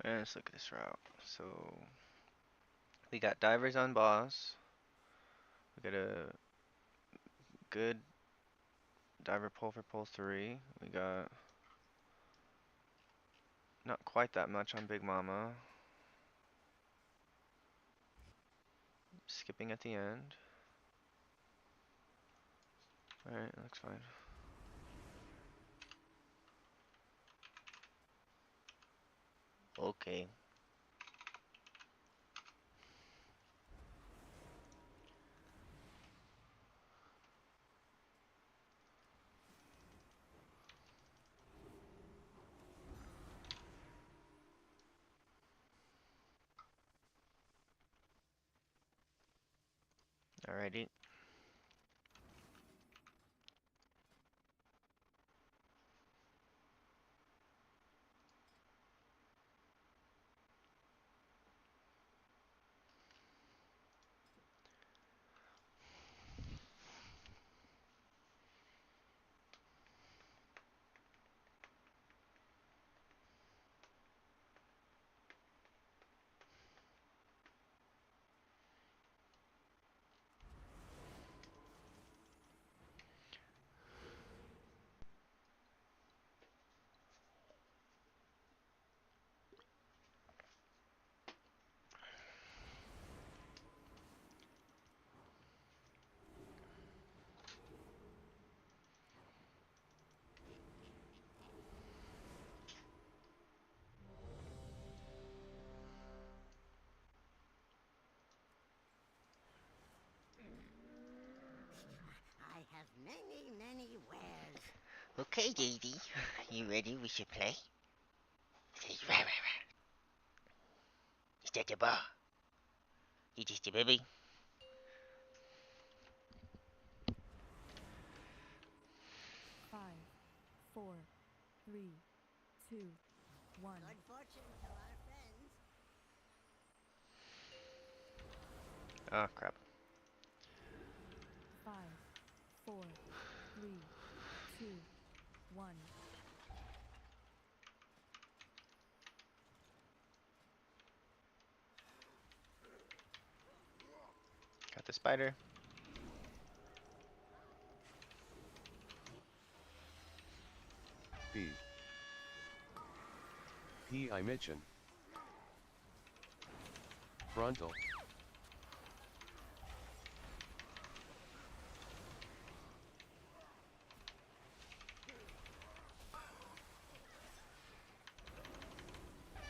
Let's look at this route. So we got divers on boss. We got a good diver pull for pull 3. We got not quite that much on Big Mama. Skipping at the end. Alright, looks fine. Okay. Alrighty. I have many wares. Okay, Daisy. You ready? We should play. Says rah rah rah. Is that the bar? You just a baby? 5, 4, 3, 2, 1. Good fortune to our friends. Oh crap. 5, 4, 3, 2, 1. Got the spider. I mention. Frontal.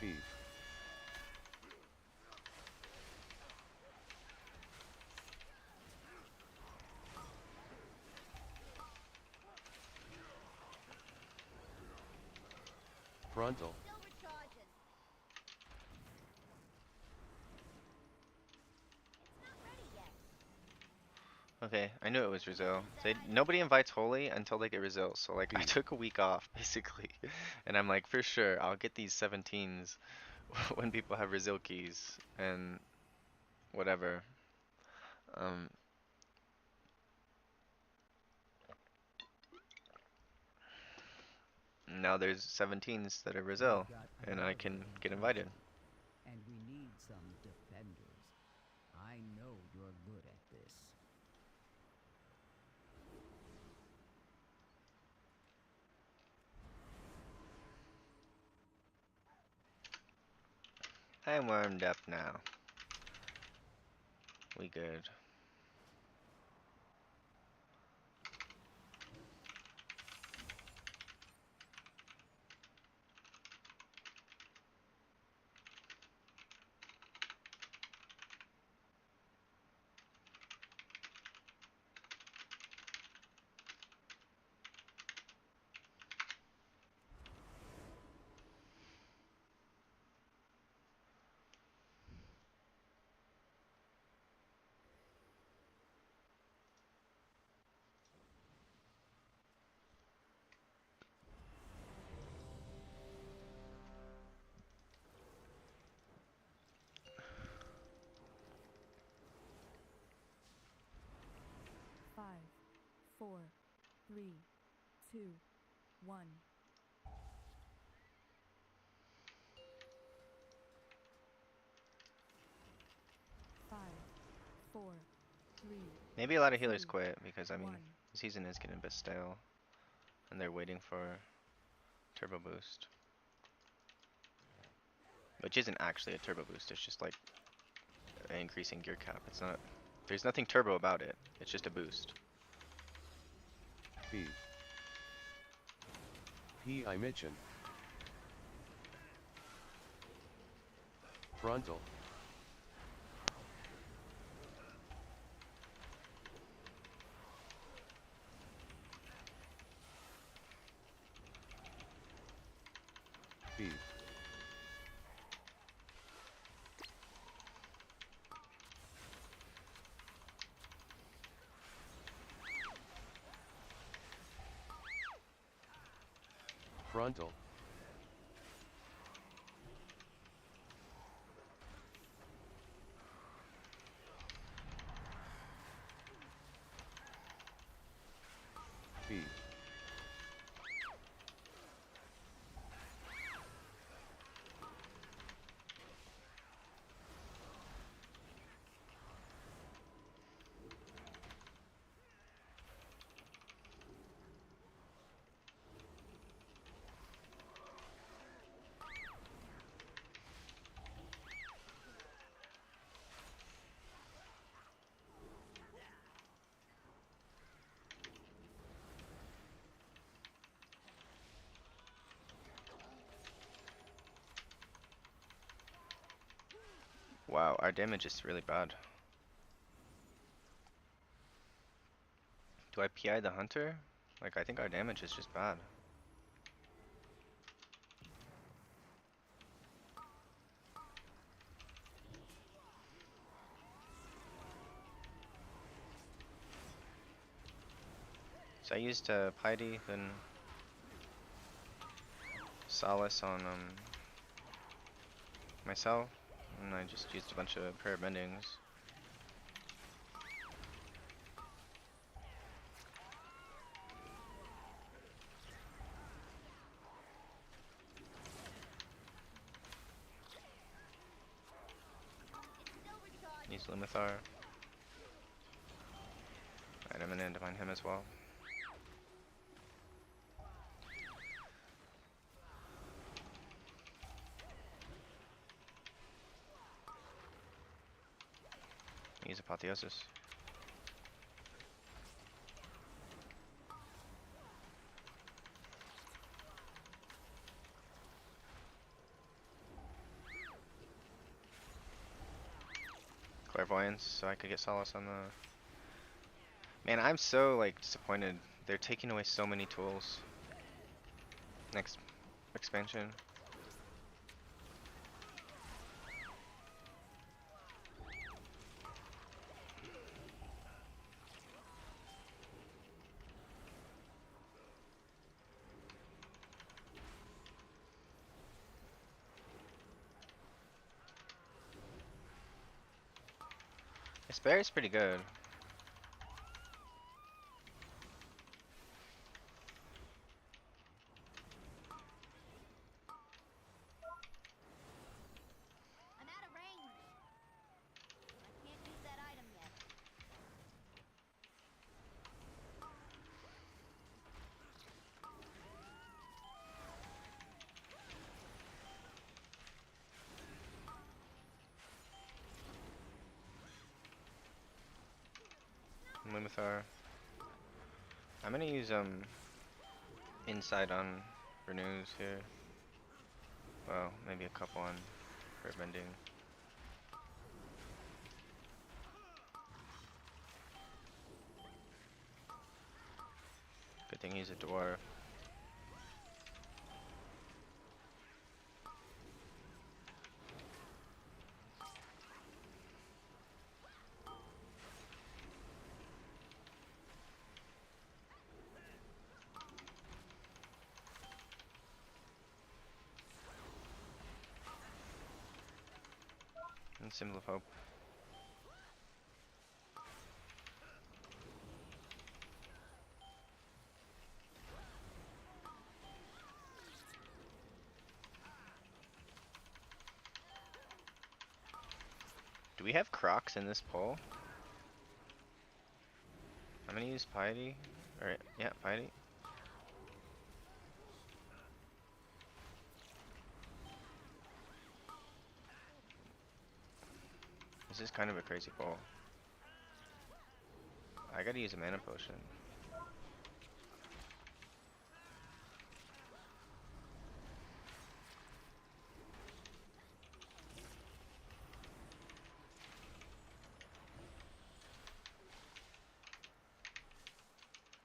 P. Frontal. Still recharging. It's not ready yet. Okay, I knew it was Rizzo. Nobody invites Holy until they get Rizzo. So like I took a week off basically. And I'm like, for sure, I'll get these 17s when people have Rizzo keys and whatever. Um, Now there's 17s that are We've Rizzo, got and I another can get invited. encounter, and we need some defenders. I know you're good at this. I'm warmed up now. We good. Five, four, three, two, 1. 4, 3, Maybe a lot of healers 2, quit because I mean 1. the season is getting a bit stale, and they're waiting for turbo boost, which isn't actually a turbo boost. It's just like an increasing gear cap. It's not. There's nothing turbo about it. It's just a boost. P. P. Mission. Frontal. P. Frontal. P. Wow, our damage is really bad. Do I PI the hunter? Like I think our damage is just bad. So I used Piety, then Solace on myself, and I just used a bunch of prayer bendings. Use Limithar. Alright, I'm gonna divine him as well. Use Apotheosis. Clairvoyance, so I could get Solace on the... Man, I'm so, like, disappointed. They're taking away so many tools. Next expansion. This bear is pretty good. I'm out of range. I can't use that item yet. Limithar. I'm gonna use Insight on renews here. Well, maybe a couple on prayer bending. Good thing he's a dwarf. And Symbol of Hope. Do we have Crocs in this poll? I'm gonna use piety. Or yeah, piety. This is kind of a crazy pull. I gotta use a mana potion.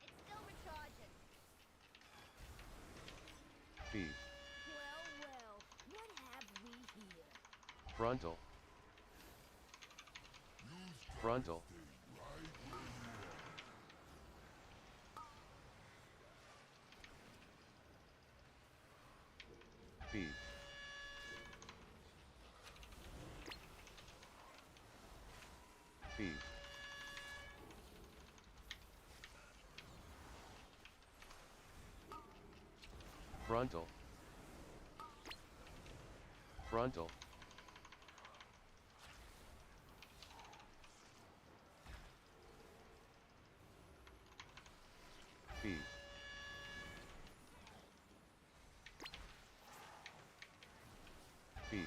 It's still recharging. B. Well, what have we here? Frontal. Frontal. B. B. Frontal. Frontal. B. B.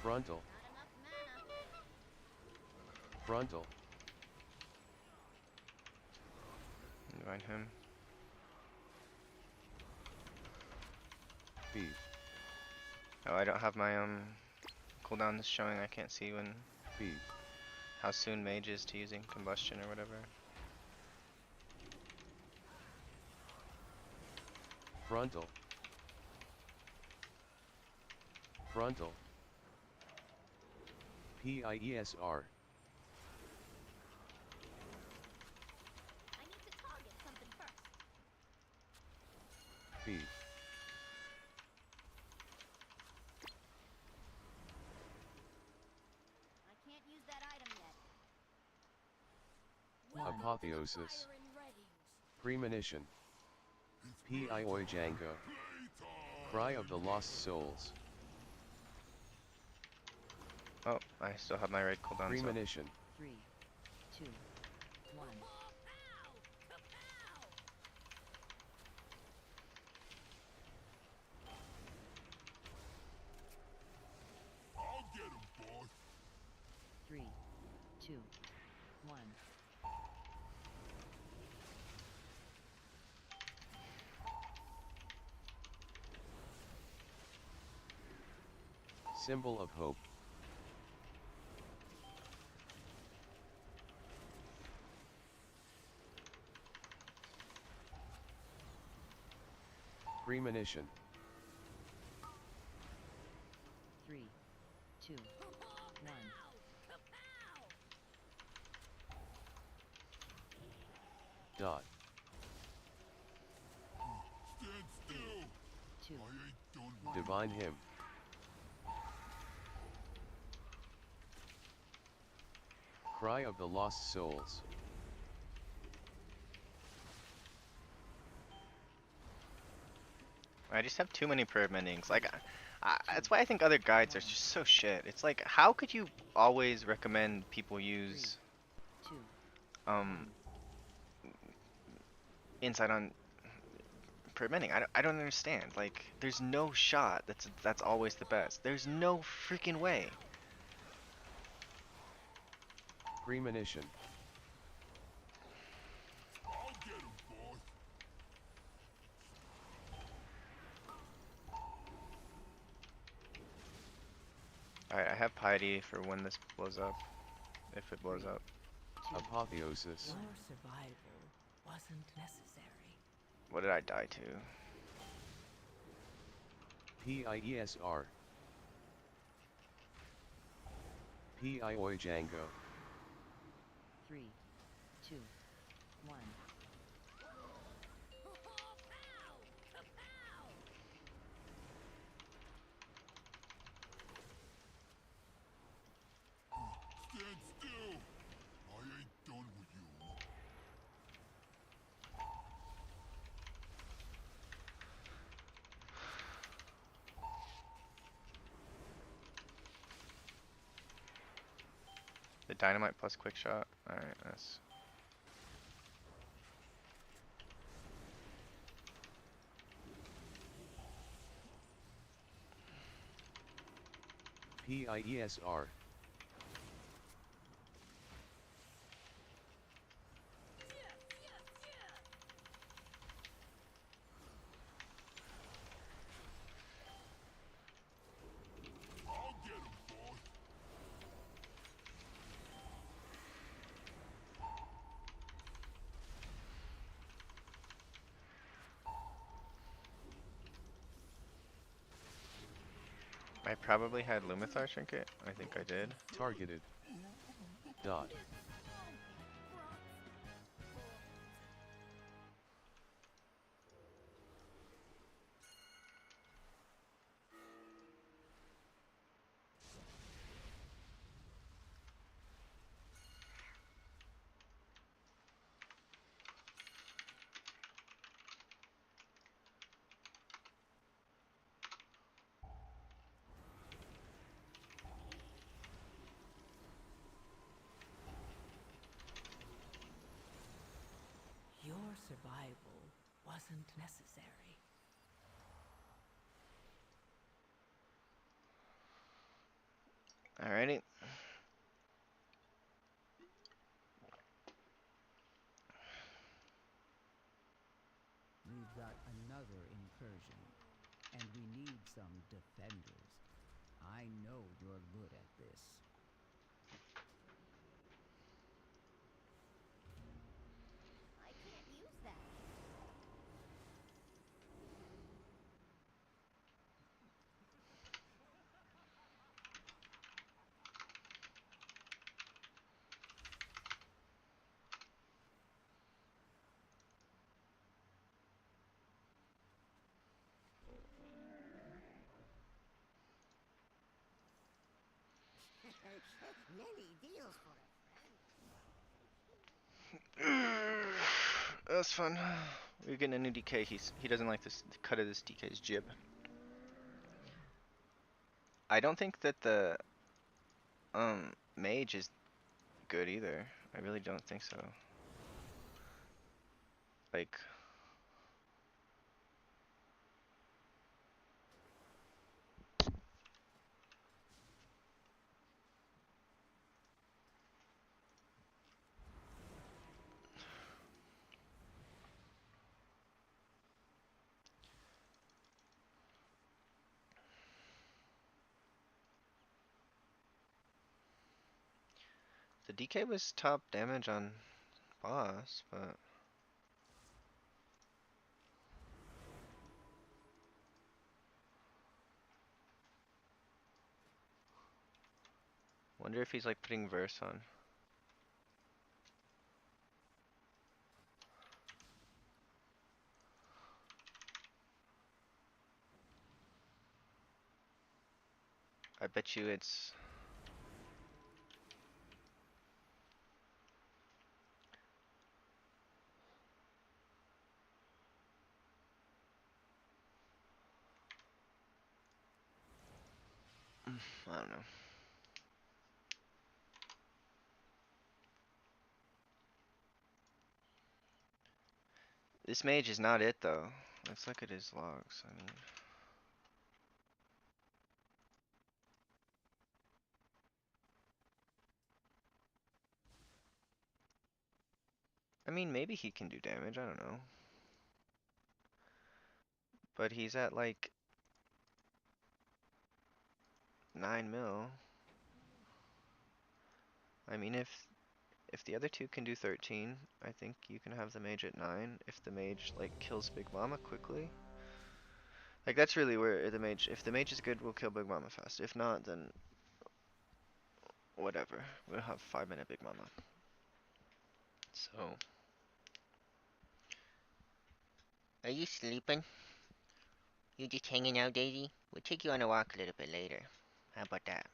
Frontal. Not enough mana. Frontal. Divine him. B. Oh, I don't have my cooldowns showing. I can't see when B. how soon mage is to using combustion or whatever. Frontal. Frontal. PIESR. I need to target something first. B. I can't use that item yet. Apotheosis. Premonition. P.I.O. Django. Cry of the Lost Souls. Oh, I still have my raid cooldown. So. Premonition. 3, 2, 1. I'll get him, boss. 3, 2, 1. Symbol of hope. Premonition. 3, 2, 1. Dot. Stand still. 2, I ain't done with Divine hymn. Cry of the Lost Souls. I just have too many prayer mendings. Like, that's why I think other guides are just so shit. It's like, how could you always recommend people use 2, um insight on prayer mending? I don't understand. Like, there's no shot that's always the best. There's no freaking way. Premonition. I'll get him, boss. Alright, I have piety for when this blows up. If it blows up. Apotheosis. Your survival wasn't necessary. What did I die to? PIESR. P.I.O. Django. 3, 2, 1. Stand still. I ain't done with you. dynamite plus quick shot. Alright, that's... PIESR. I'll get him, boss. I probably had Lumithar Trinket. I think I did. Targeted. Dot. Your survival wasn't necessary. Alrighty. We've got another incursion, and we need some defenders. I know you're good at this. I can't use that. Many deals for a friend. That was fun. We're getting a new DK. He doesn't like this the cut of this DK's jib. I don't think that the mage is good either. I really don't think so. Like, the DK was top damage on boss, but wonder if he's like putting verse on. I bet you it's I don't know. This mage is not it though. Let's look at his logs. I mean maybe he can do damage, I don't know. But he's at like 9 mil. I mean if the other two can do 13, I think you can have the mage at 9 if the mage like kills Big Mama quickly. Like that's really where the mage, if the mage is good, we'll kill Big Mama fast. If not, then whatever. We'll have 5-minute Big Mama. So, Are you sleeping? You just hanging out, Daisy? We'll take you on a walk a little bit later. How about that?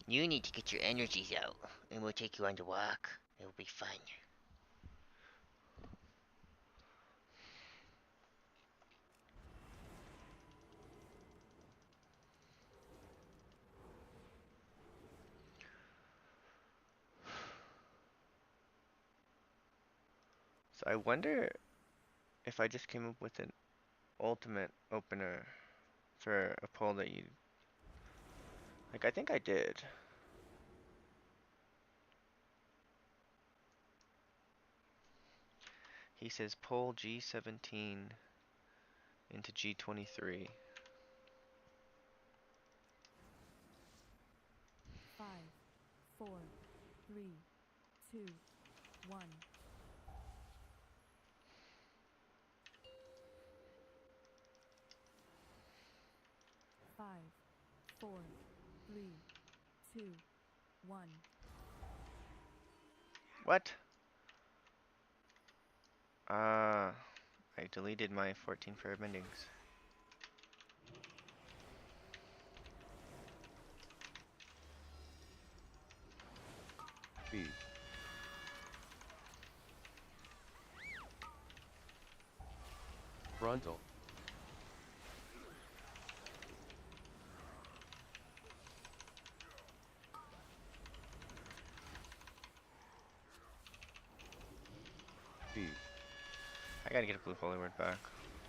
You need to get your energies out, and we'll take you on the walk. It'll be fun. So I wonder if I just came up with an ultimate opener for a poll that you like. I think I did. He says pull G17 into G23. 5, 4, 3, 2, 1. 5, 4, 3, 2, 1. What? I deleted my 14 prayer bendings. B. Frontal. B. I gotta get a blue holy word back.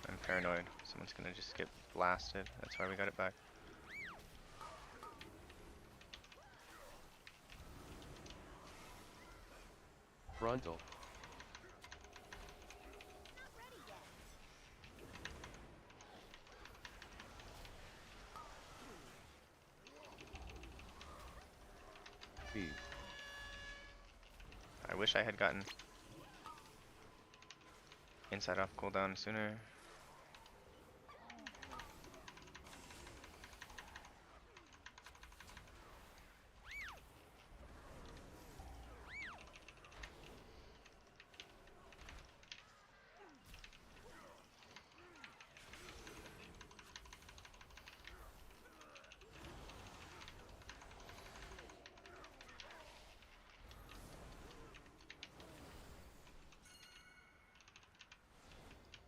I'm paranoid. Someone's gonna just get blasted. That's why we got it back. Frontal. B. I wish I had gotten inside off cooldown sooner.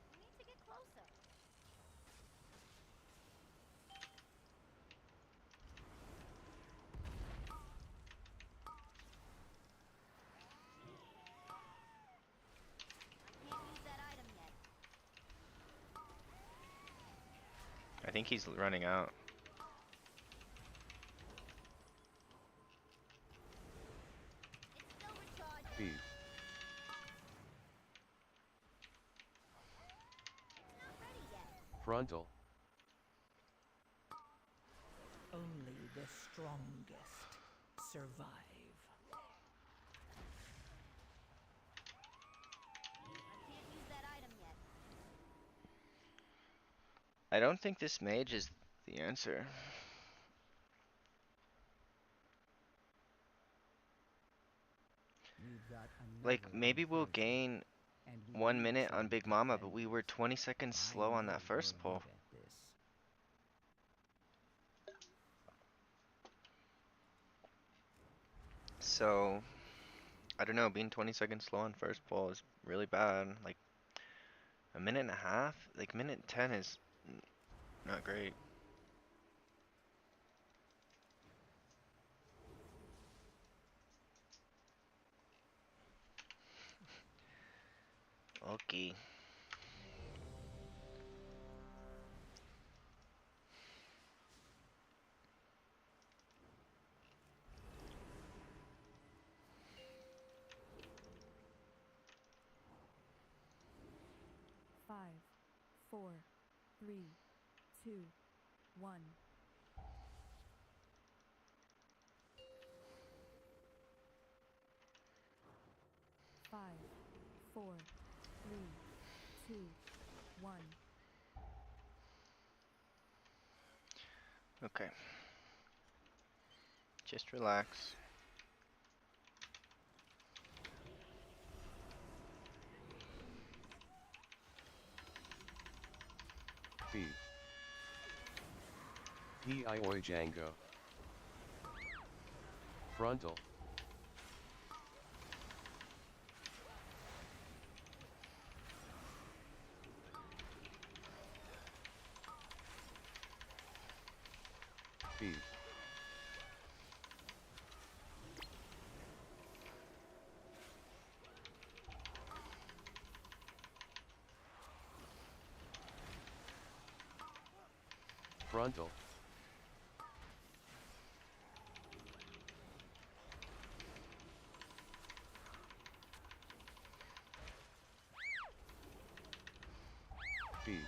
We need to get closer. I can't use that item yet. I think he's running out. It's still recharging. B. It's not ready yet. Frontal. Only the strongest survive. I can't use that item yet. I don't think this mage is the answer. We've got Like, another maybe we'll incursion, gain and we 1 need minute on some Big Mama, but we were defenders. 20 seconds I slow on know that you're first pull. good at this. So, I don't know, being 20 seconds slow on first pull is really bad. Like, a minute and a half? Like, minute 10 is not great. Okay. 5, 4, 3, 2, 1. 5, 4, 3, 2, 1. Okay. Just relax. B. P.I.O.I. Django. Frontal. B. Frontal. Feed.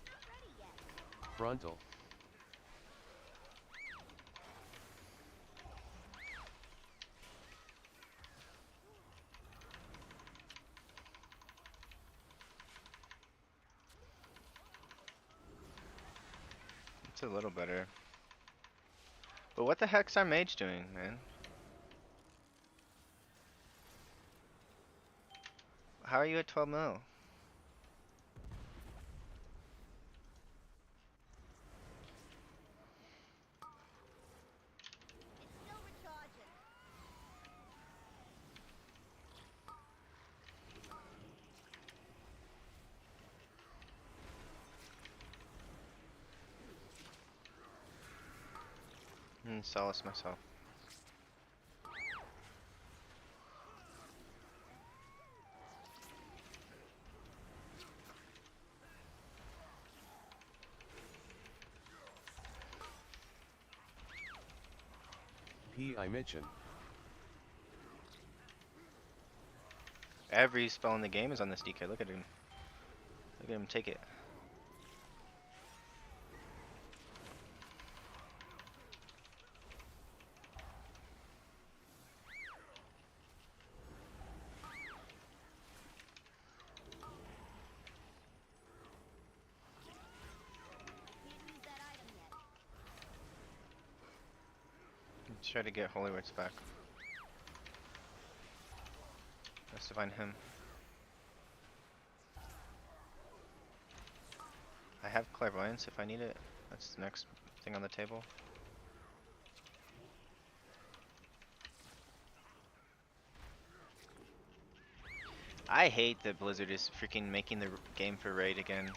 Not ready yet. Frontal. It's a little better. But what the heck's our mage doing, man? How are you at 12 mil? It's still recharging. Solace myself. P.I. Mitchin. Every spell in the game is on this DK. Look at him. Look at him take it. Can't use that item yet. Let's try to get holypriest back. Let's find him. I have clairvoyance if I need it. That's the next thing on the table. I hate that Blizzard is freaking making the game for raid again.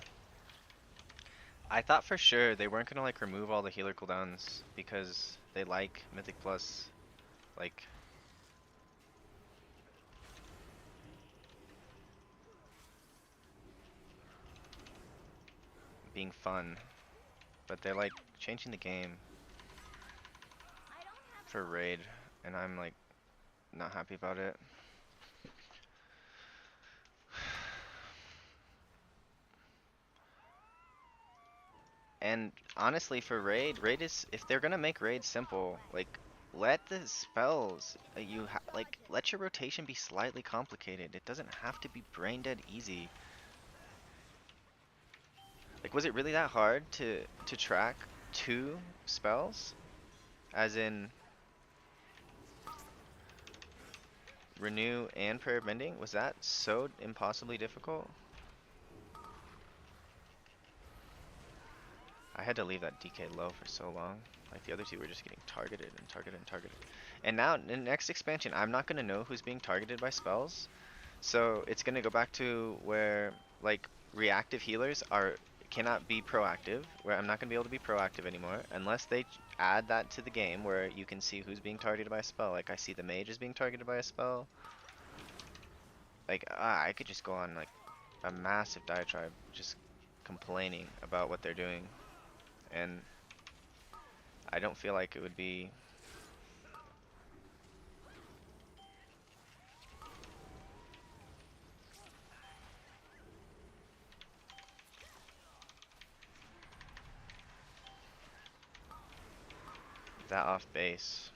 I thought for sure they weren't gonna like remove all the healer cooldowns because they like Mythic Plus, like being fun, but they're like changing the game I don't have for raid, and I'm like not happy about it. And honestly, for raid is if they're gonna make raid simple, like let the spells like let your rotation be slightly complicated. It doesn't have to be brain dead easy. Like, was it really that hard to track 2 spells, as in renew and prayer of mending? Was that so impossibly difficult? I had to leave that DK low for so long. Like the other two were just getting targeted and targeted and targeted. And now in the next expansion, I'm not gonna know who's being targeted by spells. So it's gonna go back to where like reactive healers cannot be proactive, where I'm not gonna be able to be proactive anymore unless they add that to the game where you can see who's being targeted by a spell. Like I see the mage is being targeted by a spell. Like I could just go on like a massive diatribe just complaining about what they're doing, and I don't feel like it would be that off base.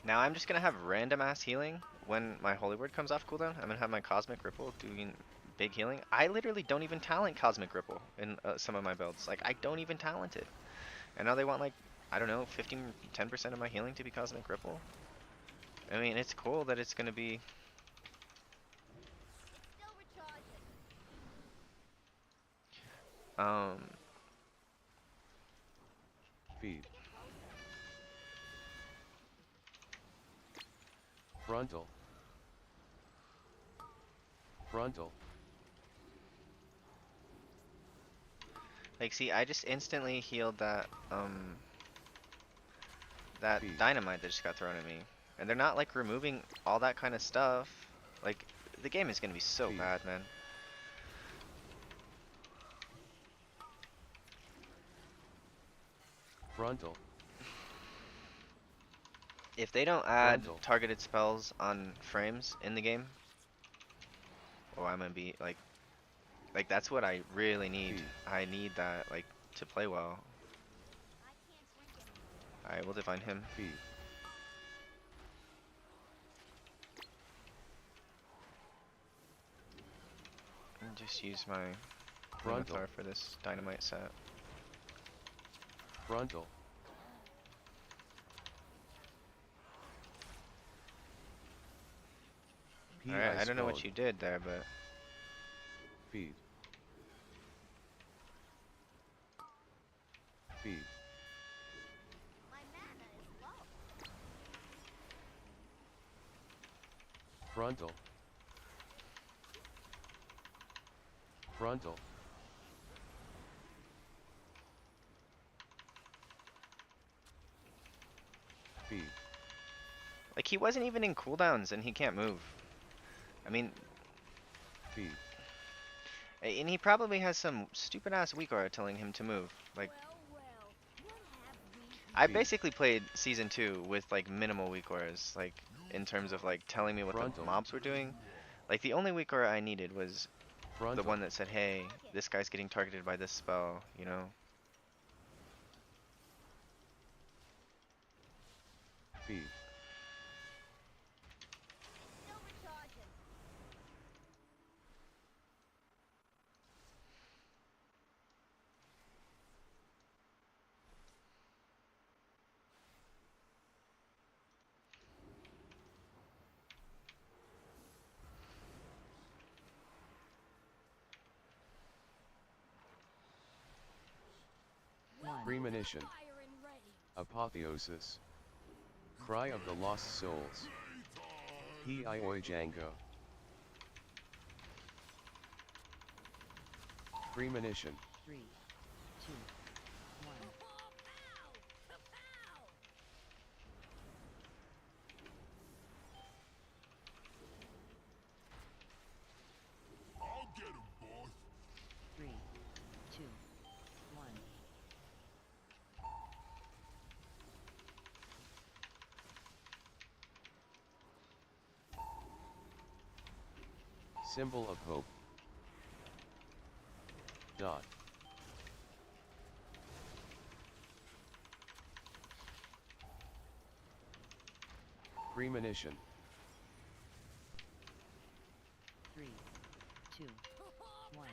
Now I'm just gonna have random ass healing when my holy word comes off cooldown. I'm gonna have my cosmic ripple doing big healing. I literally don't even talent cosmic ripple in some of my builds. Like I don't even talent it. And now they want like, I don't know, 10% of my healing to be cosmic ripple. I mean, it's cool that it's gonna be. it's still recharging. Feed. Frontal. Frontal. Like, see, I just instantly healed that that Feed. dynamite that just got thrown at me. And they're not like removing all that kind of stuff. Like, the game is gonna be so Feed. bad, man. Frontal. If they don't add Frontal. targeted spells on frames in the game, oh, I'm gonna be like that's what I really need. Feed. I need that like to play well. I can't drink anymore. Alright, we'll divine him. Feed. And just use my Frontal. Weakaura for this dynamite set. Frontal. Alright, I don't know what spawn. you did there, but Feed. Feed. My mana is low. Frontal. Frontal. Feed. like he wasn't even in cooldowns and he can't move. I mean, Feed. and he probably has some stupid ass Weakaura telling him to move. Like, Well, what have we I Feed. basically played season 2 with like minimal Weakauras, like in terms of like telling me what Frontal. the mobs were doing. Like the only Weakaura I needed was Frontal. the one that said, "Hey, this guy's getting targeted by this spell," you know. Feed. still recharging? Premonition. Apotheosis. Cry of the Lost Souls. P.I.O.I. Django. Premonition. 3, 2, 1. I'll get him, boss. 3, 2, 1. Symbol of hope. Dot. Premonition. 3, 2, 1.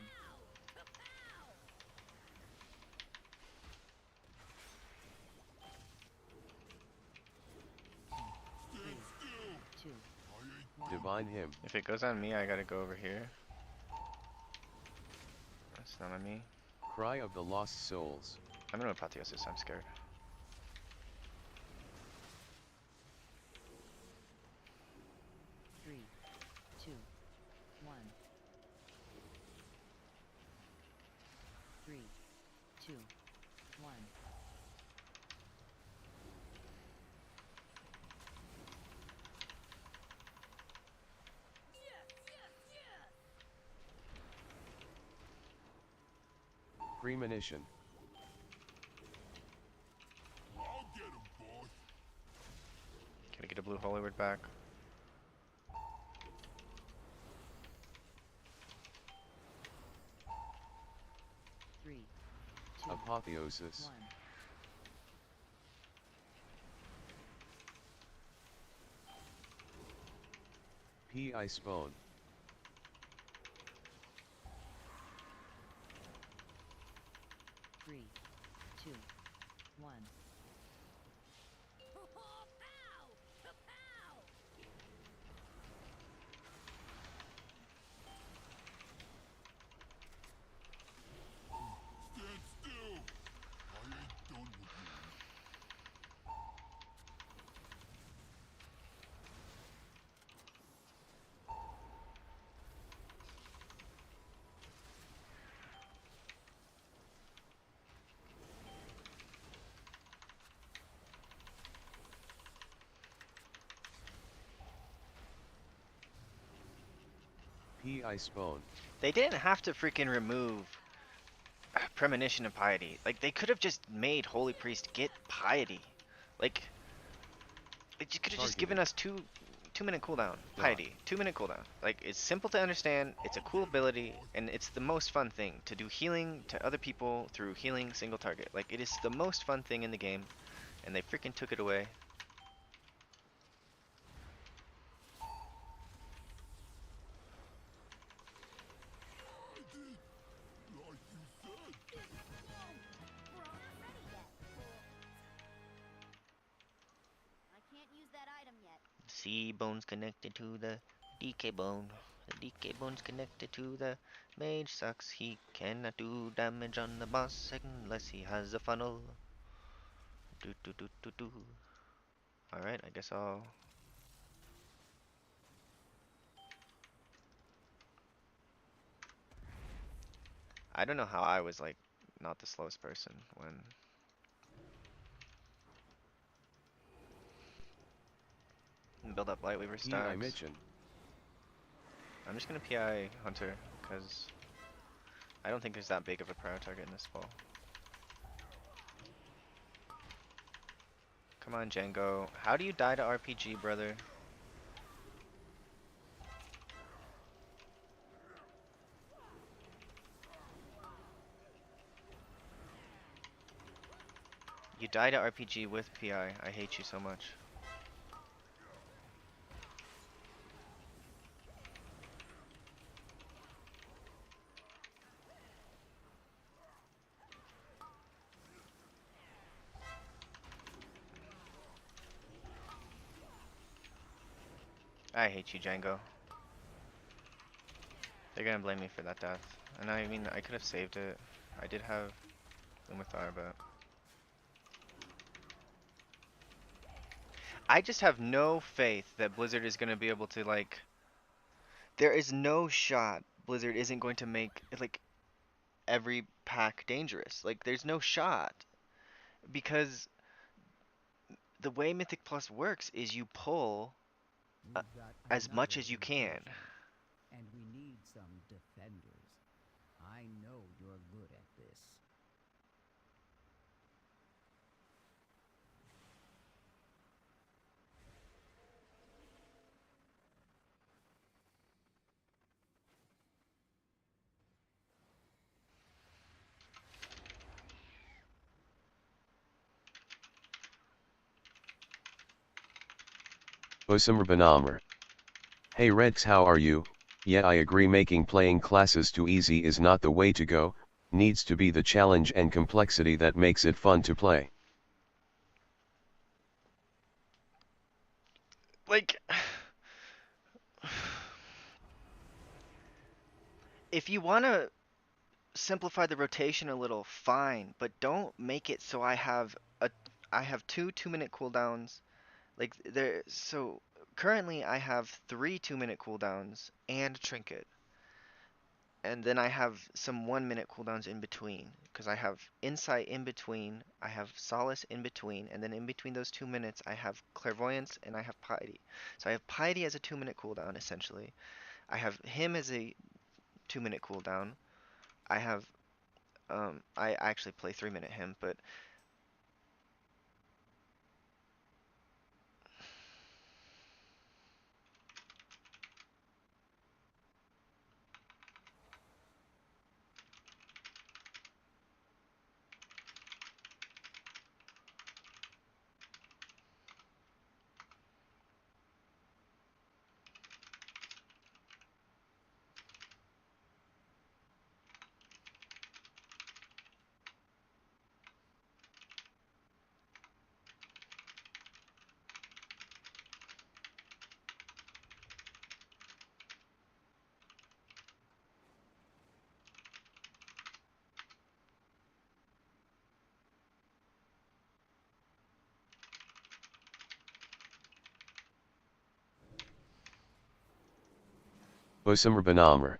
Stand still. 2, I ain't Divine him. If it goes on me, I gotta go over here. That's not on me. Cry of the Lost Souls. I'm gonna Apotheosis, I'm scared. 3, 2, 1. 3, 2, 1. Premonition. I'll get him, boss. Gotta get a blue holy word back. 3, 2, Apotheosis. 1. P.I. Spawn. 3, 2, 1. Stand still. I ain't done with you. He I spawn. They didn't have to freaking remove premonition of piety. Like they could have just made holy priest get piety. Like they could have just given Targeted. us 2 minute cooldown Dot. piety, 2 minute cooldown. Like it's simple to understand, it's a cool ability, and it's the most fun thing to do healing to other people through healing single target. Like it is the most fun thing in the game, and they freaking took it away. Like you said. We're almost ready yet. I can't use that item yet. C bone's connected to the DK bone. The DK bone's connected to the mage sucks. He cannot do damage on the boss unless he has a funnel. Do do do do do. Alright, I guess I'll... I don't know how I was like not the slowest person when... Build up Light Weaver He I stacks. Mitchin. I'm just gonna PI Hunter, because I don't think there's that big of a prior target in this ball. Come on, Django. How do you die to RPG, brother? You die to RPG with PI. I hate you so much. I hate you, Django. They're gonna blame me for that death. And I mean, I could have saved it. I did have Umathar, but... I just have no faith that Blizzard is gonna be able to, like... There is no shot Blizzard isn't going to make, like, every pack dangerous. Like, there's no shot. Because the way Mythic Plus works is you pull We've got as much another as you can. incursion, and we need some defenders. I know you're good at this. Osamr Banamr. Hey Reds, how are you? Yeah, I agree, making playing classes too easy is not the way to go, needs to be the challenge and complexity that makes it fun to play. Like... If you want to simplify the rotation a little, fine, but don't make it so I have 2 2-minute cooldowns. Like there, so currently I have 3 2-minute cooldowns and trinket, and then I have some 1-minute cooldowns in between because I have insight in between, I have solace in between, and then in between those 2 minutes I have clairvoyance and I have piety. So I have piety as a 2-minute cooldown essentially. I have him as a 2-minute cooldown. I have I actually play 3-minute him, but Osamr Banamr.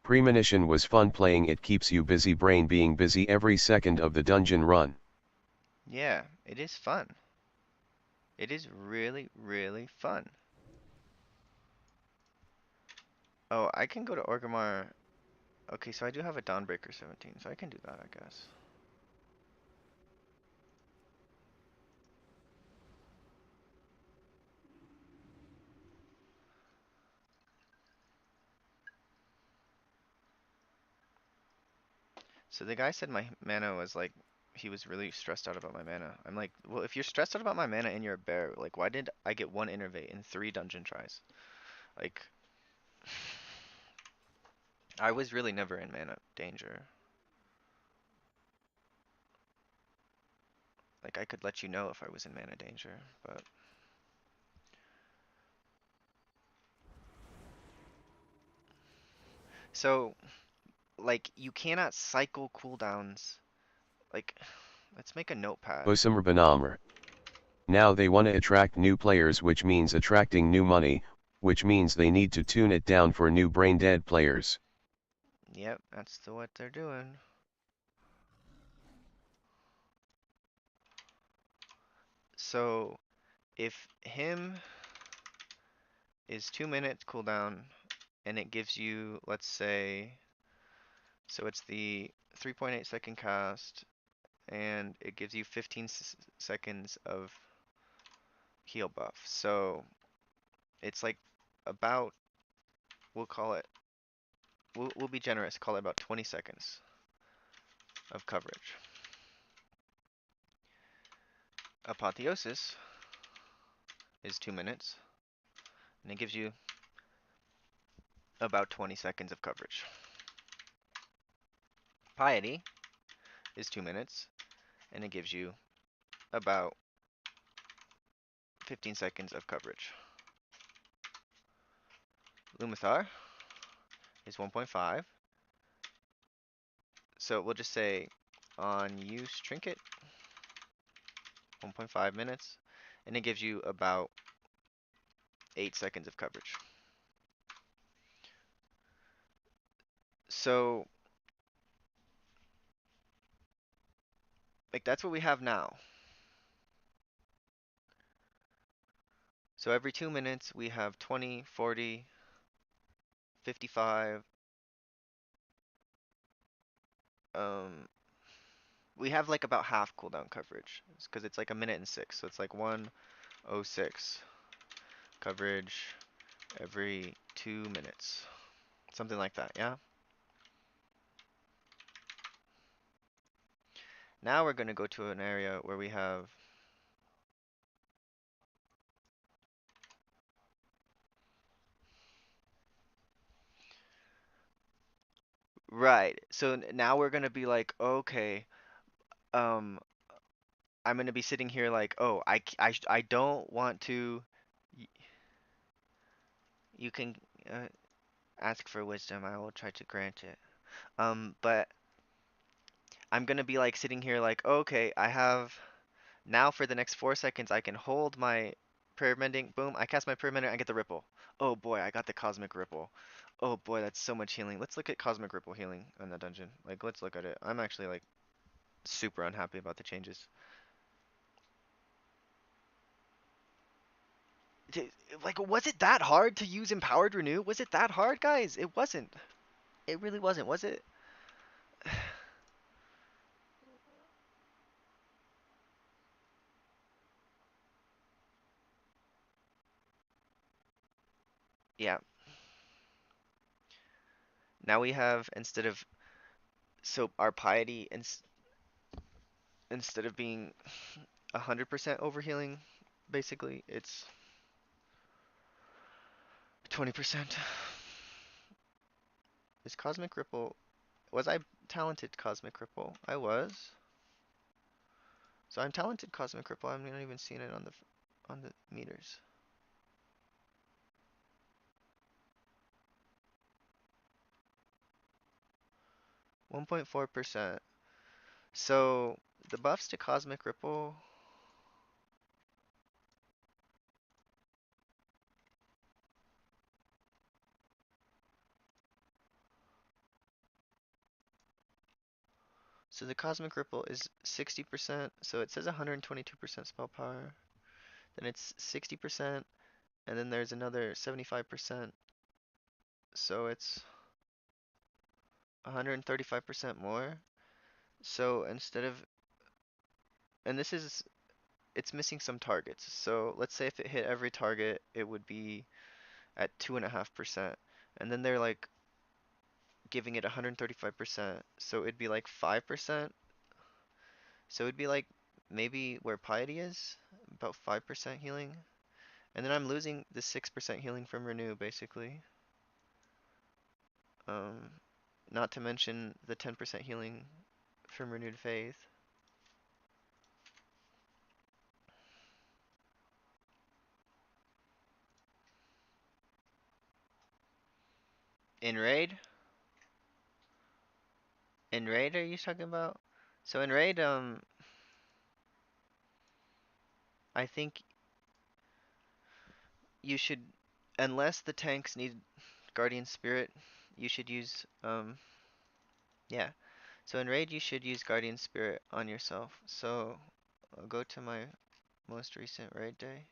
Premonition was fun playing, it keeps you busy, brain being busy every second of the dungeon run. yeah, it is fun. It is really, really fun. Oh, I can go to Orgrimmar. Okay, so I do have a Dawnbreaker 17, so I can do that, I guess. So the guy said my mana was like, he was really stressed out about my mana. I'm like, well, if you're stressed out about my mana and you're a bear, like, why did I get one innervate in 3 dungeon tries? Like, I was really never in mana danger. Like, I could let you know if I was in mana danger, but... So, like, you cannot cycle cooldowns. Like, let's make a notepad. Bosamr Banamr. Now they wanna attract new players, which means attracting new money, which means they need to tune it down for new brain dead players. Yep, that's what they're doing. So, if him is 2 minutes cooldown, and it gives you, let's say, so it's the 3.8 second cast, and it gives you 15 seconds of heal buff. So, it's like about, we'll call it, we'll be generous, call it about 20 seconds of coverage. Apotheosis is 2 minutes, and it gives you about 20 seconds of coverage. Piety is 2 minutes, and it gives you about 15 seconds of coverage. Lumathar is 1.5. So we'll just say on use trinket, 1.5 minutes, and it gives you about 8 seconds of coverage. So, like, that's what we have now. So every 2 minutes we have 20, 40, 55. We have like about half cooldown coverage because it's like a minute and 6, so it's like 106 coverage every 2 minutes, something like that. Yeah. Now we're gonna go to an area where we have right. So now we're gonna be like, okay, um, I'm gonna be sitting here like, oh, I don't want to. You can ask for wisdom. I will try to grant it. But I'm gonna be like sitting here like, okay, I have now for the next 4 seconds I can hold my prayer mending. Boom, I cast my prayer mending. I get the ripple. Oh boy, I got the cosmic ripple. Oh boy, that's so much healing. Let's look at cosmic ripple healing in the dungeon. Like, let's look at it. I'm actually like super unhappy about the changes. Like, was it that hard to use Empowered Renew? Was it that hard, guys? It wasn't. It really wasn't, was it? Yeah. Now we have, instead of, so our piety, instead of being 100% overhealing, basically, it's 20%. Is Cosmic Ripple, was I talented Cosmic Ripple? I was. So I'm talented Cosmic Ripple. I'm not even seeing it on the meters. 1.4%. So the buffs to Cosmic Ripple. So the Cosmic Ripple is 60%. So it says 122% spell power. Then it's 60%. And then there's another 75%. so it's 135% more. So instead of, and this is, it's missing some targets. So let's say if it hit every target, it would be at 2.5%. And then they're like giving it 135%. So it'd be like 5%. So it'd be like maybe where piety is, about 5% healing. And then I'm losing the 6% healing from renew basically. Um, Not to mention the 10% healing from renewed faith. In raid? In raid are you talking about? So in raid, I think you should, unless the tanks need guardian spirit, you should use, yeah. So in raid you should use guardian spirit on yourself. So I'll go to my most recent raid day.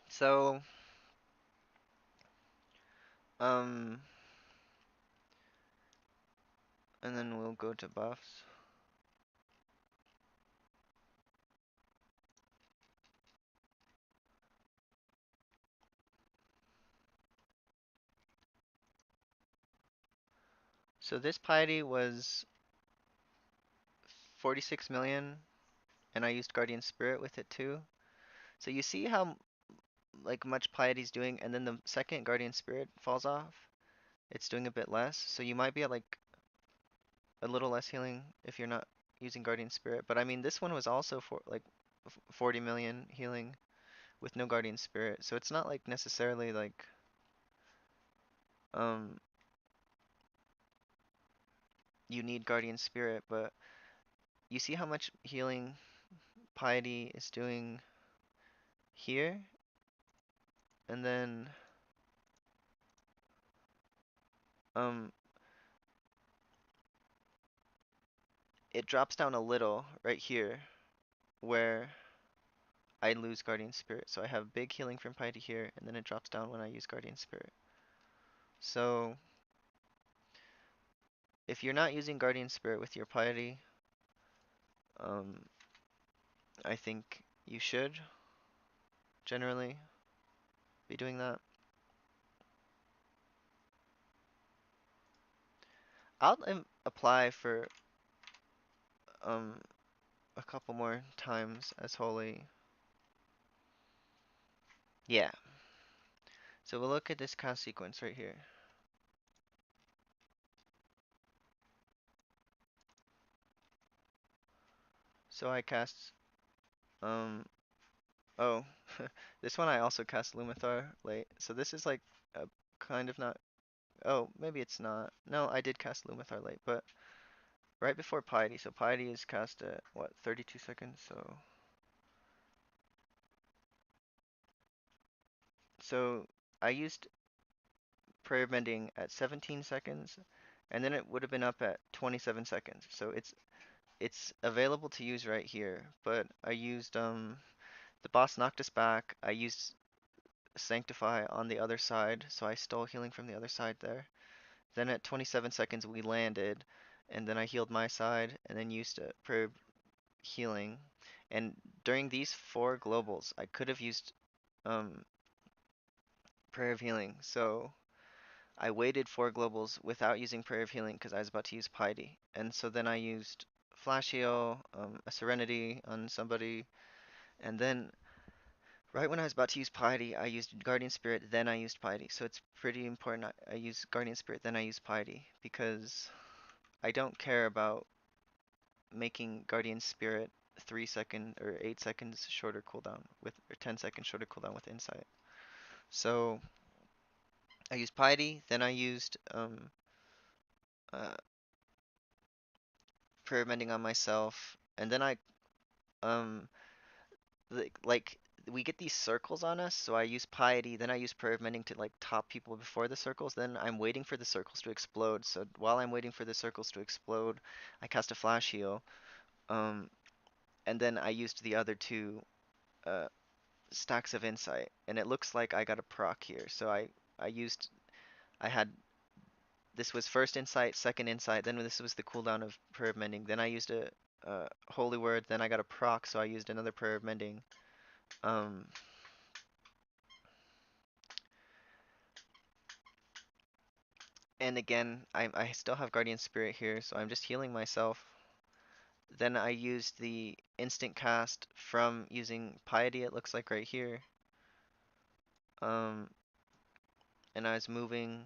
So, um, and then we'll go to buffs. So this piety was 46 million, and I used guardian spirit with it too. So you see how like much piety's doing, and then the second guardian spirit falls off. It's doing a bit less, so you might be at like a little less healing if you're not using guardian spirit. But I mean, this one was also for like 40 million healing with no guardian spirit, so it's not like necessarily like um you need guardian spirit, but you see how much healing piety is doing here, and then um it drops down a little right here where I lose guardian spirit. So I have big healing from piety here, and then it drops down when I use guardian spirit. So if you're not using guardian spirit with your piety, um I think you should generally be doing that. I'll apply for um a couple more times as holy. Yeah. So we'll look at this cast sequence right here. So I cast um oh this one I also cast Lumathar late. So this is like a kind of not, oh maybe it's not. No, I did cast Lumathar late, but right before Piety. So Piety is cast at what, 32 seconds. So I used Prayer Bending at 17 seconds, and then it would have been up at 27 seconds. So it's available to use right here. But I used the boss knocked us back. I used Sanctify on the other side, so I stole healing from the other side there. Then at 27 seconds we landed, and then I healed my side, and then used Prayer Healing. And during these four globals, I could have used um, Prayer of Healing. So I waited four globals without using Prayer of Healing because I was about to use Piety. And so then I used Flash Heal, a Serenity on somebody, and then right when I was about to use Piety, I used Guardian Spirit, then I used Piety. So it's pretty important I use Guardian Spirit, then I use Piety, because I don't care about making Guardian Spirit 3 second or 8 seconds shorter cooldown with, or 10 seconds shorter cooldown with Insight. So I used Piety, then I used prayer mending on myself, and then I um like we get these circles on us, so I use piety, then I use prayer mending to like top people before the circles, then I'm waiting for the circles to explode. So while I'm waiting for the circles to explode, I cast a flash heal. Um, and then I used the other two uh stacks of insight, and it looks like I got a proc here. So I used I had this was first insight, second insight, then this was the cooldown of prayer of mending. Then I used a holy word, then I got a proc, so I used another prayer of mending. Um, and again, I still have guardian spirit here, so I'm just healing myself. Then I used the instant cast from using piety. It looks like right here. Um, and I was moving,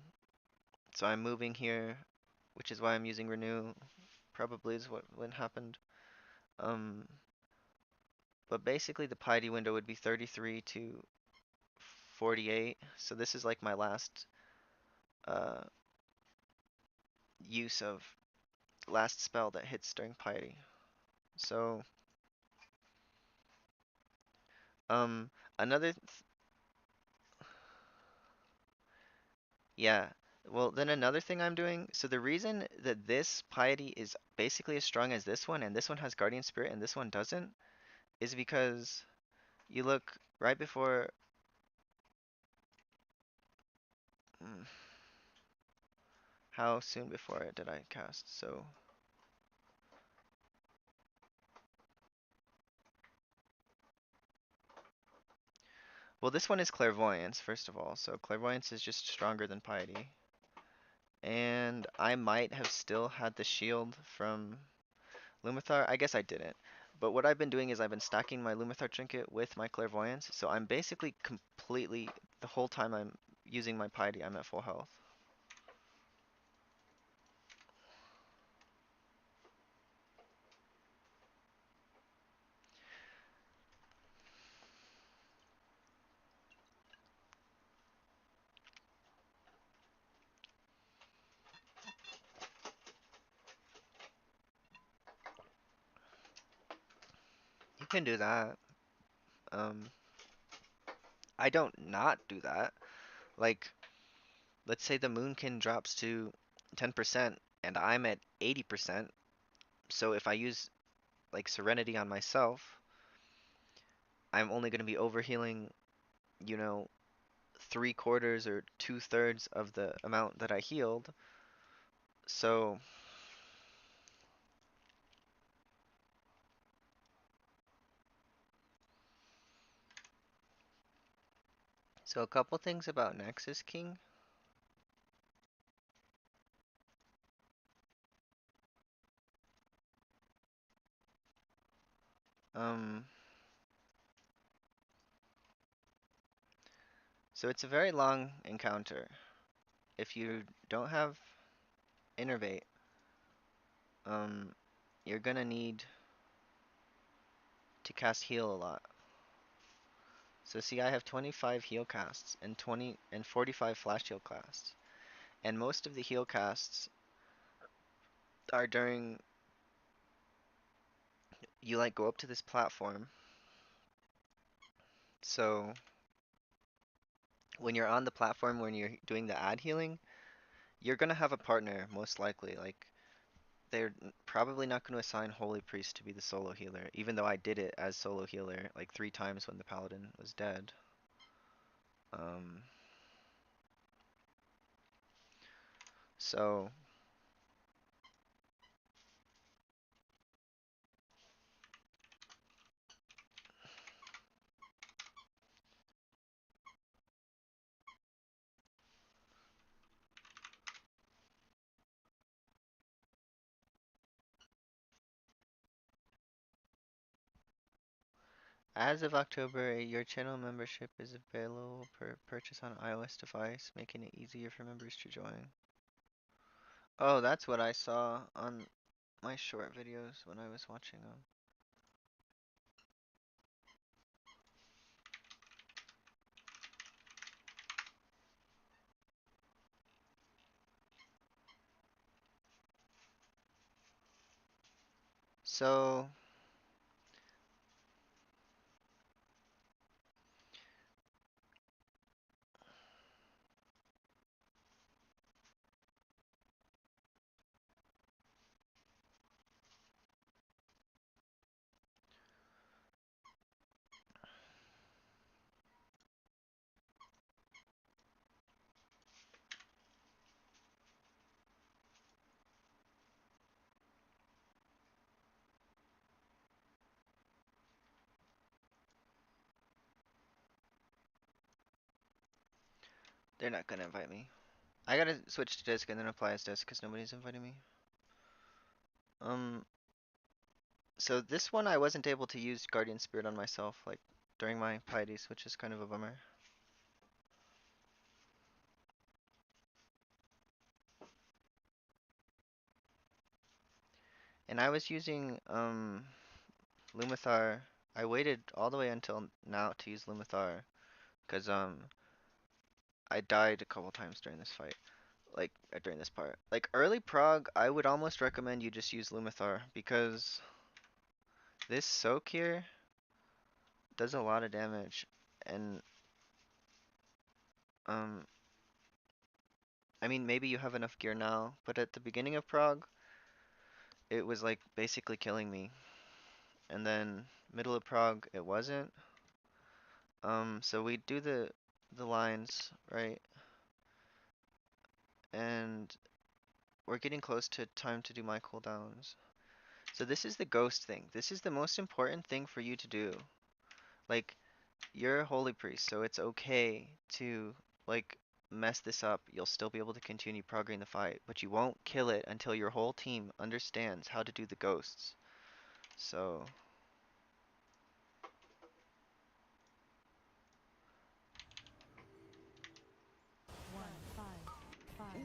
so I'm moving here, which is why I'm using renew. Probably is what happened. Um, but basically the piety window would be 33 to 48. So this is like my last uh, use of last spell that hits during piety. So um, another yeah. Well, then another thing I'm doing. So the reason that this piety is basically as strong as this one, and this one has guardian spirit, and this one doesn't, is because you look right before. mm, How soon before it did I cast? So well, this one is clairvoyance, first of all. So clairvoyance is just stronger than piety. And I might have still had the shield from Lumathar. I guess I didn't. But what I've been doing is I've been stacking my Lumathar trinket with my clairvoyance. So I'm basically completely, the whole time I'm using my piety, I'm at full health. You can do that. Um, I don't not do that. Like, let's say the moonkin drops to 10% and I'm at 80%. So if I use like serenity on myself, I'm only going to be overhealing, you know, 3/4 or 2/3 of the amount that I healed. So, so a couple things about Nexus King. Um, so it's a very long encounter. If you don't have Innervate, um, you're gonna need to cast heal a lot. So see, I have 25 heal casts and 45 flash heal casts. And most of the heal casts are during you like go up to this platform. So when you're on the platform when you're doing the ad healing, you're gonna have a partner most likely. Like they're probably not gonna assign Holy Priest to be the solo healer, even though I did it as solo healer like 3 times when the paladin was dead. Um, so as of October 8, your channel membership is available per purchase on iOS device, making it easier for members to join. Oh, that's what I saw on my short videos when I was watching them. So they're not gonna invite me. I gotta switch to disc and then apply as disc because nobody's inviting me. Um, so this one I wasn't able to use Guardian Spirit on myself, like during my pieties, which is kind of a bummer. And I was using Lumathar. I waited all the way until now to use Lumathar because I died a couple times during this fight, like during this part. Like early Prog, I would almost recommend you just use Lumathar because this soak here does a lot of damage, and um, I mean maybe you have enough gear now, but at the beginning of Prog, it was like basically killing me, and then middle of Prog, it wasn't. So we do the lines right, and we're getting close to time to do my cooldowns. So this is the ghost thing. This is the most important thing for you to do. Like, you're a holy priest, so it's okay to like mess this up. You'll still be able to continue progressing the fight, but you won't kill it until your whole team understands how to do the ghosts. So One, five, five,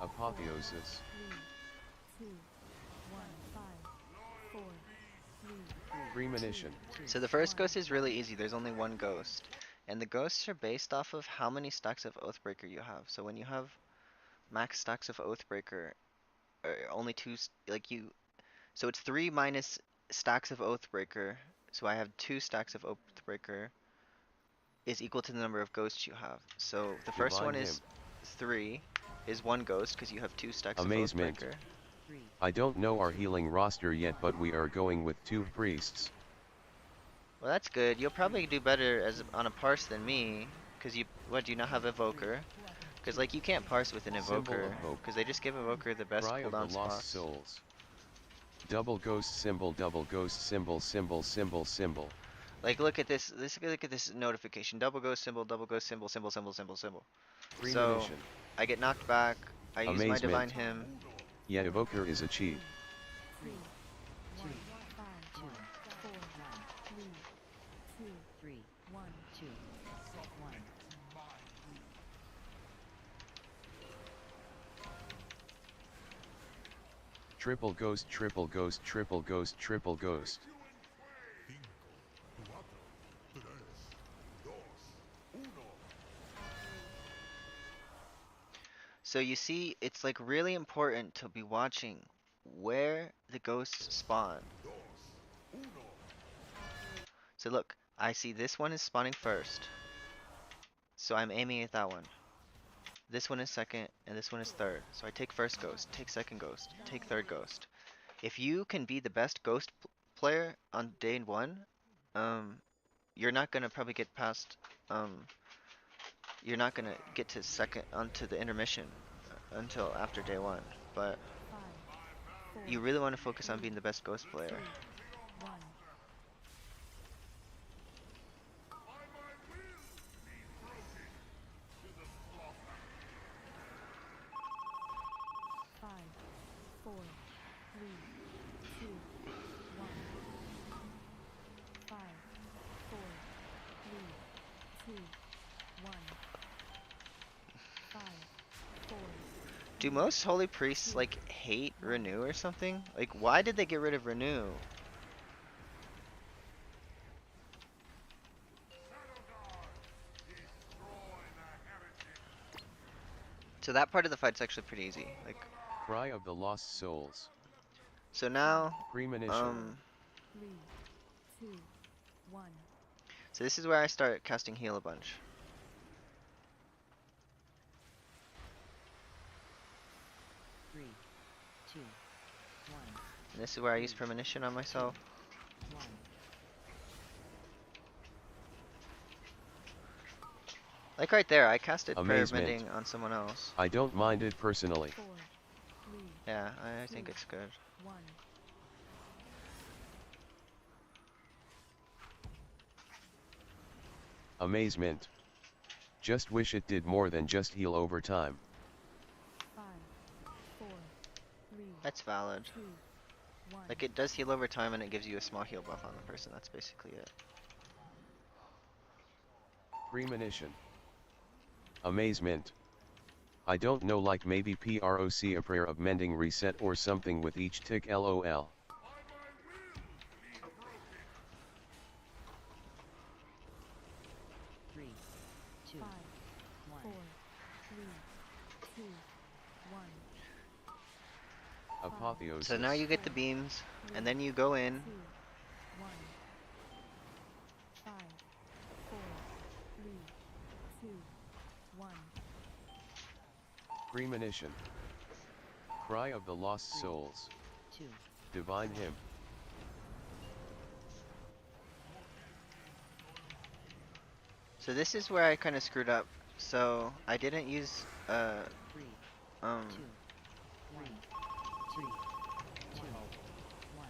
Apotheosis. 3, 2, 1, 5, 4, 3, Premonition. so the first ghost is really easy. There's only one ghost. And the ghosts are based off of how many stacks of Oathbreaker you have. So when you have max stacks of Oathbreaker, only two, like you, so it's 3 minus stacks of Oathbreaker. So I have 2 stacks of Oathbreaker is equal to the number of ghosts you have. So the first Divine one Hymn. is 3, is 1 ghost because you have 2 stacks of Amazement. Oathbreaker. I don't know our healing roster yet, but we are going with 2 priests. Well, that's good. You'll probably do better as on a parse than me, because you, what, do you not have Evoker? Because like you can't parse with an Symbol of Evoker, hope. because they just give Evoker the best Cry of the cooldown lost spots. souls. Double ghost symbol, double ghost symbol, symbol, symbol, symbol. Like look at this, look at this notification. Double ghost symbol, symbol, symbol, symbol, symbol, symbol. So Premonition. I get knocked back. I use my divine Amazement. hymn. Yeah, evoker is a cheat. 3, 1, 5, 4, 3, 2, 1. Triple ghost, triple ghost, triple ghost, triple ghost. 5, 4, 3, 2, 1. So you see, it's like really important to be watching where the ghosts spawn. So look, I see this one is spawning first. So I'm aiming at that one. This one is second, and this one is third. So I take first ghost, take second ghost, take third ghost. If you can be the best ghost player on day 1, um, you're not gonna probably get past, you're not gonna get to second onto the intermission until after day 1. But 5, 4, you really want to focus on being the best ghost player. 1. 5, 4, 3, 2, 1. 5, 4, 3, 2, 1. 5, 4. Do most holy priests like hate renew or something? Like why did they get rid of renew? So that part of the fight's actually pretty easy. Like Cry of the lost souls. So now, Premonition. 3, 2, 1. so this is where I start casting heal a bunch. 3, 2, 1, And this is where I use premonition on myself. 1. Like right there, I casted prayer Amazement. mending on someone else. I don't mind it personally. 4, 3, Yeah, I think it's good. 1. Amazement. Just wish it did more than just heal over time. 5, 4, 3, That's valid. 2, 1. Like it does heal over time and it gives you a small heal buff on the person. That's basically it. Premonition. Amazement. I don't know, like maybe PROC a prayer of mending reset or something with each tick lol. 3, 2, 5, 1. 4, 3, 2, 1. Apotheosis. So now you get the beams, and then you go in. 2, 1. 5, 4, 3, 2, 1. Premonition. Cry of the lost souls. 2. Divine hymn. So this is where I kind of screwed up. So I didn't use 3, 2, um 1, 2, 2, 1.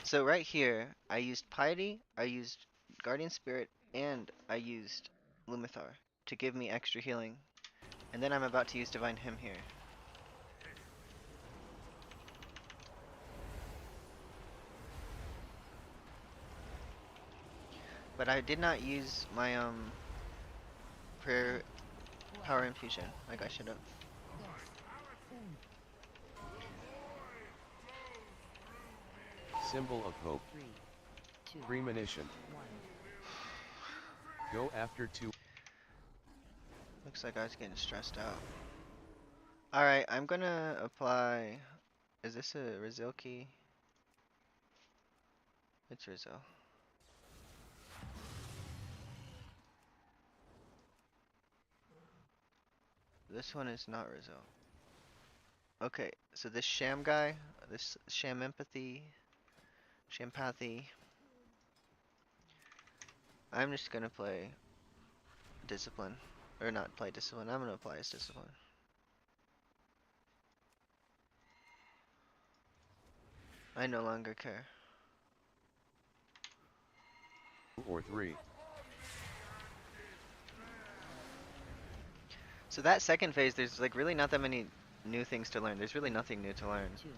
so right here I used piety, I used guardian spirit, and I used Lumithar to give me extra healing. And then I'm about to use divine hymn here. But I did not use my prayer power infusion like I should have. Symbol of hope. 3, 2, Premonition. 1. Go after 2. Looks like I was getting stressed out. Alright, I'm gonna apply. Is this a Rizil key? It's Rizil. This one is not Rizil. Okay, so this sham guy, this sham empathy, shampathy. I'm just gonna play discipline. Or not play discipline, I'm gonna apply his discipline. I no longer care. Or 3. So that second phase, there's like really not that many new things to learn. There's really nothing new to learn. 2,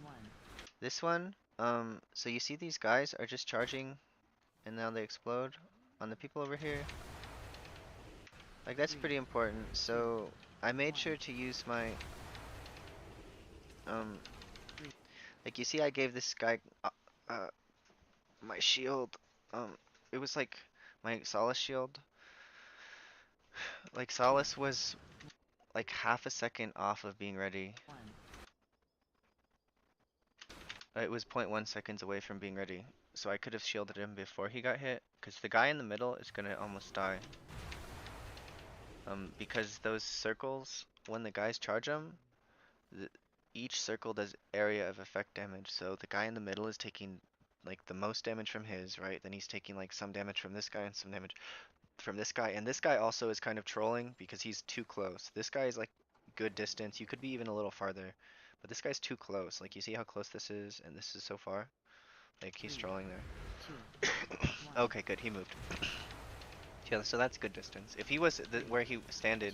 1. This one, so you see these guys are just charging and now they explode on the people over here. Like that's pretty important. So I made sure to use my, like you see I gave this guy, my shield, it was like my Solace shield. Like Solace was like half a second off of being ready. 1. It was 0.1 seconds away from being ready. So I could have shielded him before he got hit, because the guy in the middle is gonna almost die. Because those circles, when the guys charge them, each circle does area of effect damage. So the guy in the middle is taking like the most damage from his, right? Then he's taking like some damage from this guy and some damage from this guy. And this guy also is kind of trolling because he's too close. This guy is like good distance. You could be even a little farther. But this guy's too close. Like you see how close this is and this is so far? Like he's 3, trolling there. 2, 1. Okay, good. He moved. Yeah, so that's good distance. If he was where he standed,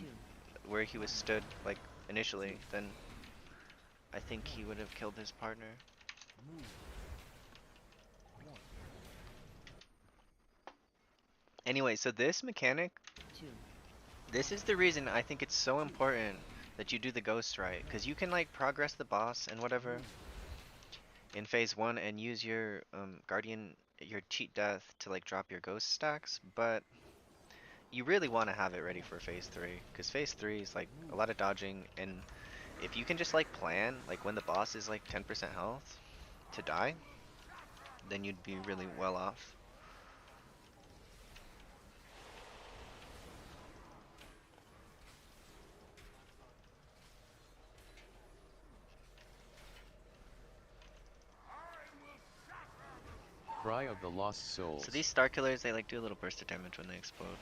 2, where he was stood like initially, then I think he would have killed his partner. Move. 1, Anyway, so this mechanic, 2, this is the reason I think it's so important that you do the ghost right, because you can like progress the boss and whatever in phase 1 and use your guardian, your cheat death to like drop your ghost stacks, but you really want to have it ready for phase 3, because phase 3 is like a lot of dodging, and if you can just like plan, like when the boss is like 10% health to die, then you'd be really well off. Cry of the Lost Souls. So these star killers, they like do a little burst of damage when they explode,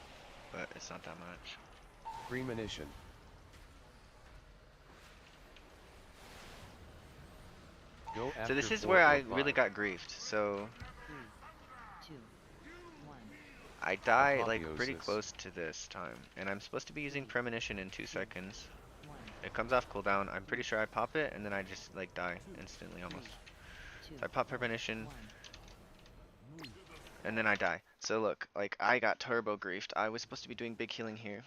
but it's not that much. Premonition. Go So this after is 4 where or I really 5. got griefed. So 3, 2, 1. I die like pretty Apotheosis. close to this time, and I'm supposed to be using premonition in 2 seconds. 1. It comes off cooldown. I'm pretty sure I pop it, and then I just like die instantly almost. 2, So I pop premonition, 1. Move. and then I die. So look, like I got turbo griefed. I was supposed to be doing big healing here.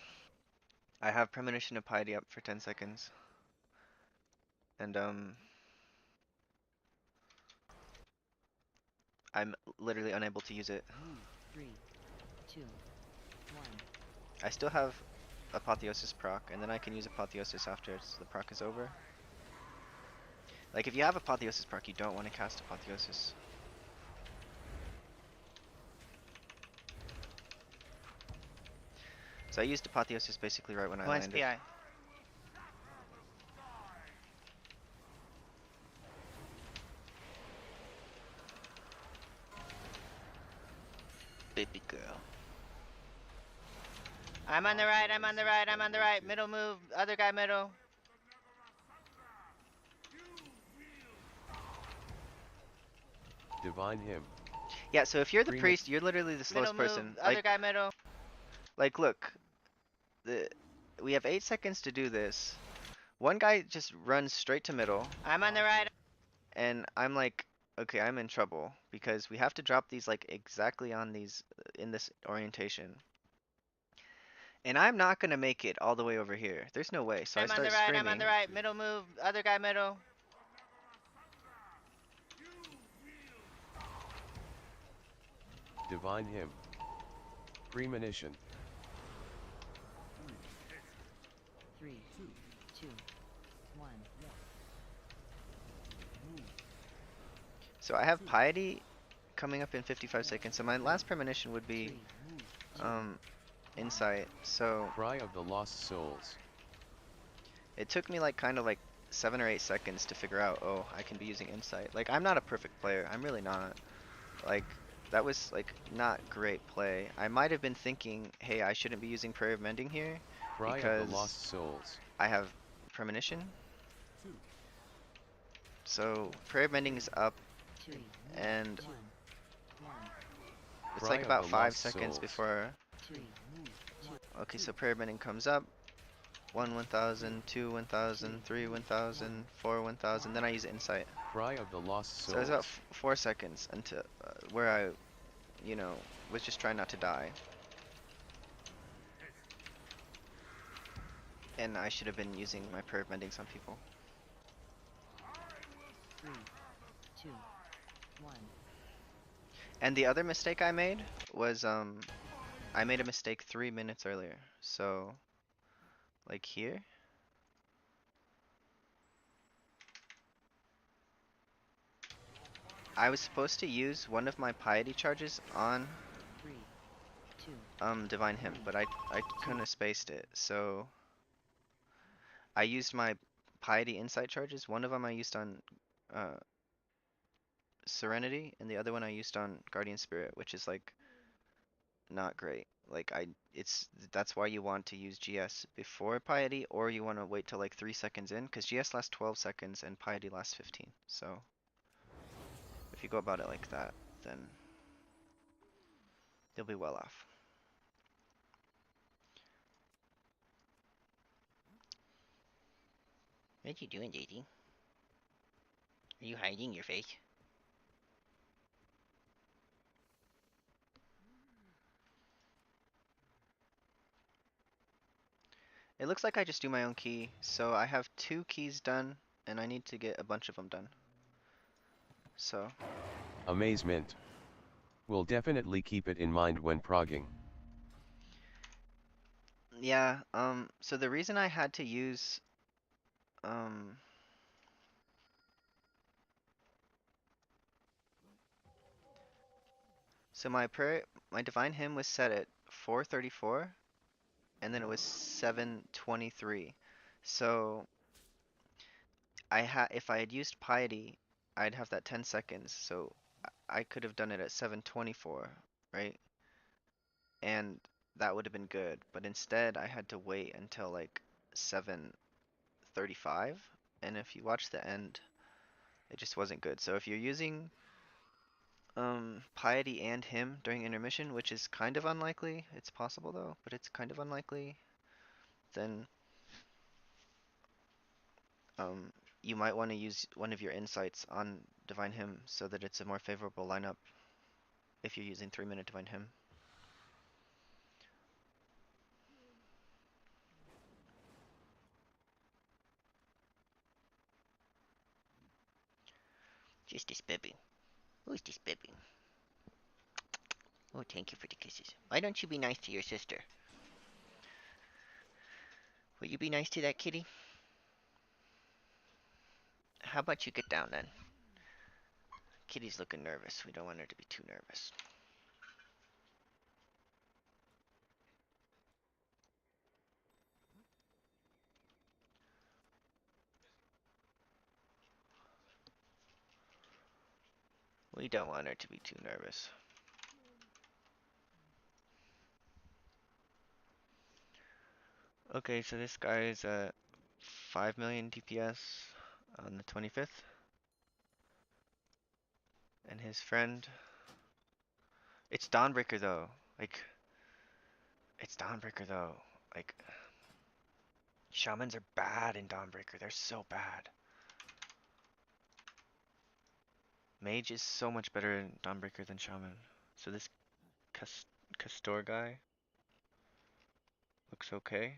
I have premonition of piety up for 10 seconds, and I'm literally unable to use it. Move. 3, 2, 1. I still have apotheosis proc, and then I can use apotheosis after the proc is over. Like if you have apotheosis proc, you don't want to cast apotheosis. So I used apotheosis basically right when I landed. PI. Baby girl. I'm on the right, I'm on the right, I'm on the right. Middle move, other guy middle. Divine Hymn. Yeah, so if you're the Prema- priest, you're literally the slowest Middle person. move, other Like, guy middle. like look, we have 8 seconds to do this. One guy just runs straight to middle, I'm on the right. and I'm like, okay, I'm in trouble because we have to drop these like exactly on these in this orientation. And I'm not gonna make it all the way over here. There's no way. So I I'm on the start right, screaming. I'm on the right. Middle move, other guy middle. Divine Hymn. Premonition. 3, 2, 1. Move. So I have piety coming up in 55 seconds. So my last premonition would 3, be move. insight. So Cry of the Lost Souls. it took me like kind of like 7 or 8 seconds to figure out, oh, I can be using insight. Like I'm not a perfect player. I'm really not. Like that was like not great play. I might have been thinking, hey, I shouldn't be using prayer of mending here Cry of because the Lost Souls. I have premonition. So prayer of mending is up, 2, and 1. 1. it's Cry like of about the 5 Lost seconds Souls. before. 3, move. 2. Okay, so prayer bending comes up. 1 1000, 2 1000, 3 1000, 4 1000. Then I use insight. Cry of the Lost So Souls. it's about 4 seconds until where I, you know, was just trying not to die. And I should have been using my prayer bendings on people. 3, 2, 1. And the other mistake I made was I made a mistake 3 minutes earlier. So like here. I was supposed to use one of my piety charges on 3, 2. Divine Hymn, but I couldn't have spaced it. So I used my piety insight charges. One of them I used on uh Serenity, and the other one I used on Guardian Spirit, which is like not great. Like that's why you want to use GS before Piety, or you want to wait till like 3 seconds in, because GS lasts 12 seconds and Piety lasts 15. So if you go about it like that, then you'll be well off. What you doing, Daisy? Are you hiding your face? It looks like I just do my own key, so I have 2 keys done, and I need to get a bunch of them done. So Amazement. We'll definitely keep it in mind when progging. yeah, so the reason I had to use Um, so my divine hymn was set at 434, and then it was 723. So if I had used piety, I'd have that 10 seconds. So I could have done it at 724, right? And that would have been good. But instead, I had to wait until like 7:35. And if you watch the end, it just wasn't good. So if you're using piety and hymn during intermission, which is kind of unlikely, it's possible though, but it's kind of unlikely, then um, you might want to use one of your insights on divine hymn so that it's a more favorable lineup if you're using 3-minute divine hymn. Just this baby. Who's this baby? Oh, thank you for the kisses. Why don't you be nice to your sister? Will you be nice to that kitty? How about you get down then? Kitty's looking nervous. We don't want her to be too nervous. We don't want her to be too nervous. Okay, so this guy is at 5 million DPS on the 25th. And his friend... It's Dawnbreaker though. Like... It's Dawnbreaker though. Like... Shamans are bad in Dawnbreaker. They're so bad. Mage is so much better in Dawnbreaker than Shaman. So this Castor guy looks okay.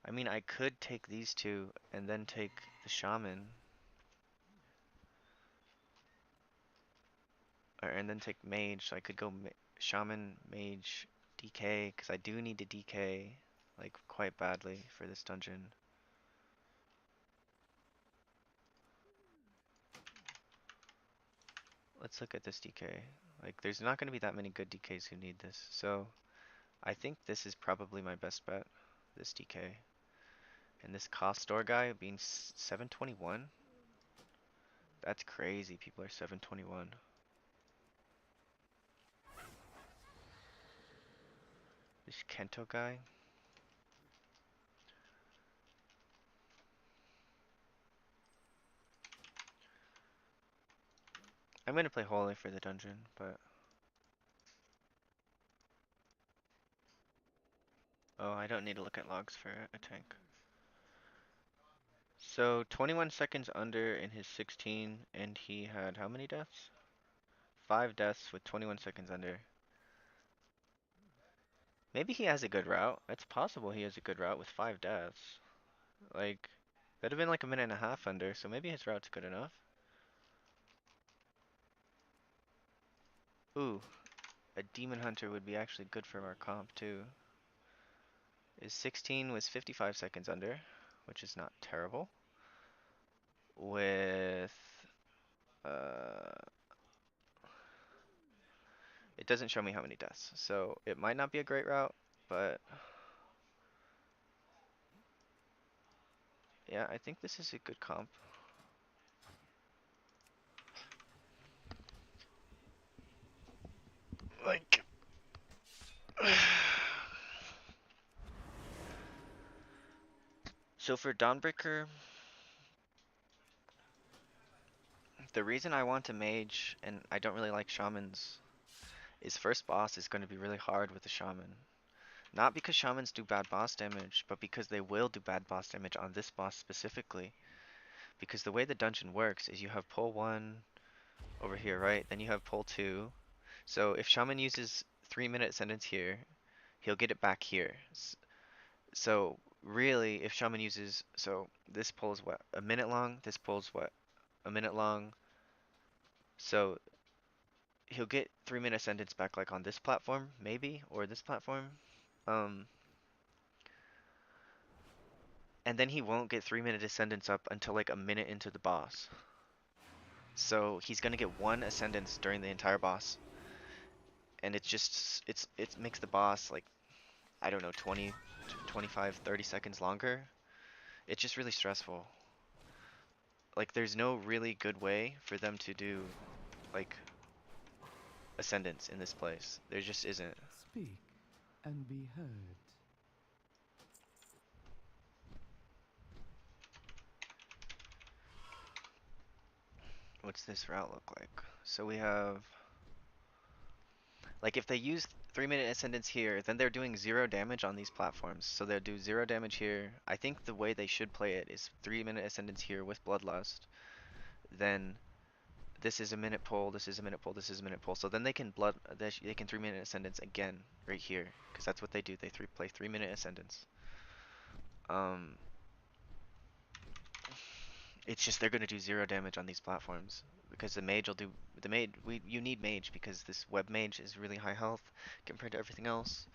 I mean, I could take these two and then take the Shaman. And then take Mage. So I could go Shaman, Mage, DK. Because I do need to DK. Like, quite badly for this dungeon. Let's look at this DK. Like, there's not going to be that many good DKs who need this. So, I think this is probably my best bet. This DK. And this cost store guy being 721? That's crazy. People are 721. This Kento guy. I'm gonna play Holy for the dungeon, but... Oh, I don't need to look at logs for a tank. So, 21 seconds under in his 16, and he had how many deaths? 5 deaths with 21 seconds under. Maybe he has a good route. It's possible he has a good route with 5 deaths. Like, that'd have been like a minute and a half under, so maybe his route's good enough. Ooh, a Demon Hunter would be actually good for our comp too. His 16 was 55 seconds under, which is not terrible. With it doesn't show me how many deaths, so it might not be a great route, but yeah, I think this is a good comp. Like, so for Dawnbreaker, the reason I want to mage and I don't really like shamans is first boss is going to be really hard with the shaman. Not because shamans do bad boss damage, but because they will do bad boss damage on this boss specifically. Because the way the dungeon works is you have pull 1 over here, right? Then you have pull 2. So if shaman uses 3-minute sentence here, he'll get it back here. So really, if shaman uses, so this pull is what, a minute long? This pull is what, a minute long? So he'll get 3-minute sentence back like on this platform, maybe, or this platform. Um, and then he won't get 3-minute ascendance up until like a minute into the boss. So he's gonna get one ascendance during the entire boss, and it's just it makes the boss like I don't know 20, 25, 30 seconds longer. It's just really stressful. Like there's no really good way for them to do like ascendance in this place. There just isn't. Speak and be heard. What's this route look like? So we have like if they use 3-minute ascendance here, then they're doing 0 damage on these platforms. So they'll do 0 damage here. I think the way they should play it is 3-minute ascendance here with Bloodlust. Then this is a minute pull, this is a minute pull, this is a minute pull. So then they can they can 3-minute ascendance again right here, because that's what they do. They play 3-minute ascendance. Um, it's just they're gonna do 0 damage on these platforms because the mage will do the mage. You need mage because this web mage is really high health compared to everything else,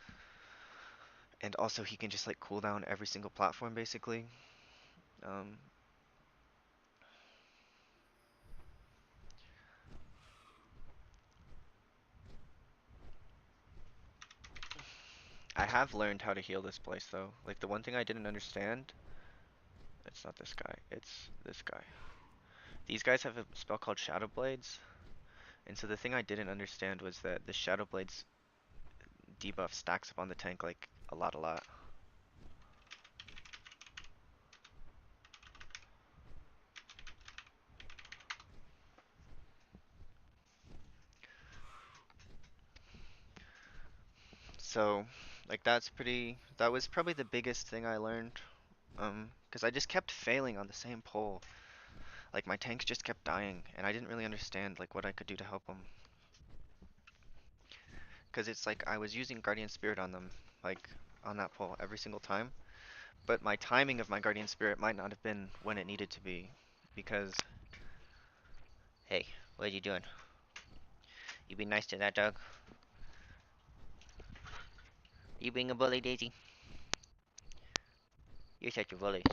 and also he can just like cool down every single platform basically. Um, I have learned how to heal this place though. Like the one thing I didn't understand, it's not this guy, it's this guy. These guys have a spell called Shadow Blades, and so the thing I didn't understand was that the Shadow Blades debuff stacks up on the tank like a lot, a lot. So, like that was probably the biggest thing I learned. Because I just kept failing on the same pull. Like my tanks just kept dying, and I didn't really understand like what I could do to help them. Because it's like I was using Guardian Spirit on them, like on that pull every single time. But my timing of my Guardian Spirit might not have been when it needed to be, because Hey, what are you doing? You be nice to that dog? You being a bully, Daisy? You're such a bully.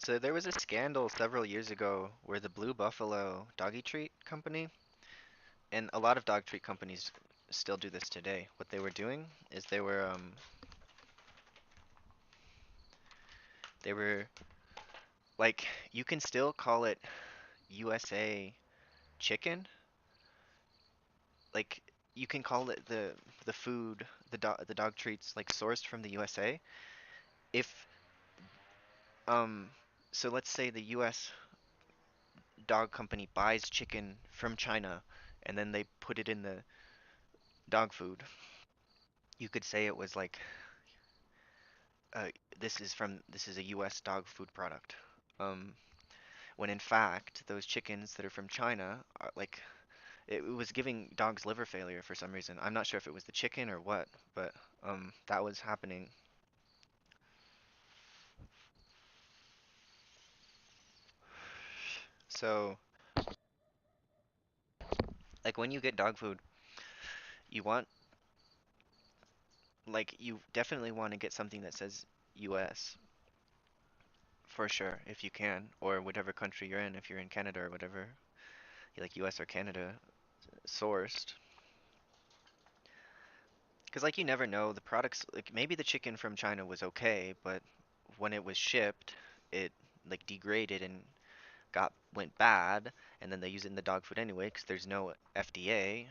so there was a scandal several years ago where the Blue Buffalo doggy treat company, and a lot of dog treat companies still do this today. What they were doing is they were like you can still call it USA chicken. Like you can call it the food, the dog treats like sourced from the USA. If um so let's say the US dog company buys chicken from China and then they put it in the dog food. You could say it was like uh, this is a US dog food product. Um, when in fact those chickens that are from China are like it was giving dogs liver failure for some reason. I'm not sure if it was the chicken or what, but that was happening. So like when you get dog food, you want like you definitely want to get something that says US for sure if you can, or whatever country you're in, if you're in Canada or whatever, like US or Canada sourced. Because like you never know the products, like maybe the chicken from China was okay, but when it was shipped, it like degraded and went bad, and then they use it in the dog food anyway because there's no FDA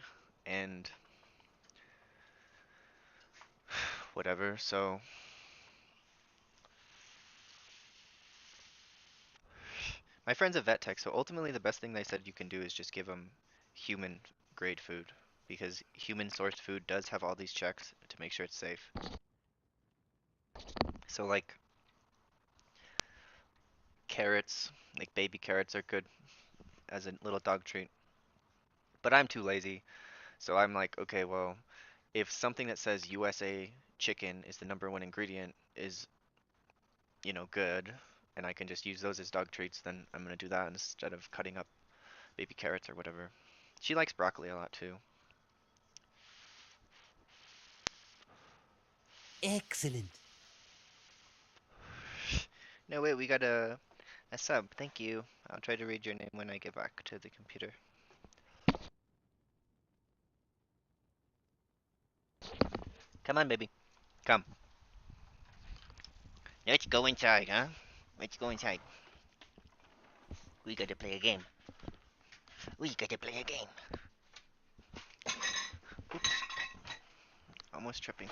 and whatever. So my friend's a vet tech, so ultimately the best thing they said you can do is just give them human grade food because human sourced food does have all these checks to make sure it's safe. So like carrots, like baby carrots are good as a little dog treat. But I'm too lazy. So I'm like, okay, well, if something that says USA chicken is the #1 ingredient is, you know, good, and I can just use those as dog treats, then I'm gonna do that instead of cutting up baby carrots or whatever. She likes broccoli a lot too. Excellent. No, wait, we got a sub. Thank you. I'll try to read your name when I get back to the computer. Come on, baby. Come. Let's go inside, huh? Let's go inside. We gotta play a game. We gotta play a game. Oops. Almost tripping.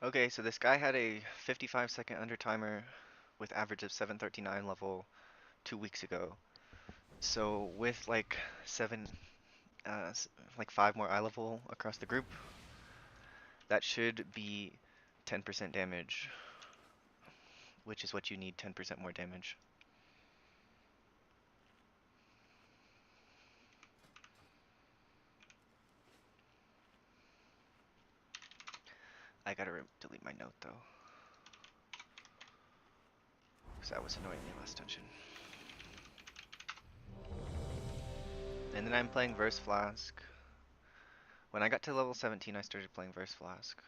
Okay, so this guy had a 55-second under timer with average of 739 level 2 weeks ago. So with like like 5 more eye level across the group, that should be 10% damage, which is what you need, 10% more damage. I gotta delete my note though, because that was annoying me last dungeon. And then I'm playing Verse Flask. When I got to level 17, I started playing Verse Flask.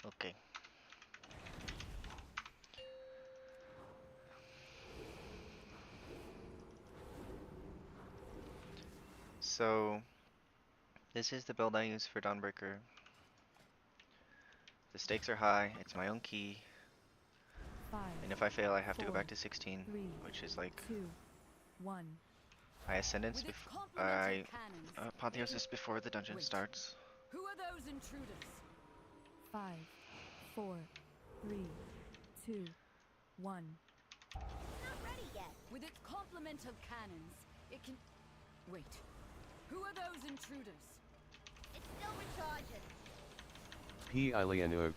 Okay. So this is the build I use for Dawnbreaker. The stakes are high, it's my own key, 5, and if I fail I have to go 4, back to 16, 3, which is like 2, 1. I Ascendance With its before complementary I cannons, Apotheosis before the dungeon Wait. starts. who are those intruders? 5, 4, 3, 2, 1. Not ready yet. With its complement of cannons, it can... Wait. Who are those intruders? It's still recharging. P. Ilianu.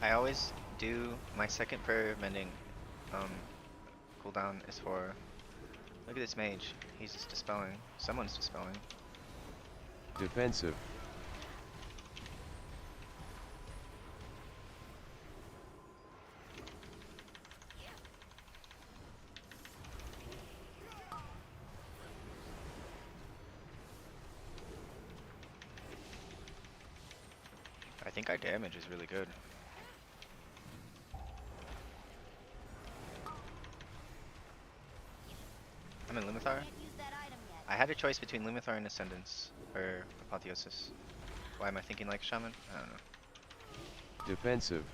I always do my second prayer of mending cooldown is for, look at this mage, he's just dispelling, someone's dispelling. Defensive. I think our damage is really good. I'm in Lumathar. Can't use that item yet. I had a choice between Lumathar and Ascendance, or Apotheosis. Why am I thinking like Shaman? I don't know. Defensive.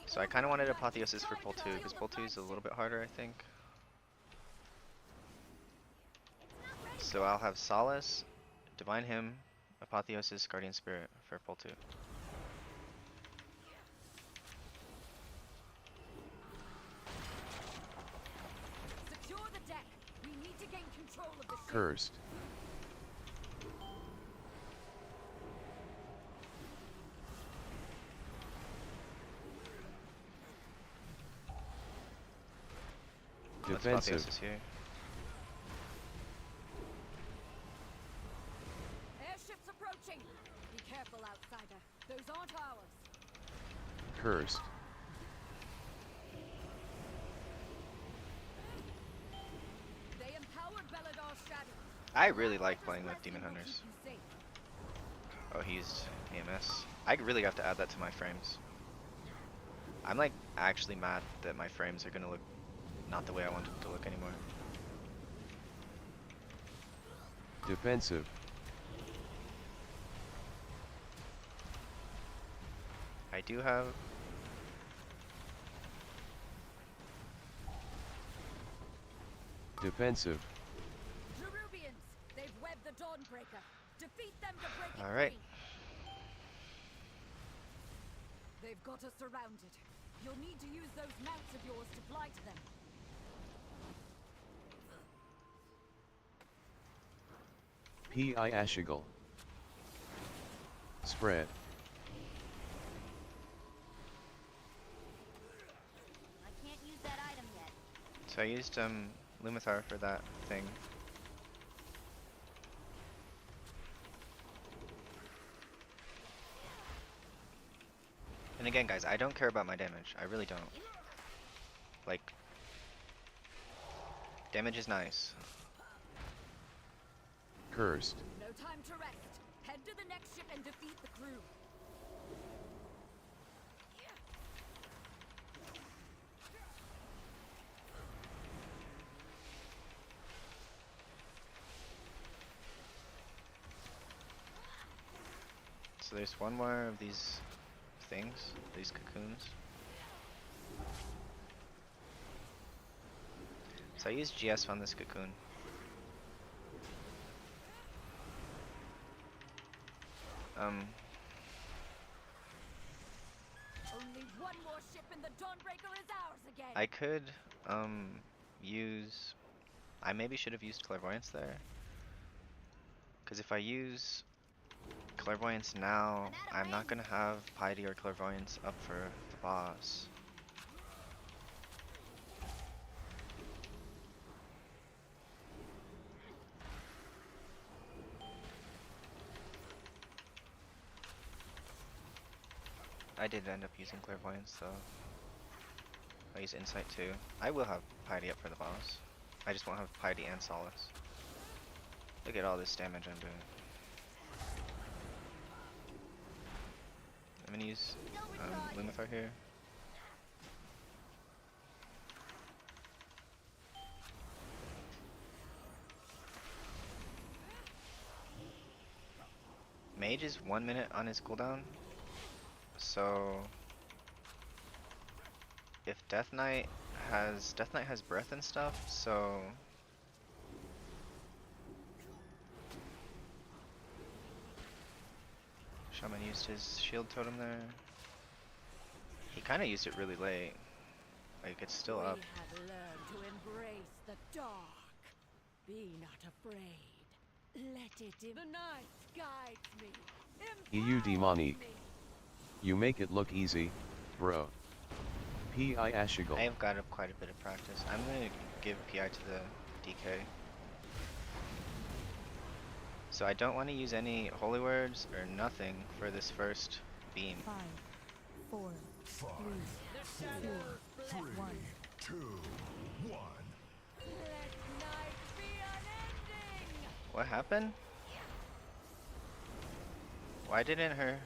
So I kind of wanted Apotheosis for pull 2, because pull 2 is a little bit harder, I think. So I'll have Solace, Divine Hymn, Apotheosis, Guardian Spirit for pull 2. Secure the deck. We need to gain control of the ship. Cursed. Let's Defensive. Apotheosis here. Airships approaching. Be careful, outsider. Those aren't ours. Cursed. They I really like playing with Demon Resting will Hunters. keep you safe. Oh, he used AMS. I really have to add that to my frames. I'm like actually mad that my frames are gonna look not the way I want them to look anymore. Defensive. I do have. Defensive. Jerubians, they've webbed the Dawnbreaker. Defeat them to break it All right. free. They've got us surrounded. You'll need to use those mounts of yours to fly to them. P.I. Ashigal. Spread. I can't use that item yet. So I used Lumithar for that thing. And again, guys, I don't care about my damage. I really don't. Like, damage is nice. Cursed. No time to rest. Head to the next ship and defeat the crew. So there's one more of these things, these cocoons. So I used GS on this cocoon. Only one more ship and the Dawnbreaker is ours again. I could use. I maybe should have used clairvoyance there. Because if I use clairvoyance now, I'm not gonna have piety or clairvoyance up for the boss. I did end up using clairvoyance though. I use insight too. I will have piety up for the boss. I just won't have piety and solace. Look at all this damage I'm doing. I'm gonna use Lumithar here. Mage is 1 minute on his cooldown, so if Death Knight has breath and stuff, so Shaman used his shield totem there. He kind of used it really late. Like, it's still up. We have learned to embrace the dark. Be not afraid. Let it in. The night guides me. EU Empowers demonic. me. You make it look easy, bro. P.I. Ashigal. I have got quite a bit of practice. I'm gonna give PI to the DK. So I don't want to use any holy words or nothing for this first beam. 5, 4, 3, 2, 1. 2, 1. Let night be unending. What happened? Why didn't her...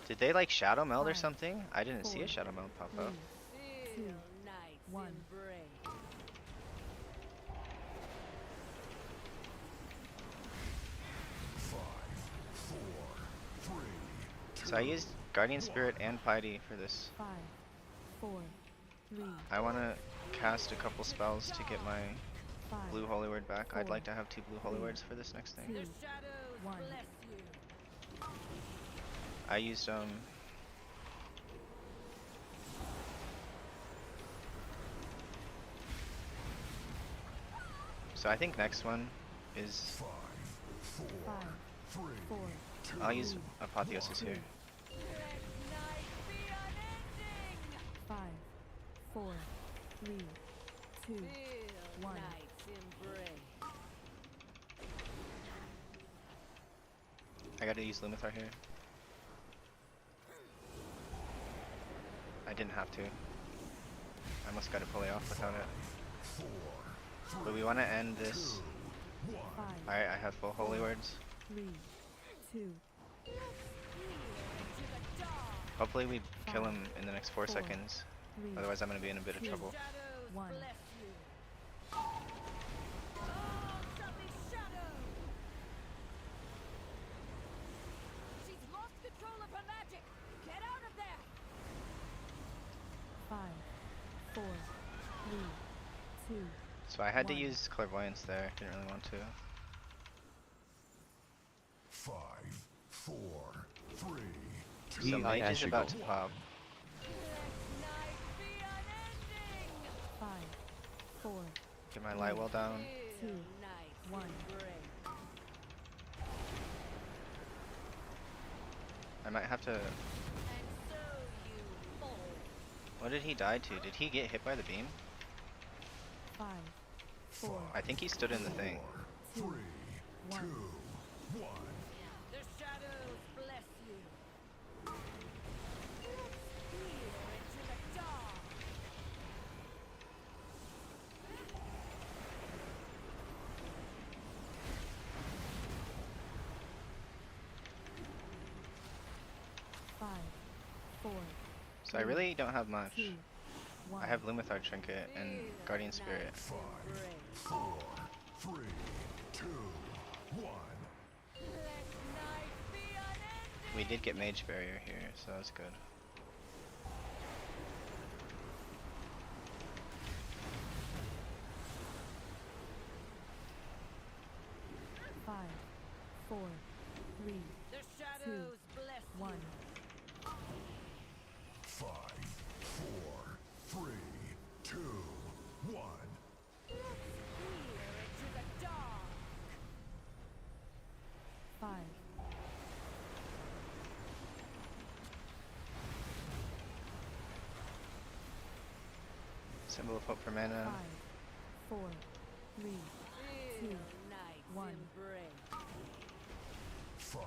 Did they like shadow meld or 5, something? I didn't see a 4, shadow meld pop 3, up. Feel 2, night's 1. embrace. 5, 4, 3. So I used Guardian Spirit and Piety for this. 5, 4, 3, I want to cast a couple spells to get my 5, blue holy word back. I'd 4, like to have 2 blue holy words for this next thing. 2, The shadows 1. bless you. I used so I think next one is 5, 4, 5, 3. 4, I'll use Apotheosis here. Let night be unending. 5, 4, 3, 2, Feel 1. night's embrace. I gotta use Lumithar here. I didn't have to. I almost got it fully off without it. But we want to end this 5, Alright, I have full holy words. 3, 2, Hopefully we kill 5, him in the next 4 4, seconds. 3, Otherwise I'm gonna be in a bit of 2, trouble. 1. She's lost control of her magic. Get out of there. 5, 4, 3, 2, So I had to 1. use clairvoyance there. Didn't really want to. 5, 4, 3, 2. So P.I. mage is about to Ashigal. pop. Let night be unending. 5, 4, Get my light well down. 2, Night's 1. embrace. I might have to. And so you fall. What did he die to? Did he get hit by the beam? 5, 4, I think he stood in the thing. 2, 1. 1. The shadows bless you. Let's peer into the dark. Five, 4, So I really don't have much. 2, 1. I have Lumithar Trinket and Guardian Spirit. 5, 4, 3, 2, 1. Let night be unending. We did get Mage Barrier here, so that's good. Five, 4, 3, The shadows bless 1. 5, 4, 3, 2, 1. Peer into the dark. 5, Symbol of Hope for mana. 5, 4, 3, Feel 2, night's 1. embrace. 5,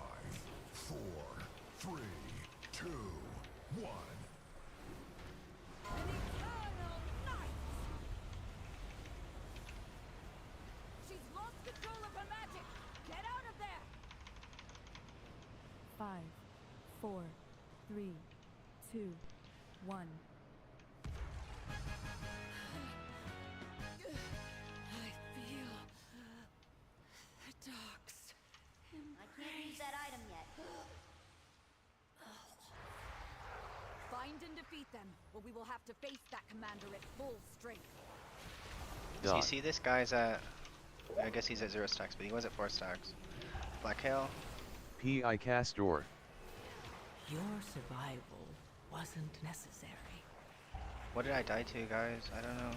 4, 3, 2, 1. An eternal night. She's lost control of her magic. Get out of there. 5, 4, 3, 2, 1. I feel the dark's I can't use that item yet. Find and defeat them, or we will have to face that commander at full strength. So you Dot. see this guy's at, I guess he's at 0 stacks, but he was at 4 stacks. Black Hail. P.I. Castor. Your survival wasn't necessary. What did I die to, guys? I don't know.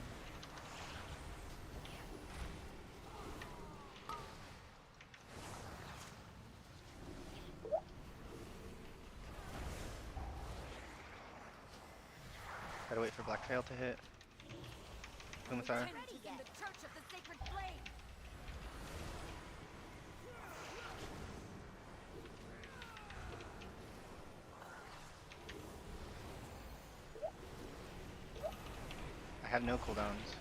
Gotta wait for Black Hail to hit. Lumithar. Attendance in the Church of the Sacred Flame. I have no cooldowns.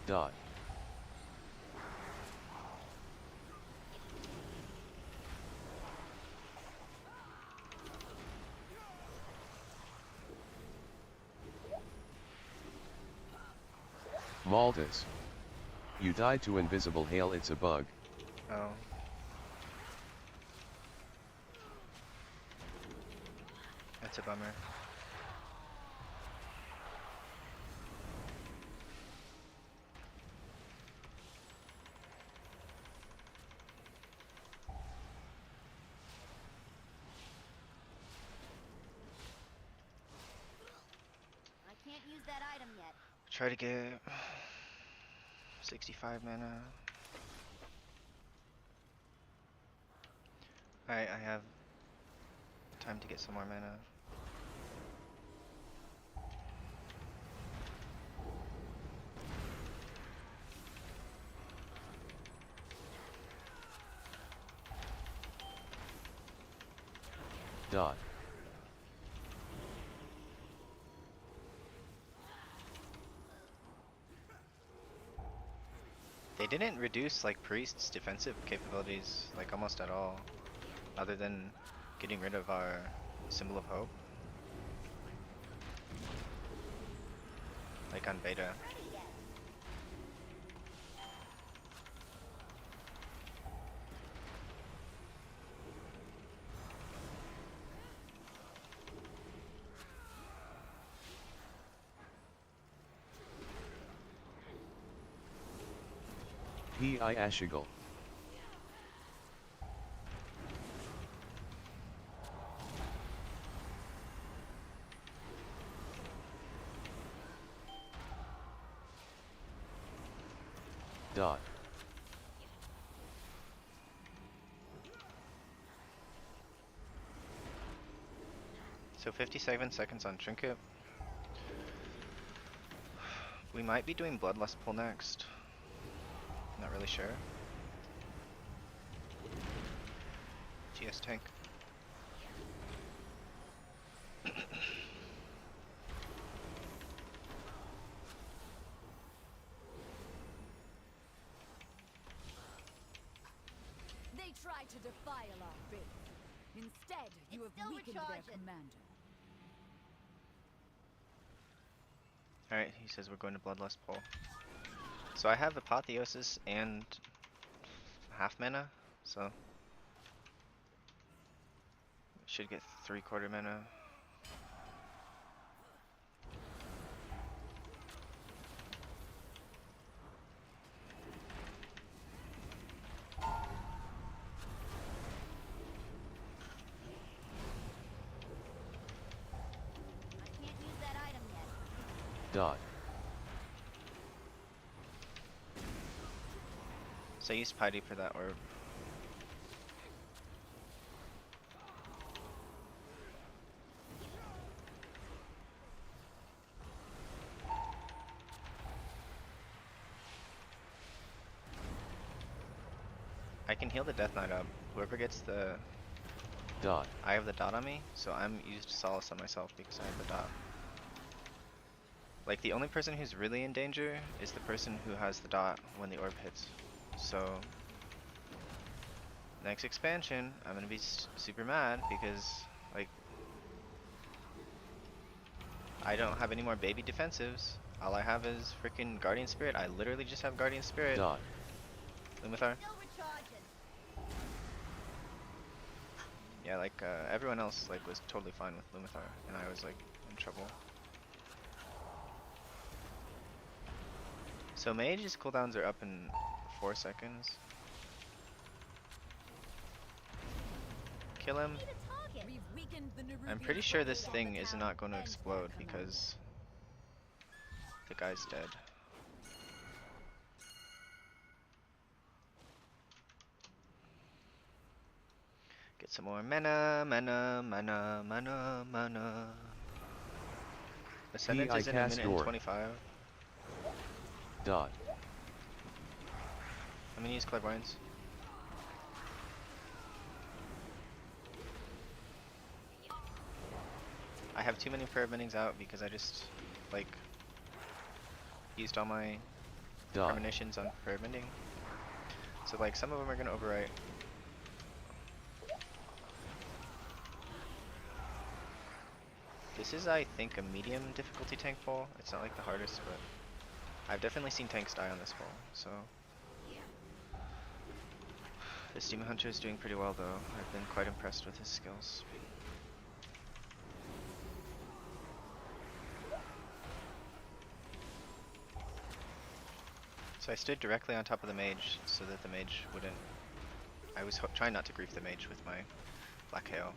Dot. Maltus. You died to invisible hail, it's a bug. Oh. That's a bummer. I can't use that item yet. Try to get 65 mana. Alright, I have time to get some more mana. Dot. didn't reduce like priest's defensive capabilities like almost at all, other than getting rid of our symbol of hope, like on beta. P.I. Ashigal. Dot. So 57 seconds on trinket. We might be doing bloodlust pull next. Not really sure. GS tank. They try to defile our faith. Instead, you It's have still weakened their recharging. commander. Alright, he says we're going to bloodlust pull. So I have apotheosis and half mana, so should get 3/4 mana. I can't use that item yet. Dot. So I used Piety for that orb. I can heal the Death Knight up. Whoever gets the... Dot. I have the dot on me, so I'm used Solace on myself because I have the dot. Like, the only person who's really in danger is the person who has the dot when the orb hits. So, next expansion, I'm gonna be super mad because, like, I don't have any more baby defensives. All I have is freaking Guardian Spirit. I literally just have Guardian Spirit. Dot. Lumathar. Still recharging. Yeah, like, everyone else, like, was totally fine with Lumathar, and I was, like, in trouble. So Mage's cooldowns are up in 4 seconds. Kill him. Need a target. We've weakened the Nerubian I'm pretty sure this forces thing on the is town not going to and explode their because the guy's dead. Get some more mana, mana, mana, mana, mana. Ascendant P.I. is in a minute and Castor. 25. Dot. I'm gonna use Clairvoyance. I have too many prayer bendings out because I just, like, used all my Dot. premonitions on prayer bending. So, like, some of them are gonna overwrite. This is, I think, a medium difficulty tank pull. It's not like the hardest, but I've definitely seen tanks die on this pull, so. This Demon Hunter is doing pretty well, though. I've been quite impressed with his skills. So I stood directly on top of the mage so that the mage wouldn't... I was trying not to grief the mage with my Black Hail.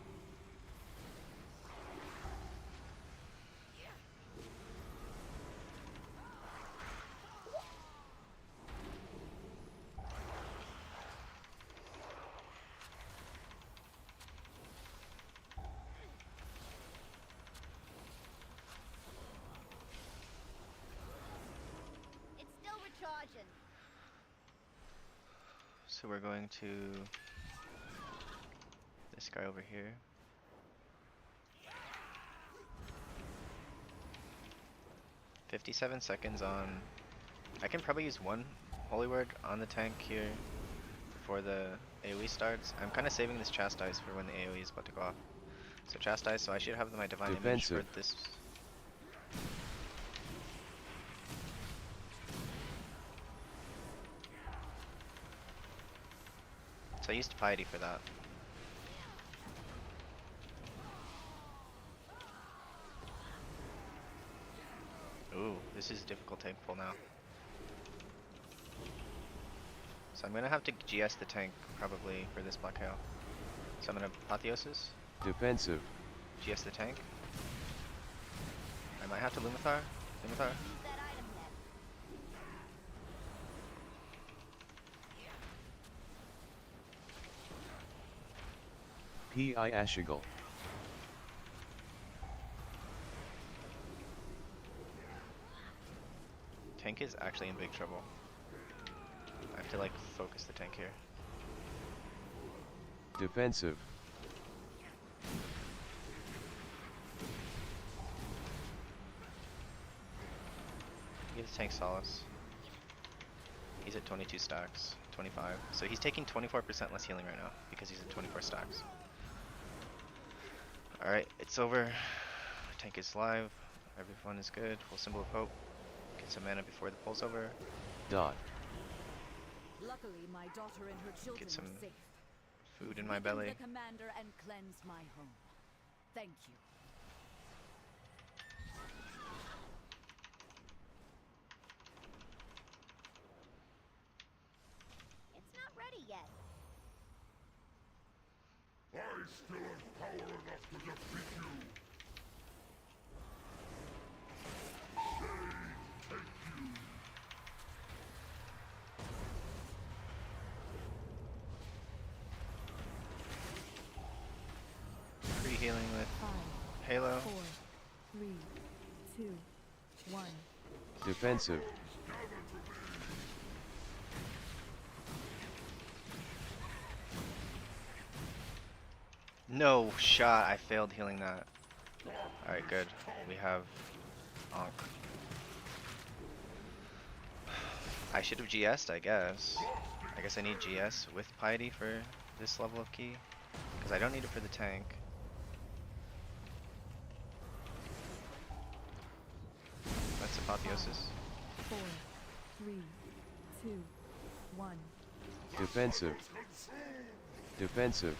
It's still recharging. So we're going to this guy over here. "57 seconds on..." I can probably use one Holy Word on the tank here before the AoE starts. I'm kind of saving this Chastise for when the AoE is about to go off. So Chastise, so I should have my Divine Image for Defensive. this. So I used Piety for that. Ooh, this is difficult tank pull now. So I'm gonna have to GS the tank probably for this Black Hail. So I'm gonna Apotheosis, Defensive. GS the tank. I might have to Lumathar. Lumathar. Use that item yet. P.I. Ashigal. Tank is actually in big trouble. I have to like focus the tank here. Defensive. Give the tank Solace. He's at 22 stacks, 25. So he's taking 24% less healing right now because he's at 24 stacks. Alright, it's over. Tank is live. Everyone is good. Full symbol of hope. Get some mana before the pull's over. Dot. Luckily, my daughter and her children Get some are safe. food in my Weaken belly. the commander and cleanse my home. Thank you. It's not ready yet. I still have power enough to defeat you. Free healing with 5, Halo. 4, 3, 2, 1. Defensive. No shot. I failed healing that. Alright, good. We have Ankh. I should have GS'd, I guess. I guess I need GS with Piety for this level of key. Because I don't need it for the tank. That's Apotheosis. 4, 3, 2, 1. Defensive. Defensive.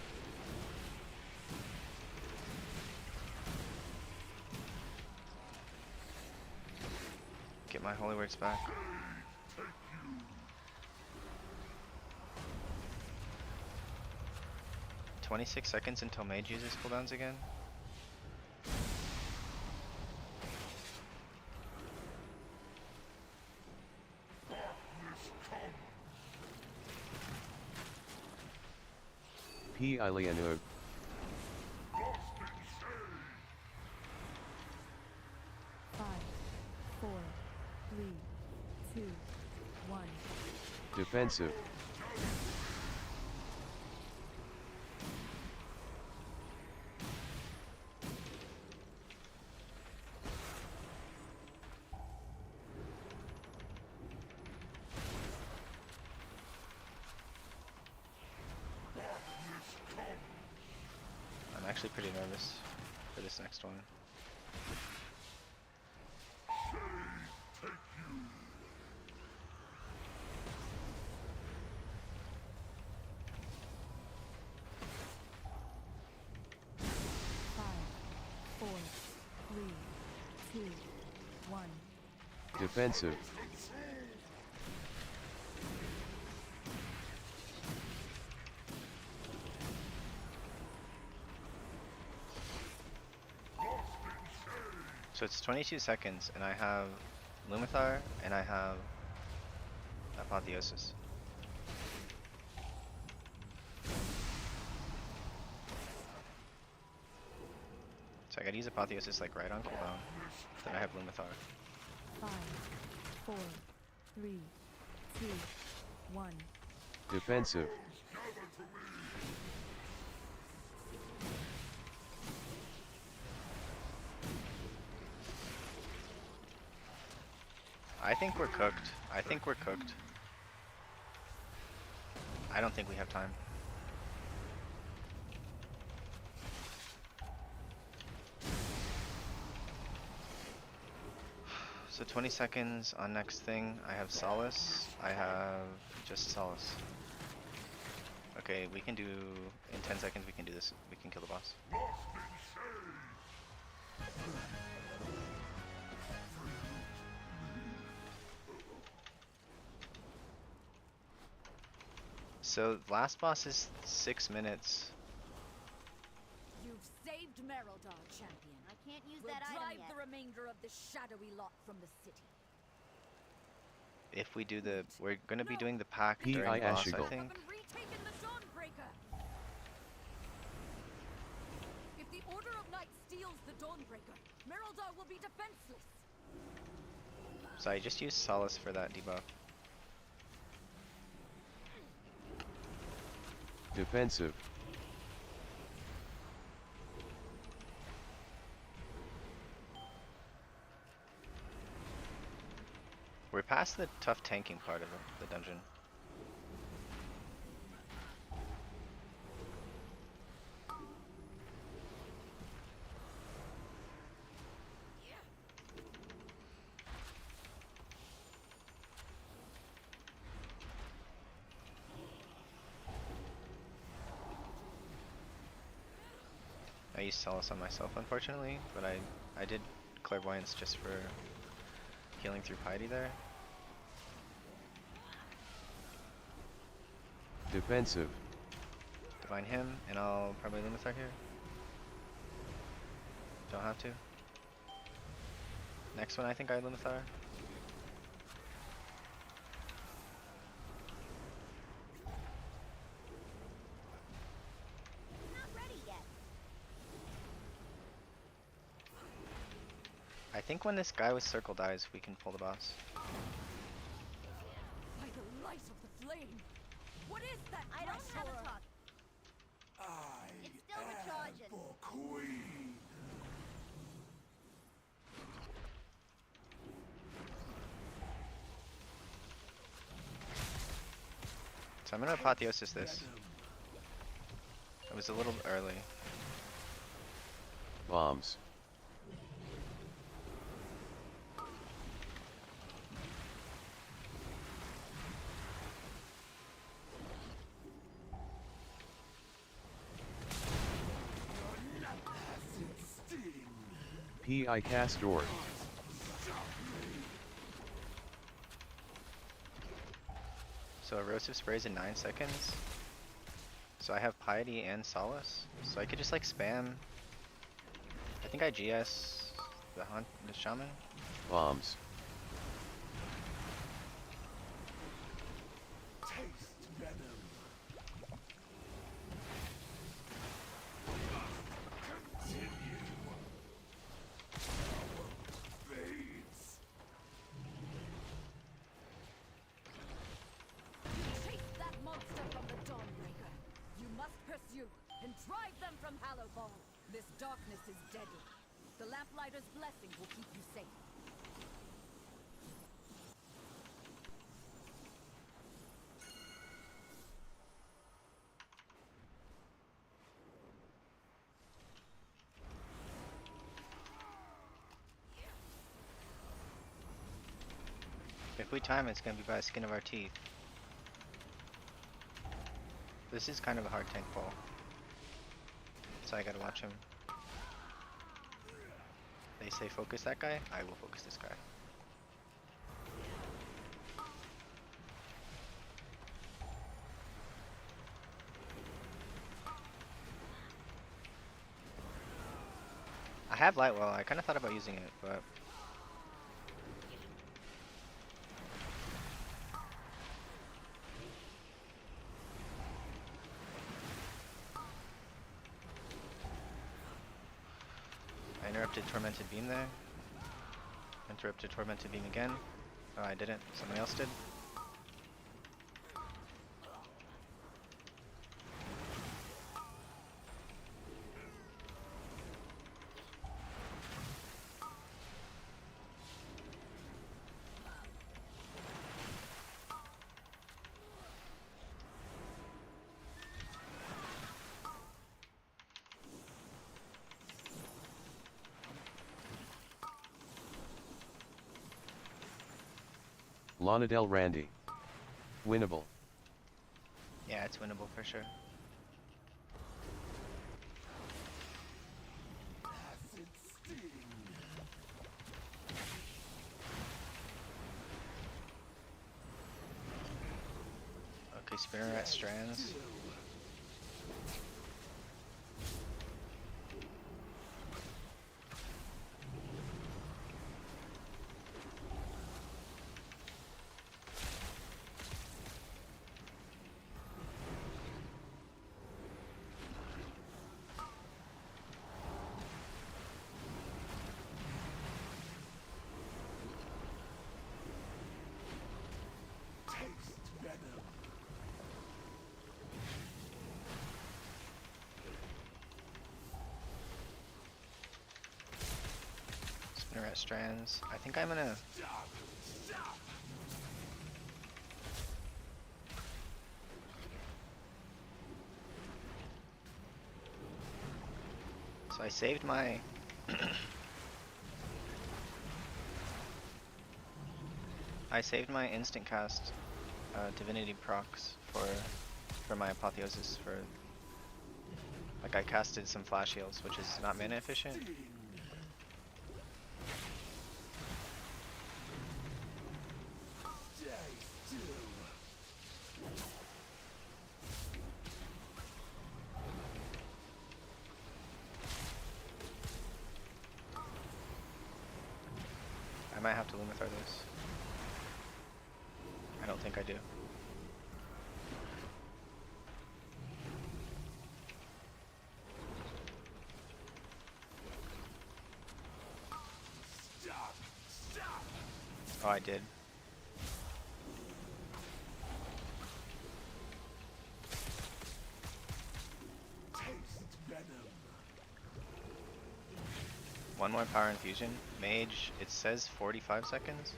Get my Holy Words back. "26 seconds until Mage uses cooldowns again." P.I. Lianu. 5, 4, 3, 2, 1. Defensive. I'm actually pretty nervous for this next one. Five, four, three, two, one. Defensive. So it's 22 seconds, and I have Lumathar, and I have Apotheosis. So I gotta use Apotheosis like right on cooldown. Then I have Lumathar. 5, 4, 3, 2, 1. Defensive. I think we're cooked. I think we're cooked. I don't think we have time. So 20 seconds on next thing. I have Solace. I have just Solace. Okay, we can do, in 10 seconds we can do this. We can kill the boss. So last boss is 6 minutes. You've saved Merodar, champion. I can't use We'll that drive item yet. the remainder of the shadowy lot from the city. If we do the, we're gonna be doing the pack P.I. during boss, I Ashigal. think. Up and retaken the Dawnbreaker. If the Order of Knights steals the Dawnbreaker, Merodar will be defenseless. So I just used Solace for that debuff. Defensive. We're past the tough tanking part of the dungeon. I used Solace on myself, unfortunately, but I did Clairvoyance just for healing through piety there. Defensive. Divine him, and I'll probably Lunathar here. Don't have to. Next one I think I Lunathar. Not ready yet. I think when this guy with circle dies, we can pull the boss. By the light of the flame. What is that? I don't have a pressure? talk. I It's still am recharging. for Queen. So I'm gonna apotheosis this. It was a little early. Bombs. P.I. Castor. So erosive sprays in 9 seconds. So I have piety and solace. So I could just like spam. I think I GS the shaman. Bombs. Taste venom. Continue. Fades. Chase that monster from the Dawnbreaker. You must pursue and drive them from Hallowfall. This darkness is deadly. The Lamplighter's blessing will keep you safe. If we time, it's gonna be by the skin of our teeth. This is kind of a hard tank pull. So I gotta watch him. They say focus that guy, I will focus this guy. I have Lightwell, I kinda thought about using it, but I interrupted Tormented Beam there. Interrupted Tormented Beam again. Oh, I didn't. Somebody else did. Lana Del Randy. Winnable. Yeah, it's winnable for sure. Acid sting. Okay, spinner at strands. Taste venom. Spinner at strands. I think I'm gonna. Stop. Stop. So I saved my. I saved my instant cast divinity procs for my apotheosis for. Like I casted some flash heals, which is not mana efficient. Sting. Stay still. I might have to Lumithar this. I don't think I do. Stop. Stop. Oh, I did. Taste venom. One more power infusion. Mage, it says 45 seconds.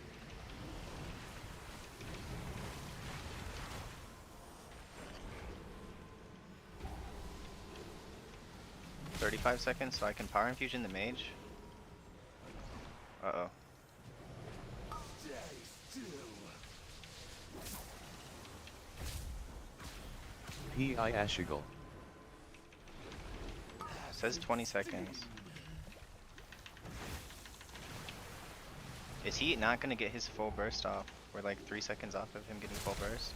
$35, so I can power infusion the mage. Uh-oh. Stay still. P.I. Ashigal. Says 20 seconds. Is he not gonna get his full burst off? We're like 3 seconds off of him getting full burst.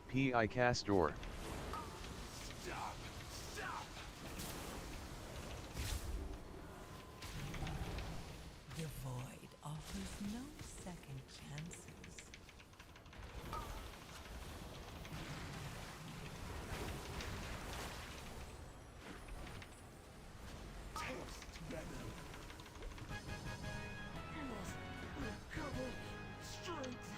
P.I. Castor. Stop. Stop. The void offers no second chances. Taste venom. You must recover strength.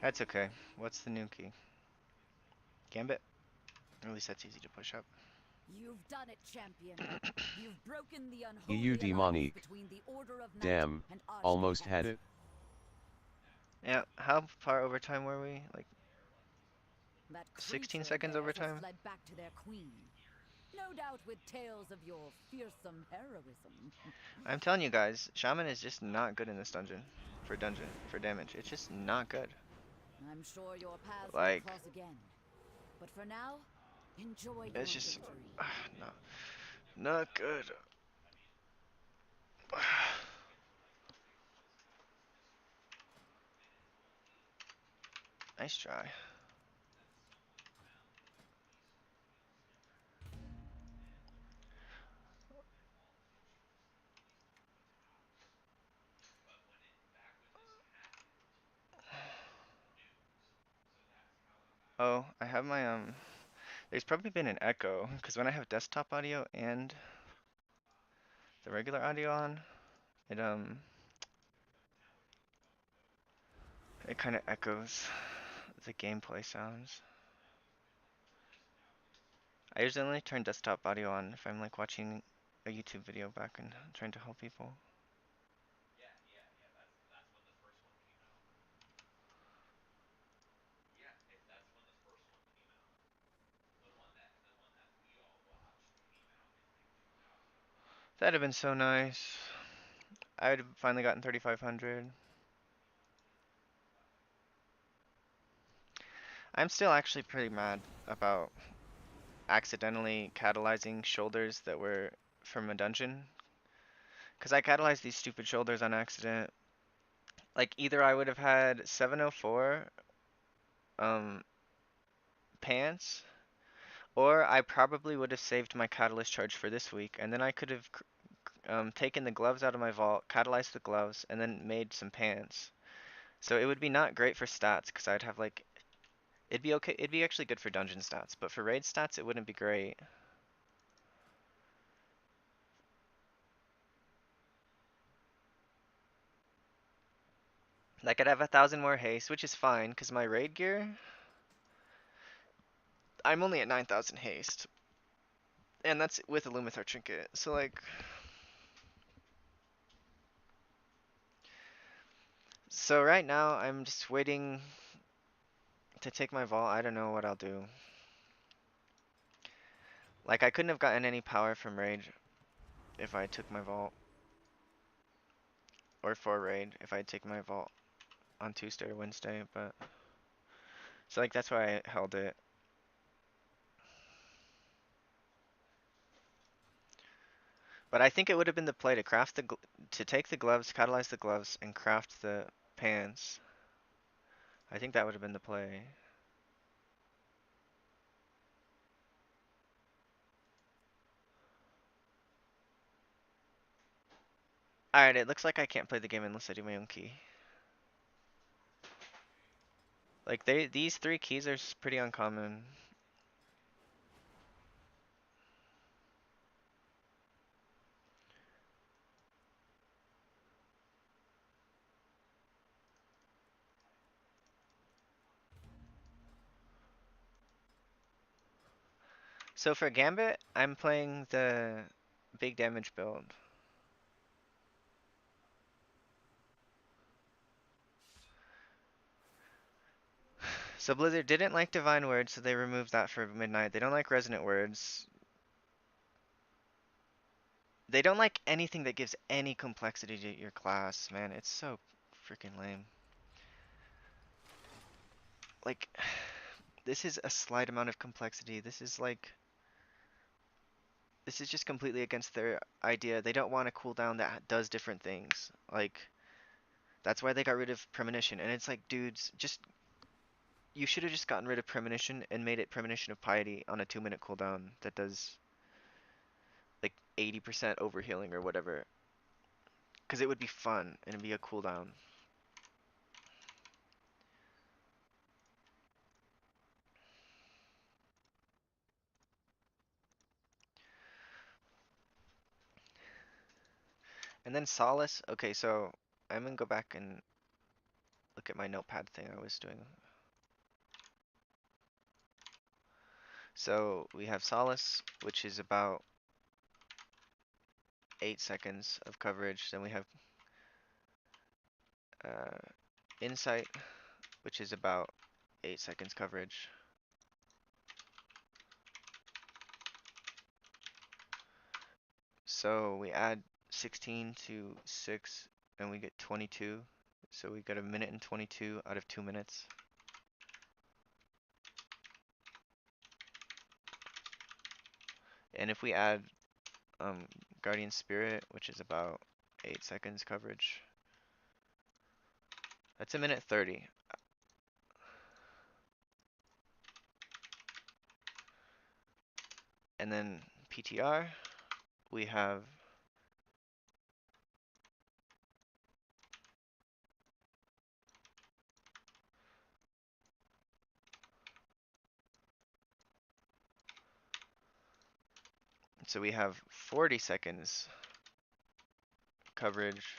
That's okay. What's the new key? Gambit? At least that's easy to push up. You've done it, champion. You've broken the EU unholy alliance demonique. between the Order of Night Damn, and almost had Archangel. it. Yeah, how far overtime were we? Like That 16 creature seconds there just overtime? fled back to their queen. No doubt with tales of your fearsome heroism. I'm telling you guys, Shaman is just not good in this dungeon. For damage. It's just not good. I'm sure your paths Like, will cross again. But for now, enjoy your it's just victory. no, not good. Nice try. Oh, I have my There's probably been an echo, because when I have desktop audio and the regular audio on, it it kind of echoes the gameplay sounds. I usually only turn desktop audio on if I'm like watching a YouTube video back and trying to help people. That'd have been so nice. I would have finally gotten 3,500. I'm still actually pretty mad about accidentally catalyzing shoulders that were from a dungeon. Because I catalyzed these stupid shoulders on accident. Like, either I would have had 704 um, pants, or I probably would have saved my catalyst charge for this week, and then I could have taken the gloves out of my vault, catalyzed the gloves, and then made some pants. So it would be not great for stats, because I'd have like, it'd be okay, it'd be actually good for dungeon stats, but for raid stats it wouldn't be great. Like I'd have 1,000 more haste, which is fine, because my raid gear, I'm only at 9,000 haste. And that's with a Lumathar trinket, so like, so right now I'm just waiting to take my vault. I don't know what I'll do. Like I couldn't have gotten any power from raid if I took my vault. Or for raid if I take my vault on Tuesday or Wednesday, but so like that's why I held it. But I think it would have been the play to craft the to take the gloves, catalyze the gloves, and craft the pants. I think that would have been the play. Alright, it looks like I can't play the game unless I do my own key. Like these three keys are pretty uncommon. So for Gambit, I'm playing the big damage build. So Blizzard didn't like Divine Words, so they removed that for Midnight. They don't like Resonant Words. They don't like anything that gives any complexity to your class, man. It's so freaking lame. Like, this is a slight amount of complexity. This is like, this is just completely against their idea. They don't want a cooldown that does different things. Like, that's why they got rid of Premonition. And it's like, dudes, just, you should have just gotten rid of Premonition and made it Premonition of Piety on a 2-minute cooldown that does like 80% overhealing or whatever. Because it would be fun and it'd be a cooldown. And then Solace. Okay, so I'm gonna go back and look at my notepad thing I was doing. So we have Solace, which is about 8 seconds of coverage. Then we have uh, Insight, which is about 8 seconds coverage. So we add 16 to 6 and we get 22. So we get a minute and 22 out of 2 minutes. And if we add Guardian Spirit, which is about 8 seconds coverage, that's a minute 30. And then PTR, we have So we have 40 seconds coverage.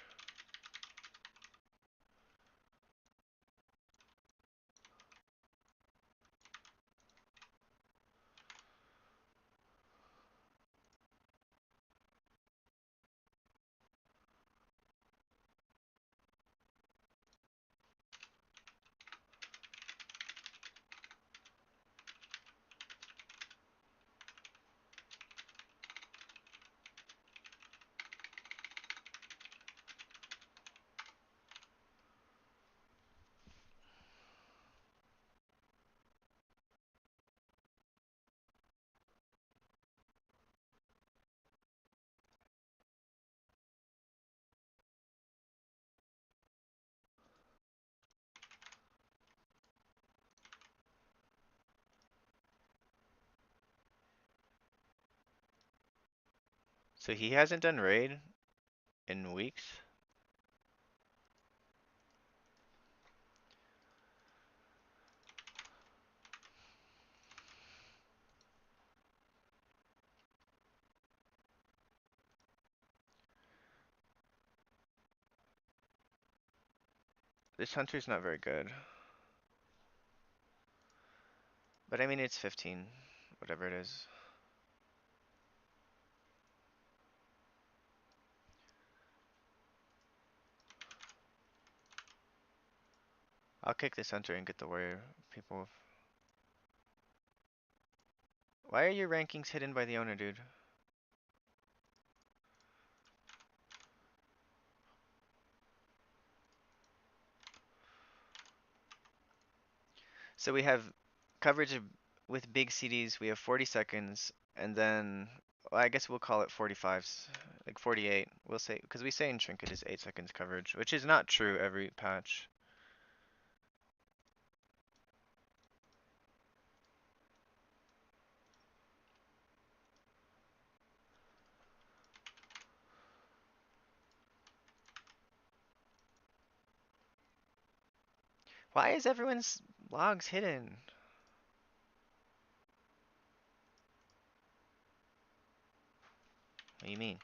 So he hasn't done raid in weeks. This hunter's not very good. But I mean, it's 15, whatever it is. I'll kick this hunter and get the warrior people. Why are your rankings hidden by the owner, dude? So we have coverage with big CDs. We have 40 seconds, and then well, I guess we'll call it 45s, like 48. We'll say because we say in trinket is 8 seconds coverage, which is not true every patch. Why is everyone's logs hidden? What do you mean?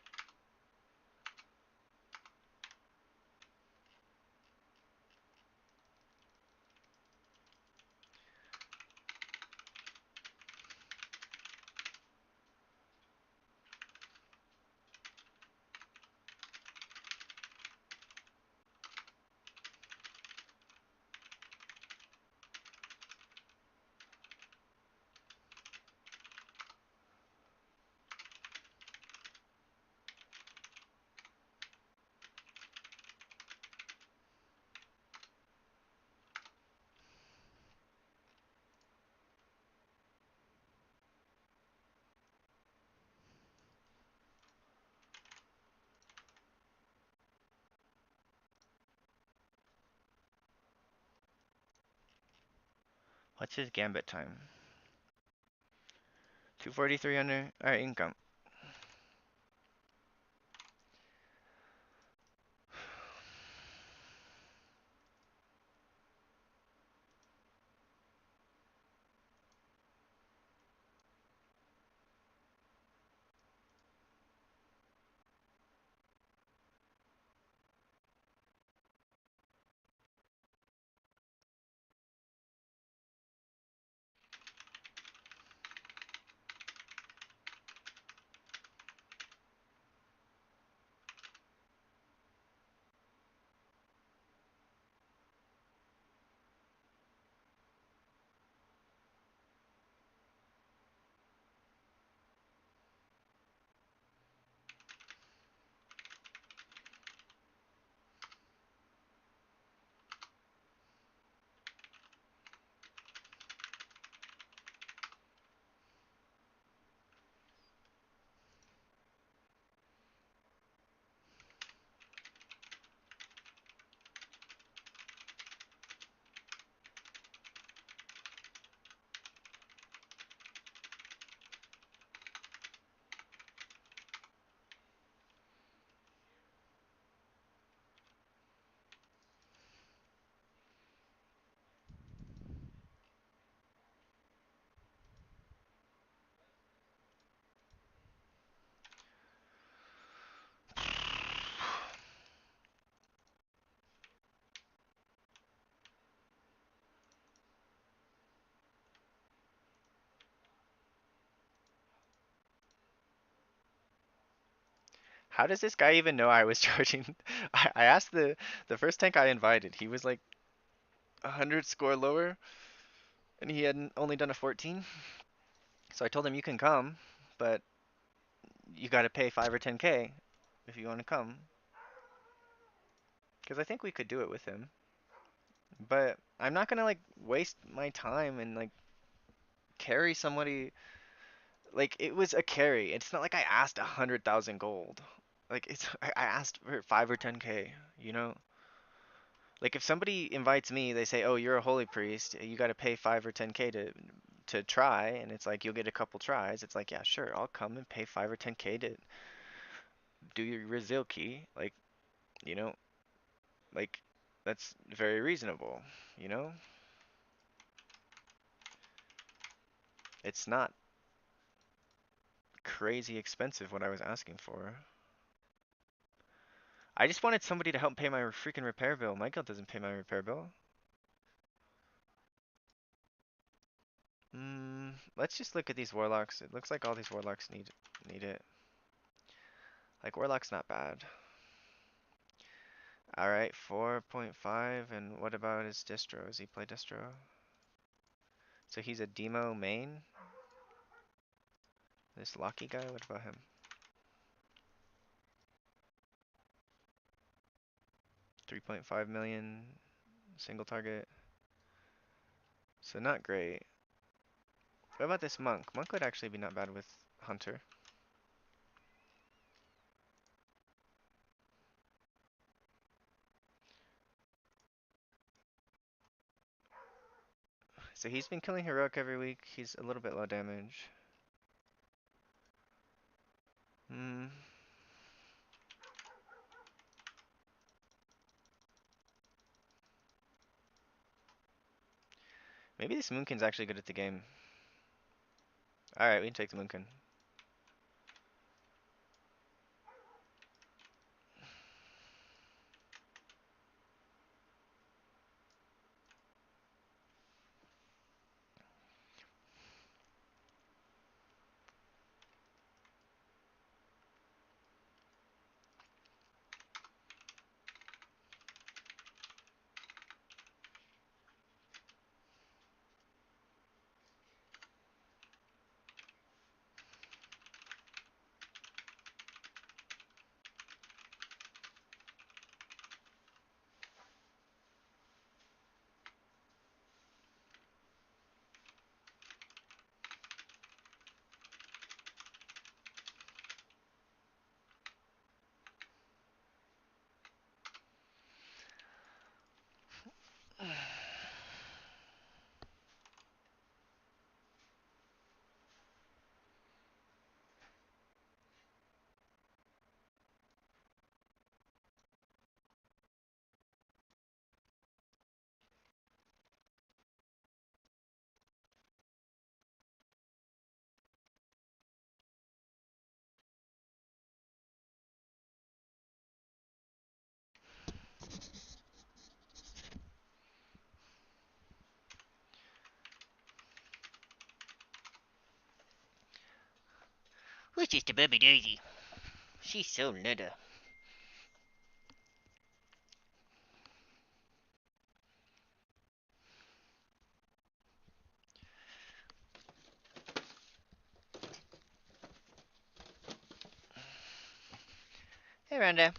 What's his gambit time? 243 under. Alright, income. How does this guy even know I was charging? I asked the first tank I invited. He was like 100 score lower, and he hadn't only done a 14. So I told him you can come, but you got to pay 5 or 10k if you want to come. Because I think we could do it with him. But I'm not gonna like waste my time and like carry somebody. Like it was a carry. It's not like I asked 100,000 gold. Like it's I asked for 5 or 10k. You know. Like if somebody invites me, they say, "Oh, you're a holy priest. You got to pay 5 or 10k to try," and it's like you'll get a couple tries. It's like, yeah, sure, I'll come and pay 5 or 10k to do your Brazil key. Like, you know, like that's very reasonable. You know, it's not crazy expensive what I was asking for. I just wanted somebody to help pay my freaking repair bill. My guild doesn't pay my repair bill. Let's just look at these warlocks. It looks like all these warlocks need it. Like warlock's not bad. Alright, 4.5, and what about his distro? Does he play distro? So he's a demo main? This Locky guy, what about him? 3.5 million, single target. So not great. What about this monk? Monk would actually be not bad with Hunter. So he's been killing heroic every week. He's a little bit low damage. Hmm. Maybe this Moonkin's actually good at the game. Alright, we can take the Moonkin. Who's just a baby daisy? She's so little. Hey, Rhonda.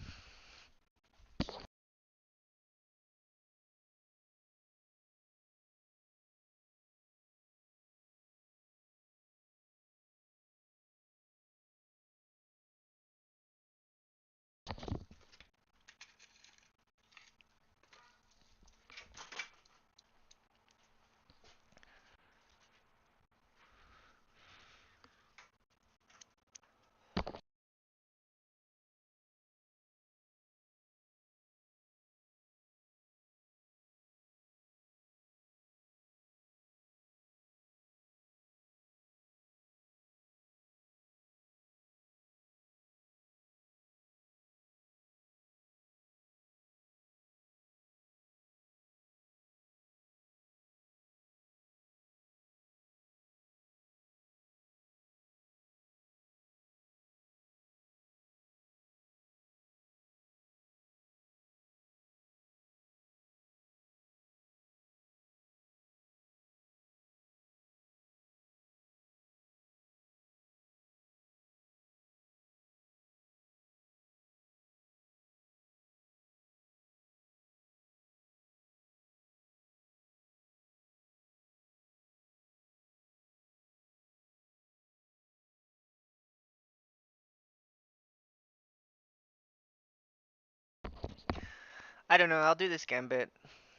I don't know, I'll do this gambit.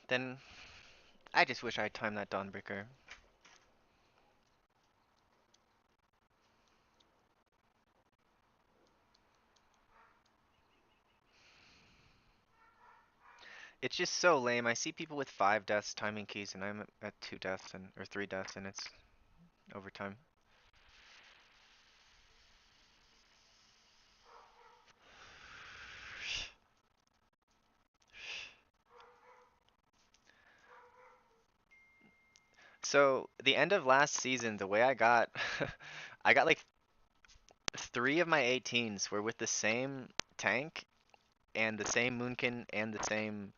Then I just wish I'd timed that Dawnbreaker. It's just so lame. I see people with 5 deaths timing keys and I'm at 2 deaths and or 3 deaths and it's overtime. So the end of last season, the way I got I got like 3 of my 18s were with the same tank and the same Moonkin and the same.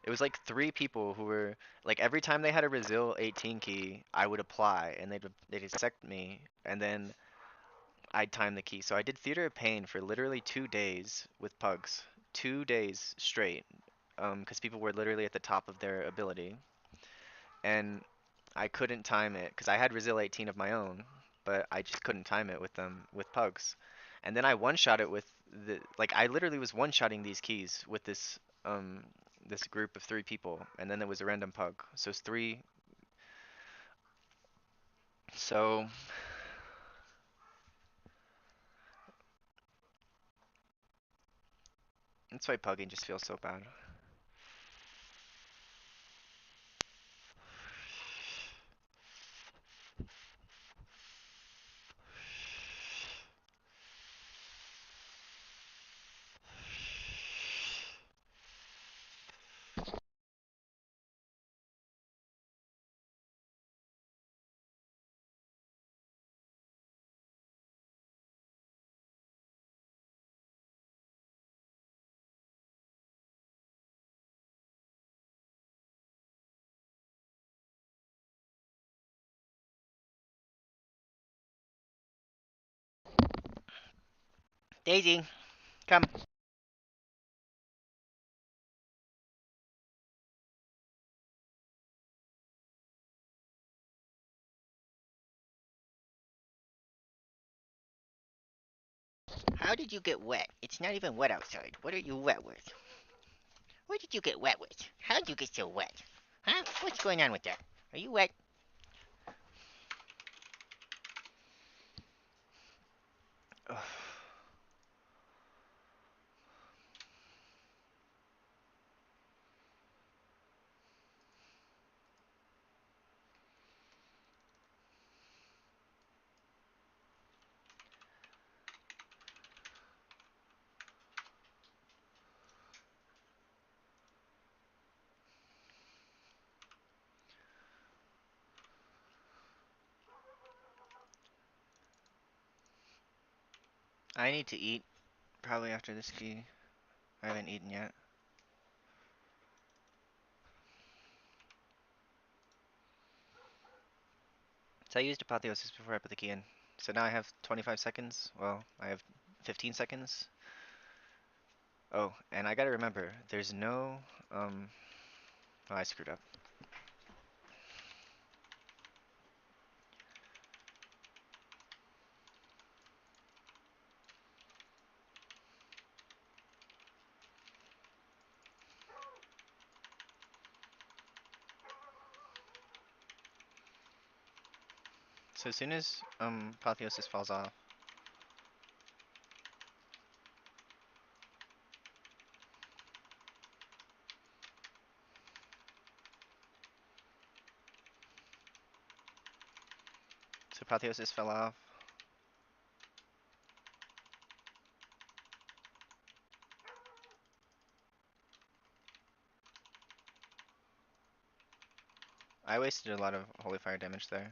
It was like 3 people who were like every time they had a Resil 18 key, I would apply and they'd dissect me and then I'd time the key. So I did Theater of Pain for literally 2 days with pugs. 2 days straight. Because people were literally at the top of their ability. And I couldn't time it because I had Resil 18 of my own, but I just couldn't time it with them with pugs. And then I one-shot it with the like I literally was one-shotting these keys with this group of 3 people, and then there was a random pug. So it's 3. So that's why pugging just feels so bad. Daisy, come. How did you get wet? It's not even wet outside. What are you wet with? What did you get wet with? How did you get so wet? Huh? What's going on with that? Are you wet? I need to eat probably after this key. I haven't eaten yet. So I used Apotheosis before I put the key in. So now I have 25 seconds. Well, I have 15 seconds. Oh, and I gotta remember, there's no, oh, I screwed up. So as soon as, Apotheosis falls off, so Apotheosis fell off. I wasted a lot of Holy Fire damage there.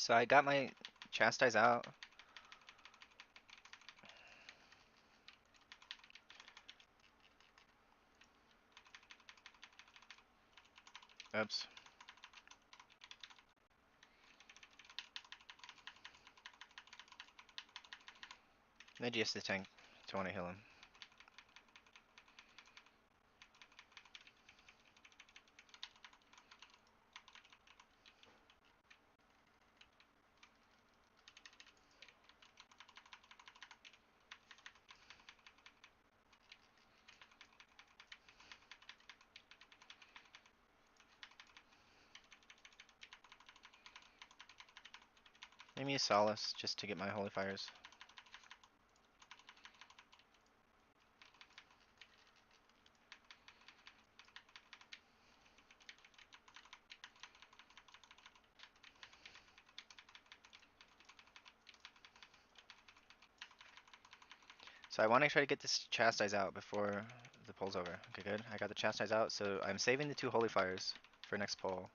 So I got my Chastise out. Oops. Maybe just the tank. Don't want to heal him. Let me use Solace just to get my holy fires. So I want to try to get this chastise out before the poll's over. Okay, good. I got the chastise out, so I'm saving the 2 holy fires for next poll.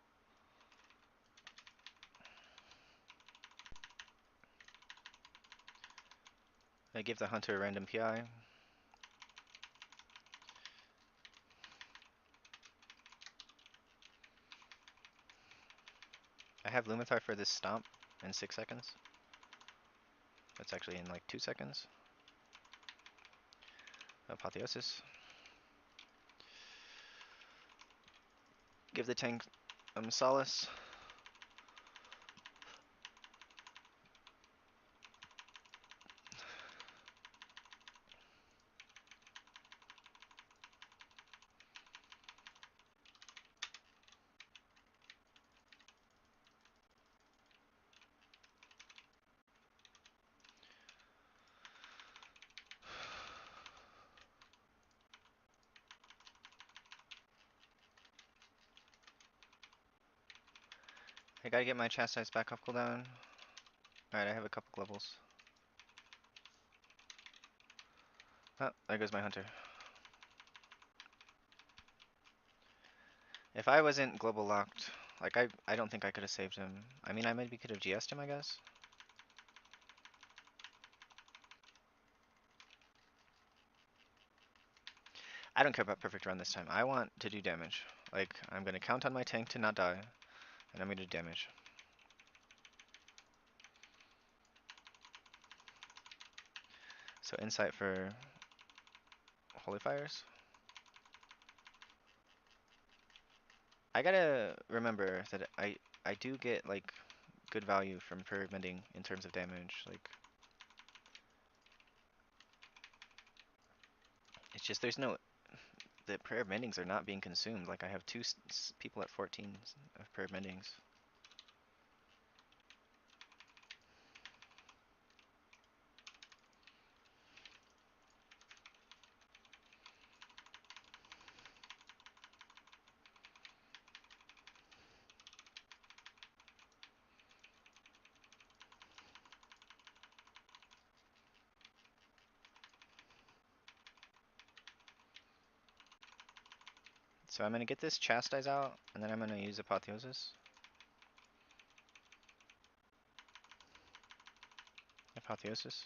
I give the hunter a random PI. I have Luminar for this stomp in 6 seconds. That's actually in like 2 seconds. Apotheosis. Give the tank Solace. I gotta get my chastise back off cooldown. Alright, I have a couple globals. Oh, there goes my hunter. If I wasn't global locked, like I don't think I could have saved him. I mean, I maybe could have GS'd him, I guess. I don't care about perfect run this time. I want to do damage. Like, I'm gonna count on my tank to not die, and I'm gonna do damage. So insight for holy fires. I gotta remember that I do get like good value from prayer mending in terms of damage. Like, it's just there's no the prayer mendings are not being consumed. Like I have 2 people at 14 of prayer mendings. So I'm gonna get this chastise out, and then I'm gonna use apotheosis. Apotheosis.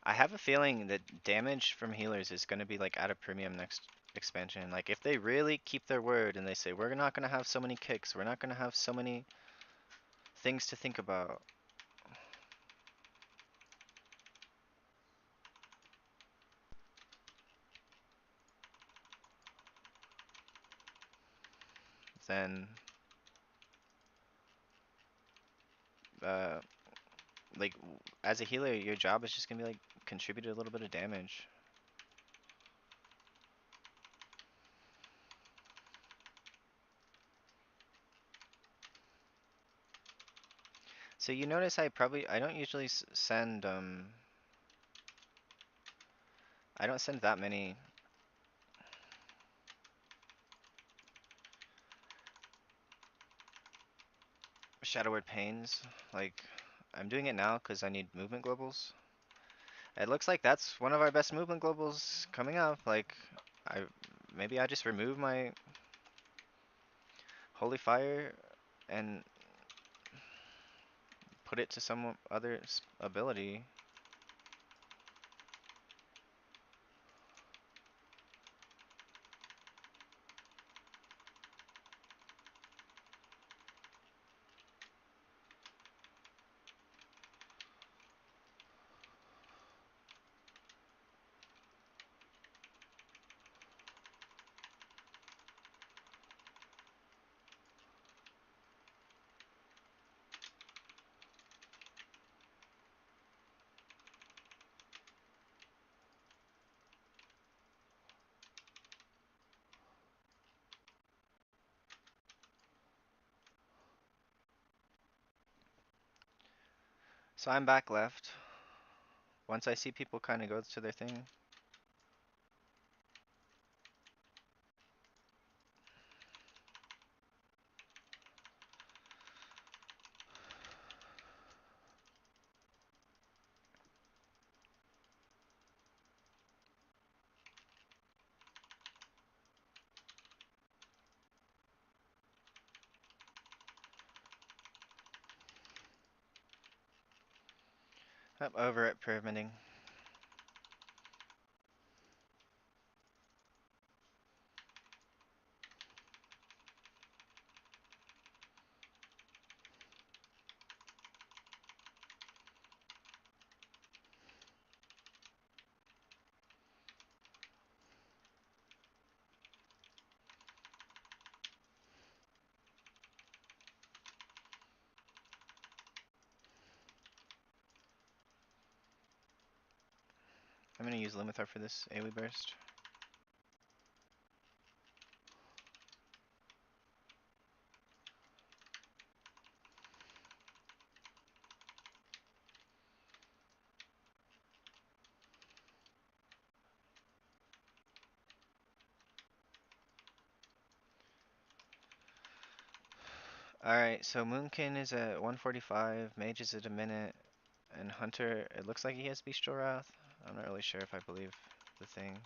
I have a feeling that damage from healers is gonna be like out of premium next expansion. Like if they really keep their word and they say we're not gonna have so many kicks, we're not gonna have so many things to think about. Then uh like as a healer your job is just gonna be like contribute a little bit of damage. So you notice I don't usually send I don't send that many Shadow Word Pains. Like I'm doing it now because I need movement globals. It looks like that's one of our best movement globals coming up. Like I maybe I just remove my Holy Fire and put it to some other ability. So I'm back left. Once I see people kind of go to their thing. I'm over at permitting. I'm gonna use Limithar for this AoE burst. Alright, so Moonkin is at 145, Mage is at a minute, and Hunter, it looks like he has Bestial Wrath. I'm not really sure if I believe the thing.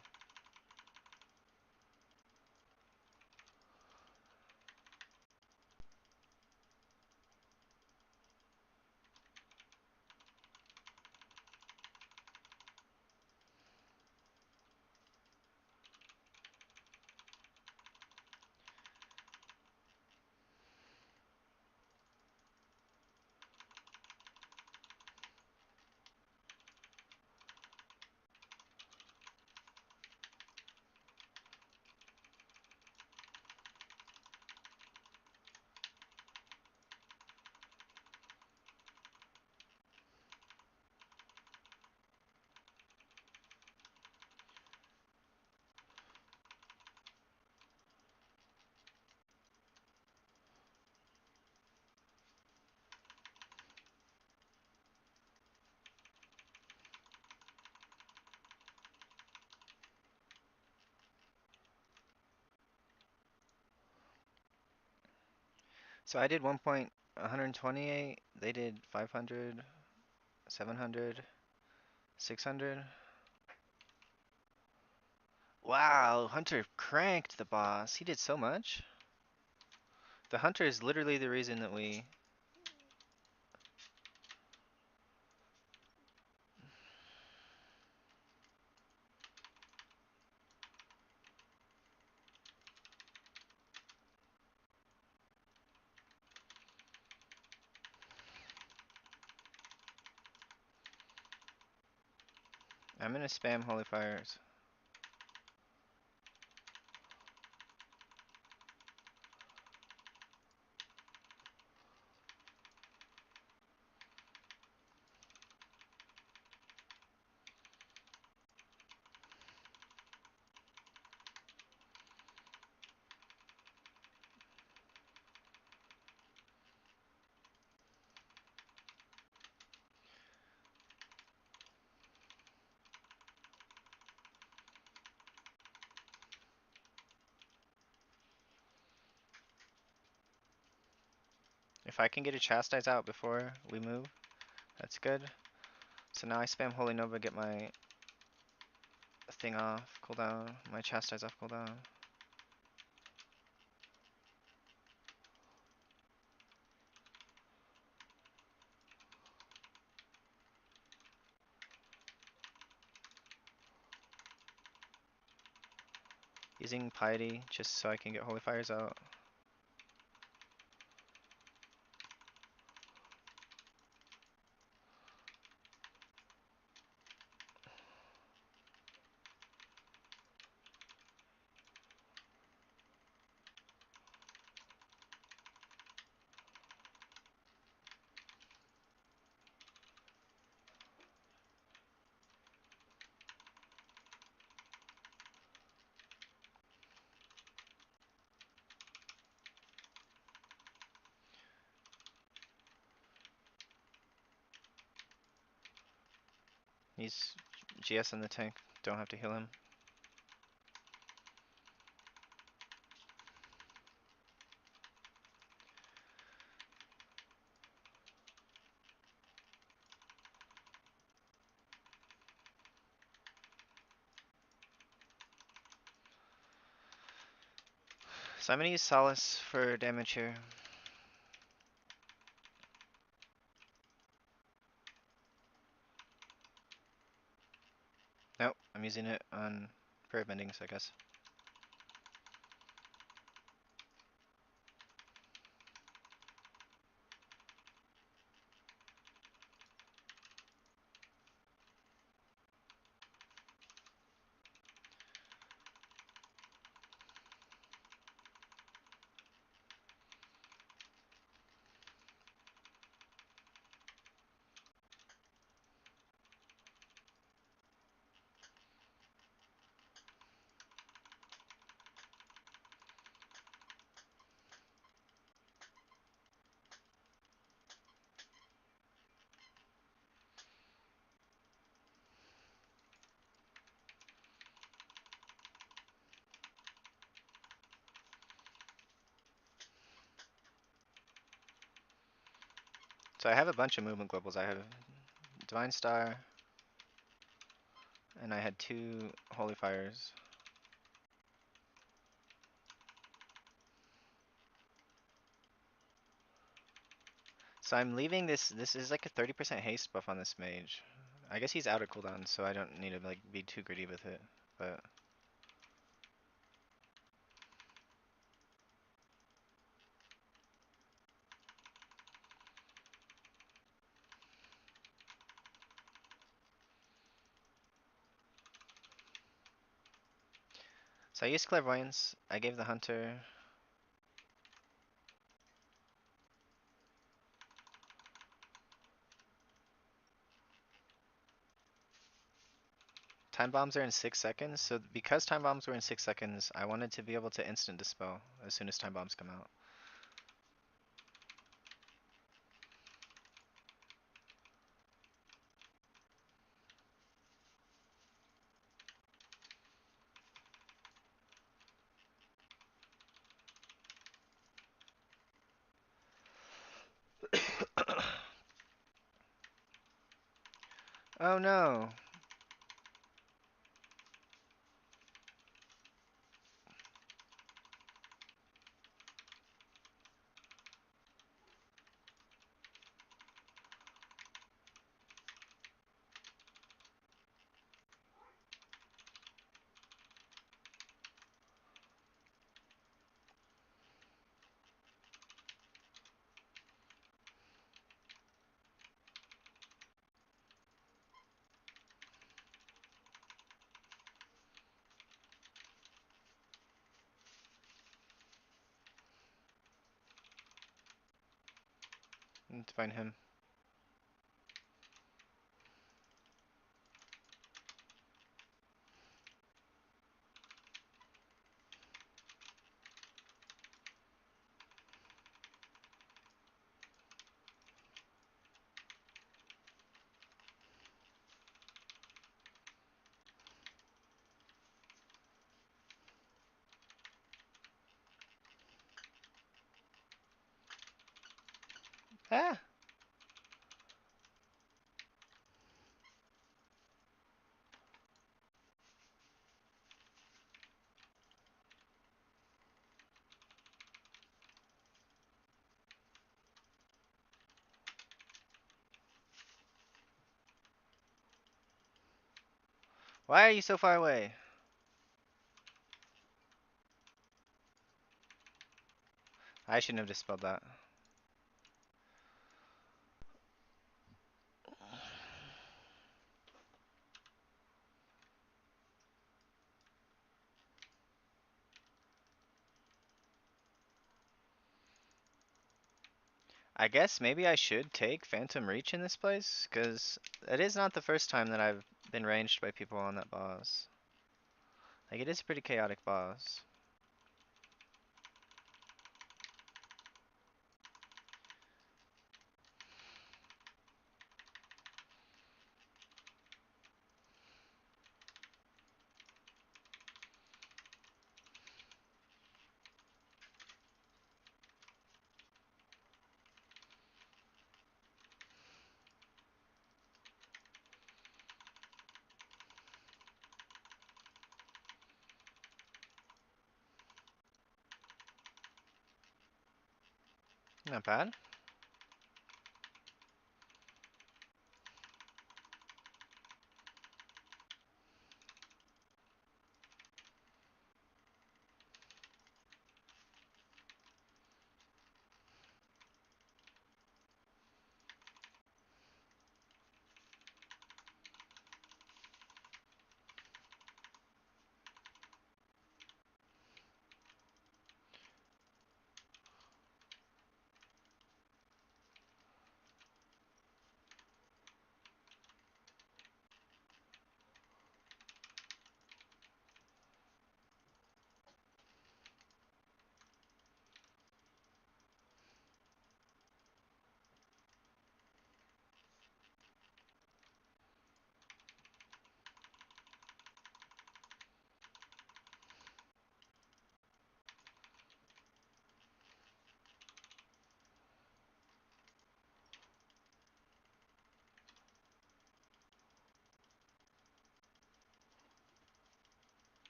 So I did 1.128, they did 500, 700, 600. Wow, Hunter cranked the boss. He did so much. The Hunter is literally the reason that we... I'm gonna spam Holy Fires. If I can get a Chastise out before we move, that's good. So now I spam Holy Nova, get my thing off cooldown, my Chastise off cooldown. Using Piety just so I can get Holy Fires out. He's GS in the tank. Don't have to heal him. So I'm gonna use Solace for damage here. Nope, I'm using it on prayer bendings, I guess. So I have a bunch of movement globals. I have Divine Star, and I had 2 Holy Fires. So I'm leaving this. This is like a 30% haste buff on this mage. I guess he's out of cooldown, so I don't need to like be too greedy with it. But so I used Clairvoyance. I gave the Hunter. Time bombs are in 6 seconds. So because time bombs were in 6 seconds, I wanted to be able to instant dispel as soon as time bombs come out. Oh no. Need to find him. Ah! Why are you so far away? I shouldn't have dispelled that. I guess maybe I should take Phantom Reach in this place, because it is not the first time that I've been ranged by people on that boss. Like, it is a pretty chaotic boss. Not bad.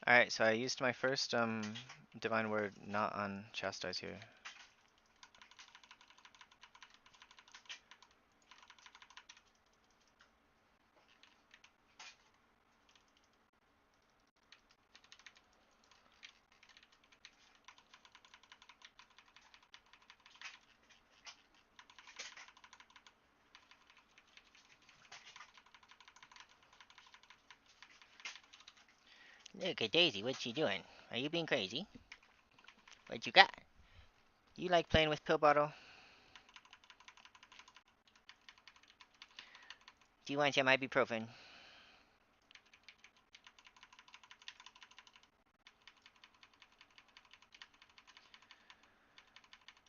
Alright, so I used my first divine word not on chastise here. Look at Daisy, what's she doing? Are you being crazy? What you got? You like playing with pill bottle? Do you want some ibuprofen?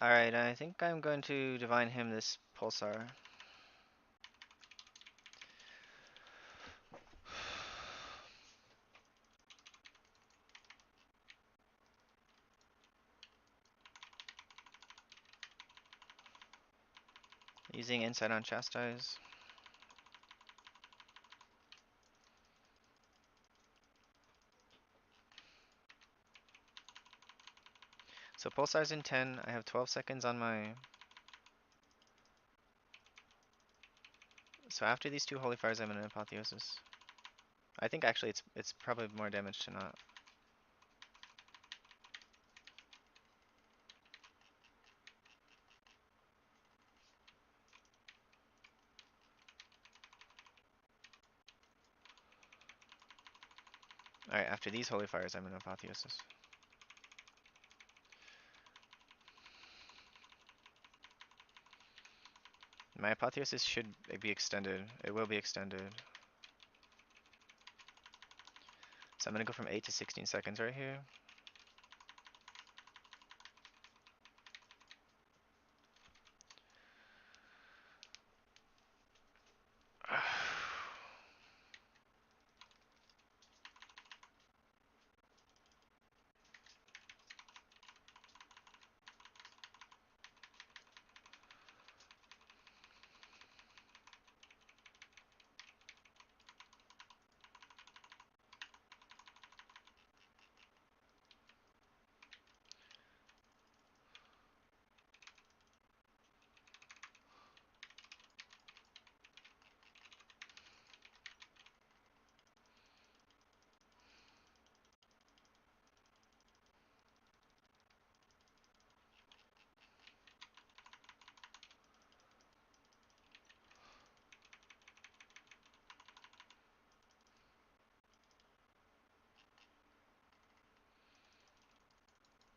Alright, I think I'm going to divine him this pulsar. Using insight on chastise. So pulsar's in 10. I have 12 seconds on my. So after these two holy fires, I'm in an apotheosis. I think actually it's probably more damage to not. Alright, after these holy fires, I'm in apotheosis. My apotheosis should be extended. It will be extended. So I'm gonna go from 8 to 16 seconds right here.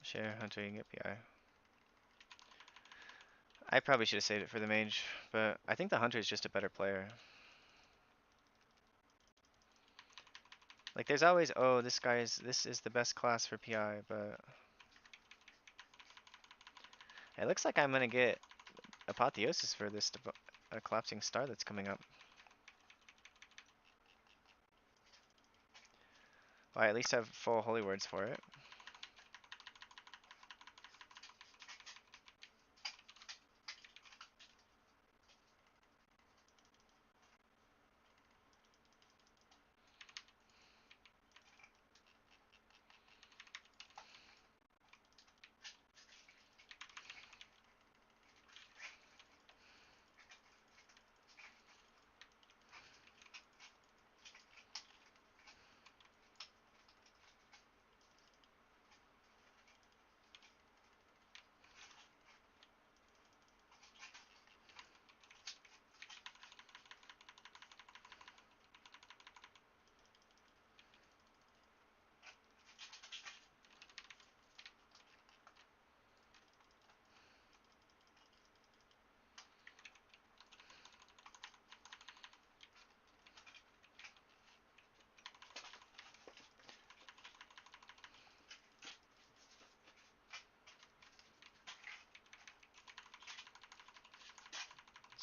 Share, Hunter, you can get PI. I probably should have saved it for the mage, but I think the Hunter is just a better player. Like there's always, oh, this is the best class for PI, but it looks like I'm gonna get apotheosis for this collapsing star that's coming up. Well, I at least have full holy words for it.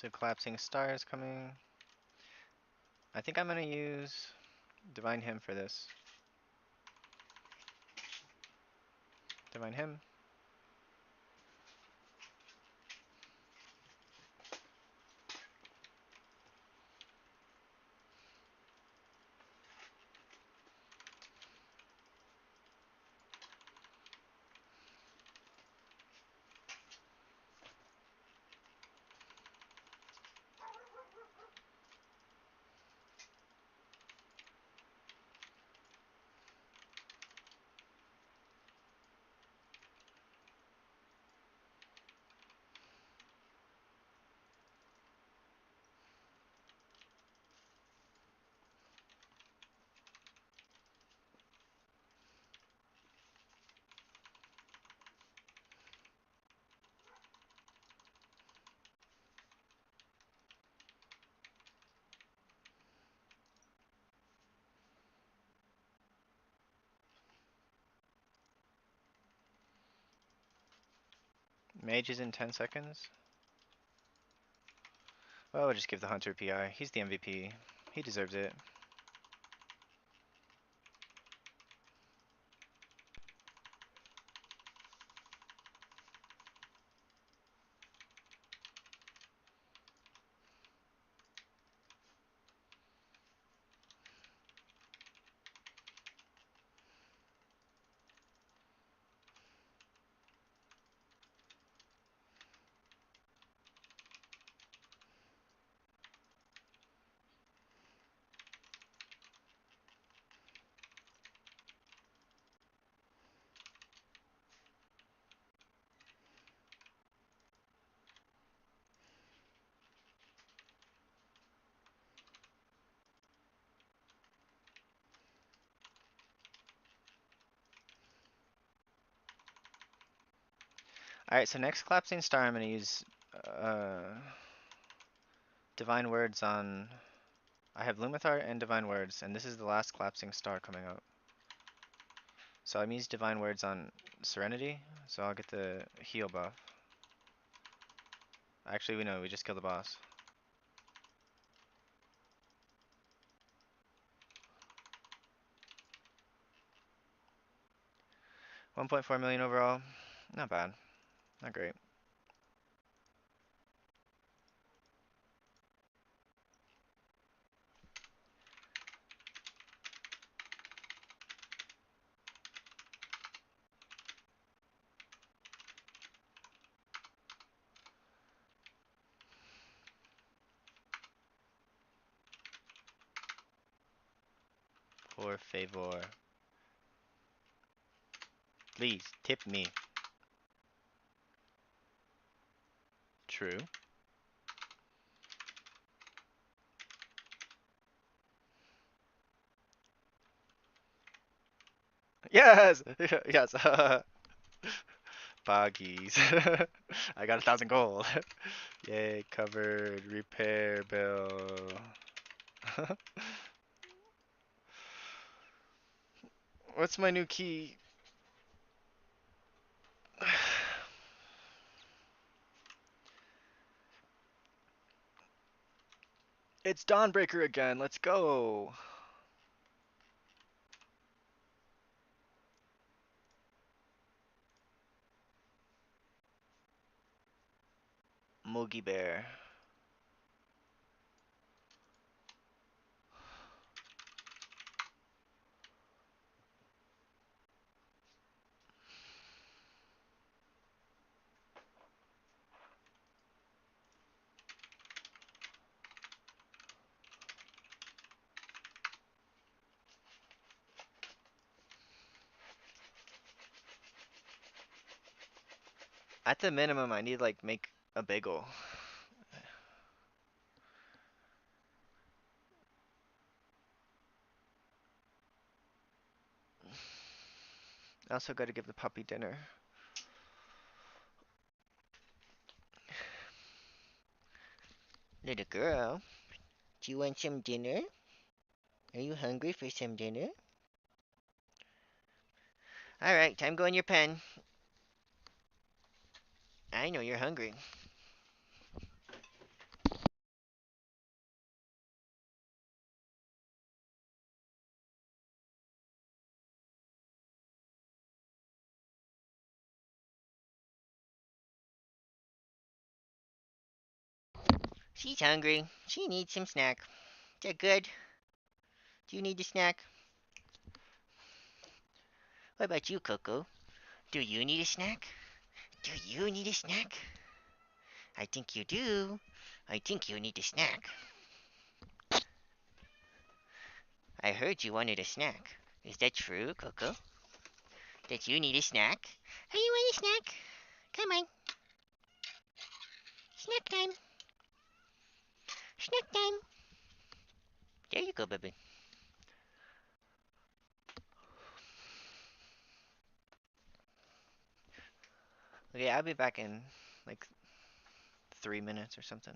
So collapsing star is coming. I think I'm gonna use Divine Hymn for this. Divine Hymn. Mage is in 10 seconds. Well, we'll just give the Hunter PI. He's the MVP. He deserves it. Alright, so next collapsing star I'm gonna use Divine Words on... I have Lumithar and Divine Words, and this is the last collapsing star coming out. So I'm using Divine Words on Serenity, so I'll get the heal buff. Actually, we know, we just killed the boss. $1.4 million overall. Not bad. Not great. Por favor. Please, tip me. True. Yes! Yes! Boggies. I got 1,000 gold. Yay, covered. Repair bill. What's my new key? It's Dawnbreaker again. Let's go. Moogie Bear. At the minimum, I need like make a bagel. I also got to give the puppy dinner. Little girl, do you want some dinner? Are you hungry for some dinner? Alright, time to go in your pen. I know you're hungry. She's hungry. She needs some snack. Is that good? Do you need a snack? What about you, Coco? Do you need a snack? Do you need a snack? I think you do. I think you need a snack. I heard you wanted a snack. Is that true, Coco? That you need a snack? Hey, you want a snack? Come on. Snack time. Snack time. There you go, baby. Okay, I'll be back in like 3 minutes or something.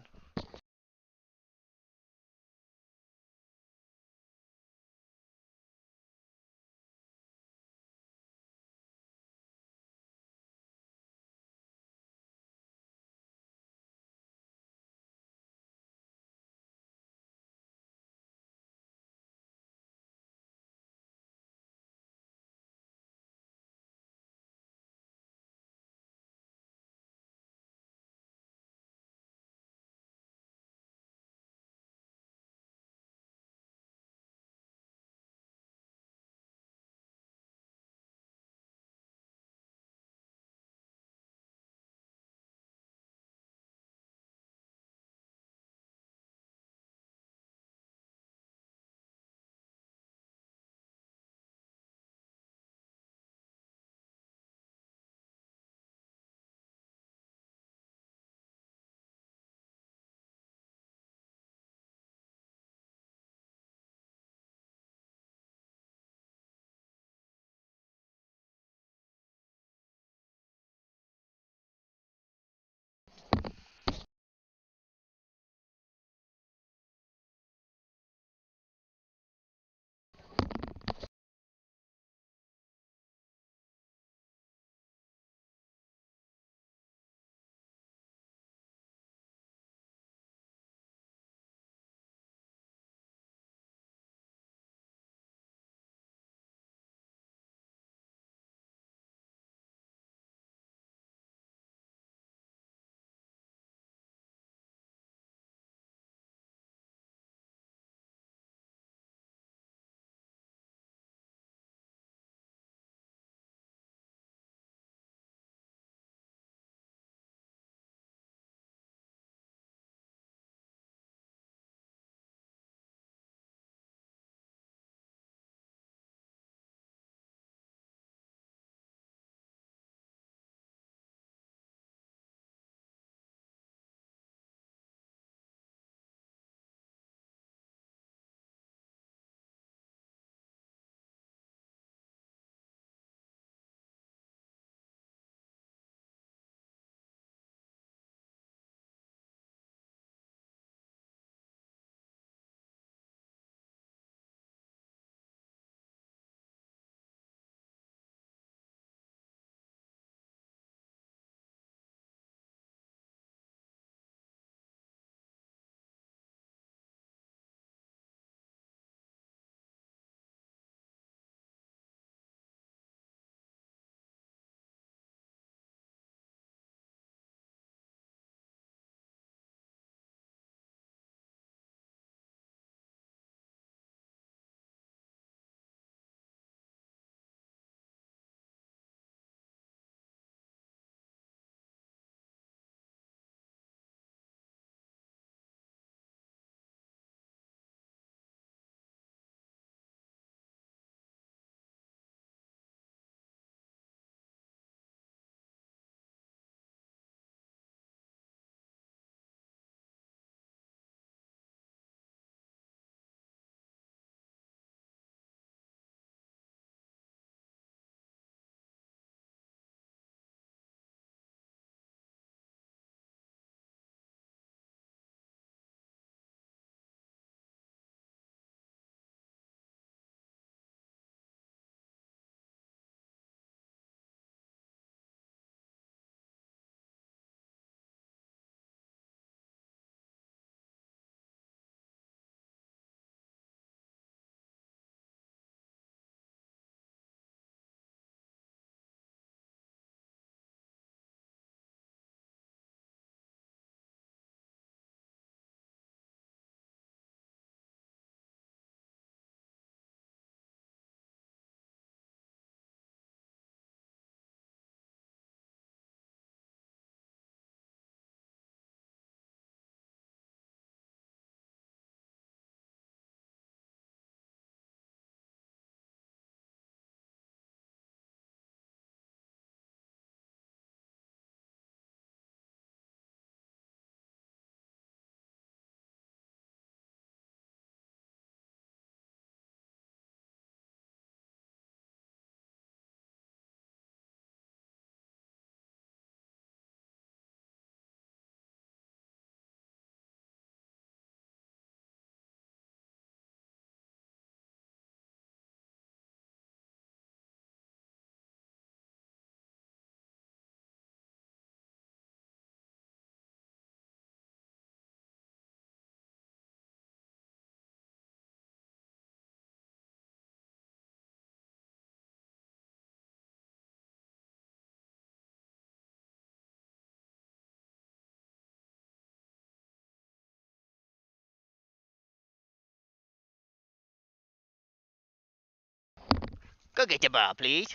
Go get the ball, please.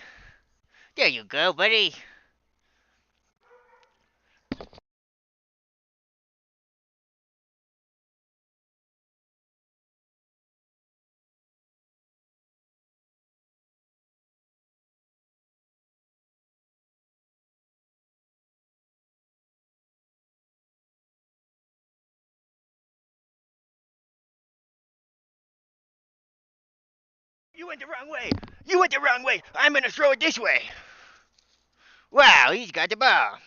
There you go, buddy. You went the wrong way. You went the wrong way. I'm gonna throw it this way. Wow, he's got the ball.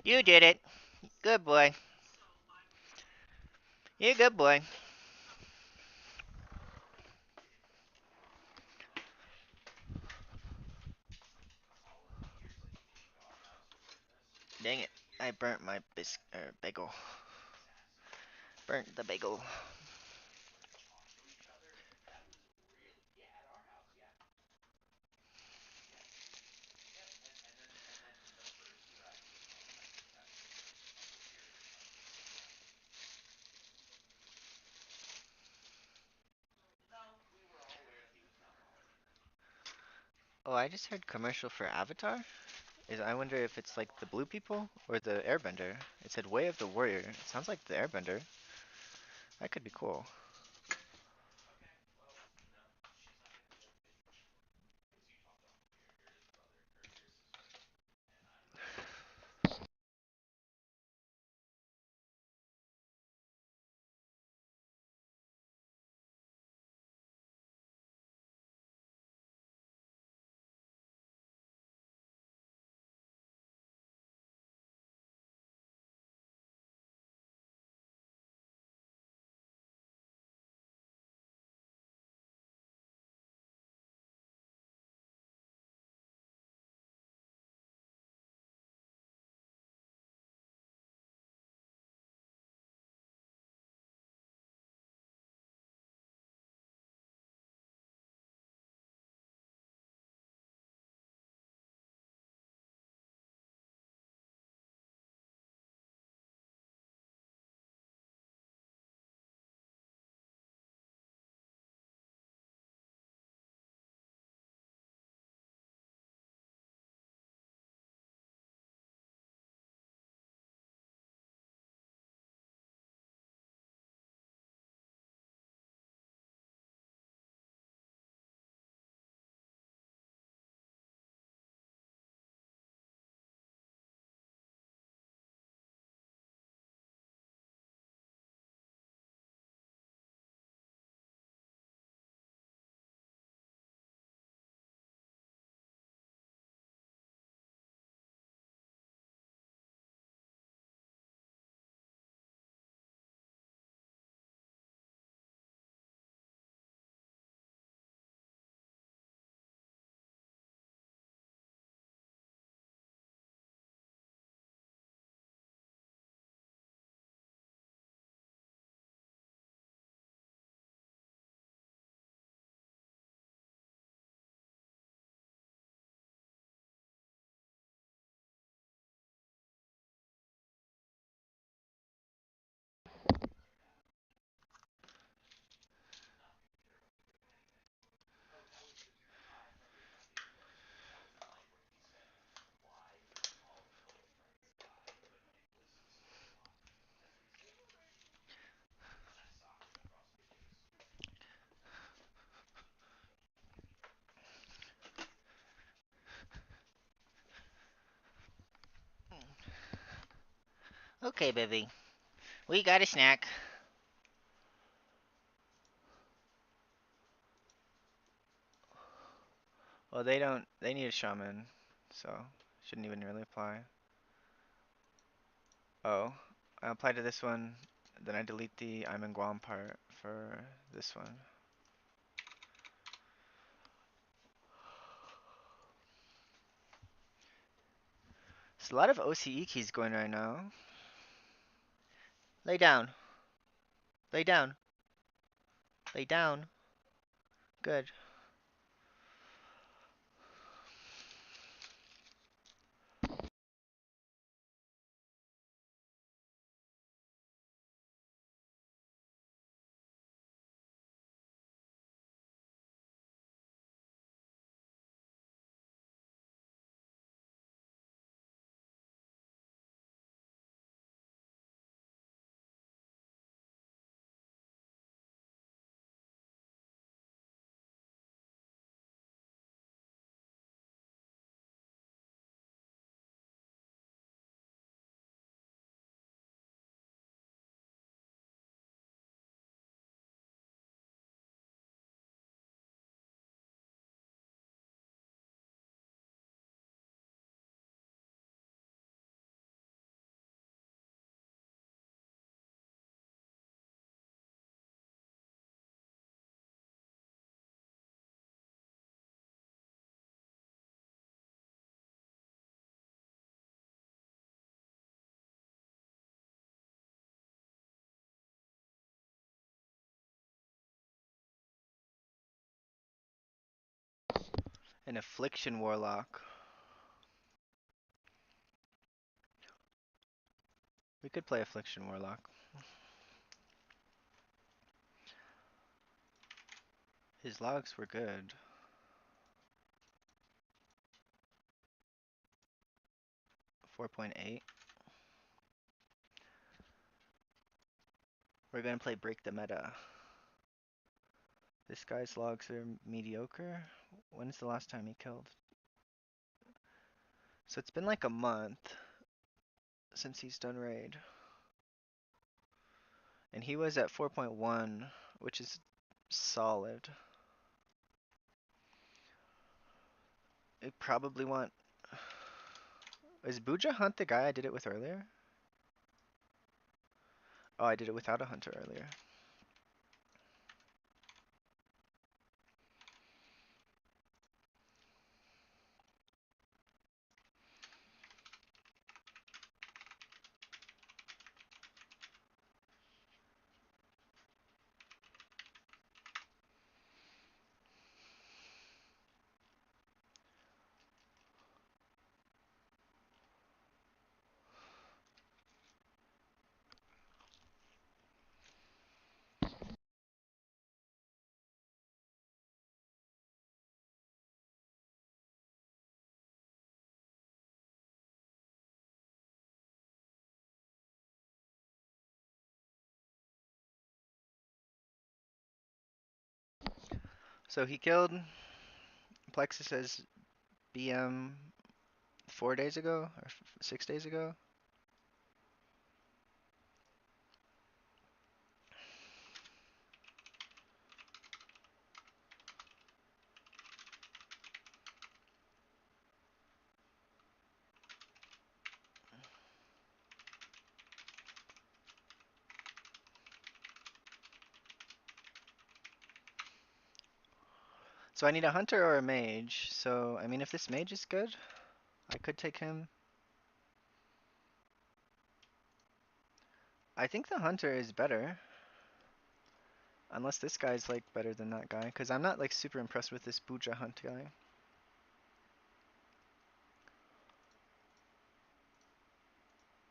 You did it. Good boy. You're a good boy. Dang it. I burnt my bagel. Burnt the bagel. Oh, I just heard commercial for Avatar. I wonder if it's like the blue people or the airbender. It said Way of the Warrior. It sounds like the airbender. That could be cool. Okay, baby. We got a snack. Well, they don't. They need a shaman, so shouldn't even really apply. Oh, I apply to this one, then I delete the I'm in Guam part for this one. There's a lot of OCE keys going right now. Lay down. Lay down. Lay down. Good. An Affliction Warlock. We could play Affliction Warlock. His logs were good. 4.8. We're gonna play Break the Meta. This guy's logs are mediocre. When's the last time he killed? So it's been like a month since he's done raid. And he was at 4.1, which is solid. I probably want... Is Buja Hunt the guy I did it with earlier? Oh, I did it without a hunter earlier. So he killed Plexus as BM 4 days ago, or 6 days ago. So I need a hunter or a mage. So, I mean, if this mage is good, I could take him. I think the hunter is better. Unless this guy's like better than that guy. Because I'm not like super impressed with this Buja Hunt guy.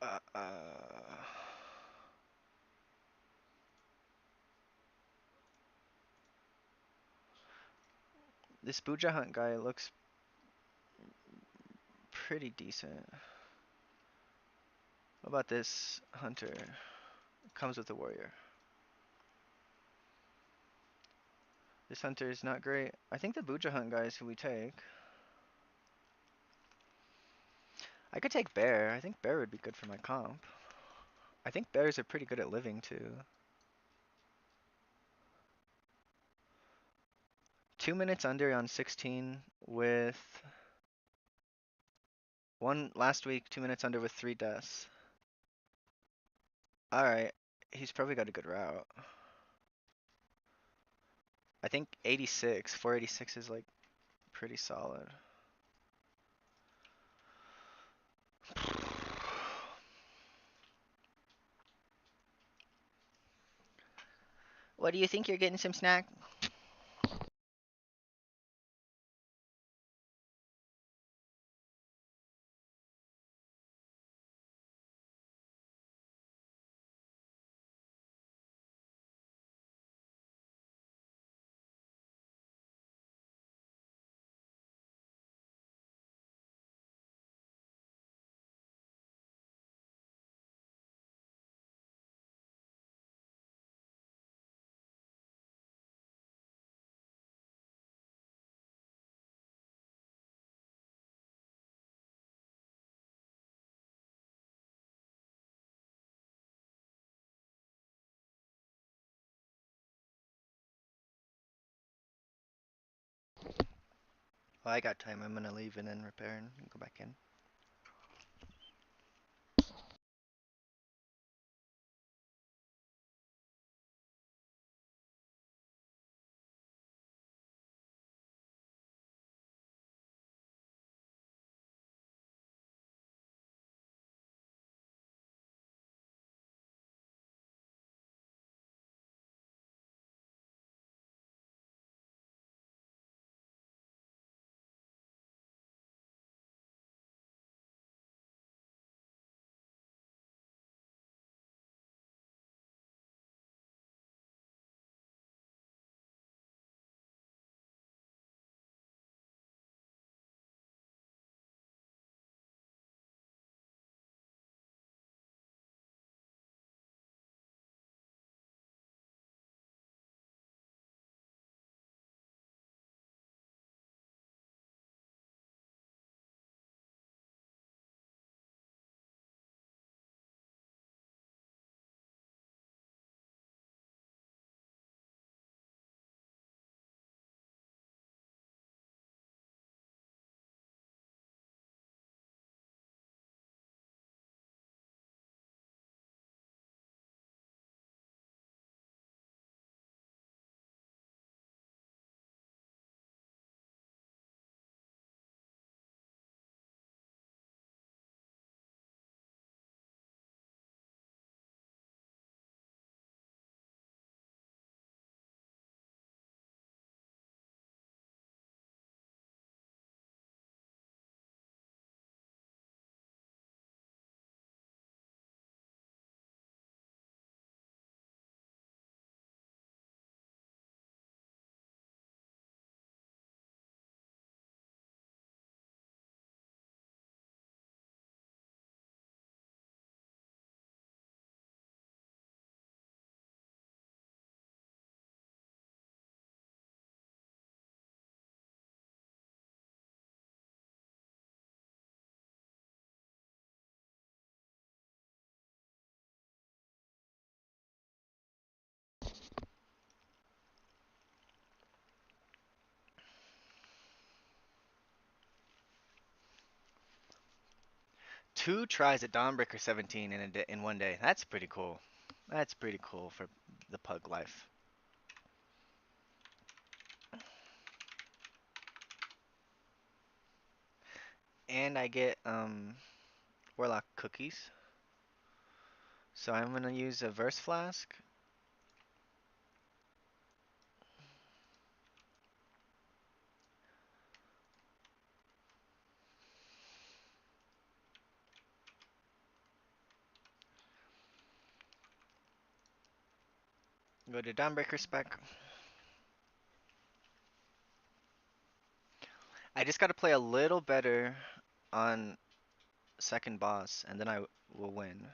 Uh, uh, this Buja Hunt guy looks pretty decent. What about this hunter? Comes with a warrior. This hunter is not great. I think the Buja Hunt guy is who we take. I could take Bear. I think Bear would be good for my comp. I think bears are pretty good at living too. 2 minutes under on 16 with one last week, 2 minutes under with 3 deaths. Alright, he's probably got a good route. I think 86, 486 is like pretty solid. What do you think? You're getting some snack? Well, I got time. I'm gonna leave and then repair and go back in. Two tries at Dawnbreaker 17 in one day. That's pretty cool. That's pretty cool for the pug life. And I get Warlock cookies. So I'm gonna use a verse flask. Go to Dawnbreaker spec. I just gotta play a little better on second boss, and then I will win.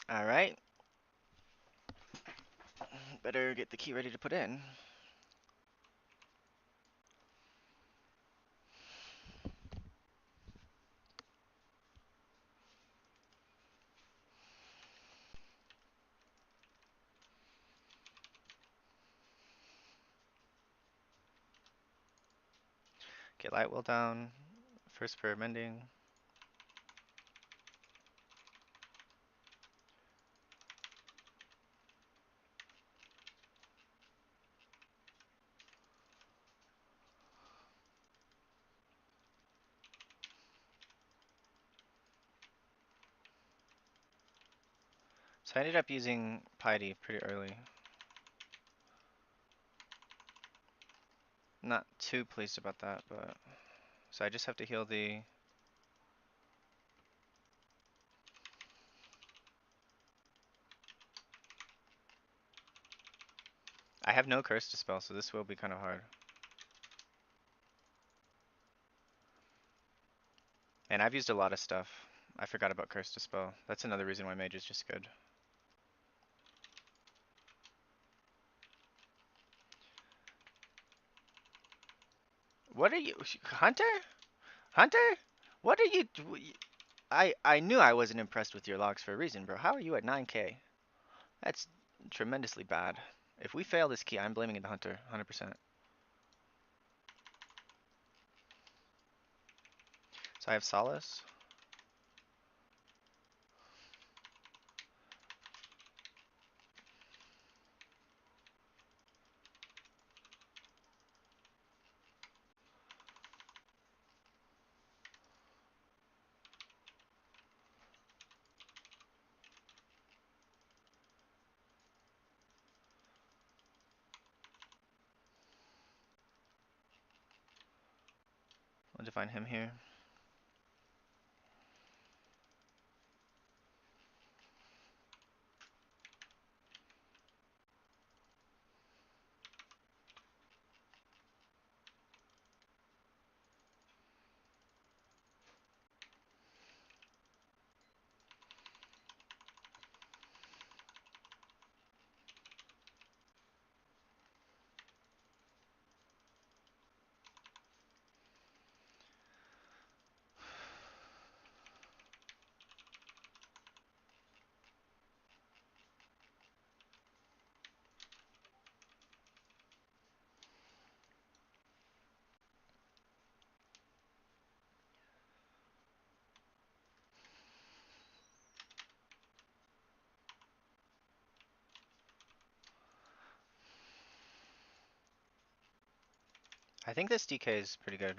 Alright. Better get the key ready to put in. Get light wheel down. First pair of mending. So I ended up using Piety pretty early. Not too pleased about that, but so I just have to heal the. I have no curse to spell, so this will be kind of hard. And I've used a lot of stuff. I forgot about curse to spell. That's another reason why mage is just good. What are you, Hunter? Hunter? What are you? I knew I wasn't impressed with your logs for a reason, bro. How are you at 9k? That's tremendously bad. If we fail this key, I'm blaming the Hunter, 100%. So I have Solace. I'll define him here. I think this DK is pretty good.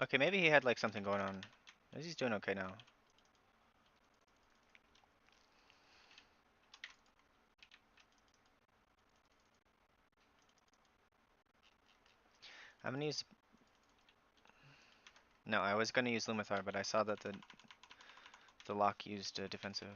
Okay, maybe he had like something going on. He's doing okay now. I'm gonna use. No, I was gonna use Lumithar, but I saw that the lock used defensive.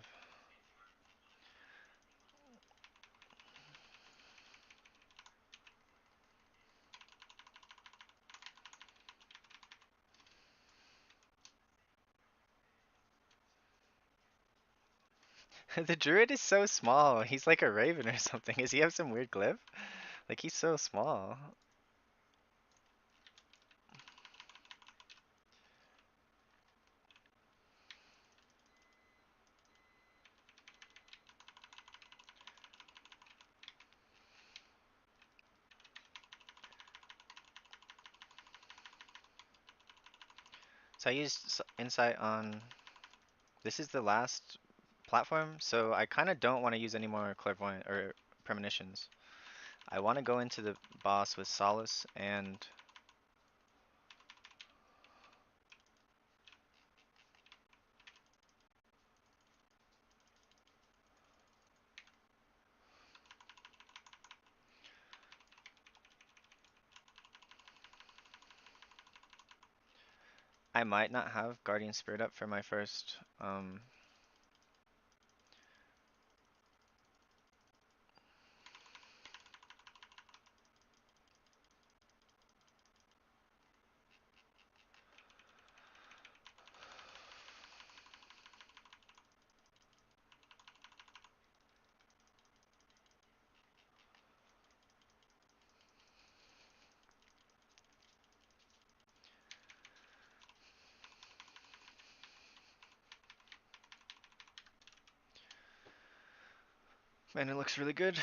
The druid is so small. He's like a raven or something. Does he have some weird glyph? Like he's so small. So I used insight on. This is the last platform, so I kind of don't want to use any more clairvoyant or premonitions. I want to go into the boss with solace and I might not have Guardian Spirit up for my first. Man, it looks really good.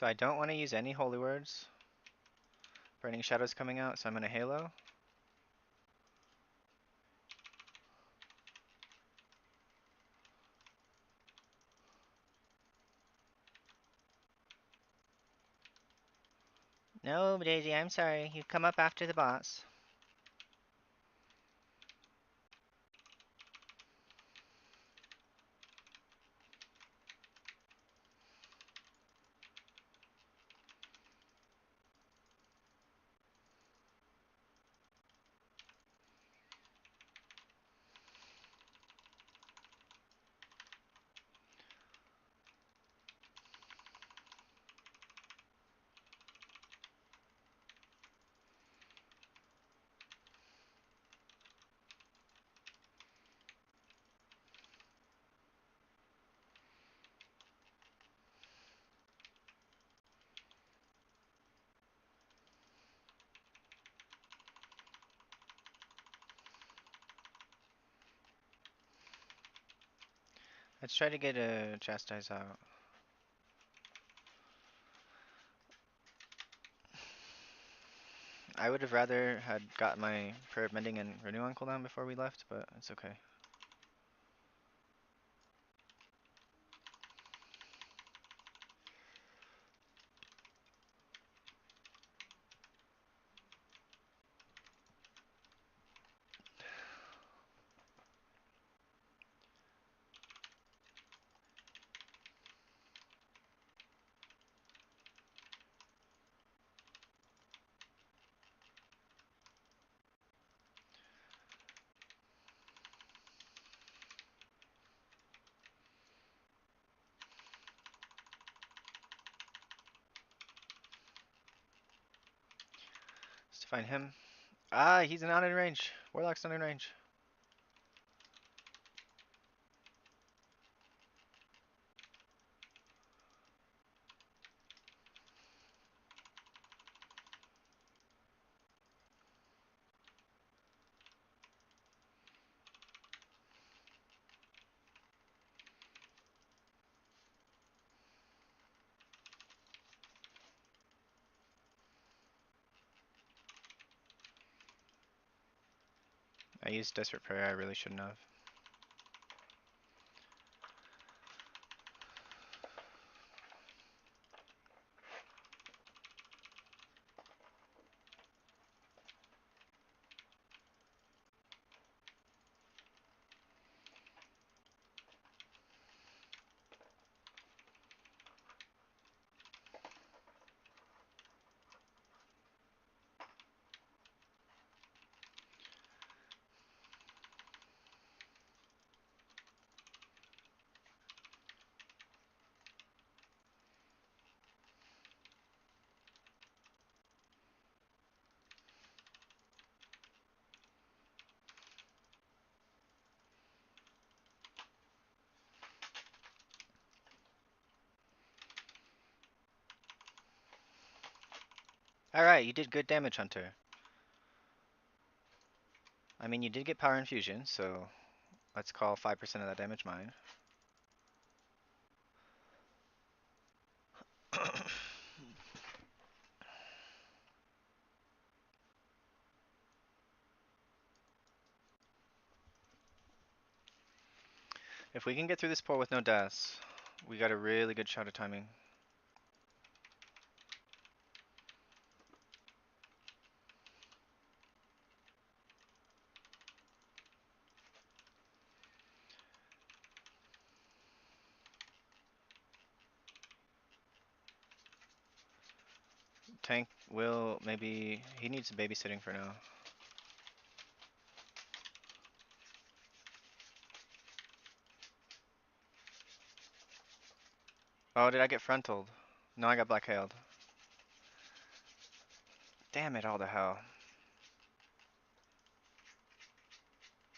So I don't want to use any holy words. Burning Shadow's coming out, so I'm gonna Halo. No, Daisy, I'm sorry. You come up after the boss. Let's try to get a Chastise out. I would have rather had got my Prayer of Mending and Renew on cooldown before we left, but it's okay. Let's find him. Ah, he's not in range. Warlock's not in range. I used Desperate Prayer, I really shouldn't have. Alright, you did good damage, Hunter. I mean, you did get Power Infusion, so let's call 5% of that damage mine. If we can get through this pull with no deaths, we got a really good shot at timing. Tank will maybe he needs babysitting for now. Oh, did I get frontaled? No, I got black hailed. Damn it, all the hell.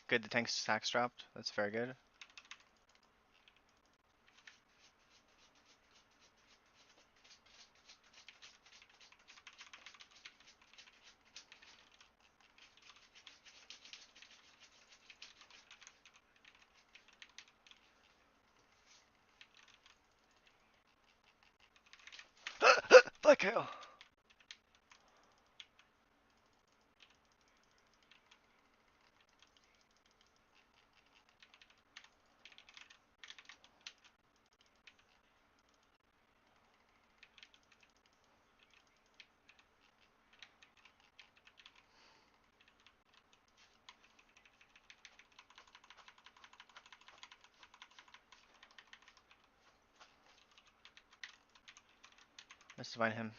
Good, the tank's sax dropped. That's very good. Black hail. Let's divine him.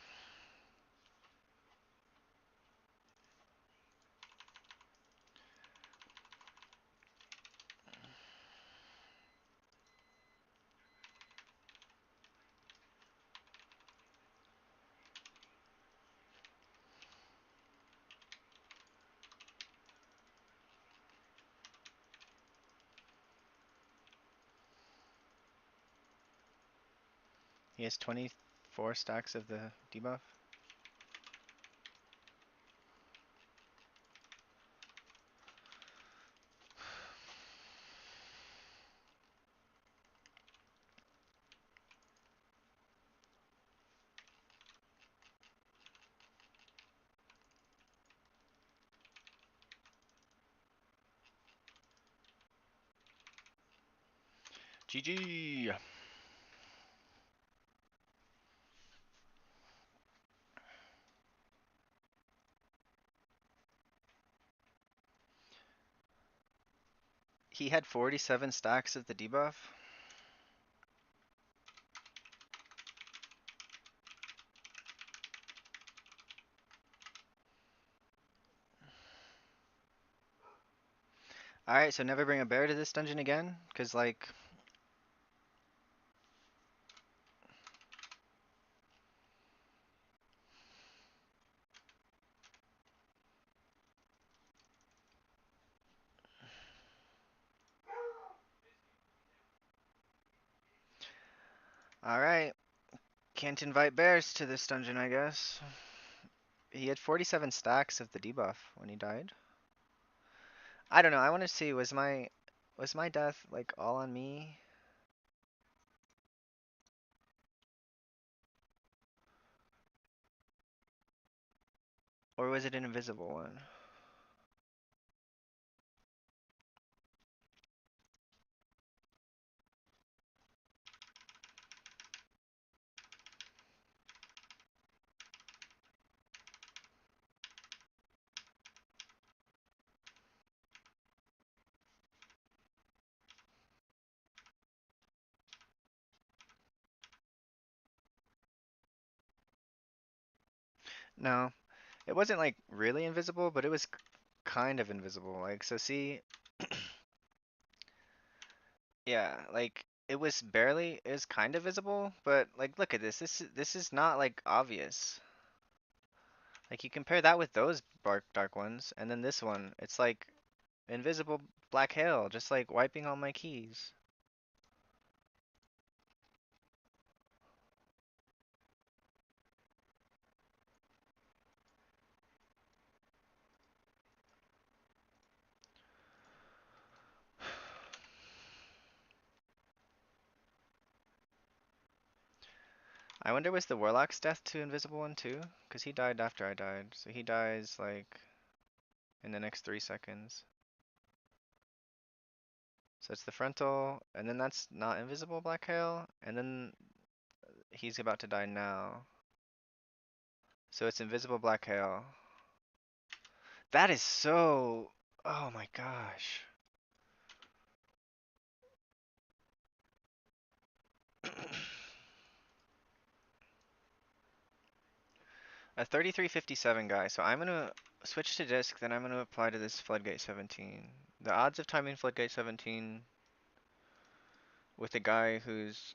He has 24 stacks of the debuff. GG. He had 47 stacks of the debuff. Alright, so never bring a bear to this dungeon again? Cause like, alright. Can't invite bears to this dungeon, I guess. He had 47 stacks of the debuff when he died. I don't know, I wanna see, was my death like all on me? Or was it an invisible one? No, it wasn't like really invisible, but it was kind of invisible. Like, so see, yeah, like it was barely, it was kind of visible, but like look at this. This is not like obvious. Like you compare that with those dark ones, and then this one, it's like invisible black hail, just like wiping all my keys. I wonder was the warlock's death to invisible one too? Cause he died after I died, so he dies like in the next 3 seconds. So it's the frontal, and then that's not invisible black hail, and then he's about to die now. So it's invisible black hail. That is so... Oh my gosh. A 3357 guy, so I'm gonna switch to disc, then I'm gonna apply to this Floodgate 17. The odds of timing Floodgate 17 with a guy who's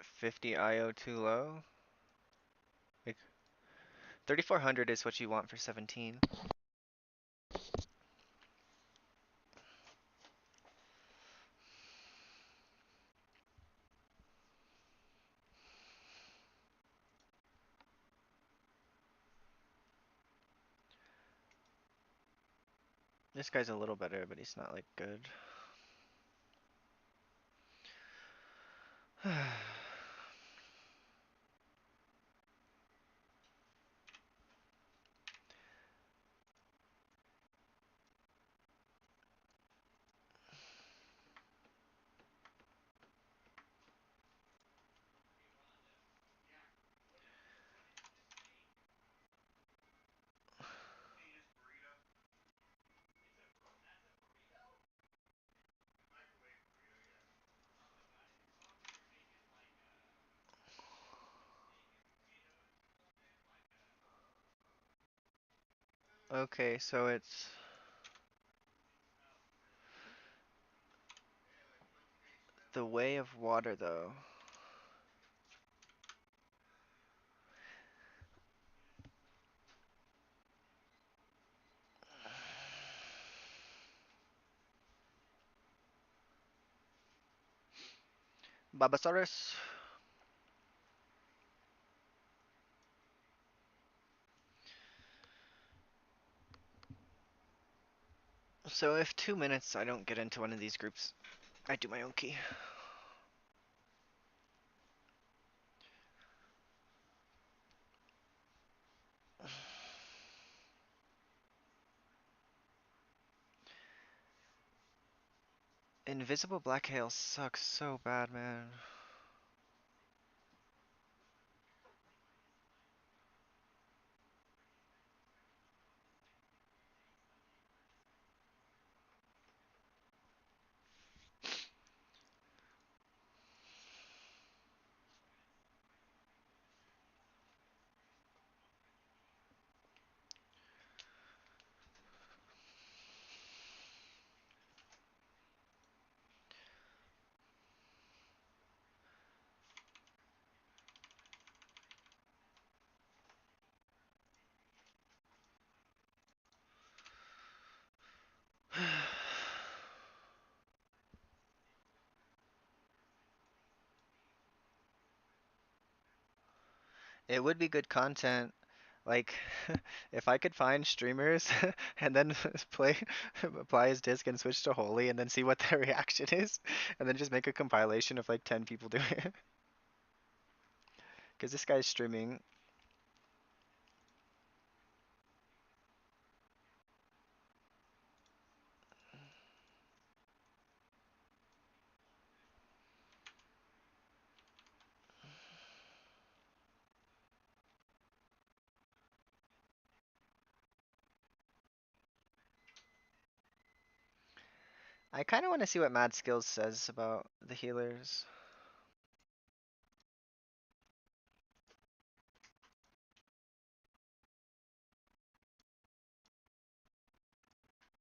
50 IO too low? Like, 3400 is what you want for 17. This guy's a little better, but he's not like good. Okay, so it's the way of water though. Babasaurus. So if 2 minutes I don't get into one of these groups, I do my own key. Invisible black hail sucks so bad, man. It would be good content. Like, if I could find streamers and then play, apply his disc and switch to Holy and then see what their reaction is, and then just make a compilation of like 10 people doing it. Because this guy's streaming. I kind of want to see what Mad Skills says about the healers.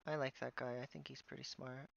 I like that guy. I think he's pretty smart.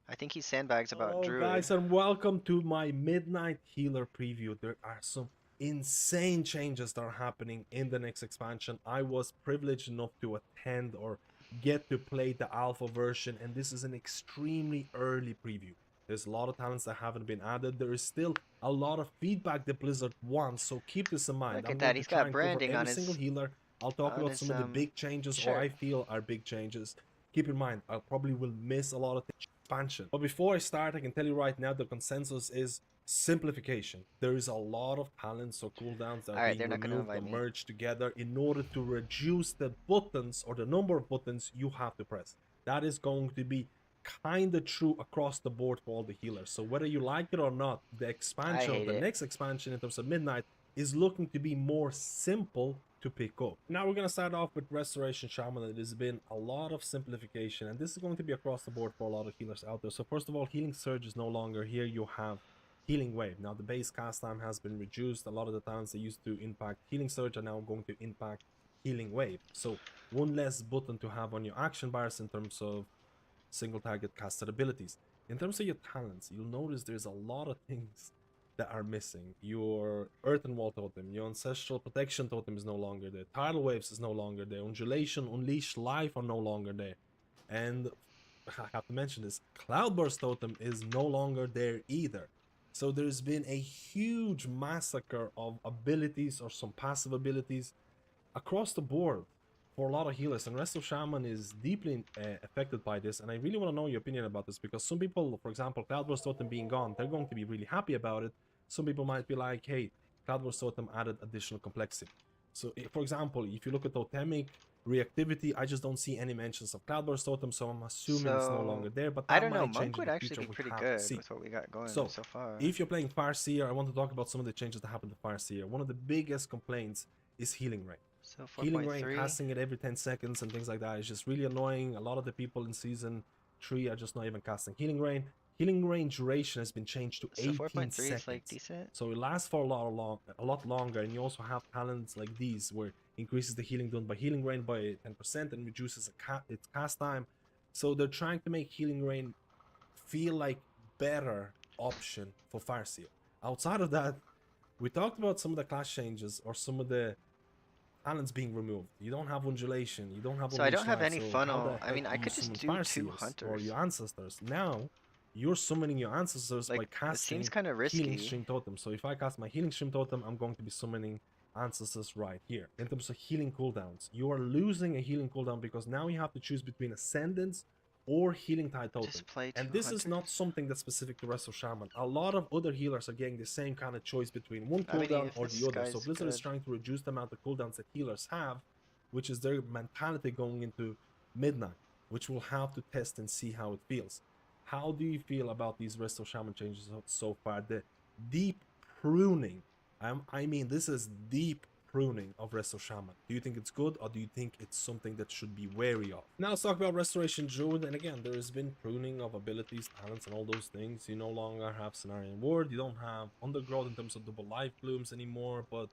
I think he sandbags about Hello Druid. guys and welcome to my Midnight Healer preview. There are some insane changes that are happening in the next expansion. I was privileged enough to attend or get to play the alpha version, and this is an extremely early preview. There's a lot of talents that haven't been added. There is still a lot of feedback that Blizzard wants, so keep this in mind. Look I'm at going that. to He's try got and cover branding every single healer. I'll talk on about his some of the big changes or shirt. I feel are big changes. Keep in mind, I probably will miss a lot of the expansion. But before I start, I can tell you right now, the consensus is simplification. There is a lot of talents or cooldowns that are Alright, being they're not gonna removed or invite me. merged together in order to reduce the buttons or the number of buttons you have to press. That is going to be kind of true across the board for all the healers. So whether you like it or not, the I expansion of hate the it. next expansion in terms of Midnight is looking to be more simple to pick up. Now we're going to start off with Restoration Shaman, and there's been a lot of simplification, and this is going to be across the board for a lot of healers out there. So first of all, Healing Surge is no longer here. You have Healing Wave. Now the base cast time has been reduced. A lot of the times they used to impact Healing Surge are now going to impact Healing Wave. So one less button to have on your action bars in terms of single target casted abilities. In terms of your talents, you'll notice there's a lot of things that are missing. Your Earthen Wall Totem, your Ancestral Protection Totem is no longer there. Tidal Waves is no longer there. Undulation, Unleash Life are no longer there. And I have to mention this, Cloudburst Totem is no longer there either. So there's been a huge massacre of abilities or some passive abilities across the board for a lot of healers, and Resto Shaman is deeply affected by this. And I really want to know your opinion about this, because some people, for example, Cloudburst Totem being gone, they're going to be really happy about it. Some people might be like, hey, Cloudburst Totem added additional complexity. So for example, if you look at Totemic reactivity, I just don't see any mentions of Cloudburst Totem, so I'm assuming it's no longer there, but I that don't know. might change Monk in would the actually future. be We pretty have to good see. with what we got going So so far. if you're playing Farseer, I want to talk about some of the changes that happened to Farseer. One of the biggest complaints is healing rate. So Healing rain, 4.3. casting it every 10 seconds and things like that is just really annoying. A lot of the people in season 3 are just not even casting healing rain. Healing rain duration has been changed to So 18 4.3 seconds. is like decent. So it lasts for a lot longer, and you also have talents like these where it increases the healing done by healing rain by 10% and reduces its cast time. So they're trying to make healing rain feel like better option for Farseer. Outside of that, we talked about some of the class changes or some of the talents being removed. You don't have undulation. You don't have So I unleash don't have life. any So how funnel. the I mean, heck I do you could just summon do 2 Farseers or hunters. your ancestors? Now you're summoning your ancestors by Like, it seems casting kind of Healing risky. Stream Totem. So if I cast my Healing Stream Totem, I'm going to be summoning ancestors right here. In terms of healing cooldowns, you are losing a healing cooldown because now you have to choose between Ascendance or Healing Tide Totem. Just play 2 And this hunters. is not something that's specific to Resto Shaman. A lot of other healers are getting the same kind of choice between one I mean, cooldown if or this the other. So guy's Blizzard is good. trying to reduce the amount of cooldowns that healers have, which is their mentality going into Midnight, which we'll have to test and see how it feels. How do you feel about these Resto Shaman changes so far? The deep pruning. I mean, this is deep pruning of Resto Shaman. Do you think it's good, or do you think it's something that should be wary of? Now let's talk about Restoration Druid. And again, there has been pruning of abilities, talents, and all those things. You no longer have Cenarian Ward. You don't have Undergrowth in terms of double life blooms anymore, but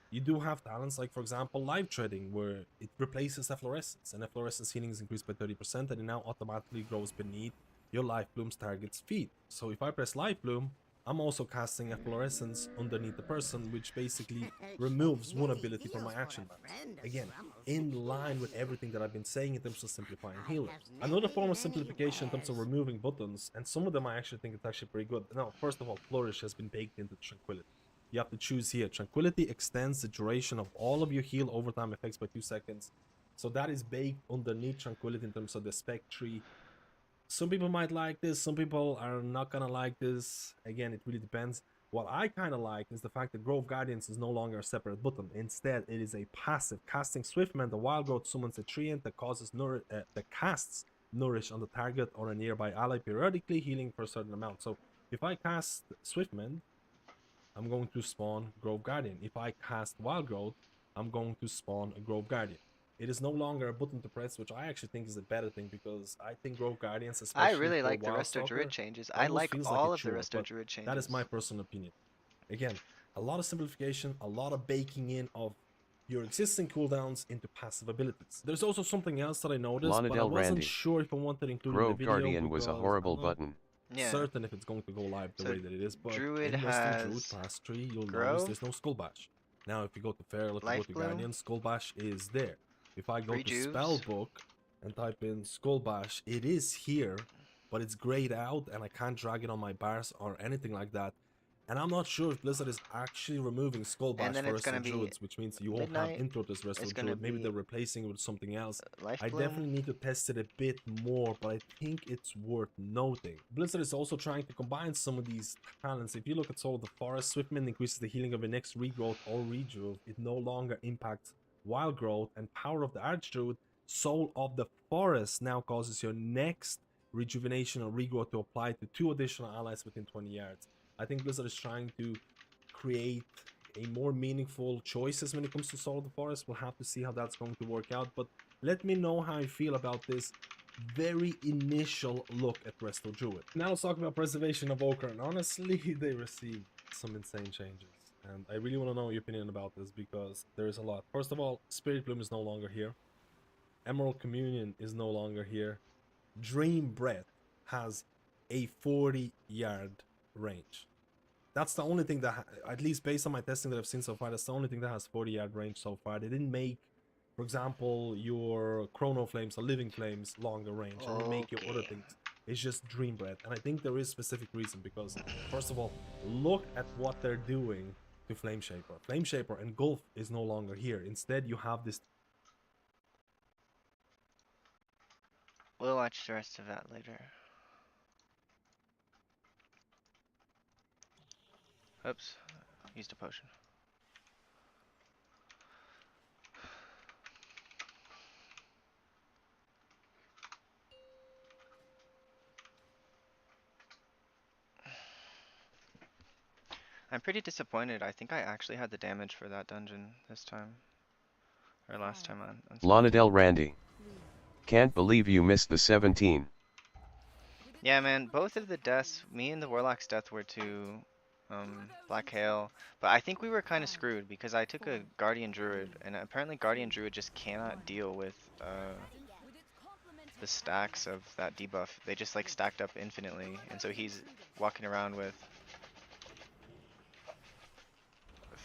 you do have talents like, for example, Life Treading, where it replaces Efflorescence, and Efflorescence healing is increased by 30%, and it now automatically grows beneath your Life Bloom's target's feet. So if I press Life Bloom, I'm also casting Efflorescence underneath the person, which basically removes one ability from my action bars. Again, in line with everything that I've been saying in terms of simplifying healers. Another form of simplification in terms of removing buttons, and some of them I actually think it's actually pretty good. Now, first of all, Flourish has been baked into Tranquility. You have to choose here. Tranquility extends the duration of all of your heal overtime effects by 2 seconds. So that is baked underneath Tranquility in terms of the spec tree. Some people might like this, some people are not gonna like this. Again, it really depends. What I kind of like is the fact that Grove Guardians is no longer a separate button. Instead, it is a passive. Casting Swiftman, the Wild Growth summons a treant that causes that casts Nourish on the target or a nearby ally, periodically healing for a certain amount. So if I cast Swiftman, I'm going to spawn Grove Guardian. If I cast Wild Growth, I'm going to spawn a Grove Guardian. It is no longer a button to press, which I actually think is a better thing, because I think Grove Guardians, especially I really for like the Wild Resto Stalker, Druid changes. I almost like feels all like a of the chore, Resto but Druid changes. that is my personal opinion. Again, a lot of simplification, a lot of baking in of your existing cooldowns into passive abilities. There's also something else that I noticed, Lana but I Del wasn't Randy. sure if I wanted to include in Grove the video Guardian was a because horrible I'm not button. Yeah. certain if it's going to go live the So way that it is. But Druid in Western Druid has class tree, you'll notice Grove, there's no Skull Bash. Now, if you go to Feral, if you go Life to Bloom, Guardian, Skull Bash is there. If I go to Rejuves. Spellbook and type in Skull Bash, it is here, but it's grayed out and I can't drag it on my bars or anything like that. And I'm not sure if Blizzard is actually removing Skull Bash and then for it's gonna Resto be Druids, which means you won't have Midnight. intro to this Resto It's gonna Druid. Maybe be they're replacing it with something else. Life I Bloom. definitely need to test it a bit more, but I think it's worth noting. Blizzard is also trying to combine some of these talents. If you look at Soul of the Forest, Swiftman increases the healing of your next regrowth or rejuve. It no longer impacts Wild Growth, and Power of the Archdruid Soul of the Forest now causes your next rejuvenation or regrowth to apply to 2 additional allies within 20 yards. I think Blizzard is trying to create a more meaningful choices when it comes to Soul of the Forest. We'll have to see how that's going to work out, but let me know how you feel about this very initial look at Resto Druid. Now let's talk about Preservation of Ochre, and honestly, they received some insane changes. And I really want to know your opinion about this because there is a lot. First of all, Spirit Bloom is no longer here. Emerald Communion is no longer here. Dream Breath has a 40-yard range. That's the only thing that, at least based on my testing that I've seen so far, that's the only thing that has 40-yard range so far. They didn't make, for example, your Chrono Flames or Living Flames longer range. They didn't make your other Okay. things. It's just Dream Breath. And I think there is specific reason because, first of all, look at what they're doing to Flame Shaper. Flame Shaper Engulf is no longer here. Instead, you have this. We'll watch the rest of that later. Oops, used a potion. I'm pretty disappointed. I think I actually had the damage for that dungeon this time. Or last time on Lonadel Spectator. Randy. Can't believe you missed the 17. Yeah, man, both of the deaths, me and the Warlock's death were to Black Hail, but I think we were kind of screwed because I took a Guardian Druid, and apparently Guardian Druid just cannot deal with the stacks of that debuff. They just like stacked up infinitely, and so he's walking around with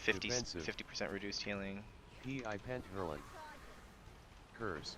50% reduced healing. P.I. Pent Hurlan. Cursed.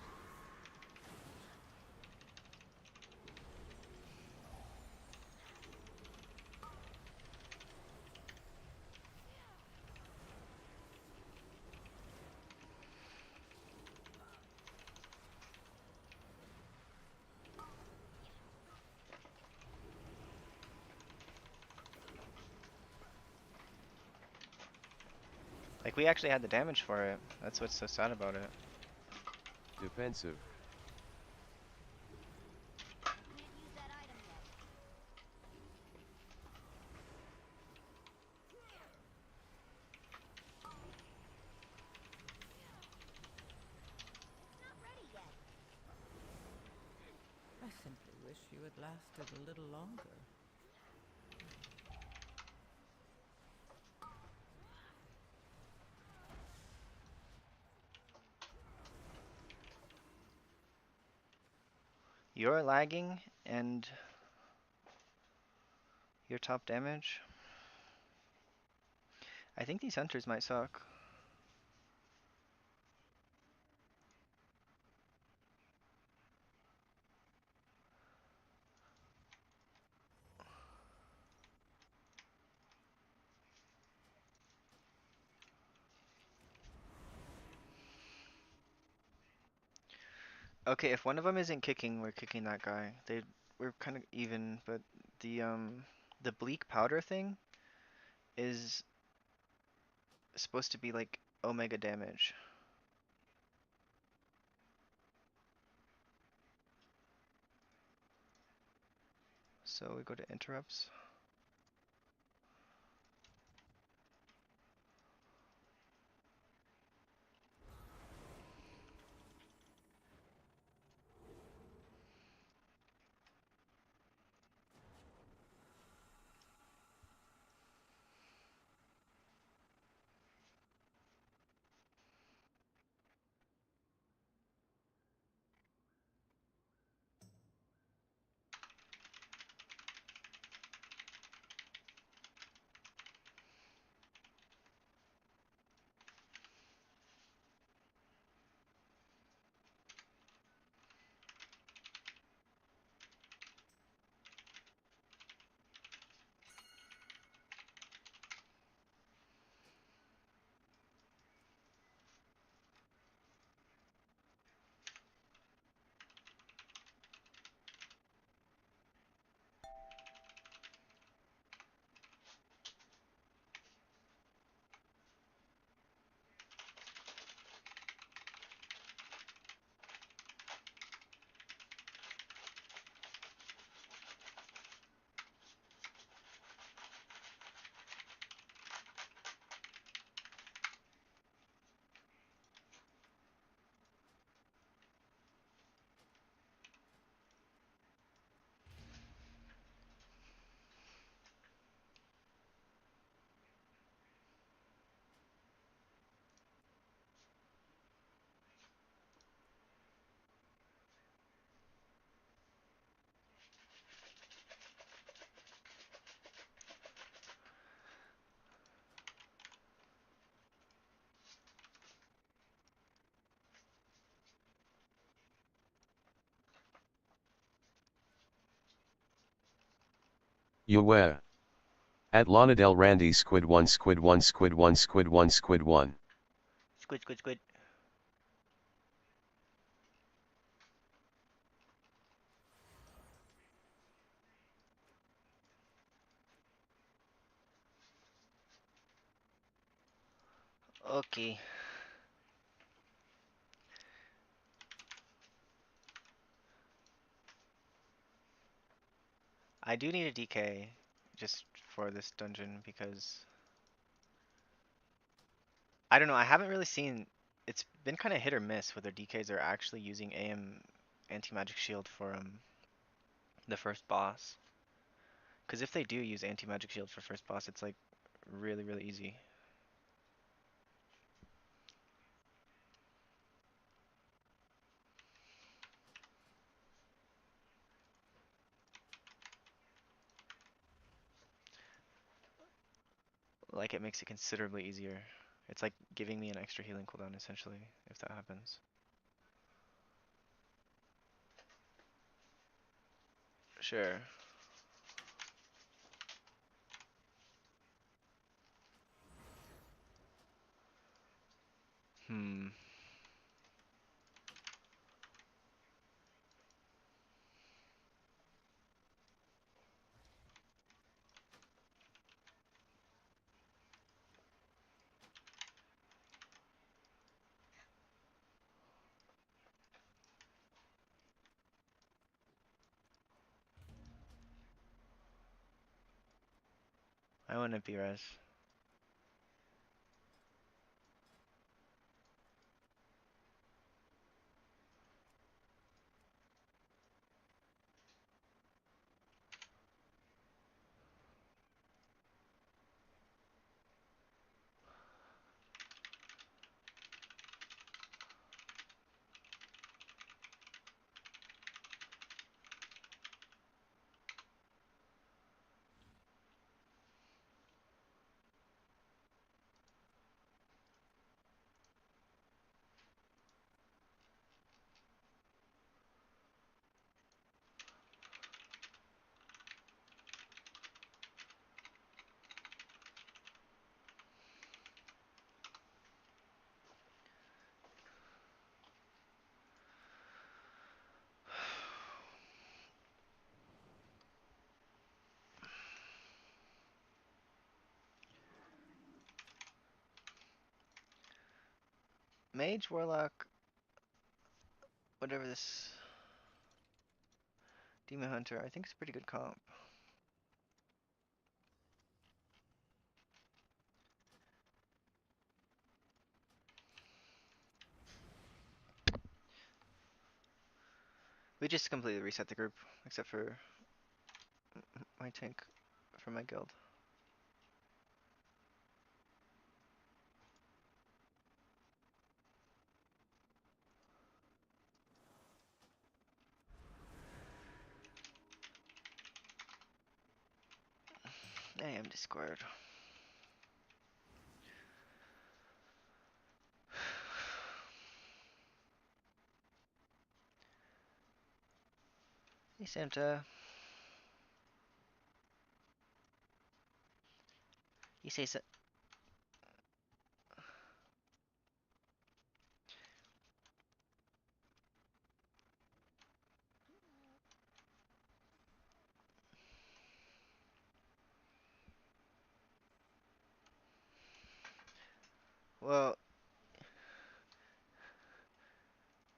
Like, we actually had the damage for it. That's what's so sad about it. Defensive. I simply wish you had lasted a little longer. You're lagging, and your top damage. I think these hunters might suck. Okay, if one of them isn't kicking, we're kicking that guy. We're kind of even, but the bleak powder thing is supposed to be like omega damage. So we go to interrupts. Yoware. At Lonadel Randy Squid 1 Squid 1 Squid 1 Squid 1 Squid 1. Squid, squid, squid. Okay. I do need a DK just for this dungeon because I don't know, I haven't really seen, it's been kind of hit or miss whether DKs are actually using AM anti-magic shield for the first boss. Because if they do use anti-magic shield for first boss, it's like really, really easy. Like it makes it considerably easier. It's like giving me an extra healing cooldown essentially, if that happens. Sure. Hmm. I want to be res. Mage, Warlock, whatever this Demon Hunter, I think it's a pretty good comp. We just completely reset the group, except for my tank from my guild. I am Discord. Hey Santa. You say so. Well,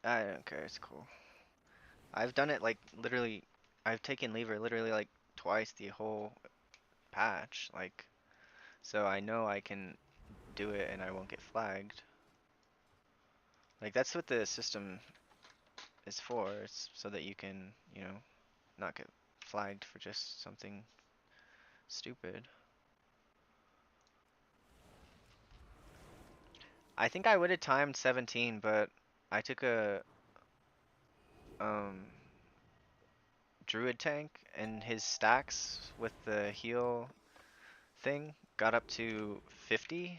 I don't care, it's cool. I've done it like literally, I've taken lever literally like twice the whole patch, like, so I know I can do it and I won't get flagged. Like that's what the system is for, it's so that you can, you know, not get flagged for just something stupid. I think I would have timed 17, but I took a um druid tank and his stacks with the heal thing got up to 50.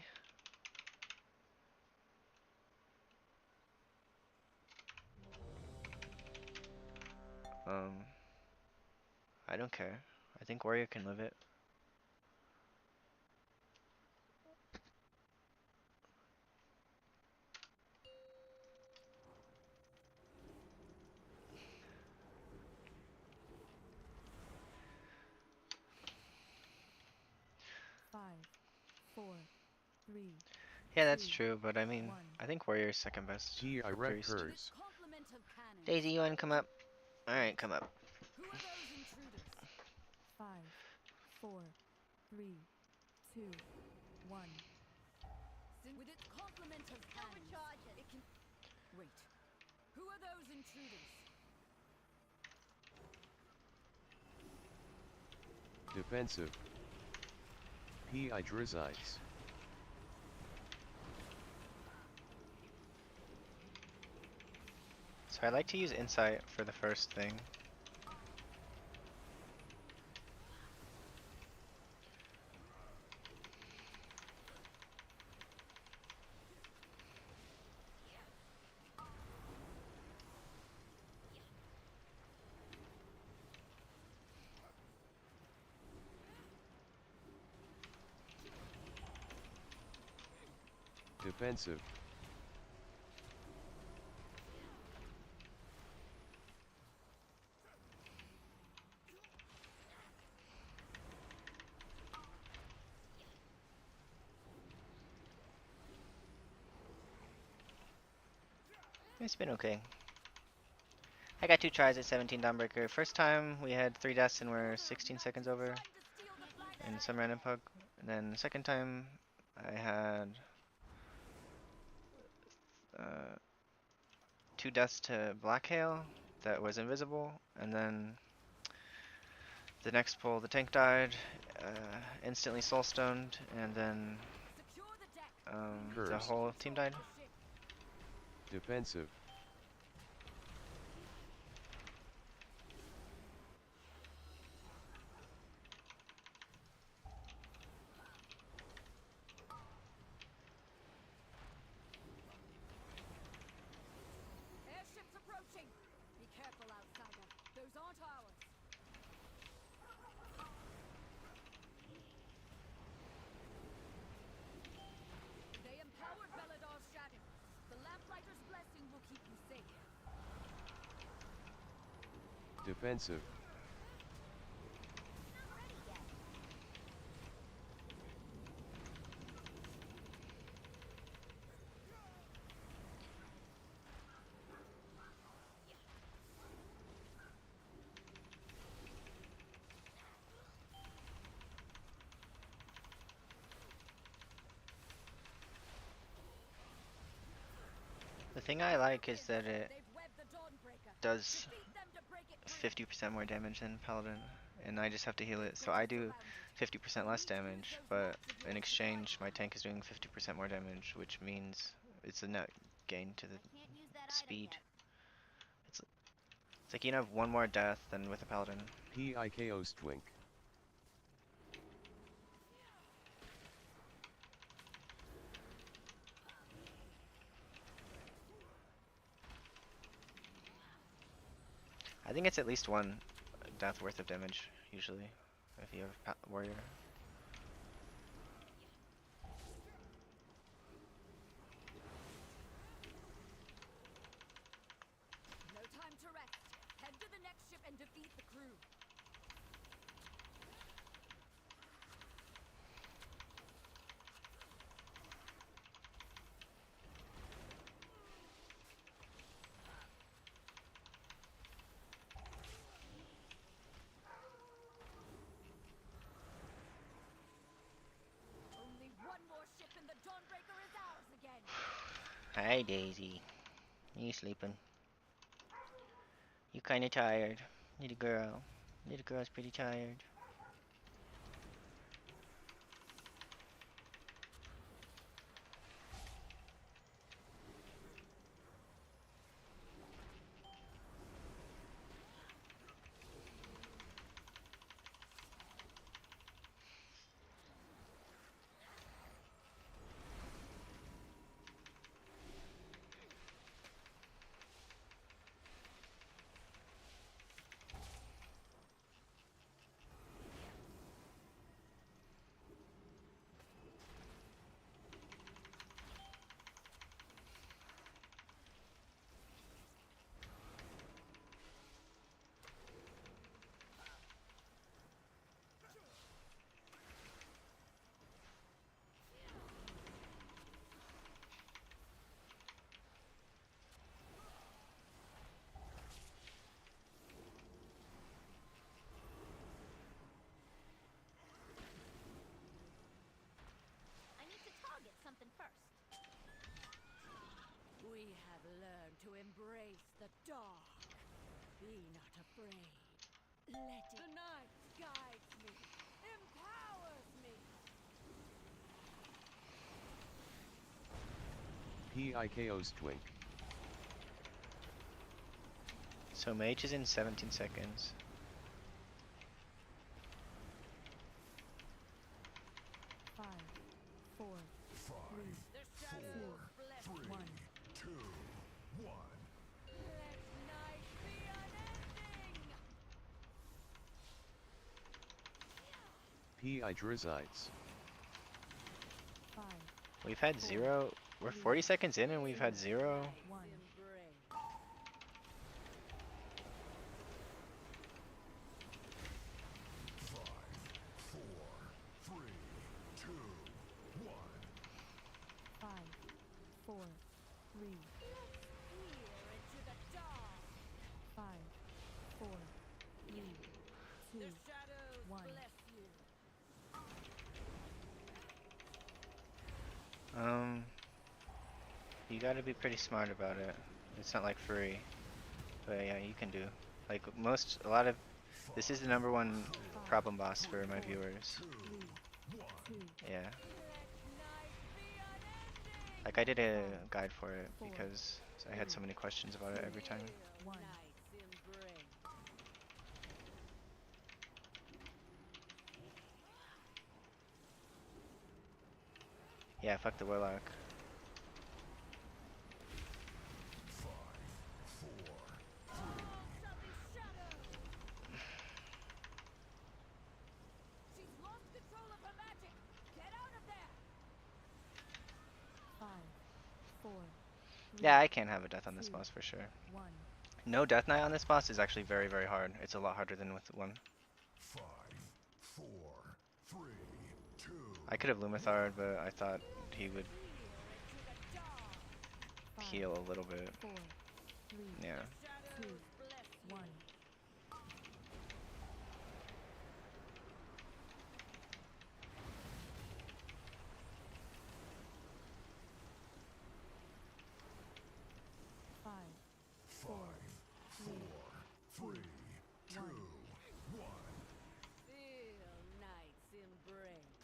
Um I don't care. I think warrior can live it. 5, 4, 3, Yeah, that's 2, true, but I mean, 1. I think warrior is second best I for wrecked priest. With its hers. complement of cannons, Daisy, you wanna come up? Wait, Alright, come up. who are those intruders? 5, 4, 3, 2, 1. With its complement of cannons, it can... Wait, who are those intruders? Defensive. Pi Drizites. So I like to use insight for the first thing. Defensive. It's been okay. I got 2 tries at 17 Dawnbreaker. First time we had 3 deaths and we're 16 seconds over in some random pug. And then the second time I had 2 deaths to Black Hail that was invisible. And then the next pull the tank died, instantly soulstoned, and then Secure the deck. the Cursed. whole team died. Defensive. Airships approaching. Be careful, outsider. Those aren't ours. They empowered Belladar's shadow. The Lamplighter's blessing will keep you safe. Defensive. Not ready yet. The thing I like is that it They've webbed the Dawnbreaker. does Defeat them to break it free. 50% more damage than Paladin, and I just have to heal it. So I do 50% less damage, but in exchange, my tank is doing 50% more damage, which means it's a net gain to the Can't use that speed. item It's like you have 1 more death than with a Paladin. Pi Chaos Twink. I think it's at least 1 death worth of damage, usually, if you have Warrior. No time to rest. Head to the next ship and defeat the crew. Only one more ship and the Dawnbreaker is ours again. Hi Daisy. You sleeping? You kinda tired. Little girl. Little girl's pretty tired. to embrace the dark. Be not afraid. Let it. The night guides me, empowers me. PIKO's Twink. So mage is in 17 seconds. 5, 4, 3, The shadows bless 1. 2, 1. Let night be unending. PI Drizites. 5, We've had 4, zero. We're 40 seconds in and we've had 0. 1. Embrace. 5, 4, 3, 2, 1. 5, 4, 3, Peer into the dark. 5, 4, 3, 2, The shadows 1. bless you. You gotta be pretty smart about it. It's not like free. But yeah, you can do. Like this is the #1 problem boss for my viewers. 3, 2, Yeah. Let night be unending. Like I did a guide for it because I had so many questions about it every time. Feel 1. night's embrace. Yeah, fuck the warlock. 5, 4, All shall be shadowed. She's lost control of her magic. Get out of there. 5, 4, 3, Yeah, I can't have a death on this 2, boss for sure. 1. No death knight on this boss is actually very, very hard. It's a lot harder than with one. 5, 4, 3, 2. I could have Lumithared, but I thought he would Peer into the dark. 5, heal a little bit. 4, 3, Yeah. Shadows bless you. 1. 5, 4, 3, 3, 2, 1. 1. Feel night's embrace.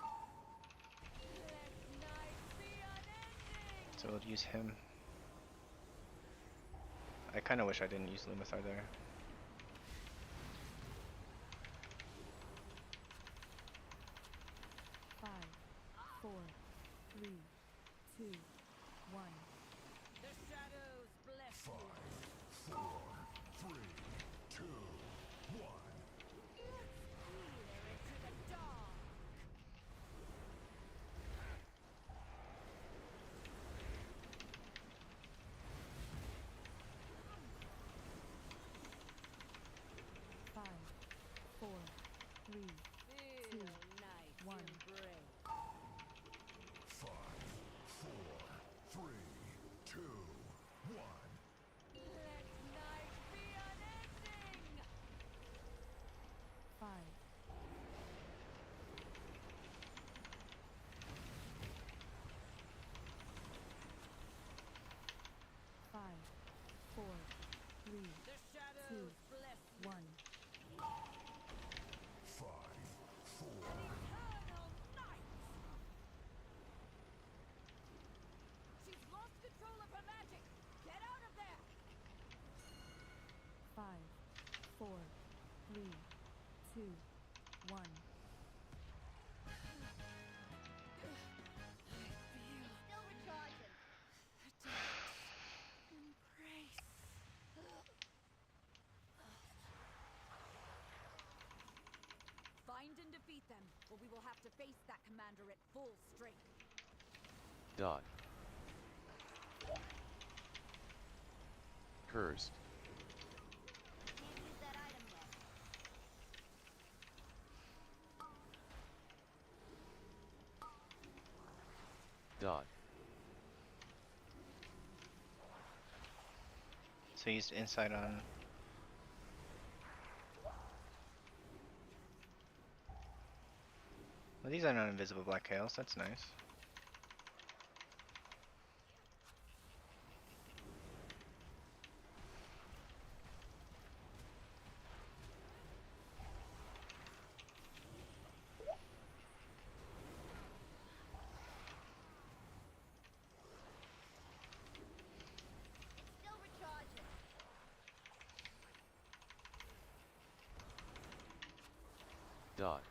Let night be unending. So we'll use him. I kind of wish I didn't use Lumathar there. 5, 4, 3, 2, 1. The shadows bless 5, you. 4, 3, 2, 1. Peer into the dark. 5, 4, 3, Feel night's 1. embrace. 5, 4, 3, 2, 1. Let night be unending. 5, 5, 4, 3, The shadows bless you. 1. 5, 4, Eternal night. She's lost control of her magic. Get out of there. 5, 4, 3, 2, 1. Still recharging. Embrace. Find and defeat them, or we will have to face that commander at full strength. Dot. Cursed. Can't use that item yet. Dot. So he's inside on. Well, these are not invisible black hails. That's nice. Dot.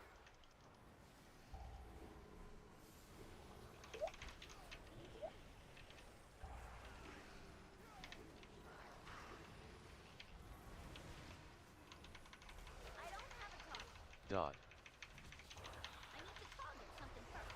I don't have a target. Dot. I need to target something first.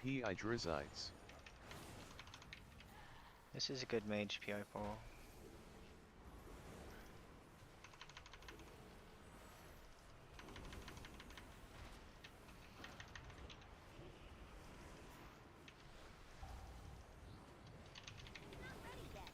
P.I. Drizites. This is a good mage PI poll. Not ready yet.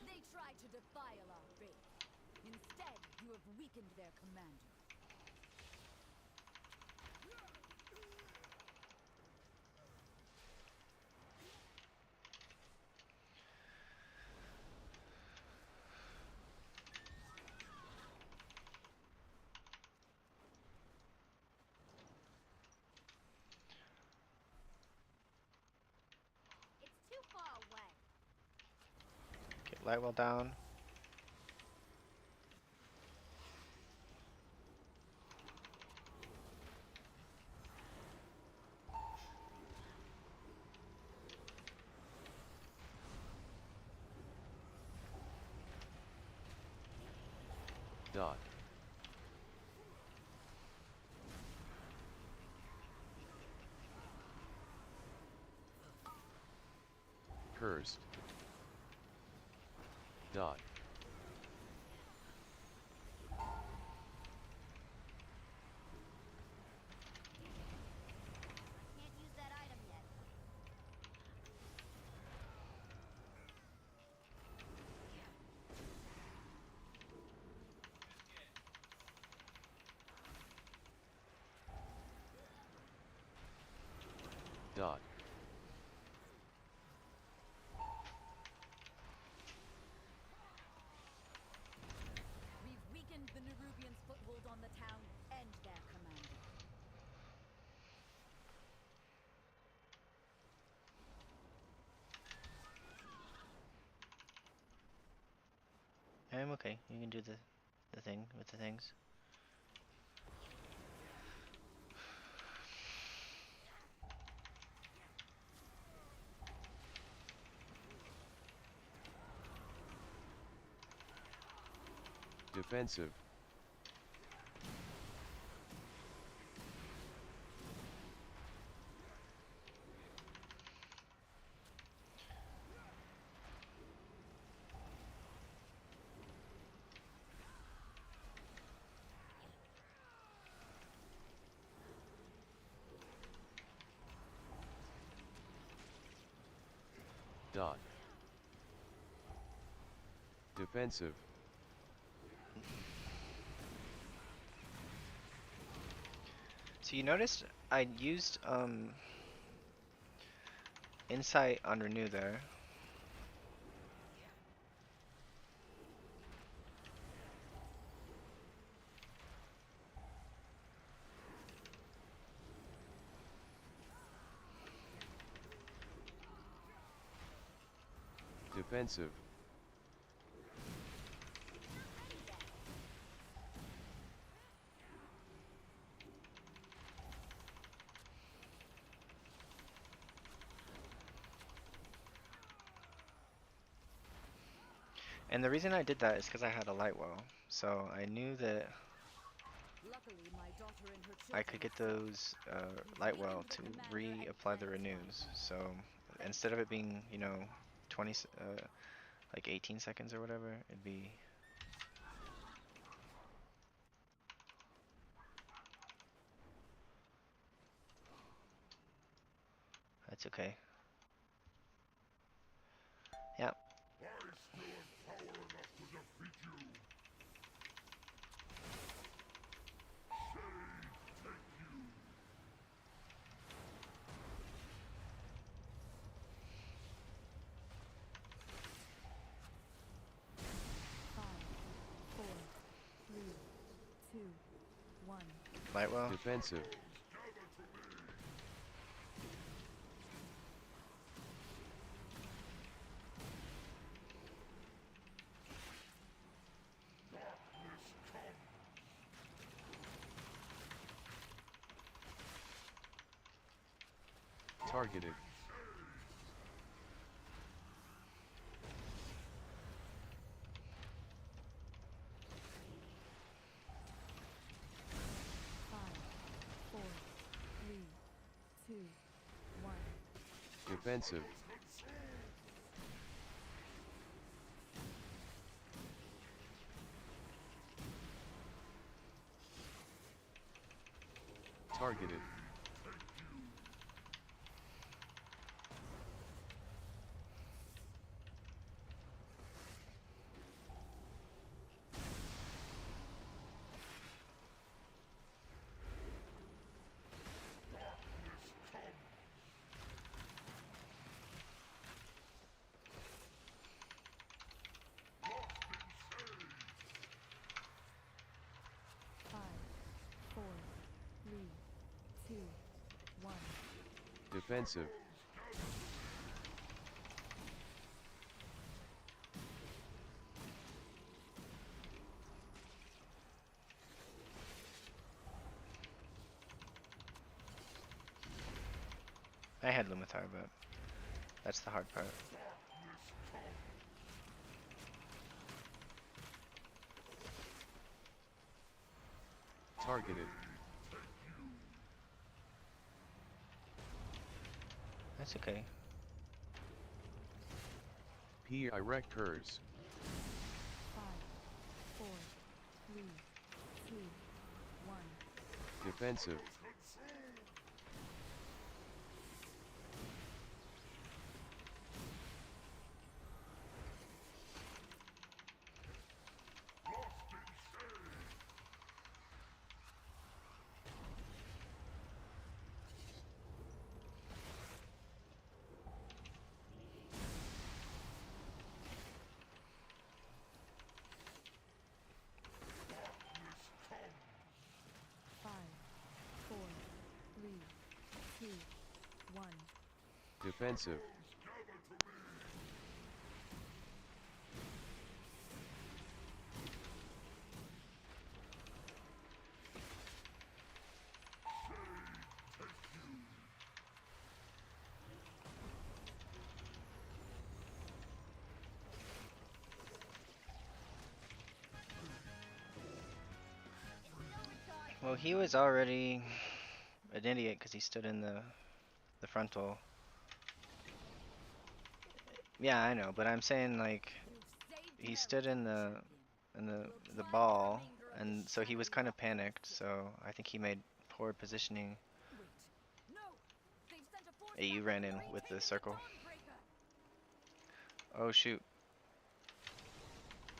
They tried to defile our faith. Instead, you have weakened their commander. It's too far away. Get Lightwell down. Dot. Cursed. Dot. Can't use that item yet. Dot. We've weakened the Nerubians' foothold on the town and their commander. I'm okay. You can do the thing with the things. Defensive. Dot. Defensive. So you noticed I used insight on renew there. Defensive. And the reason I did that is because I had a light well, so I knew that Luckily, my daughter and her I children could are get safe. those light well Weaken the to commander and reapply the cleanse my renews. home. So instead of it being, you know, 20, like 18 seconds or whatever, it'd be. That's okay. Yeah. I still have power enough to defeat you. Shade, take you. 5, 4, 3, 2, 1. Light well. Defensive. Targeted. Five, four, three, two, one. Defensive. Targeted. Five, four, three, two, one. Defensive. I had Lumitar, but that's the hard part. Targeted. That's okay. P. Erect hers. 5, 4, 3, 2, 1. Defensive. Five, four, three, two, one. Defensive. Well, he was already an idiot because he stood in the frontal. Yeah, I know, but I'm saying like You've saved he Mary, stood in champion. the We'll try the ball, remainder of and this so he was shadow kind of walk panicked. quickly. So I think he made poor positioning. Wait. No! They've sent a force Hey, you back ran and in with the retaken the circle. Dawnbreaker! Oh shoot.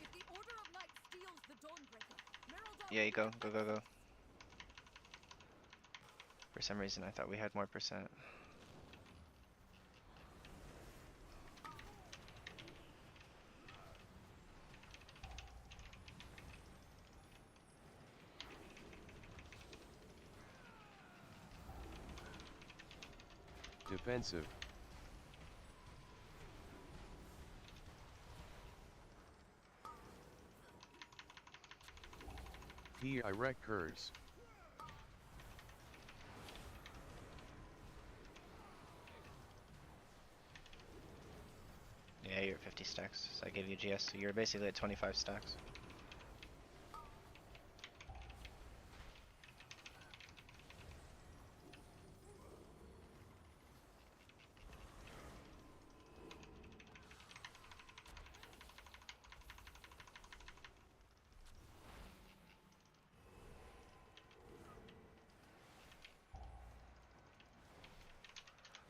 If the Order of Light steals the Dawnbreaker, Merodach Yeah, will you be go, go, go, go. defenseless. For some reason, I thought we had more percent. Defensive. P.I. recurs. Yeah, you're at 50 stacks. So I gave you GS, so you're basically at 25 stacks.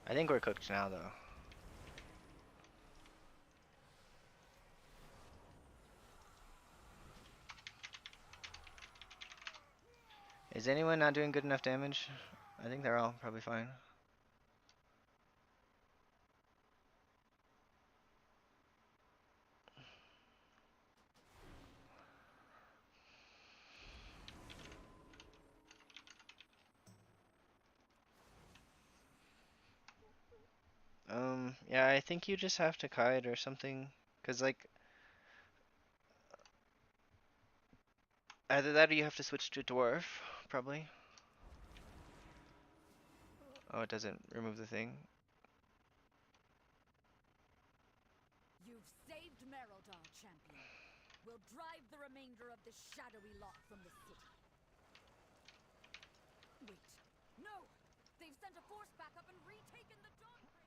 I think we're cooked now, though. Is anyone not doing good enough damage? I think they're all probably fine. Yeah, I think you just have to kite or something. Cause like, either that or you have to switch to dwarf, probably. Oh, it doesn't remove the thing. You've saved Merodar, champion. We'll drive the remainder of this shadowy lot from the city. Wait. No! They've sent a force backup and retaken the Dawnbreaker!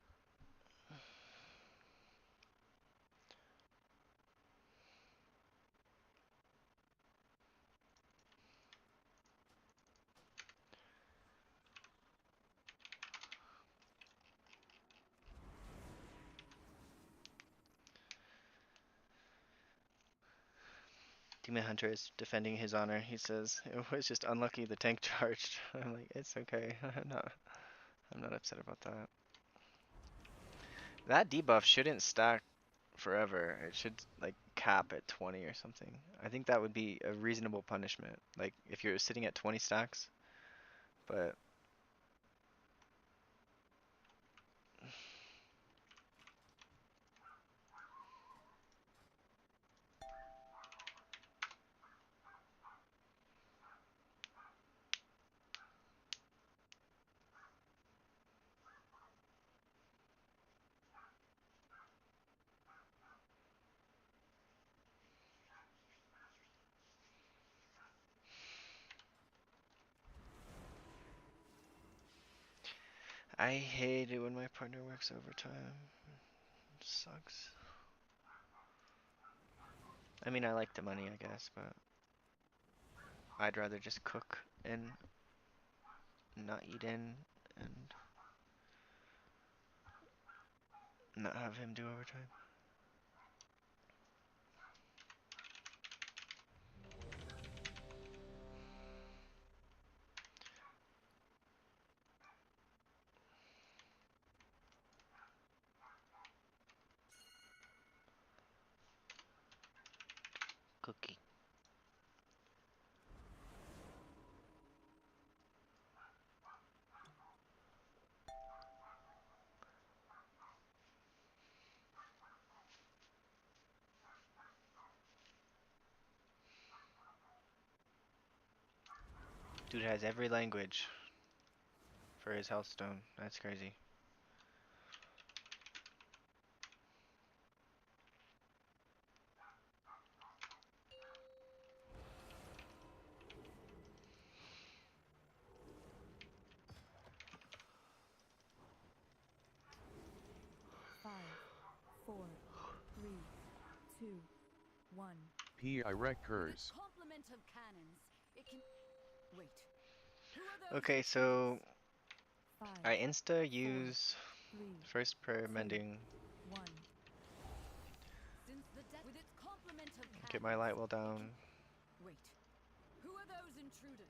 Demon Hunter is defending his honor. He says it was just unlucky the tank charged. I'm like, it's okay. I'm not upset about that. That debuff shouldn't stack forever. It should like cap at 20 or something. I think that would be a reasonable punishment. Like if you're sitting at 20 stacks, but I hate it when my partner works overtime. It sucks. I mean, I like the money, I guess, but I'd rather just cook and not eat in and not have him do overtime. Cookie. Dude has every language for his health stone. That's crazy. Five, four, three, two, one. P.I. With its recurs. complement of cannons, it can... Wait. Who are those Okay, so intruders? Five, I insta four, use three, first prayer two, mending, one. Since the with its complement of cannons, get my light well it can... down. Wait. Who are those intruders?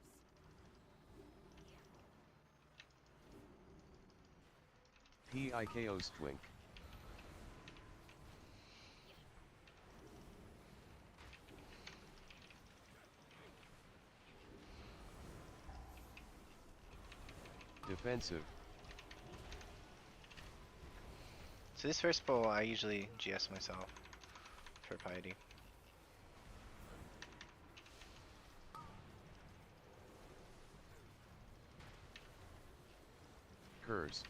P.I. KO's Twink. Defensive. So this first bowl I usually GS myself for piety. Curse.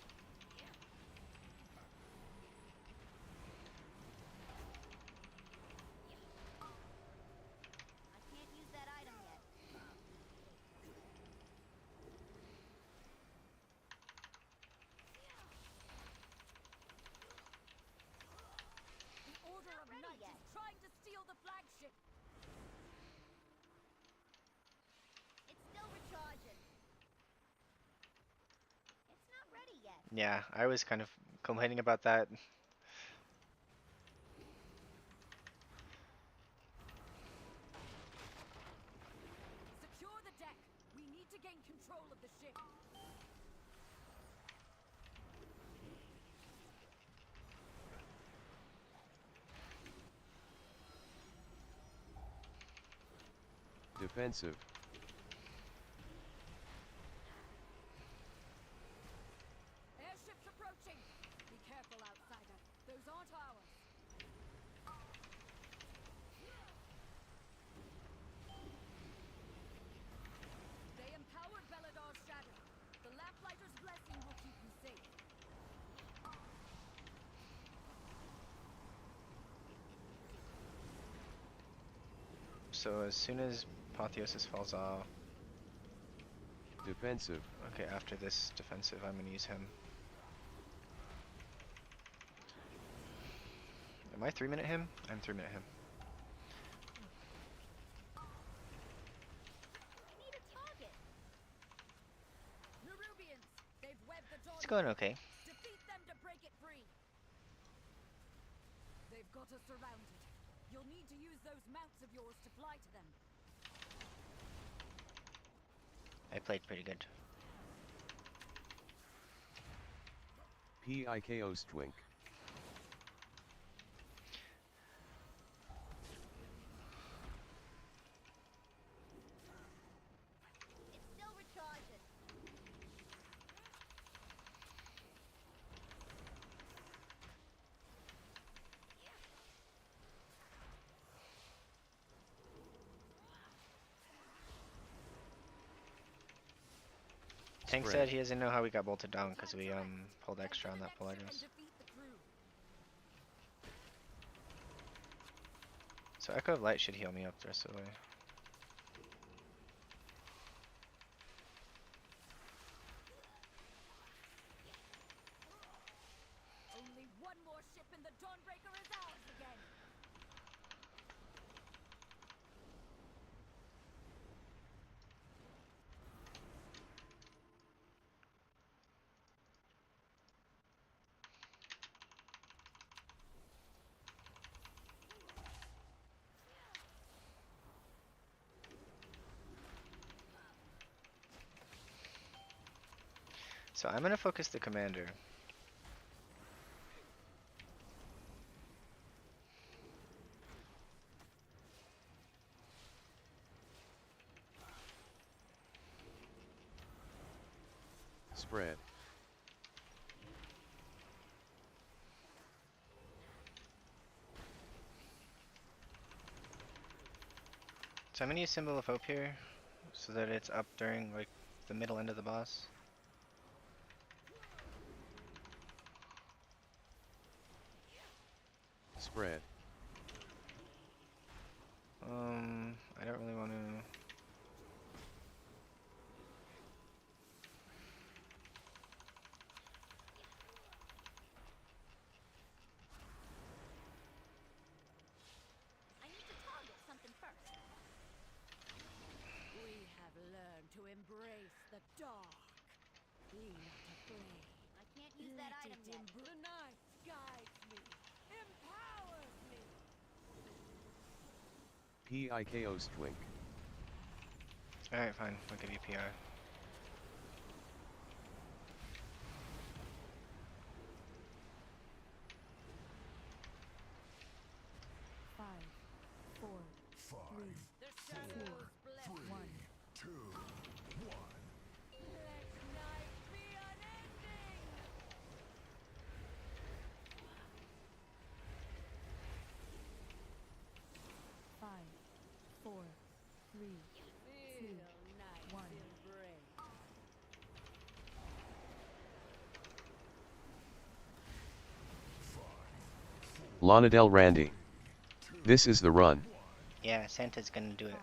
I can't use that item yet. The Order of ready Knights yet. is trying to steal the flagship. It's still recharging. It's not ready yet. Yeah, I was kind of complaining about that. Secure the deck. We need to gain control of the ship. Defensive. Airships approaching. Be careful, outsider. Those aren't ours. They empowered Beladar's shadow. The Lamplighter's blessing will keep you safe. So as soon as Apotheosis falls off, Defensive. okay, after this defensive, I'm gonna use him. Am I 3-minute him? I'm 3-minute him. I need a target. Nerubians, they've webbed the dawn. It's going okay. Defeat them to break it free. They've got us surrounded. You'll need to use those mounts of yours to fly to them. I played pretty good. PIKO Stwink. It's still recharging. Tank Spread. said he doesn't know how we got bolted down because we pulled extra on that Enter the next Polaris. ship and defeat the crew. So Echo of Light should heal me up the rest of the way. Only one more ship and the Dawnbreaker is ours again. So I'm gonna focus the commander. Spread. So I'm gonna use Symbol of Hope here, so that it's up during like the middle end of the boss. Spread. I don't really want to. I need to target something first. We have learned to embrace the dark. Be not afraid. I can't use that Let item it yet. The night guides me, empowers me. PIKO Stwink. Alright, fine. I'll give you PR. Five, four, three, The shadows bless Three, one. two, one. Let night be unending. Five, four, three, Feel night's one. embrace. Lana Del Randy. This is the run. Yeah, Santa's gonna do it.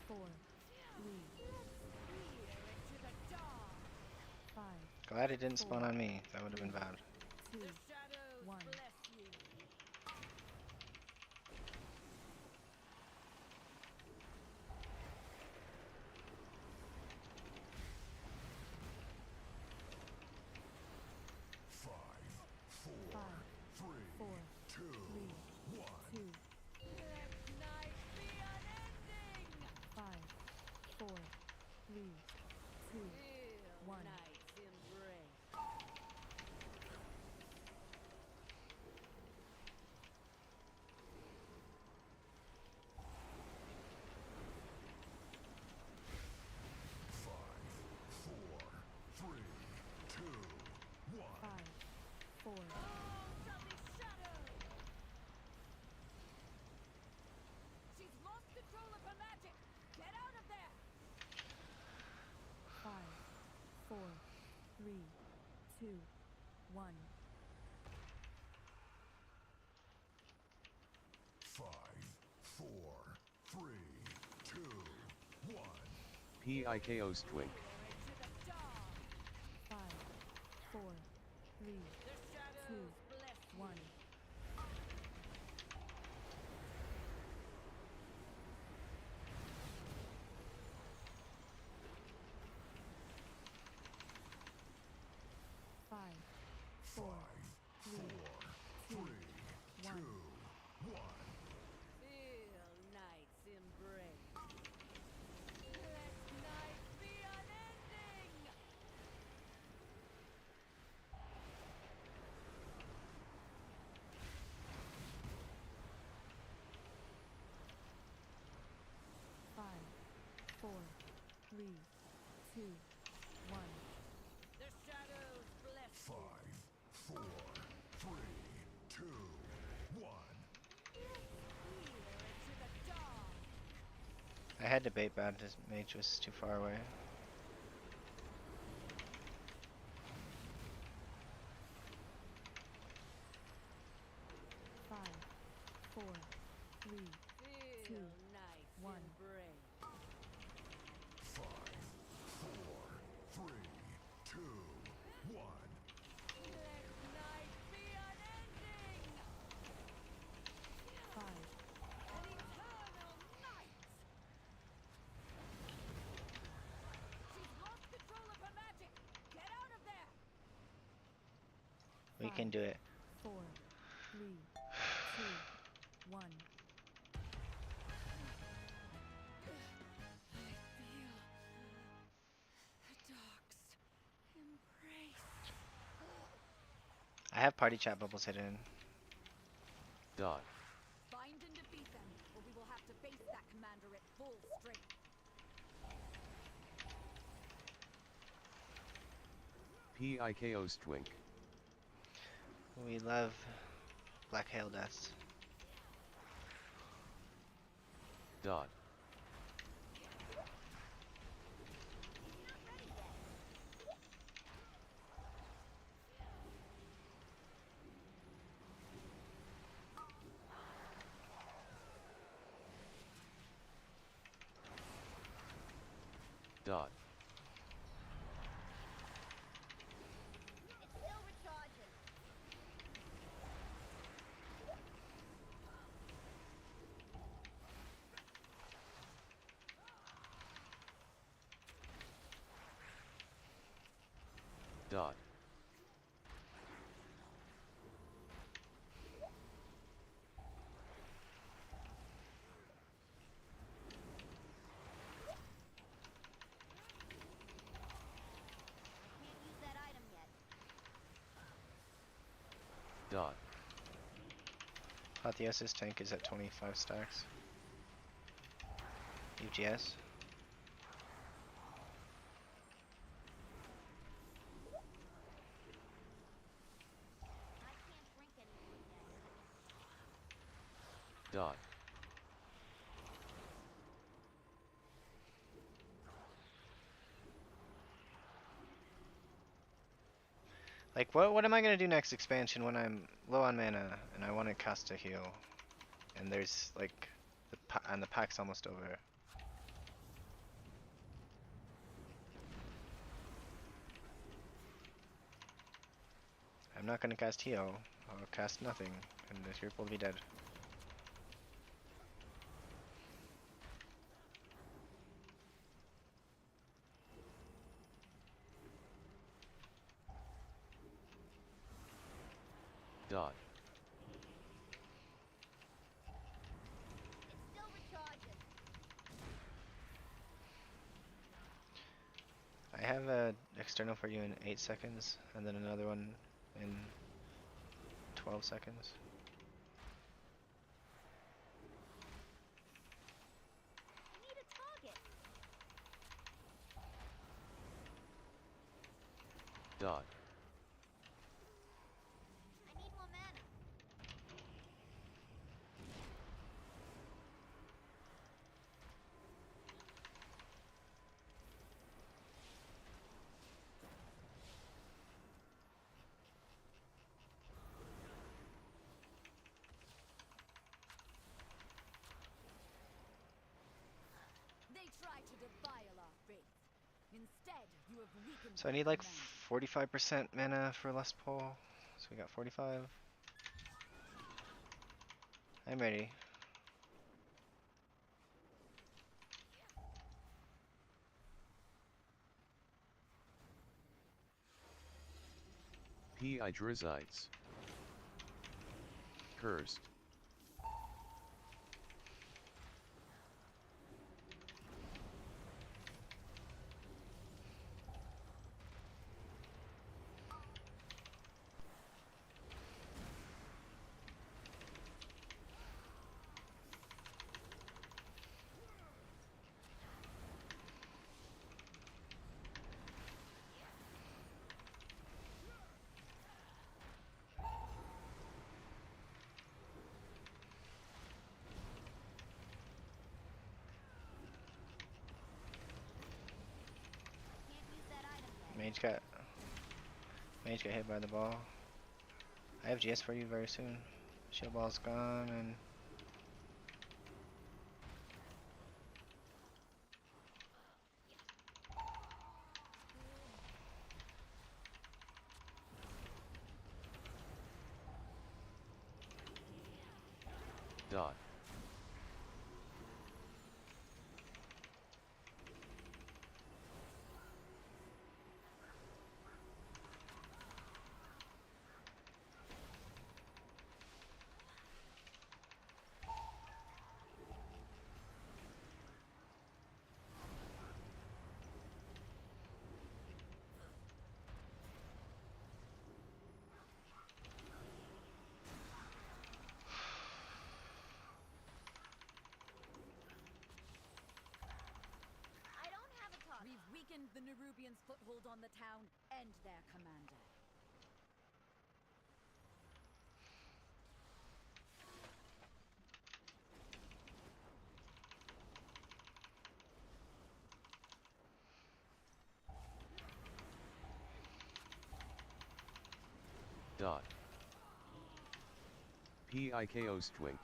5, 4, 3, 5, Glad it didn't spawn on me. That would have been bad. 2, 1. Five, four, three, two. Five, four, three, two, one. Five, four. She's lost control of her magic. Get out of there. 5, 4, 3, 2, 1. 5, 4, 3, 2, 1. PIKO's Twink. 5, 4, 3, 2, 1. 5, 4, 3, 2, 1. Feel night's embrace. Let night be unending. 5, 4, 3, 2, 1. The shadows bless 5, 4, 3, 2, 1. I had to bait bad. His mage was too far away. 5, 4, 3, 2, 1. 5, 4, 3, 2, 1. Let night be unending. 5, An eternal night. She's lost control of her magic. Get out of there. We can do it. 4, 3, 2, 1. I have party chat bubbles hidden. Dot. Find and defeat them, or we will have to face that commander at full strength. PIKO's Twink. We love Black Hail Deaths. Dot. Dot. It's still recharging. Dot. Can't use that item yet. Dot. Apotheosis tank is at 25 stacks. UGS. I can't drink anymore yet. Dot. Like, what am I gonna do next expansion when I'm low on mana and I want to cast a heal, and there's like the pack's almost over. I'm not gonna cast heal. I'll cast nothing, and this group will be dead. Dot. It still recharges. I have a external for you in 8 seconds, and then another one in 12 seconds. I need a target. Dot. I need more mana. They try to defile our faith. Instead, you have weakened So I their need like command. 45% mana for last pull. So we got 45. I'm ready. P.I. Drizzites. Cursed. Can't use that item yet. Mage got hit by the ball. I have GS for you very soon. Shield ball's gone and Dot. I don't have a target. We've weakened the Nerubians' foothold on the town and their commander. Dot. P.I.K.O. Stwink.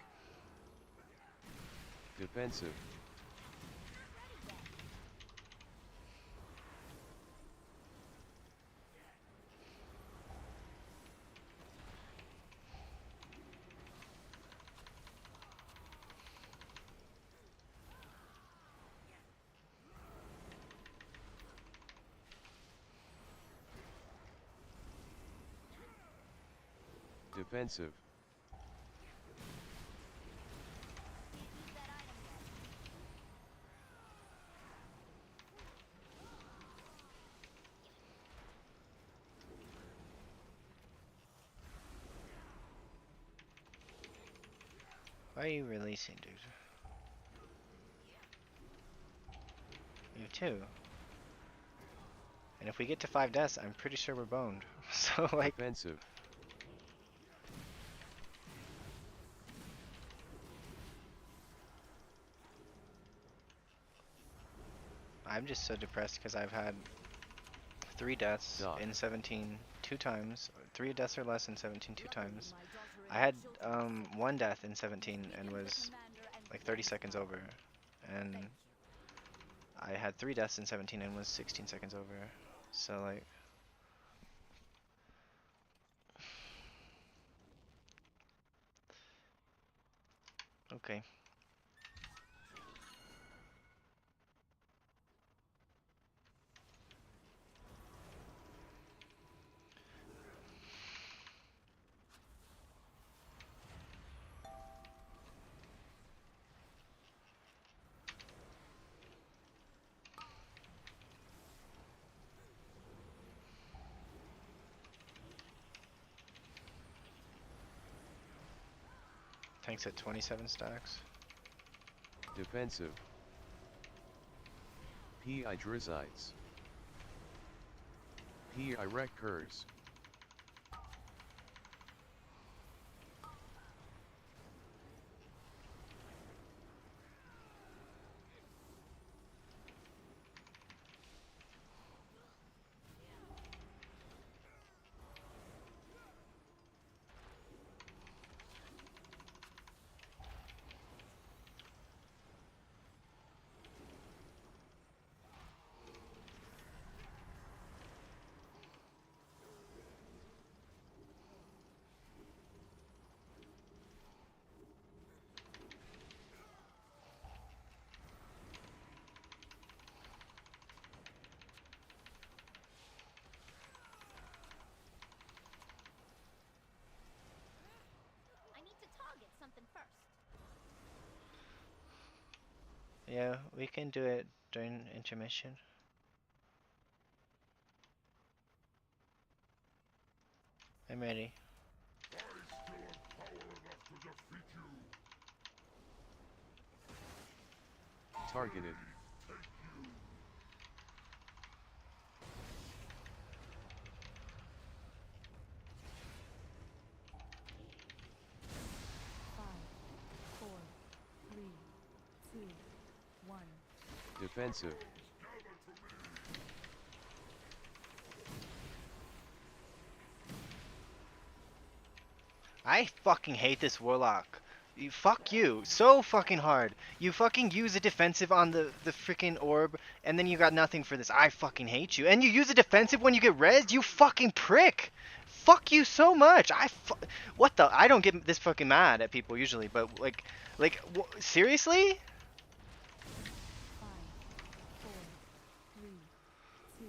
Defensive. Defensive. Can't use that item yet. why are you releasing, dude? You have 2. And if we get to 5 deaths, I'm pretty sure we're boned. So like, Defensive. I'm just so depressed because I've had 3 deaths Dog. in 17 two times. 3 deaths or less in 17 two times. I had 1 death in 17 and was like 30 seconds over. And I had 3 deaths in 17 and was 16 seconds over. So like okay. Tanks at 27 stacks. Defensive. Pi Drizites. Pi Recurs. I need to target something first. Yeah, we can do it during intermission. I'm ready. I still have power enough to defeat you. Targeted. Five, four, three, two, one. Defensive. I fucking hate this warlock. Fuck you so fucking hard. You fucking use a defensive on the freaking orb, and then you got nothing for this. I fucking hate you. And you use a defensive when you get rezzed. You fucking prick. Fuck you so much. What the? I don't get this fucking mad at people usually, but seriously? Five, four, three, two,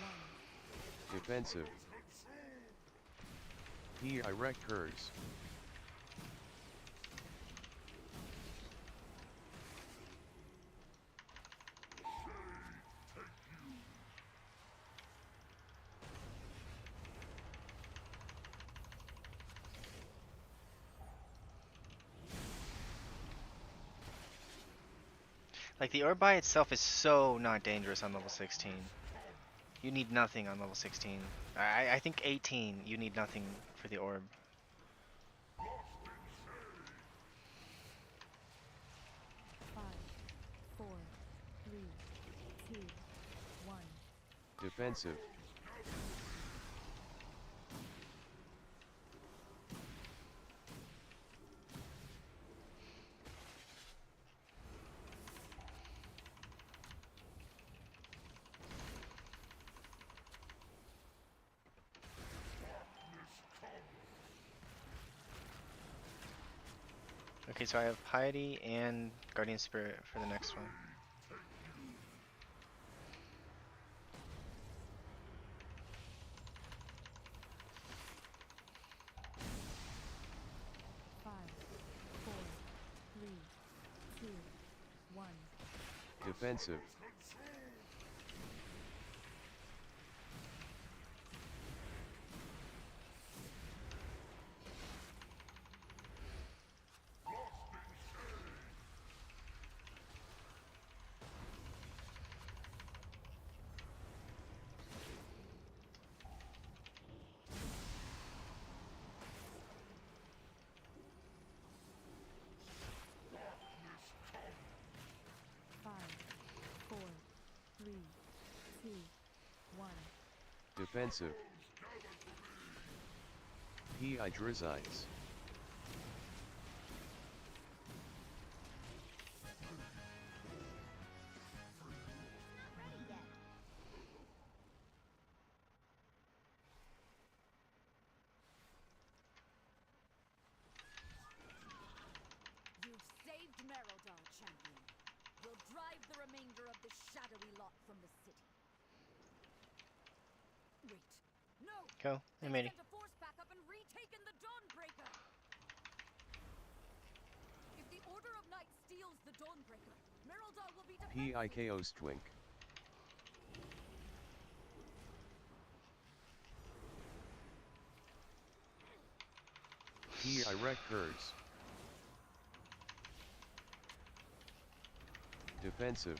one. Defensive. Pi Recurs. Like the orb by itself is so not dangerous on level 16. You need nothing on level 16. I think 18 you need nothing for the orb. Five, four, three, two, one. Defensive. Okay, so I have Piety and Guardian Spirit for the next one. Five, four, three, two, one. Defensive. Five, four, Defensive. Pi Drizites. You've saved Merodal, champion. We'll drive the remainder of this shadowy lot from the city. Wait. No! Go. I They made it. sent a force backup and retaken the Dawnbreaker! If the Order of Night steals the Dawnbreaker, Merodal will be defenseless. Pi Chaos Twink. Pi Wreck Herds. Defensive.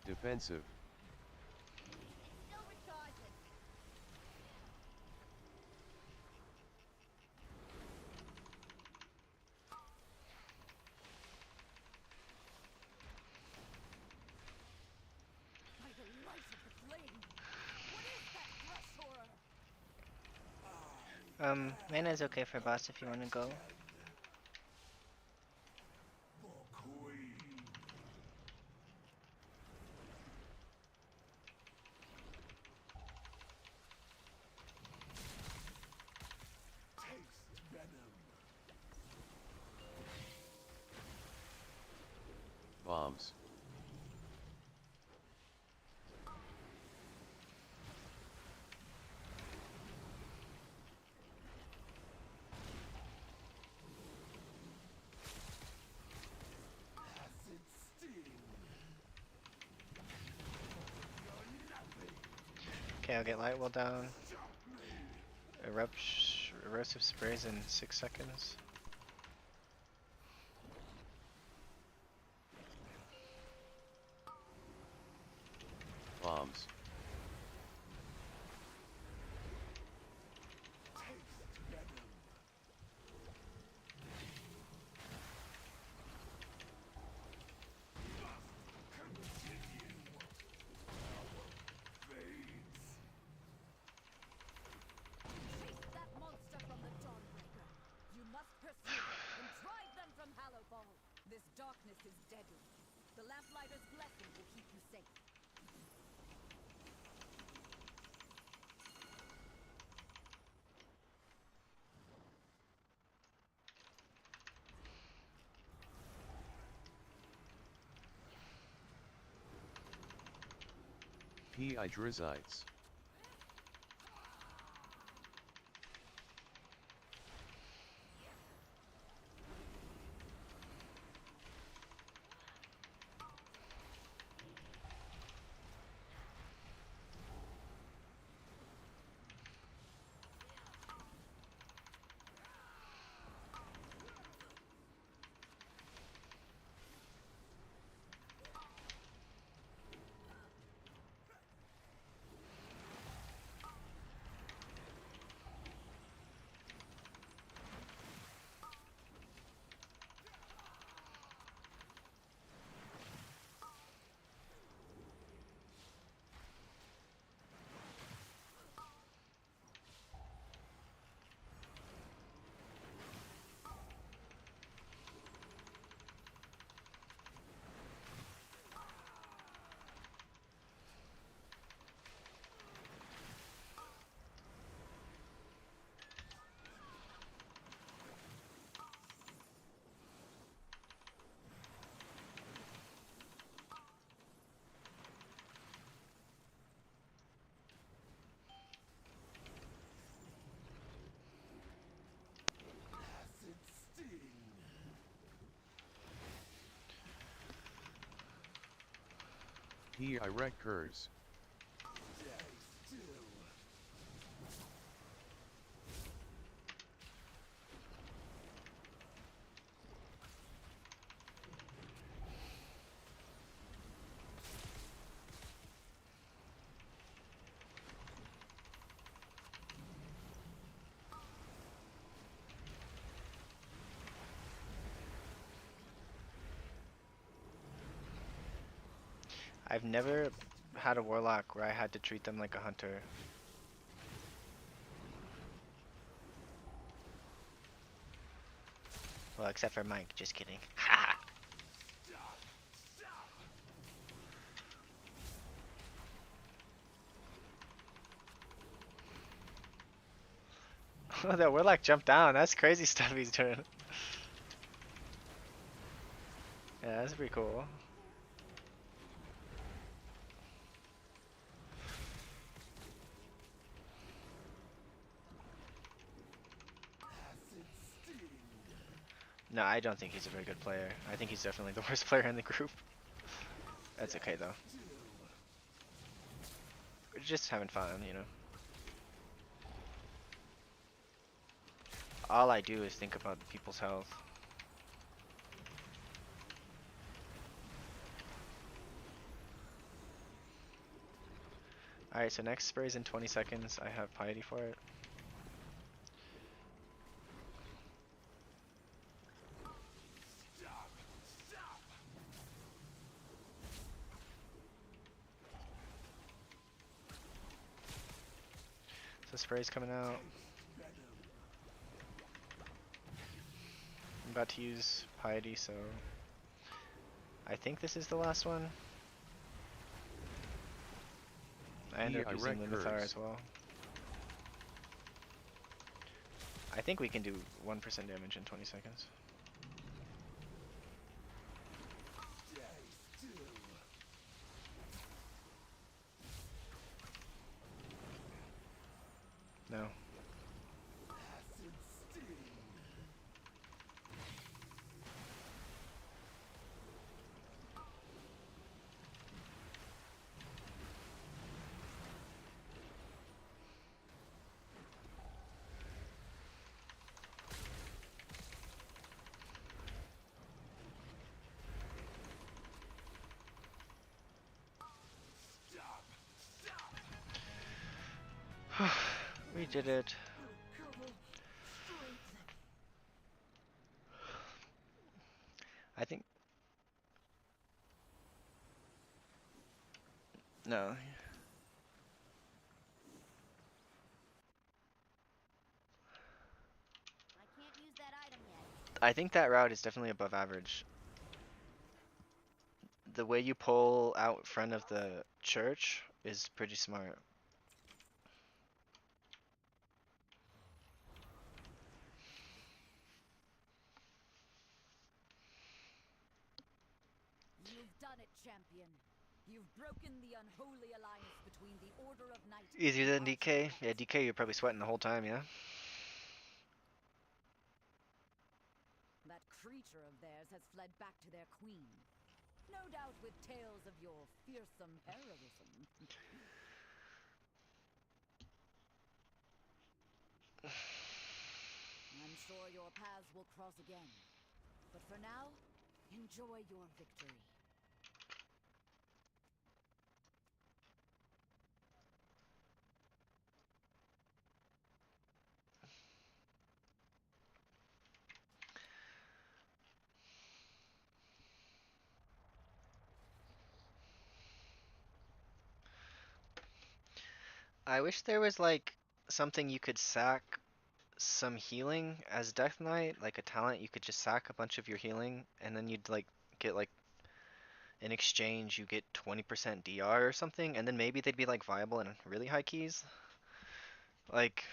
Defensive. Still recharging. By the light of the flame! What is that thrush horror? Mana's okay for boss if you want to go. Bombs. Okay, I'll get light wall down. Erosive sprays in 6 seconds. Bombs. Chase that monster from the Dawnbreaker! You must pursue and drive them from Hallowfall! This darkness is deadly. The Lamplighter's blessing will keep you safe. Pi Drizites. He recurs. I've never had a warlock where I had to treat them like a hunter. Well, except for Mike, just kidding. Oh, that warlock jumped down. That's crazy stuff he's doing. Yeah, that's pretty cool. No, I don't think he's a very good player. I think he's definitely the worst player in the group. That's okay though. We're just having fun, you know. All I do is think about people's health. Alright, so next spray's in 20 seconds. I have piety for it. So spray's coming out. I'm about to use piety, so I think this is the last one. I ended up using Mythic as well. I think we can do 1% damage in 20 seconds. No. We did it. I think... No. I can't use that item yet. I think that route is definitely above average. The way you pull out front of the church is pretty smart. You've done it, champion. You've broken the unholy alliance between the Order of Knight Easier and than DK? Architect. Yeah, DK you're probably sweating the whole time, yeah? That creature of theirs has fled back to their queen. No doubt with tales of your fearsome heroism. I'm sure your paths will cross again. But for now, enjoy your victory. I wish there was like something you could sack some healing as Death Knight, like a talent you could just sack a bunch of your healing and then you'd like get like in exchange you get 20% DR or something and then maybe they'd be like viable in really high keys. Like,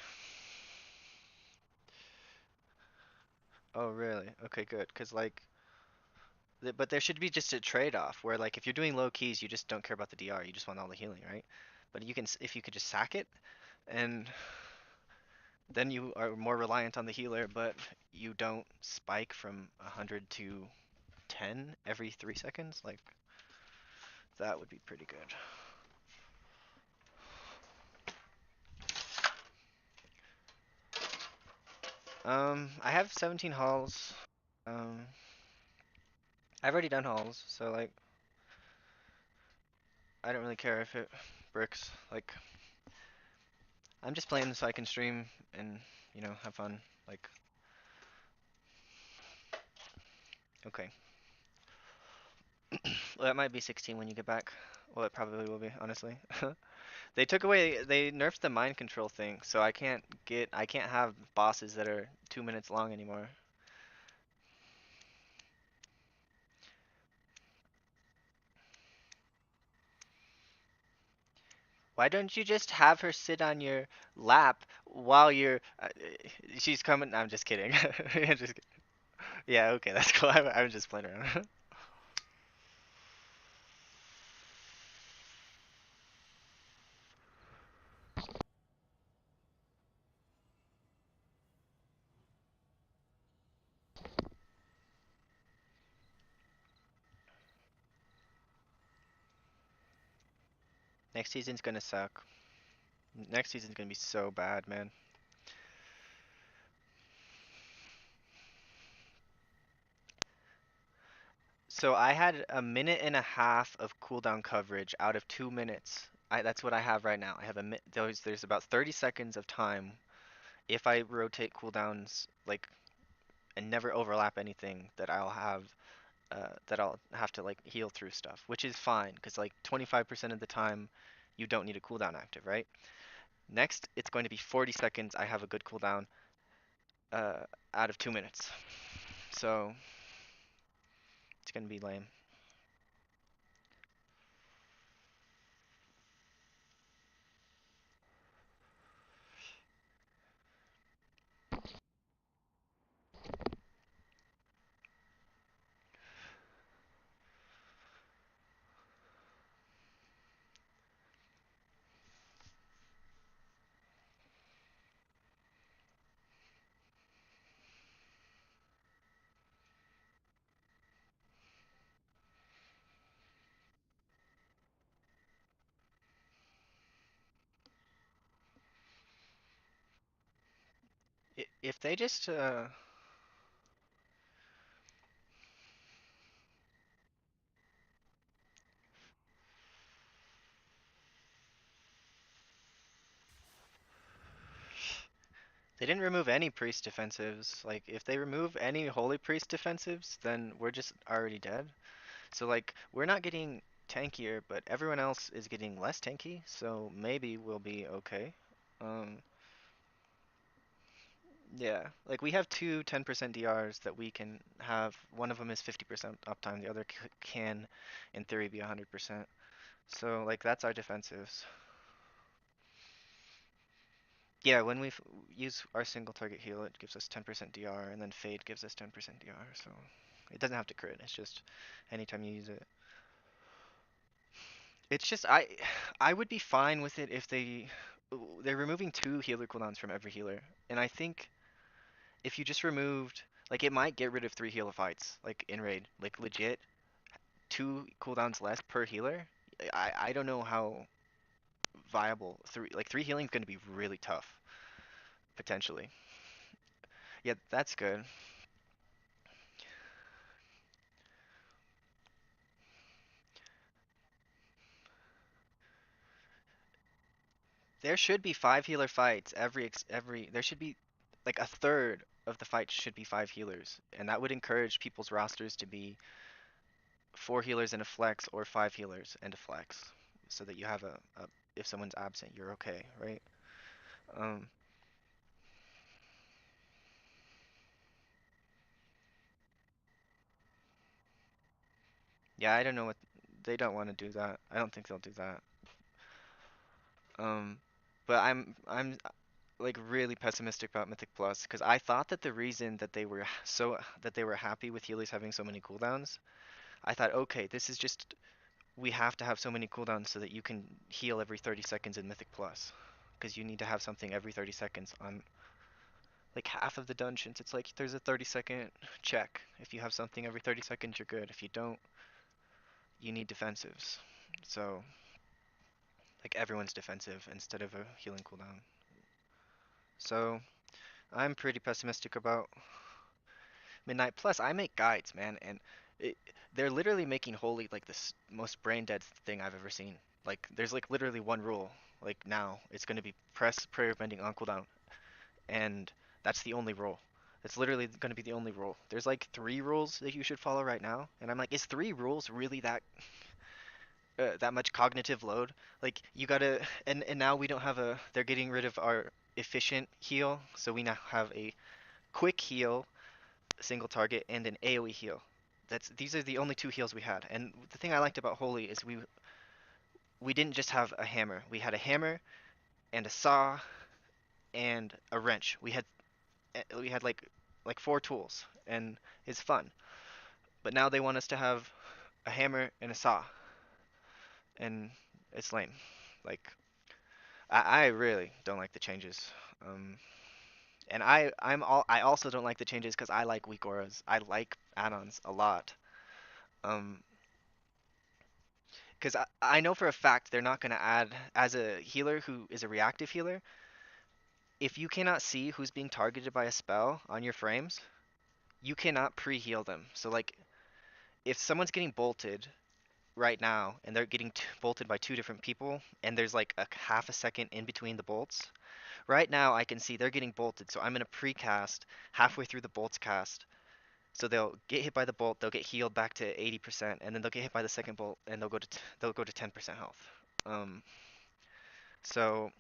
oh really? Okay, good. 'Cause like but there should be just a trade-off where like if you're doing low keys you just don't care about the DR, you just want all the healing, right? But you can if you could just sack it and then you are more reliant on the healer, but you don't spike from 100 to 10 every 3 seconds. Like, That would be pretty good. I have 17 halls. Um, I've already done halls, so like, I don't really care if it bricks. Like, I'm just playing so I can stream and, have fun. Like, okay. Well, that might be 16 when you get back. Well, it probably will be, honestly. They nerfed the mind control thing, so I can't have bosses that are 2 minutes long anymore. Why don't you just have her sit on your lap while she's coming? I'm just kidding. I'm just kidding. Yeah, okay, that's cool. I'm just playing around. Next season's gonna suck. Next season's gonna be so bad, man. So I had a minute and a half of cooldown coverage out of 2 minutes. That's what I have right now. I have there's about 30 seconds of time if I rotate cooldowns like and never overlap anything that I'll have to like heal through stuff, which is fine because like 25% of the time you don't need a cooldown active, right? Next, it's going to be 40 seconds. I have a good cooldown uh, out of 2 minutes, so it's gonna be lame. If they just they didn't remove any priest defensives. Like, if they remove any holy priest defensives, then we're just already dead. So, like, we're not getting tankier, but everyone else is getting less tanky, so maybe we'll be okay. Um, yeah, like, we have two 10% DRs that we can have. One of them is 50% uptime, the other can, in theory, be 100%. So, like, that's our defensives. Yeah, when we use our single target heal, it gives us 10% DR, and then Fade gives us 10% DR, so it doesn't have to crit, it's just anytime you use it. It's just, I would be fine with it if they're removing two healer cooldowns from every healer, and I think if you just removed, like, it might get rid of 3 healer fights, like, in raid, like, legit, 2 cooldowns less per healer. I don't know how viable, three healing is going to be really tough, potentially. Yeah, that's good. There should be 5 healer fights every. There should be like a third of the fights should be 5 healers, and that would encourage people's rosters to be 4 healers and a flex or 5 healers and a flex, so that you have a if someone's absent, you're okay, right? Um, yeah, I don't know what they don't want to do that. I don't think they'll do that. Um, but I'm like really pessimistic about Mythic Plus because I thought that the reason that they were happy with healers having so many cooldowns. I thought, okay, this is just we have to have so many cooldowns so that you can heal every 30 seconds in Mythic Plus. Because you need to have something every 30 seconds on like half of the dungeons. It's like there's a 30-second check. If you have something every 30 seconds, you're good. If you don't, you need defensives. So like everyone's defensive instead of a healing cooldown. So I'm pretty pessimistic about Midnight. Plus, I make guides, man, and it, they're literally making holy like this most brain dead thing I've ever seen. Like, there's like literally one rule. Like now, it's gonna be press prayer bending on cooldown, and that's the only rule. It's literally gonna be the only rule. There's like 3 rules that you should follow right now, and I'm like, is 3 rules really that much cognitive load? Like, you gotta, and now we don't have a. They're getting rid of our efficient heal, so we now have a quick heal single target and an AoE heal. These are the only 2 heals we had. And the thing I liked about Holy is we didn't just have a hammer. We had a hammer and a saw and a wrench. We had like 4 tools, and it's fun. But now they want us to have a hammer and a saw, and it's lame. Like, I really don't like the changes. Um, and I also don't like the changes because I like weak auras. I like add-ons a lot. Um, because I know for a fact they're not going to add, as a healer who is a reactive healer, if you cannot see who's being targeted by a spell on your frames, you cannot pre-heal them. So like if someone's getting bolted right now and they're getting bolted by 2 different people and there's like a half a second in between the bolts, right now I can see they're getting bolted, so I'm going to pre-cast halfway through the bolts cast. So they'll get hit by the bolt, they'll get healed back to 80%, and then they'll get hit by the second bolt and they'll go to 10% health. Um, So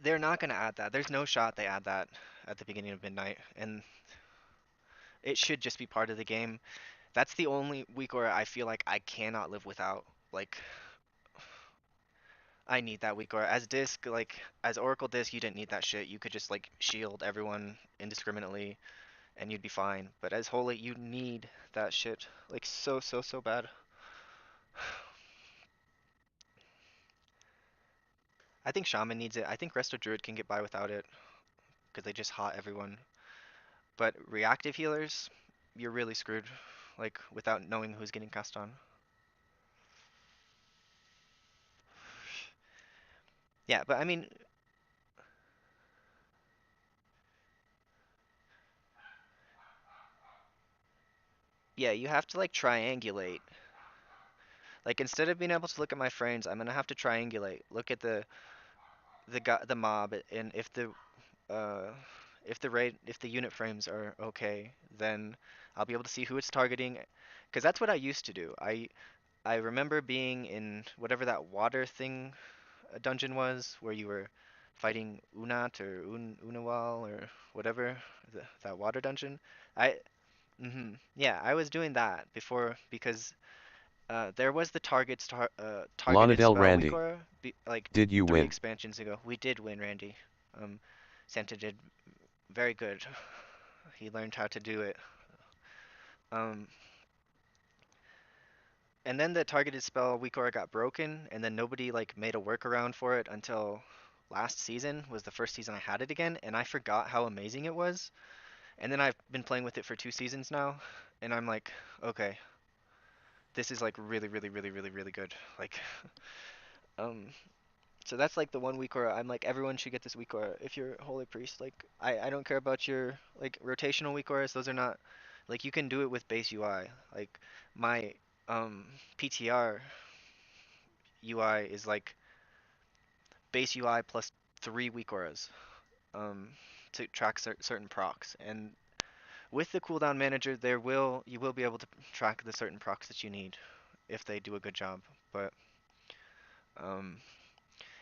they're not going to add that. There's no shot they add that at the beginning of Midnight, and it should just be part of the game. That's the only week where I feel like I cannot live without. Like, I need that week, or as disc, like as Oracle disc, you didn't need that shit. You could just like shield everyone indiscriminately, and you'd be fine. But as Holy, you need that shit, like so bad. I think Shaman needs it. I think Resto Druid can get by without it because they just hot everyone. But reactive healers, you're really screwed, like without knowing who's getting cast on. Yeah, but I mean, yeah, you have to like triangulate. Like instead of being able to look at my frames, I'm gonna have to triangulate. Look at the mob, and uh if the unit frames are okay, then I'll be able to see who it's targeting. Because that's what I used to do. I remember being in whatever that water thing dungeon was where you were fighting Unat or Unawal or whatever, that water dungeon. I yeah, I was doing that before because there was the targeted Lonadel spell Randy, Weakaura like did you 3 win? expansions ago. We did win, Randy. Santa did very good. He learned how to do it. Um, and then the targeted spell Weakaura got broken, and then nobody like made a workaround for it until last season was the first season I had it again, and I forgot how amazing it was. And then I've been playing with it for 2 seasons now, and I'm like, okay, this is like really good. Like, um, so that's like the one Weakaura. I'm like, everyone should get this Weakaura if you're Holy Priest. Like, I don't care about your like rotational Weakauras. Those are not like you can do it with base UI. Like my PTR UI is like base UI plus 3 Weakauras to track certain procs. And with the cooldown manager, you will be able to track the certain procs that you need if they do a good job. But um,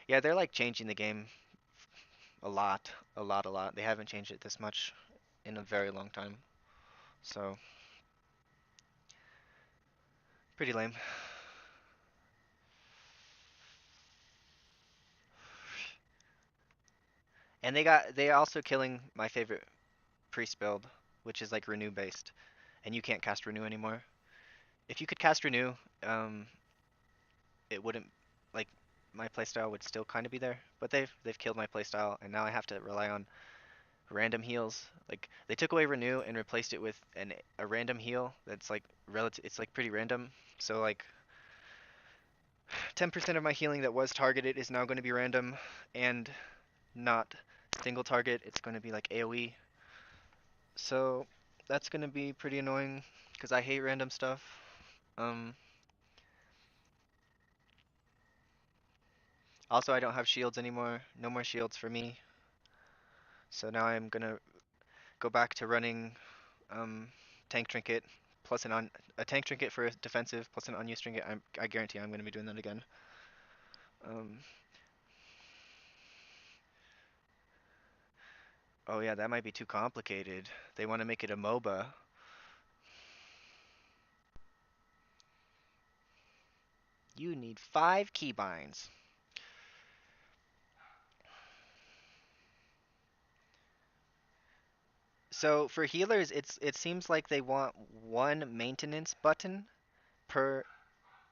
yeah, they're like changing the game a lot, a lot. They haven't changed it this much in a very long time. So pretty lame. And they also killing my favorite priest build, which is like renew based, and you can't cast renew anymore. If you could cast renew, um, it wouldn't like my playstyle would still kind of be there, but they've killed my playstyle, and now I have to rely on random heals. Like they took away renew and replaced it with a random heal that's like relative. It's like pretty random. So like 10% of my healing that was targeted is now going to be random and not single target. It's going to be like AoE. So that's going to be pretty annoying because I hate random stuff. Um, Also, I don't have shields anymore. No more shields for me. So now I'm gonna go back to running um, tank trinket plus a tank trinket for a defensive plus an unused trinket. I guarantee I'm gonna be doing that again. Um, oh yeah, that might be too complicated. They want to make it a MOBA. You need 5 keybinds. So for healers, it seems like they want one maintenance button per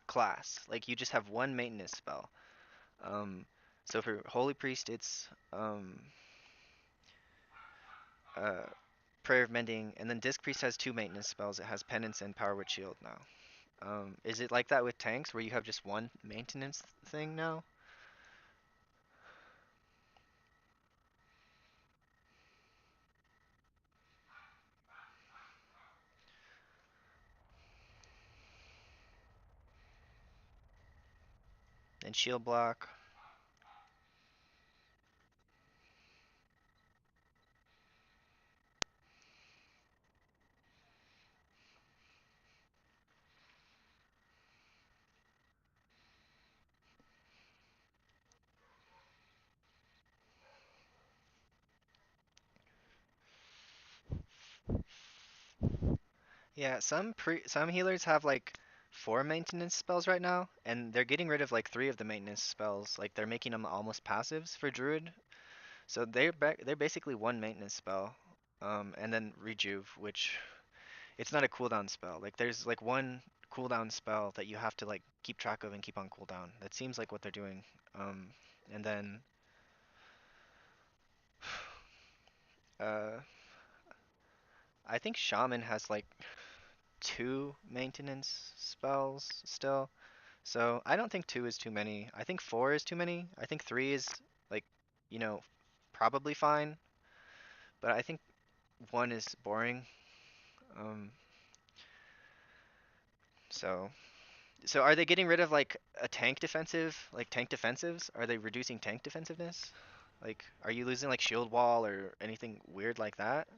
class. Like you just have one maintenance spell. Um, so for Holy Priest, it's uh, Prayer of Mending, and then Disc Priest has 2 maintenance spells. It has Penance and Power Witch Shield now. Is it like that with tanks, where you have just one maintenance thing now? And Shield Block. Yeah, some healers have like 4 maintenance spells right now, and they're getting rid of like 3 of the maintenance spells. Like they're making them almost passives for Druid. So they're basically one maintenance spell, and then Rejuve, which it's not a cooldown spell. Like there's like one cooldown spell that you have to like keep track of and keep on cooldown. That seems like what they're doing. Um, and then uh, I think Shaman has like 2 maintenance spells still. So I don't think 2 is too many. I think 4 is too many. I think 3 is like, you know, probably fine. But I think 1 is boring. Um, so So are they getting rid of like a tank defensive, like tank defensives? Are they reducing tank defensiveness? Like, are you losing like shield wall or anything weird like that?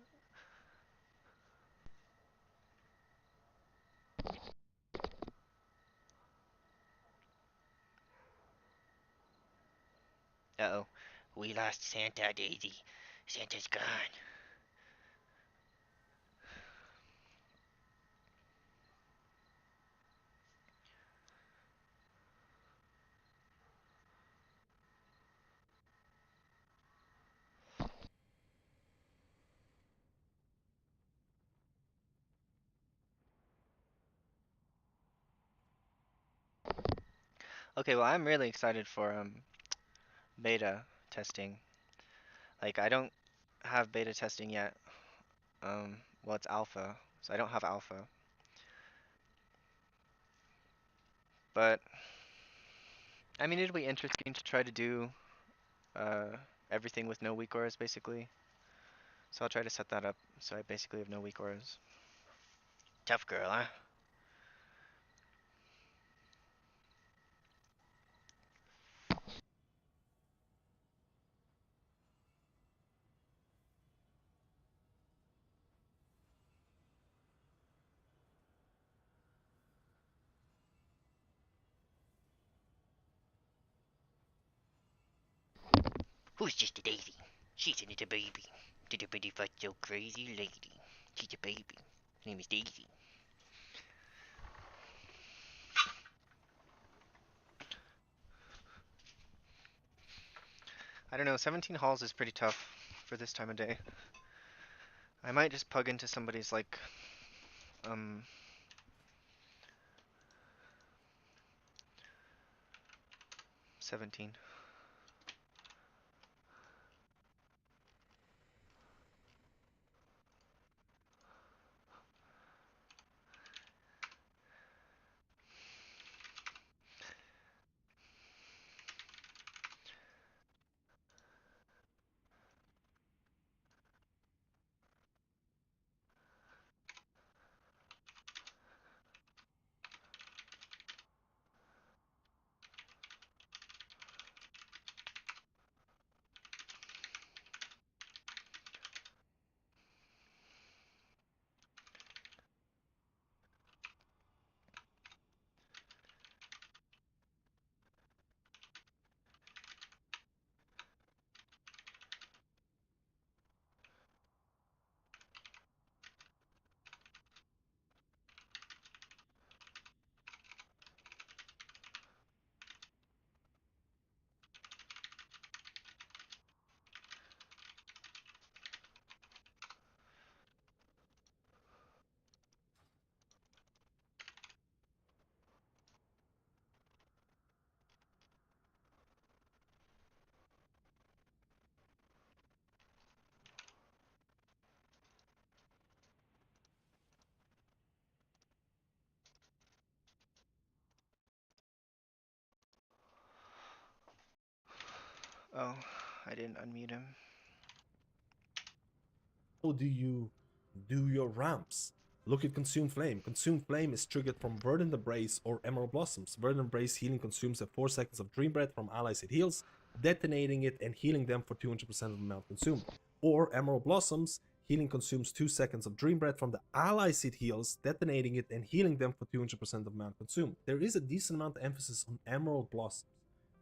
Uh-oh. We lost Santa, Daisy. Santa's gone. Okay, well I'm really excited for beta testing. Like I don't have beta testing yet. Well it's alpha, so I don't have alpha. But I mean it'll be interesting to try to do uh everything with no weak auras basically. So I'll try to set that up so I basically have no weak auras. Tough girl, huh? Who's just a daisy? She's a little baby. Little bitty fat so crazy lady. She's a baby. Her name is Daisy. I don't know, 17 halls is pretty tough for this time of day. I might just plug into somebody's like, um, 17. Oh, I didn't unmute him. How do you do your ramps? Look at Consume Flame. Consume Flame is triggered from Verdant Embrace or Emerald Blossoms. Verdant Embrace healing consumes at 4 seconds of Dream Breath from allies it heals, detonating it and healing them for 200% of the amount consumed. Or Emerald Blossoms, healing consumes 2 seconds of Dream Breath from the allies it heals, detonating it and healing them for 200% of the amount consumed. There is a decent amount of emphasis on Emerald Blossoms.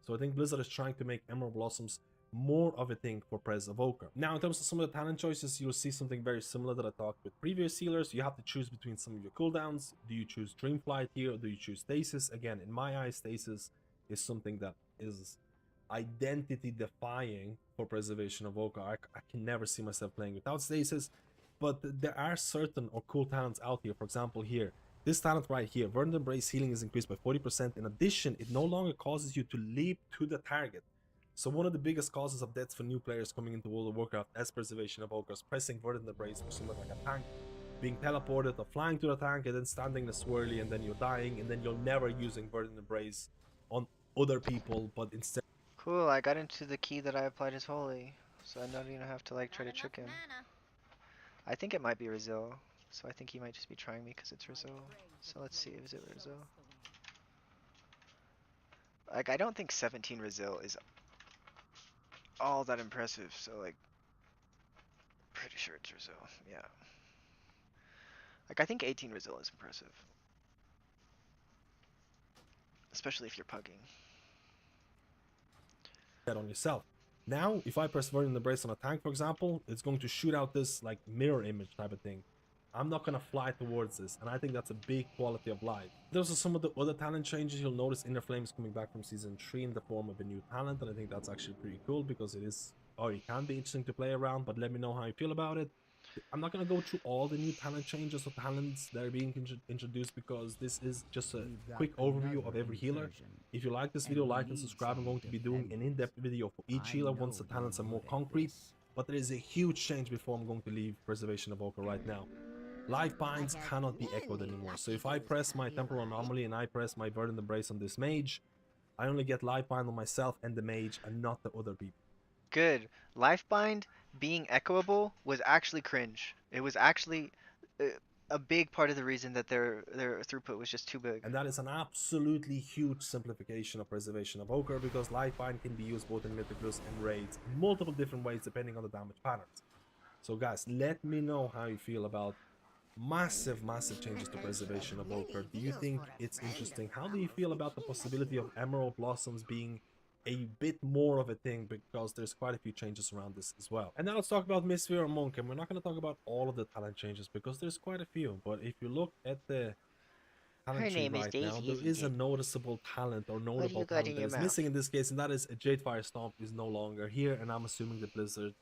So I think Blizzard is trying to make Emerald Blossoms more of a thing for Prez Evoker. Now, in terms of some of the talent choices, you'll see something very similar that I talked with previous healers. You have to choose between some of your cooldowns. Do you choose Dreamflight here, or do you choose Stasis? Again, in my eyes, Stasis is something that is identity defying for Preservation Evoker. I can never see myself playing without Stasis, but there are certain or cool talents out here. For example, here, this talent right here, Verdant Embrace healing is increased by 40%. In addition, it no longer causes you to leap to the target. So one of the biggest causes of deaths for new players coming into World of Warcraft as Preservation Evokers, pressing Verdant Embrace for someone like a tank, being teleported or flying to the tank and then standing in the swirly and then you're dying and then you're never using Verdant Embrace on other people, but instead... Cool, I got into the key that I applied as holy, so I don't even have to like try to Not enough trick him. mana. I think it might be Rizil, so I think he might just be trying me because it's Rizil. So let's see, is it Rizil? Like, I don't think 17 Rizil is all that impressive, so like, pretty sure it's Rizil, yeah. Like, I think 18 Rizil is impressive. Especially if you're pugging. on yourself. Now, if I press Verdant Embrace on a tank, for example, it's going to shoot out this like mirror image type of thing. I'm not gonna fly towards this, and I think that's a big quality of life. Those are some of the other talent changes. You'll notice Inner Flame is coming back from Season 3 in the form of a new talent, and I think that's actually pretty cool because it is, or it can be interesting to play around, but let me know how you feel about it. I'm not going to go through all the new talent changes or talents that are being introduced because this is just a quick overview of every healer. If you like this video, like and subscribe. I'm going to be doing an in-depth video for each healer once the talents are more concrete. But there is a huge change before I'm going to leave Preservation Evoker right now. Life binds cannot be echoed anymore. So if I press my Temporal Anomaly and I press my Verdant Embrace on this mage, I only get life bind on myself and the mage and not the other people. Good. Lifebind being echoable was actually cringe. It was actually a big part of the reason that their throughput was just too big. And that is an absolutely huge simplification of Preservation Evoker because Lifebind can be used both in Mythic and raids multiple different ways depending on the damage patterns. So guys, let me know how you feel about massive changes to Preservation Evoker. Do you think it's interesting? How do you feel about the possibility of Emerald Blossoms being a bit more of a thing because there's quite a few changes around this as well? And now let's talk about Mistweaver Monk, and we're not going to talk about all of the talent changes because there's quite a few, but if you look at the talent tree right now, there is a noticeable talent or notable talent that is missing in this case, and that is a Jadefire Stomp is no longer here, and I'm assuming that Blizzard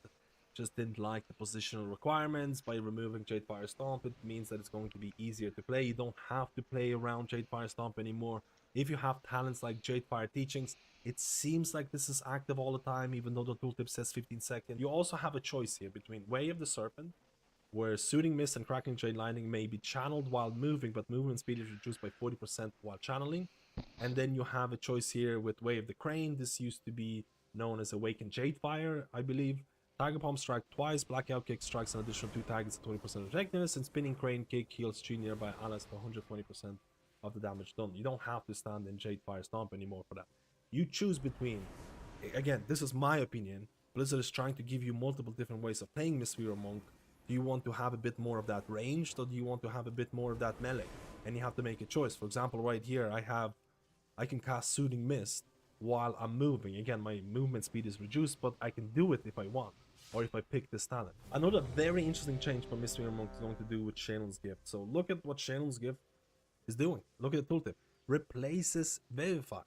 just didn't like the positional requirements. By removing Jadefire Stomp, it means that it's going to be easier to play. You don't have to play around Jadefire Stomp anymore. If you have talents like Jadefire Teachings, it seems like this is active all the time, even though the tooltip says 15 seconds. You also have a choice here between Way of the Serpent, where Soothing Mist and Cracking Jade Lightning may be channeled while moving, but movement speed is reduced by 40% while channeling. And then you have a choice here with Way of the Crane. This used to be known as Awakened Jadefire, I believe. Tiger Palm strike twice, Blackout Kick strikes an additional 2 targets at 20% effectiveness, and Spinning Crane Kick heals 3 nearby allies for 120% of the damage done. You don't have to stand in Jadefire Stomp anymore for that. You choose between, again, this is my opinion, Blizzard is trying to give you multiple different ways of playing Mistweaver Monk. Do you want to have a bit more of that ranged, or do you want to have a bit more of that melee? And you have to make a choice. For example, right here, I can cast Soothing Mist while I'm moving. Again, my movement speed is reduced, but I can do it if I want, or if I pick this talent. Another very interesting change for Mistweaver Monk is going to do with Shannon's Gift. So look at what Shannon's Gift is doing. Look at the tooltip. Replaces Vivify.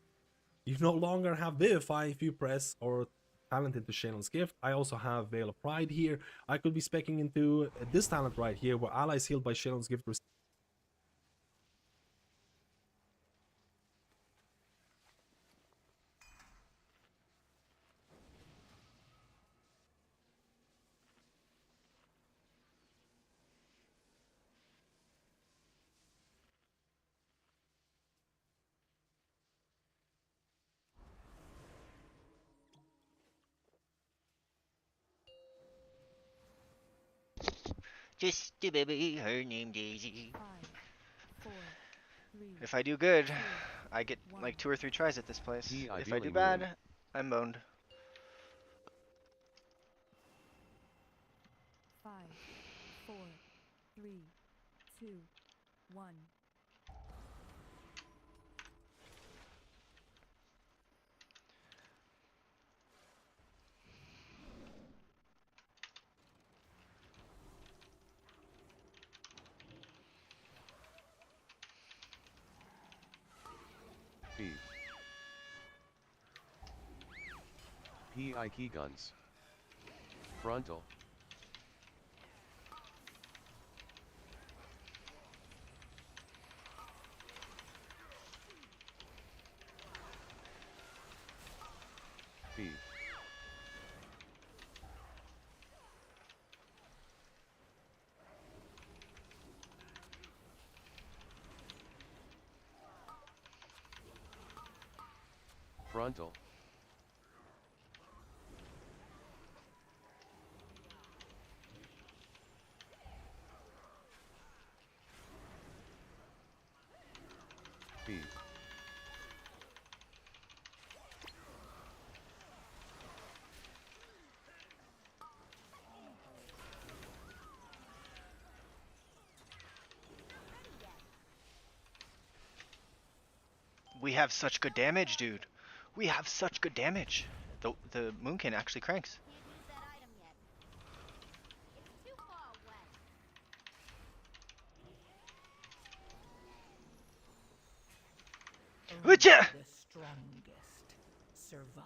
You no longer have Vivify if you press or talent into Shannon's Gift. I also have Veil of Pride here. I could be specking into this talent right here, where allies healed by Shannon's Gift Just a baby, her name Daisy. 5, 4, 3, If I do good, 2, I get 1. like 2 or 3 tries at this place. P. If I do Ideally Moon. bad, I'm boned. 5, 4, 3, 2, 1. P. PI key guns. Frontal. P. Frontal. P. We have such good damage, dude. We have such good damage. The Moonkin actually cranks. Can't use that item yet. It's too far away. Witcha! The strongest survive.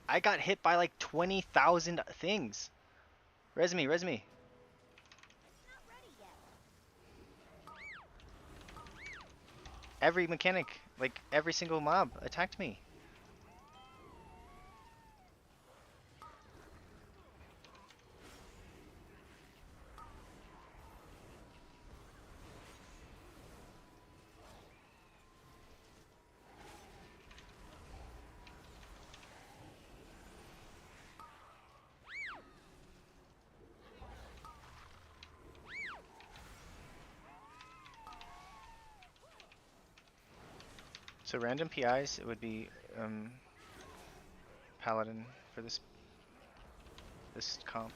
I got hit by like 20,000 things. Res me, res me. It's not ready yet. Every mechanic, like every single mob attacked me. So random PIs, it would be Paladin for this comp.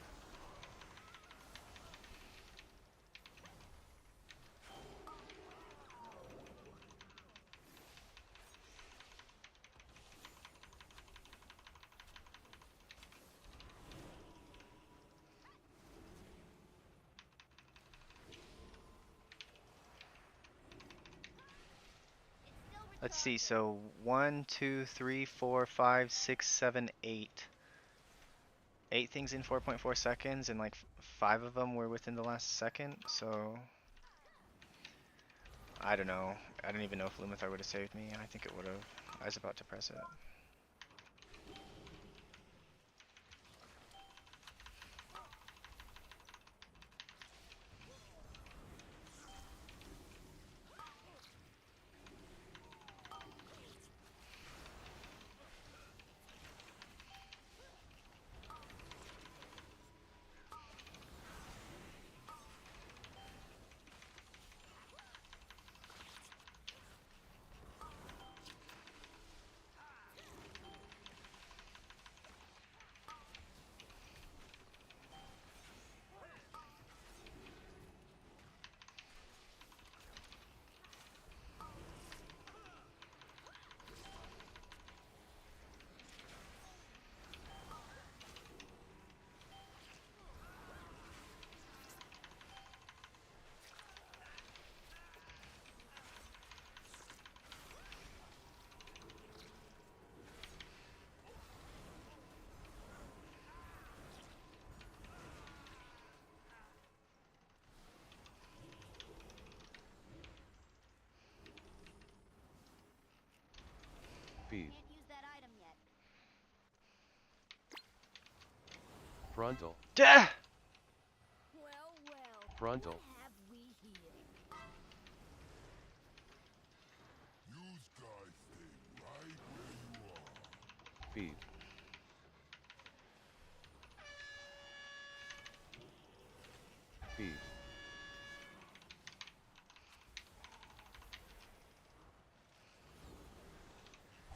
Let's see, so 1, 2, 3, 4, 5, 6, 7, 8. 8 things in 4.4 seconds, and like 5 of them were within the last second, so I don't know. I don't even know if Lumithar would have saved me. I think it would have. I was about to press it. P. Can't use that item yet. Frontal. Duh! Well, well. Frontal. What have we here? Use Feed. Feed.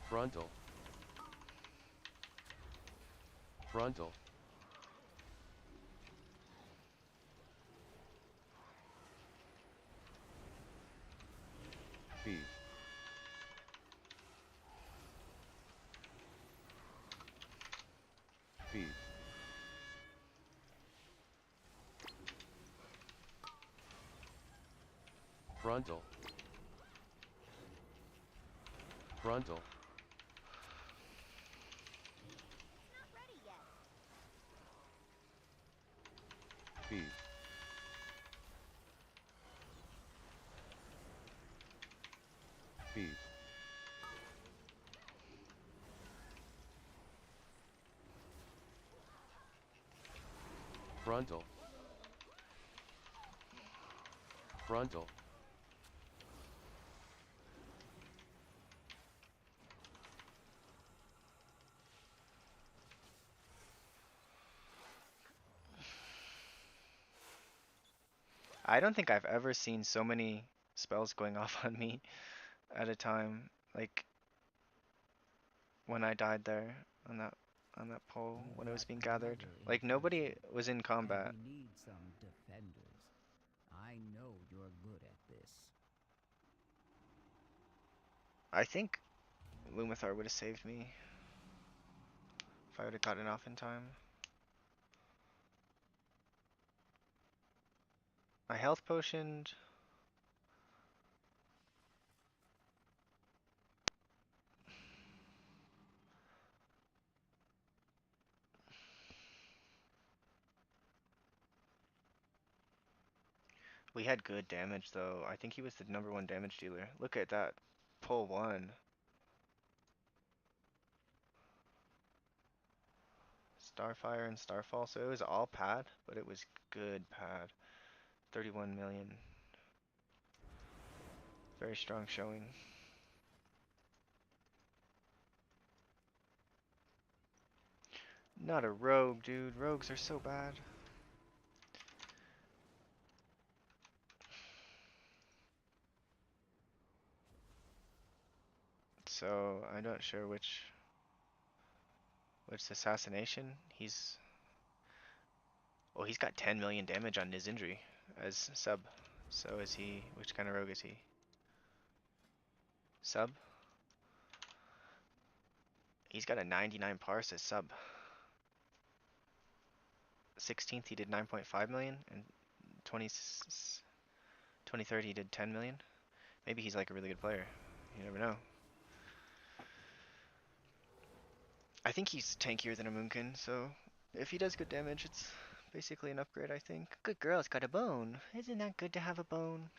Frontal. Frontal. Feed. Feed. Frontal. Frontal. It's not ready yet. Feed. Feed. Frontal. Frontal. I don't think I've ever seen so many spells going off on me at a time. Like when I died there on that pole We've when it was got being gathered. another Like nobody incursion, was in and combat. we need some defenders. I know you're good at this. I think Lumathar would have saved me if I would have gotten off in time. I health potioned. We had good damage though. I think he was the #1 damage dealer. Look at that. Pull 1. Starfire and Starfall. So it was all pad, but it was good pad. 31 million. Very strong showing. Not a rogue, dude. Rogues are so bad. So I'm not sure which assassination. He's got 10 million damage on his injury as sub. So is he? Which kind of rogue is he? Sub. He's got a 99 parse as sub. 16th he did 9.5 million, and 23rd he did 10 million. Maybe he's like a really good player. You never know. I think he's tankier than a Moonkin, so if he does good damage, it's basically an upgrade, I think. Good girl's got a bone. Isn't that good to have a bone?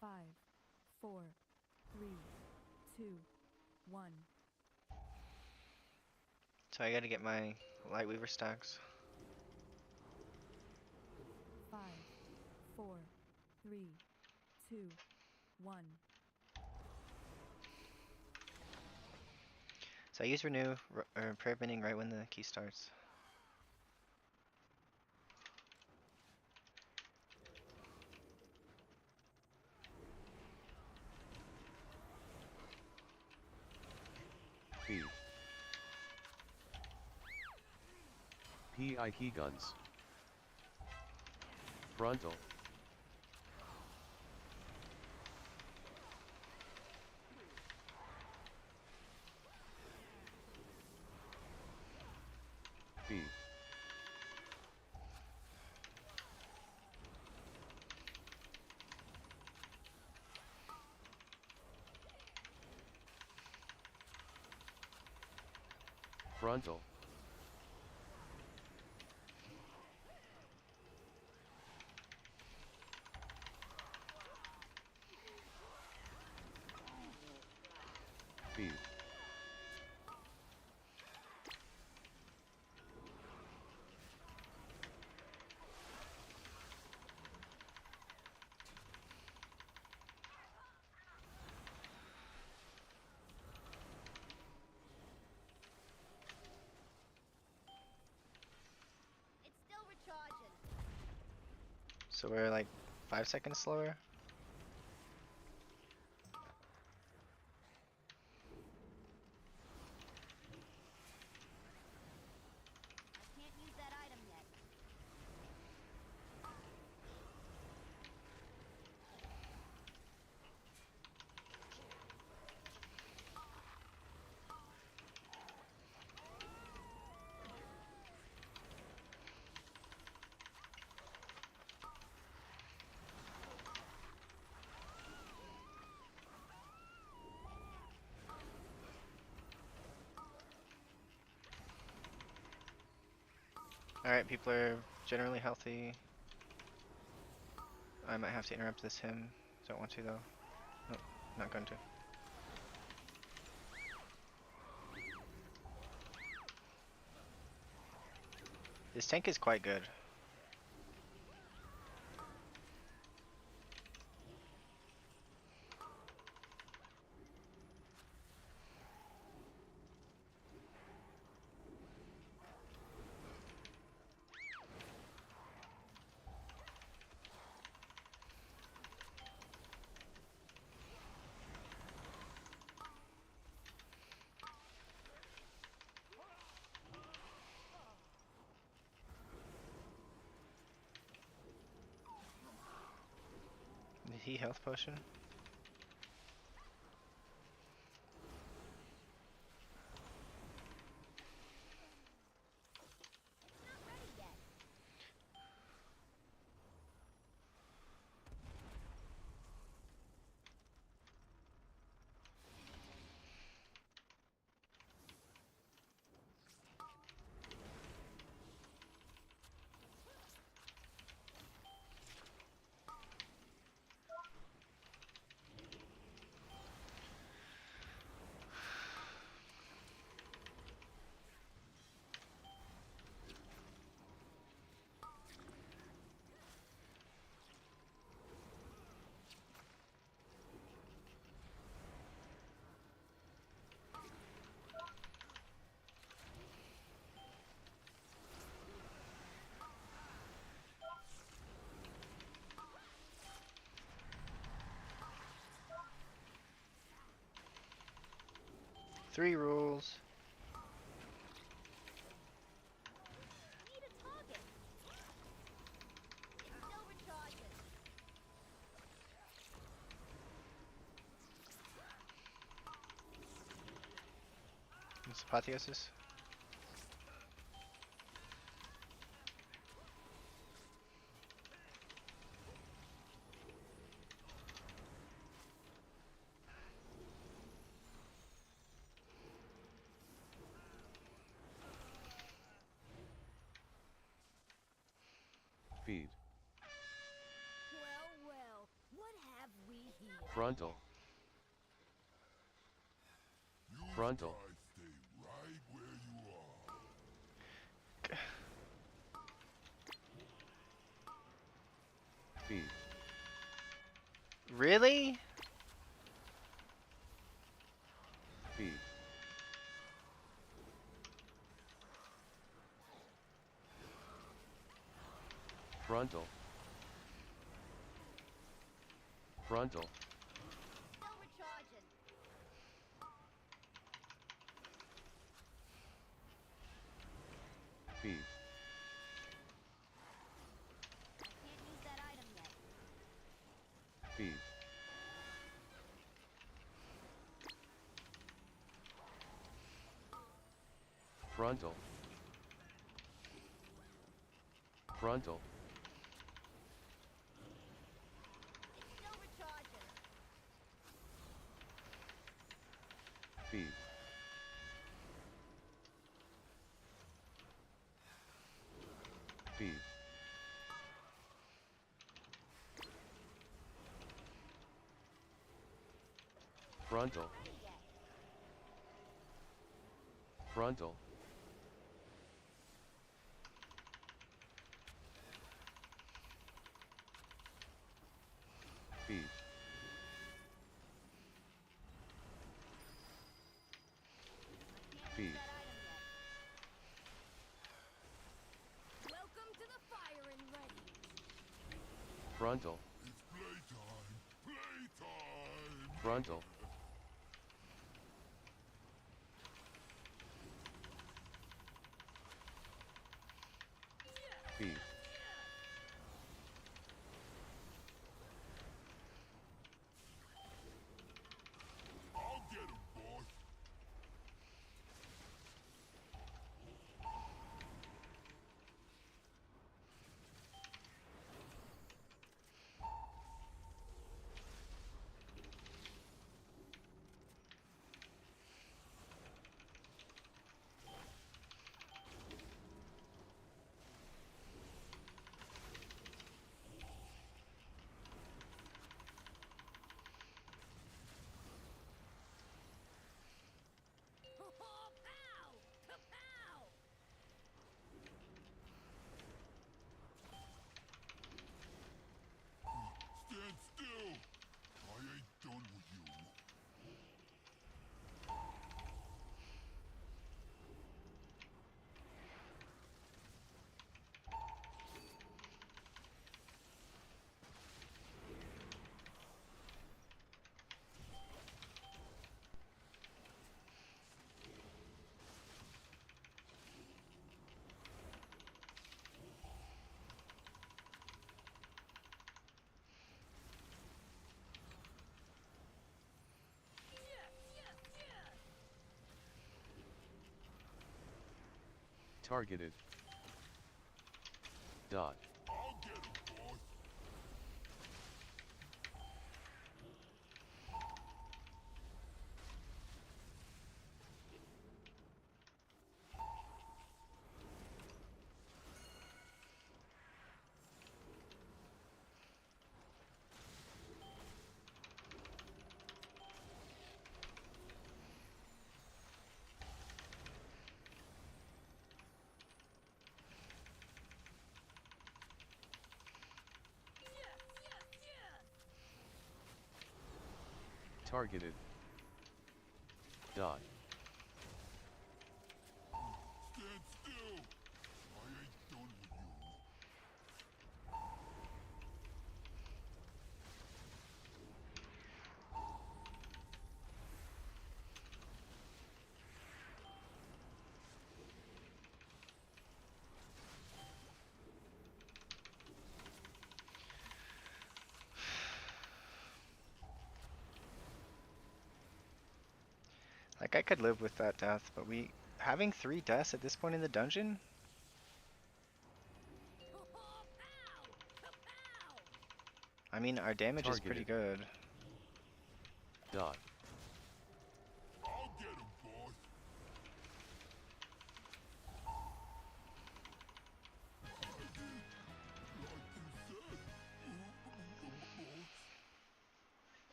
Five, four, three, two, one. So I gotta get my Lightweaver stacks. Five, four, three, two, one. So I use Renew or Prayer Bending right when the key starts. Feed. PI key guns. Frontal. Feed. Frontal. Feed. It's still recharging. So we're like 5 seconds slower. I can't use that item yet. Alright, people are generally healthy. I might have to interrupt this hymn. Don't want to though. Nope, not going to. This tank is quite good. Did he health potion? Not ready yet. Three rules. Need a target. It's still recharging. It's apotheosis. Feed. Well, well, what have we here? Frontal. You Frontal. guys stay right where you are. Feed. Really? Feed. Frontal. Frontal. Still recharging. Feed. I can't use that item yet. Feed. Frontal. Frontal. It's still recharging. Feed. Feed. Frontal. Ready yet. Frontal. Feed. Feed. Welcome to the firing range. Frontal. It's playtime! Playtime! Frontal. Feed. I'll get him, boss! Pow! Kapow! Stand still! I ain't done with you. Targeted. Dot. I'll get him, boss! Targeted. Dot. Stand still! I ain't done with you. Like I could live with that death, but we having 3 deaths at this point in the dungeon? I mean, our damage is pretty Targeted. good. Dot. I'll get him, boss!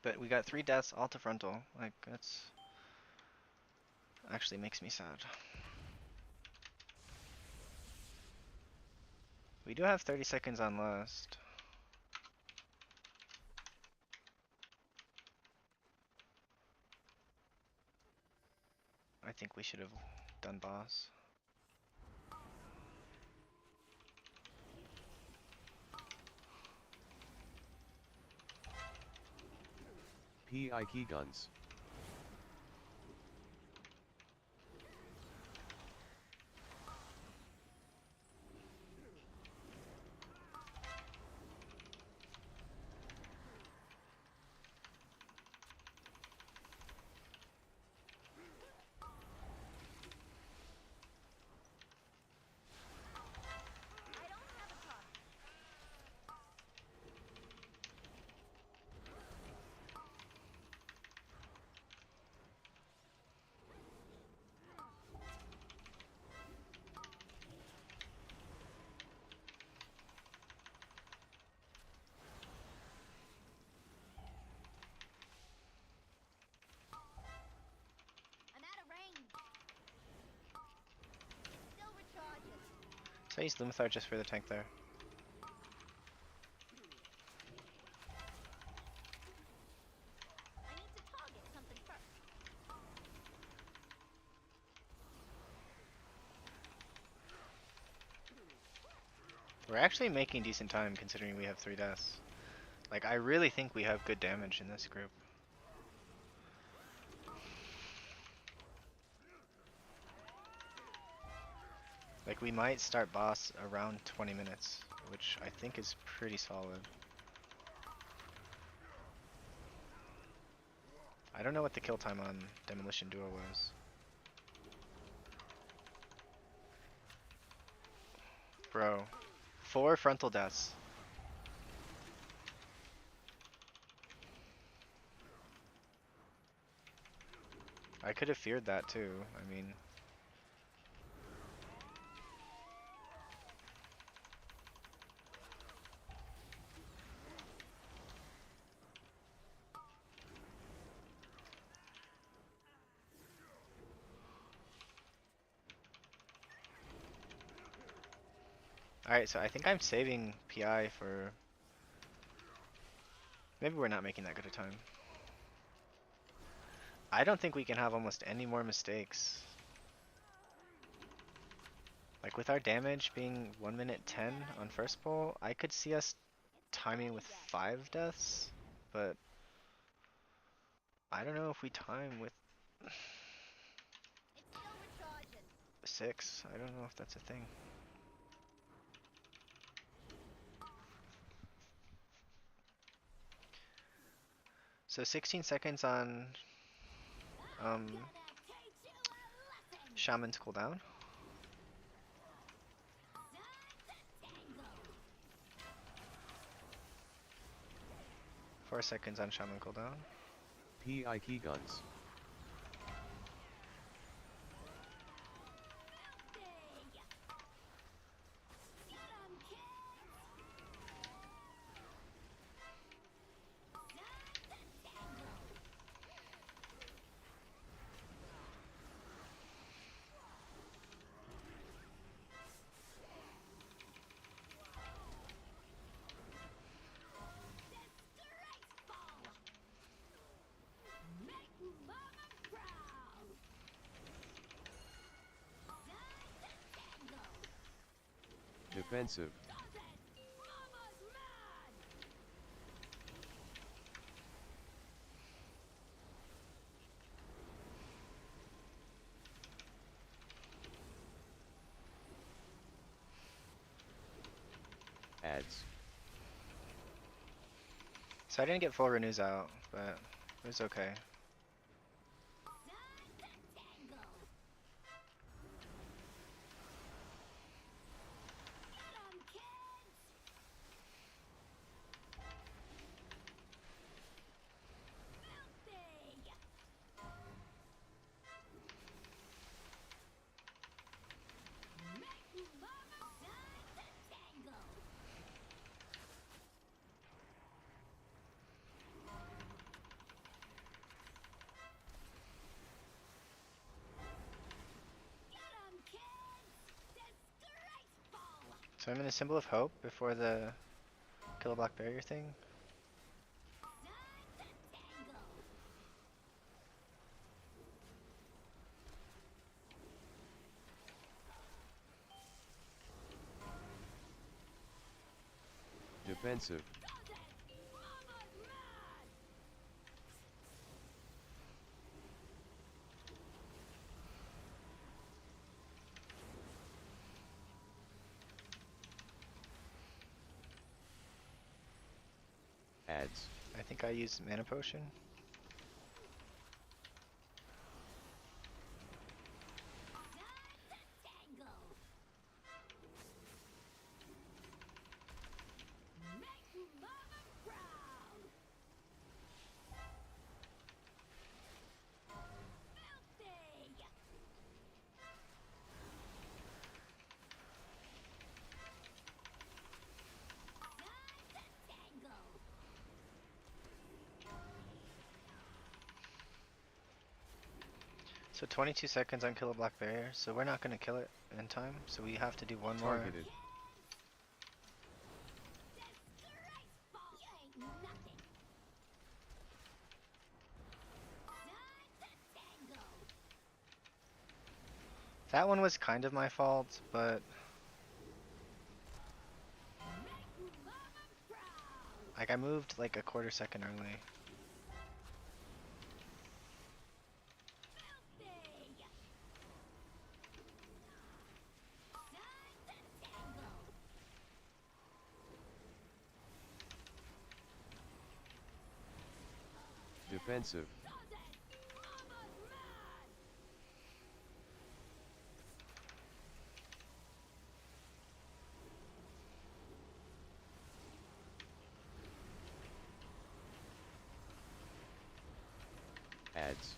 But we got 3 deaths all to frontal. Like, that's actually makes me sad. We do have 30 seconds on last. I think we should have done boss. PI key guns. I don't have a target. So I use Lumithar just for the tank there. I need to target something first. We're actually making decent time considering we have 3 deaths. Like, I really think we have good damage in this group. Like, we might start boss around 20 minutes, which I think is pretty solid. I don't know what the kill time on Demolition Duo was. Bro, 4 frontal deaths. I could have feared that too, I mean... Alright, so I think I'm saving PI for... Maybe we're not making that good a time. I don't think we can have almost any more mistakes. Like with our damage being 1 minute 10 on first pull, I could see us timing with 5 deaths, but I don't know if we time with It's still recharging. 6. I don't know if that's a thing. So 16 seconds on Shaman's cooldown. 4 seconds on Shaman cooldown. PI key guns. Defensive. Ads. So I didn't get full renews out, but it was okay. So I'm in a symbol of hope before the kill a black barrier thing. Defensive. Ads. I think I used mana potion. So 22 seconds on kill a black barrier, so we're not gonna kill it in time, so we have to do one more. Targeted. That one was kind of my fault, but like I moved like a quarter second early. Defensive. Ads.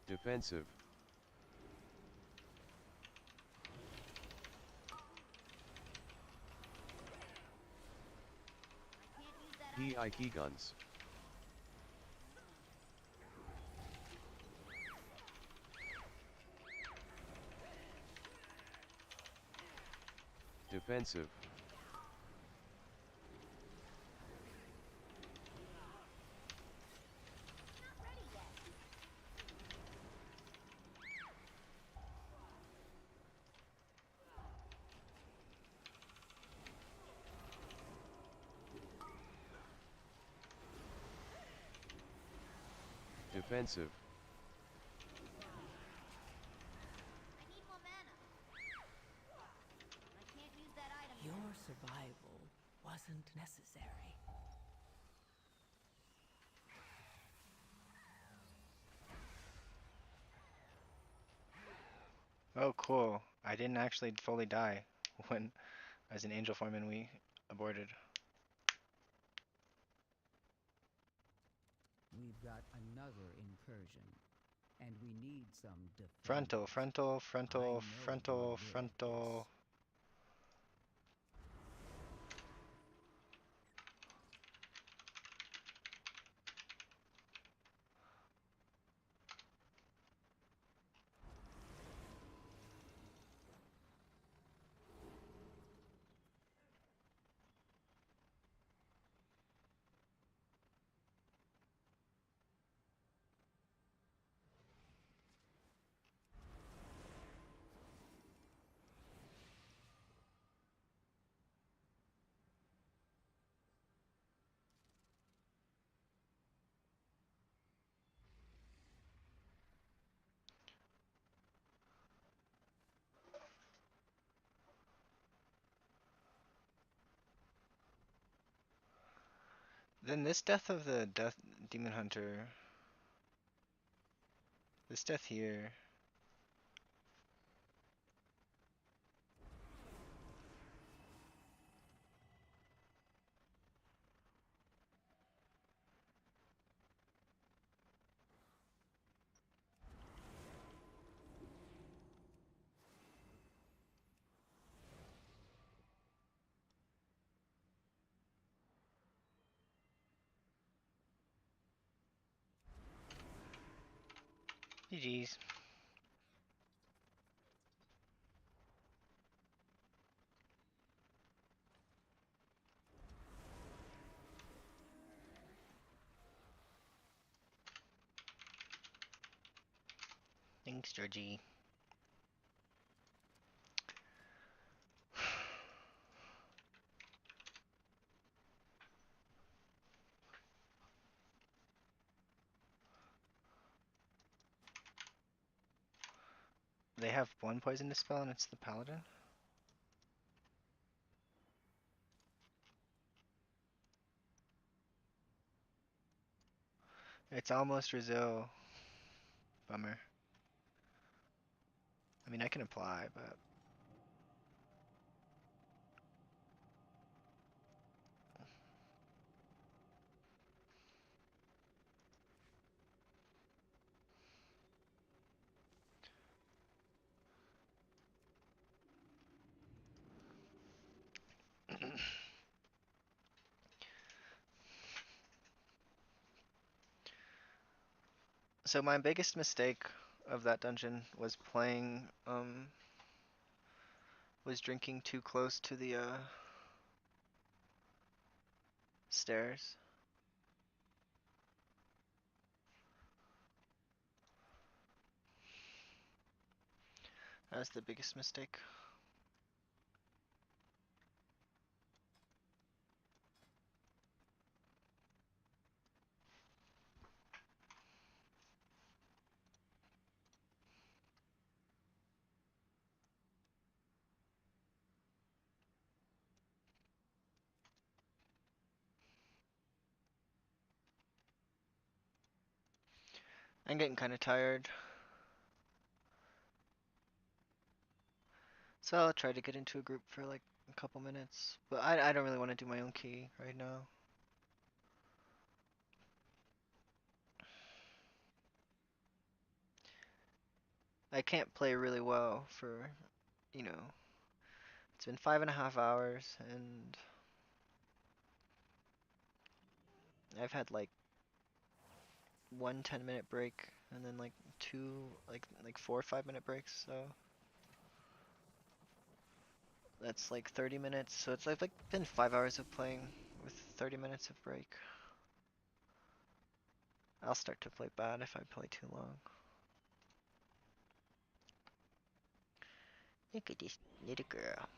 Defensive. Key guns. Defensive. Defensive. Your survival wasn't necessary. Oh, cool. I didn't actually fully die when as an angel form and we aborted. We've got another incursion, and we need some Frontal, defenders. frontal, I frontal, know frontal, you're good at frontal. Then this death of the death demon hunter, this death here. GG's. Thanks, Georgie. They have one poisonous spell and it's the paladin? It's almost Rizzo. Bummer. I mean, I can apply, but so my biggest mistake of that dungeon was was drinking too close to the stairs. That was the biggest mistake. I'm getting kind of tired. So I'll try to get into a group for like a couple minutes. But I don't really want to do my own key right now. I can't play really well for, you know, it's been 5.5 hours and I've had like one 10-minute break and then like two, like 4 5-minute breaks. So that's like 30 minutes. So it's like been 5 hours of playing with 30 minutes of break. I'll start to play bad if I play too long. Look at this little girl.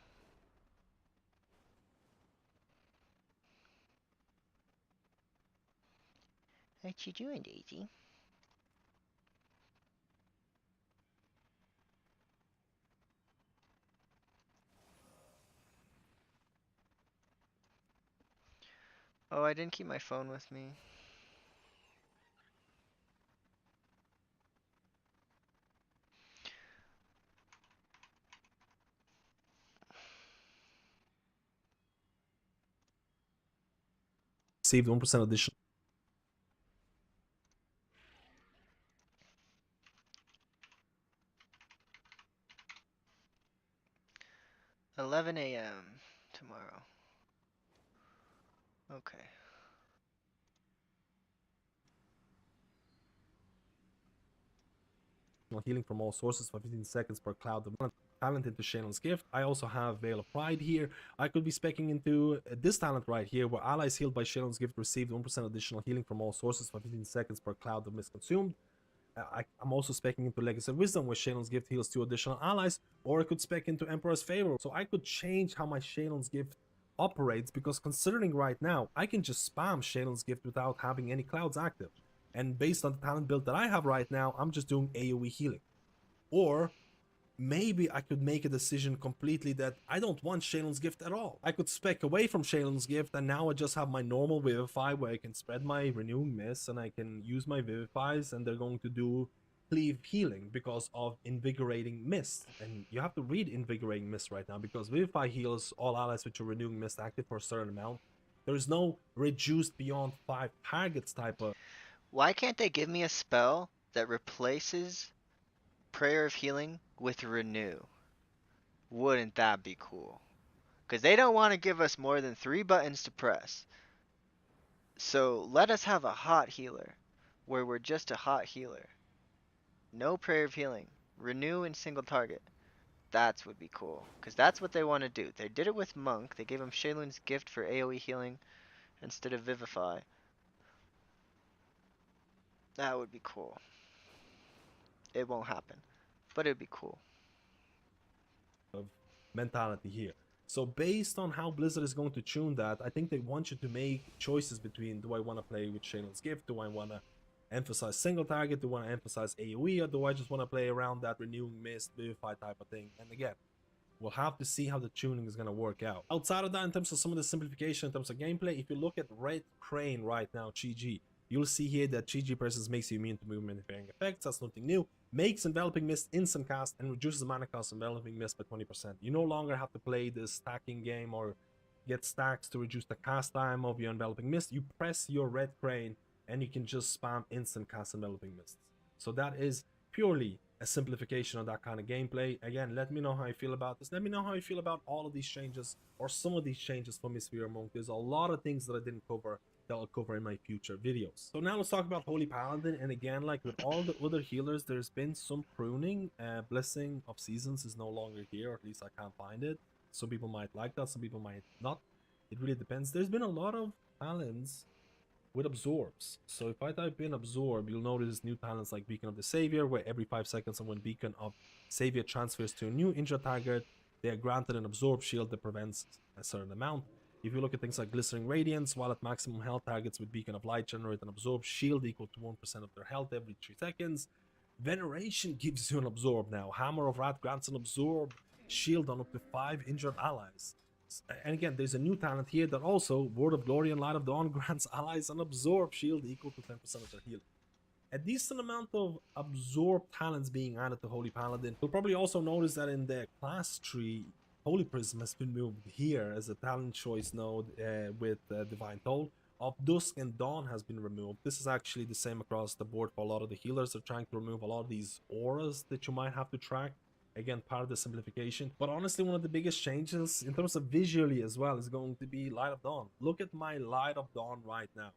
What you doing, Daisy? Oh, I didn't keep my phone with me. Received 1% additional. 11 a.m. tomorrow. Okay. Healing from all sources for 15 seconds per cloud of talent into Shannon's gift. I also have Veil of Pride here. I could be specking into this talent right here, where allies healed by Shannon's gift received 1% additional healing from all sources for 15 seconds per cloud of misconsumed. I'm also specking into Legacy of Wisdom, where Shannon's gift heals 2 additional allies, or I could spec into Emperor's Favor. So I could change how my Shannon's gift operates, because considering right now, I can just spam Shannon's gift without having any clouds active. And based on the talent build that I have right now, I'm just doing AoE healing. Or maybe I could make a decision completely that I don't want Shaylin's gift at all. I could spec away from Shaylin's gift, and now I just have my normal Vivify, where I can spread my Renewing Mist and I can use my Vivifies, and they're going to do cleave healing because of Invigorating Mist. And you have to read Invigorating Mist right now, because Vivify heals all allies with your Renewing Mist active for a certain amount. There's no reduced beyond 5 targets type of. Why can't they give me a spell that replaces Prayer of Healing with Renew? Wouldn't that be cool? Because they don't want to give us more than 3 buttons to press. So let us have a hot healer, where we're just a hot healer. No Prayer of Healing. Renew and single target. That would be cool. Because that's what they want to do. They did it with Monk. They gave him Shaylun's gift for AoE healing instead of Vivify. That would be cool. it won't happen, but it'd be cool. Of mentality here. So based on how Blizzard is going to tune that, I think they want you to make choices between, do I want to play with Shaylin's Gift? Do I want to emphasize single target? Do I want to emphasize AoE? Or do I just want to play around that renewing mist, vivify type of thing? And again, we'll have to see how the tuning is going to work out. Outside of that, in terms of some of the simplification, in terms of gameplay, if you look at Red Crane right now, GG, you'll see here that GG presence makes you immune to movement interfering effects. That's nothing new. Makes Enveloping Mist instant cast and reduces the mana cost of Enveloping Mist by 20%. You no longer have to play the stacking game or get stacks to reduce the cast time of your Enveloping Mist. You press your Red Crane and you can just spam instant cast Enveloping Mists. So that is purely a simplification of that kind of gameplay. Again, let me know how you feel about this. Let me know how you feel about all of these changes or some of these changes for Mistsphere Monk. There's a lot of things that I didn't cover that I'll cover in my future videos. So now let's talk about Holy Paladin. And again, like with all the other healers, there's been some pruning. Blessing of Seasons is no longer here, or at least I can't find it. Some people might like that, some people might not. It really depends. There's been a lot of talents with absorbs. So if I type in absorb, you'll notice new talents like Beacon of the Savior, where every 5 seconds when Beacon of Savior transfers to a new injured target, they are granted an absorb shield that prevents a certain amount. If you look at things like Glistening Radiance, while at maximum health, targets with Beacon of Light generate an absorb shield equal to 1% of their health every 3 seconds. Veneration gives you an absorb now. Hammer of Wrath grants an absorb shield on up to 5 injured allies. And again, there's a new talent here that also, Word of Glory and Light of Dawn, grants allies an absorb shield equal to 10% of their healing. A decent amount of absorb talents being added to Holy Paladin. You'll probably also notice that in the class tree, Holy Prism has been moved here as a talent choice node with Divine Toll. Of Dusk and Dawn has been removed. This is actually the same across the board for a lot of the healers. They're trying to remove a lot of these auras that you might have to track. Again, part of the simplification. But honestly, one of the biggest changes in terms of visually as well is going to be Light of Dawn. Look at my Light of Dawn right now.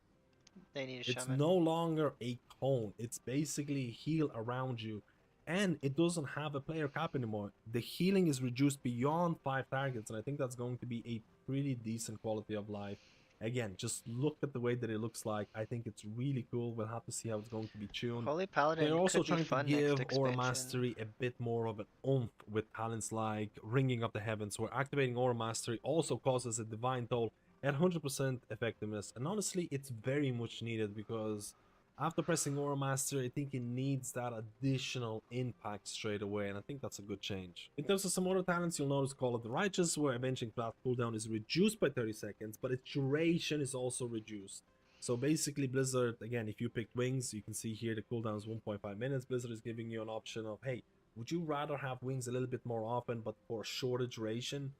They need a It's shaman. no longer a cone. It's basically heal around you. And it doesn't have a player cap anymore. The healing is reduced beyond 5 targets. And I think that's going to be a pretty decent quality of life. Again, just look at the way that it looks like. I think it's really cool. We'll have to see how it's going to be tuned. Holy Paladin They're also could be trying to fun give next Aura expansion. Mastery a bit more of an oomph with talents like Ringing of the Heavens, where activating Aura Mastery also causes a Divine Toll at 100% effectiveness. And honestly, it's very much needed because after pressing Aura Mastery, I think it needs that additional impact straight away, and I think that's a good change. In terms of some other talents, you'll notice Call of the Righteous, where Avenging Cloud cooldown is reduced by 30 seconds, but its duration is also reduced. So basically, Blizzard, again, if you picked Wings, you can see here the cooldown is 1.5 minutes. Blizzard is giving you an option of, hey, would you rather have Wings a little bit more often, but for a shorter duration?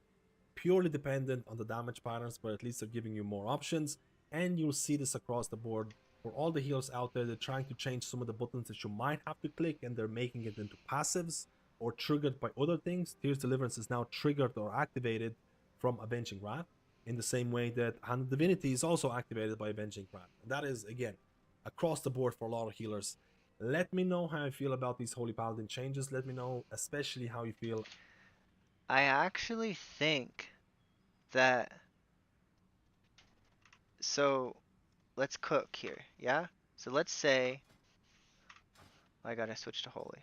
Purely dependent on the damage patterns, but at least they're giving you more options. And you'll see this across the board. For all the healers out there, they're trying to change some of the buttons that you might have to click, and they're making it into passives or triggered by other things. Tears Deliverance is now triggered or activated from Avenging Wrath, in the same way that Hand of Divinity is also activated by Avenging Wrath. And that is, again, across the board for a lot of healers. Let me know how you feel about these Holy Paladin changes. Let me know especially how you feel. I actually think that... So, let's cook here, yeah? So let's say... I gotta switch to Holy.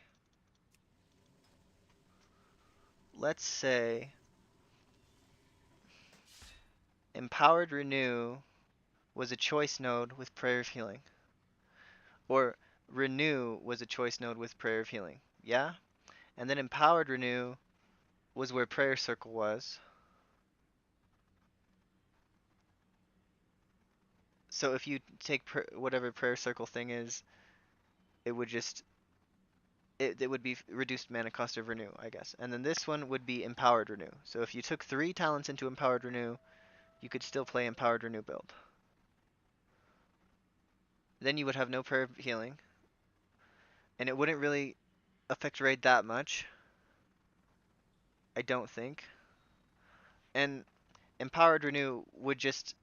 Let's say... Empowered Renew was a choice node with Prayer of Healing. Or Renew was a choice node with Prayer of Healing, yeah? And then Empowered Renew was where Prayer Circle was. So if you take whatever Prayer Circle thing is, it would just... It would be reduced mana cost of Renew, I guess. And then this one would be Empowered Renew. So if you took 3 talents into Empowered Renew, you could still play Empowered Renew build. Then you would have no Prayer of Healing. And it wouldn't really affect raid that much. I don't think. And Empowered Renew would just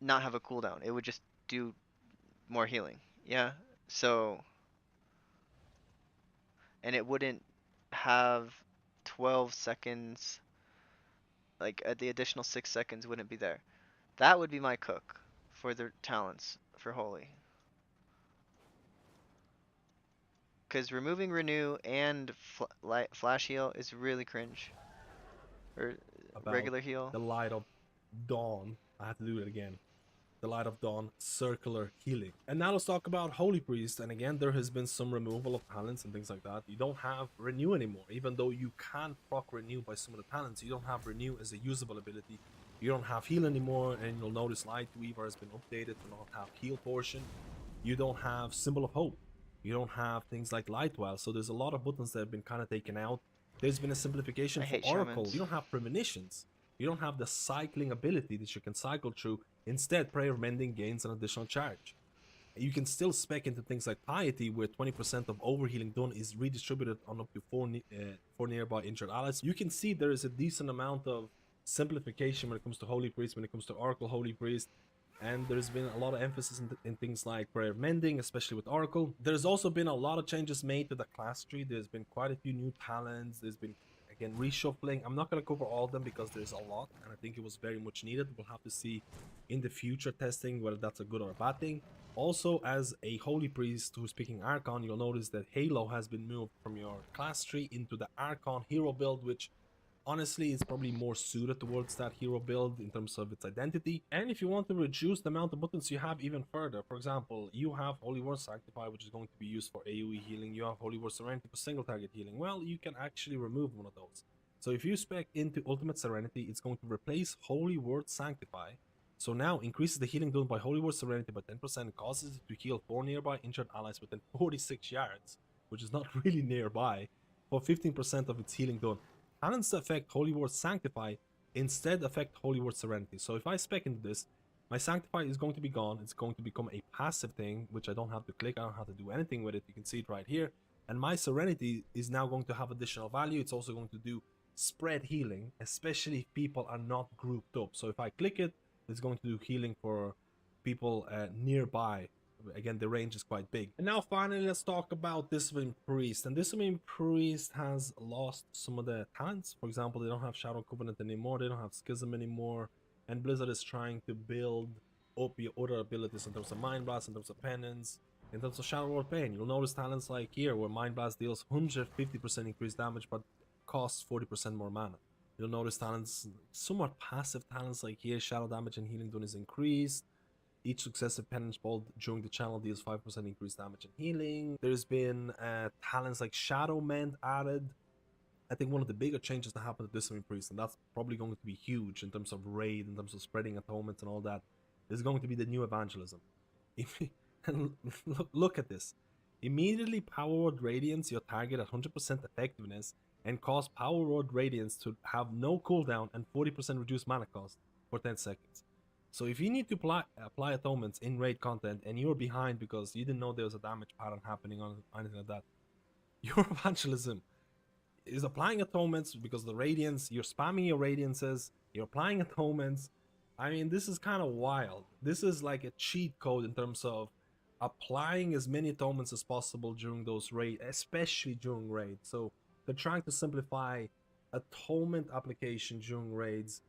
not have a cooldown. It would just do more healing. Yeah? So... And it wouldn't have 12 seconds... Like, the additional 6 seconds wouldn't be there. That would be my cook for the talents for Holy. Because removing renew and flash heal is really cringe. Or About regular heal. the Light of Dawn. I have to do it again. The Light of Dawn circular healing. And now let's talk about Holy Priest. And again, there has been some removal of talents and things like that. You don't have renew anymore, even though you can proc renew by some of the talents. You don't have renew as a usable ability. You don't have heal anymore, and you'll notice Light Weaver has been updated to not have heal portion. You don't have Symbol of Hope. You don't have things like Lightwell. So there's a lot of buttons that have been kind of taken out. There's been a simplification I for hate Oracle. shamans. You don't have premonitions. You don't have the cycling ability that you can cycle through. Instead, Prayer of Mending gains an additional charge. You can still spec into things like Piety, where 20% of overhealing done is redistributed on up to four nearby injured allies. You can see there is a decent amount of simplification when it comes to Holy Priest, when it comes to Oracle Holy Priest, and there's been a lot of emphasis in things like Prayer of Mending, especially with Oracle. There's also been a lot of changes made to the class tree. There's been quite a few new talents. There's been, again, reshuffling. I'm not going to cover all of them because there's a lot, and I think it was very much needed. We'll have to see in the future testing whether that's a good or a bad thing. Also, as a Holy Priest who's picking Archon, you'll notice that Halo has been moved from your class tree into the Archon hero build, which honestly is probably more suited towards that hero build in terms of its identity. And if you want to reduce the amount of buttons you have even further, for example, you have Holy Word Sanctify, which is going to be used for AoE healing. You have Holy Word Serenity for single target healing. Well, you can actually remove one of those. So if you spec into Ultimate Serenity, it's going to replace Holy Word Sanctify. So now increases the healing done by Holy Word Serenity by 10% and causes it to heal 4 nearby injured allies within 46 yards, which is not really nearby, for 15% of its healing done. Talents that affect Holy Word Sanctify instead affect Holy Word Serenity. So if I spec into this, my Sanctify is going to be gone. It's going to become a passive thing, which I don't have to click. I don't have to do anything with it. You can see it right here. And my Serenity is now going to have additional value. It's also going to do spread healing, especially if people are not grouped up. So if I click it, it's going to do healing for people nearby. Again, the range is quite big. And now finally, let's talk about Discipline Priest. And Discipline Priest has lost some of the talents. For example, they don't have Shadow Covenant anymore. They don't have Schism anymore. And Blizzard is trying to build up your other abilities in terms of Mind Blast, in terms of Penance, in terms of Shadow Lord Pain. You'll notice talents like here, where Mind Blast deals 150% increased damage, but costs 40% more mana. You'll notice talents, somewhat passive talents like here, Shadow Damage and Healing Done is increased. Each successive penance bolt during the channel deals 5% increased damage and healing. There's been talents like Shadow Mend added. I think one of the bigger changes that happened to Discipline Priest, and that's probably going to be huge in terms of raid, in terms of spreading atonements and all that, is going to be the new evangelism. And look at this. Immediately Power Word Radiance your target at 100% effectiveness and cause Power Word Radiance to have no cooldown and 40% reduced mana cost for 10 seconds. So if you need to apply atonements in raid content and you're behind because you didn't know there was a damage pattern happening on anything like that, your evangelism is applying atonements because the radiance, you're spamming your radiances, you're applying atonements. I mean, this is kind of wild. This is like a cheat code in terms of applying as many atonements as possible during those raids, especially during raids. So they're trying to simplify atonement application during raids,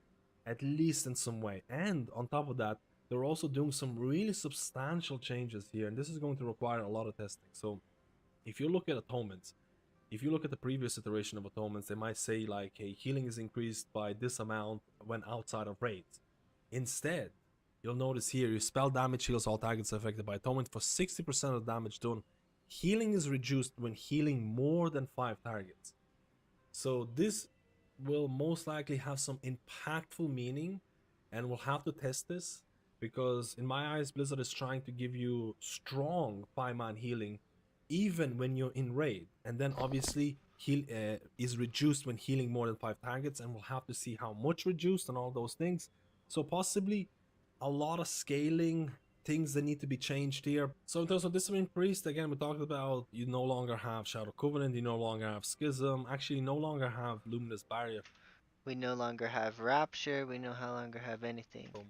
at least in some way. And on top of that, they're also doing some really substantial changes here, and this is going to require a lot of testing. So if you look at atonements, if you look at the previous iteration of atonements, they might say like, hey, healing is increased by this amount when outside of raids. Instead, you'll notice here, your spell damage heals all targets affected by atonement for 60% of damage done. Healing is reduced when healing more than 5 targets. So this will most likely have some impactful meaning, and we'll have to test this because in my eyes Blizzard is trying to give you strong 5-man healing even when you're in raid, and then obviously heal is reduced when healing more than 5 targets, and we'll have to see how much reduced and all those things. So possibly a lot of scaling things that need to be changed here. So in terms of Discipline Priest, again, we talked about you no longer have Shadow Covenant, you no longer have Schism, actually no longer have Luminous Barrier. We no longer have Rapture, we no longer have anything. From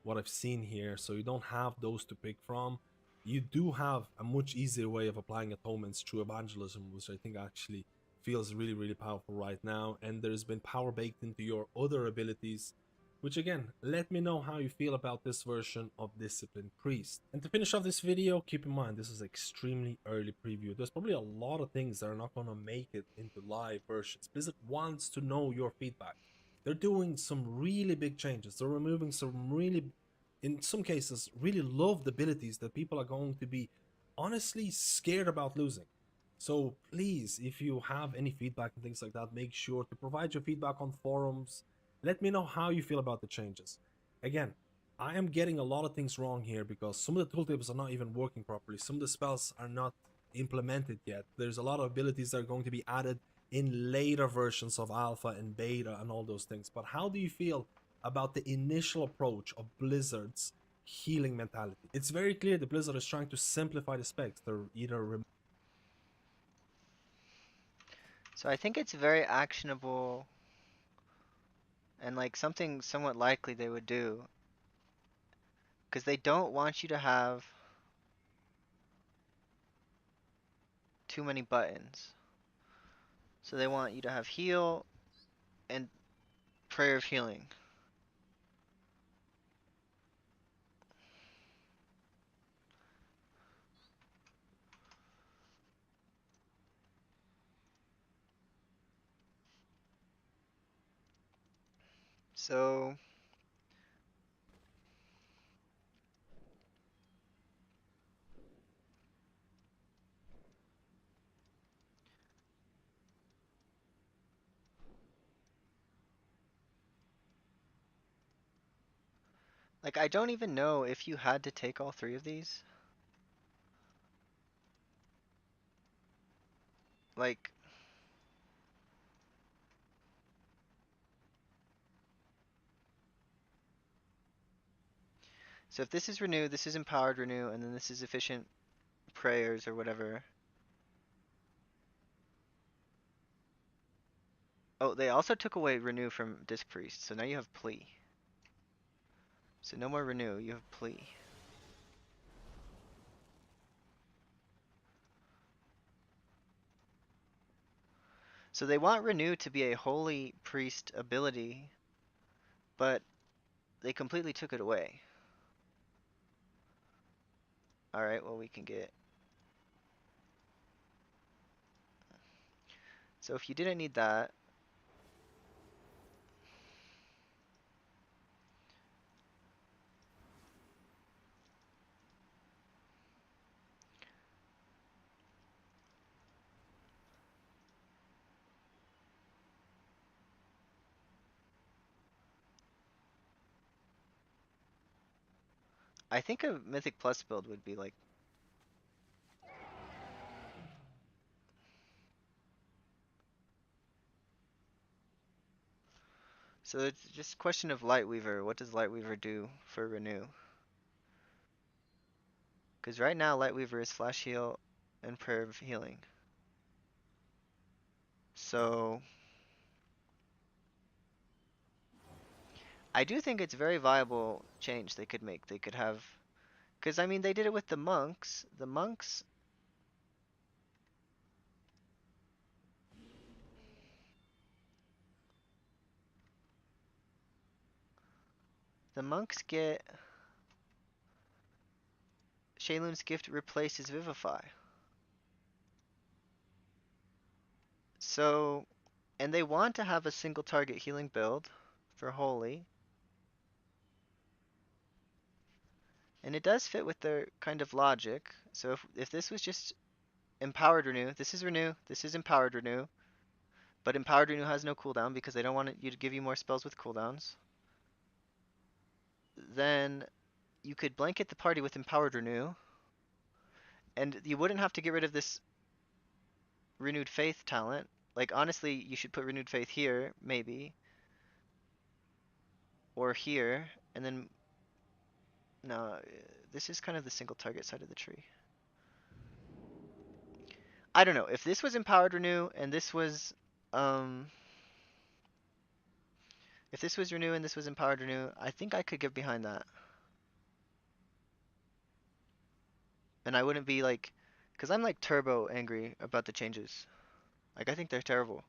what I've seen here, so you don't have those to pick from. You do have a much easier way of applying atonements through evangelism, which I think actually feels really, really powerful right now. And there's been power baked into your other abilities Which again, let me know how you feel about this version of Discipline Priest. And to finish off this video, keep in mind this is extremely early preview. There's probably a lot of things that are not going to make it into live versions. Blizzard wants to know your feedback. They're doing some really big changes. They're removing some really, in some cases, really loved abilities that people are going to be honestly scared about losing. So please, if you have any feedback and things like that, make sure to provide your feedback on forums. Let me know how you feel about the changes. Again, I am getting a lot of things wrong here because some of the tooltips are not even working properly. Some of the spells are not implemented yet. There's a lot of abilities that are going to be added in later versions of alpha and beta and all those things. But how do you feel about the initial approach of Blizzard's healing mentality? It's very clear that Blizzard is trying to simplify the specs. They're either So I think it's very actionable and like something somewhat likely they would do because they don't want you to have too many buttons. So they want you to have heal and prayer of healing. So like I don't even know if you had to take all three of these. Like so if this is renew, this is empowered renew, and then this is efficient prayers or whatever. Oh, they also took away renew from disc priest, so now you have plea. So no more renew, you have plea. So they want renew to be a holy priest ability, but they completely took it away. Alright, well we can get. So if you didn't need that, I think a Mythic Plus build would be like. So it's just a question of Lightweaver. What does Lightweaver do for renew? Because right now Lightweaver is flash heal and prayer of healing. So I do think it's a very viable change they could make. They could have, because I mean they did it with the monks. The monks get Shaylun's gift replaces Vivify. So, and they want to have a single target healing build for Holy. And it does fit with their kind of logic. So if this was just empowered renew, this is empowered renew. But empowered renew has no cooldown because they don't want you to give you more spells with cooldowns. Then you could blanket the party with empowered renew. And you wouldn't have to get rid of this renewed faith talent. Like honestly, you should put renewed faith here, maybe. Or here. And then no, this is kind of the single target side of the tree. I don't know. If this was empowered renew and this was if this was renew and this was empowered renew, I think I could get behind that. And I wouldn't be like, cause I'm like turbo angry about the changes. Like I think they're terrible.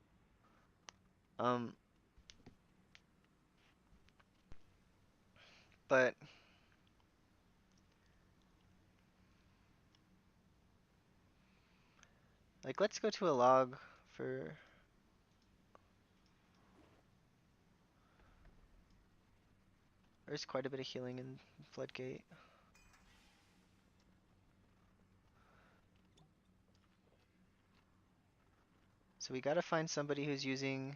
Um but like let's go to a log for. There's quite a bit of healing in Floodgate. So we gotta find somebody who's using.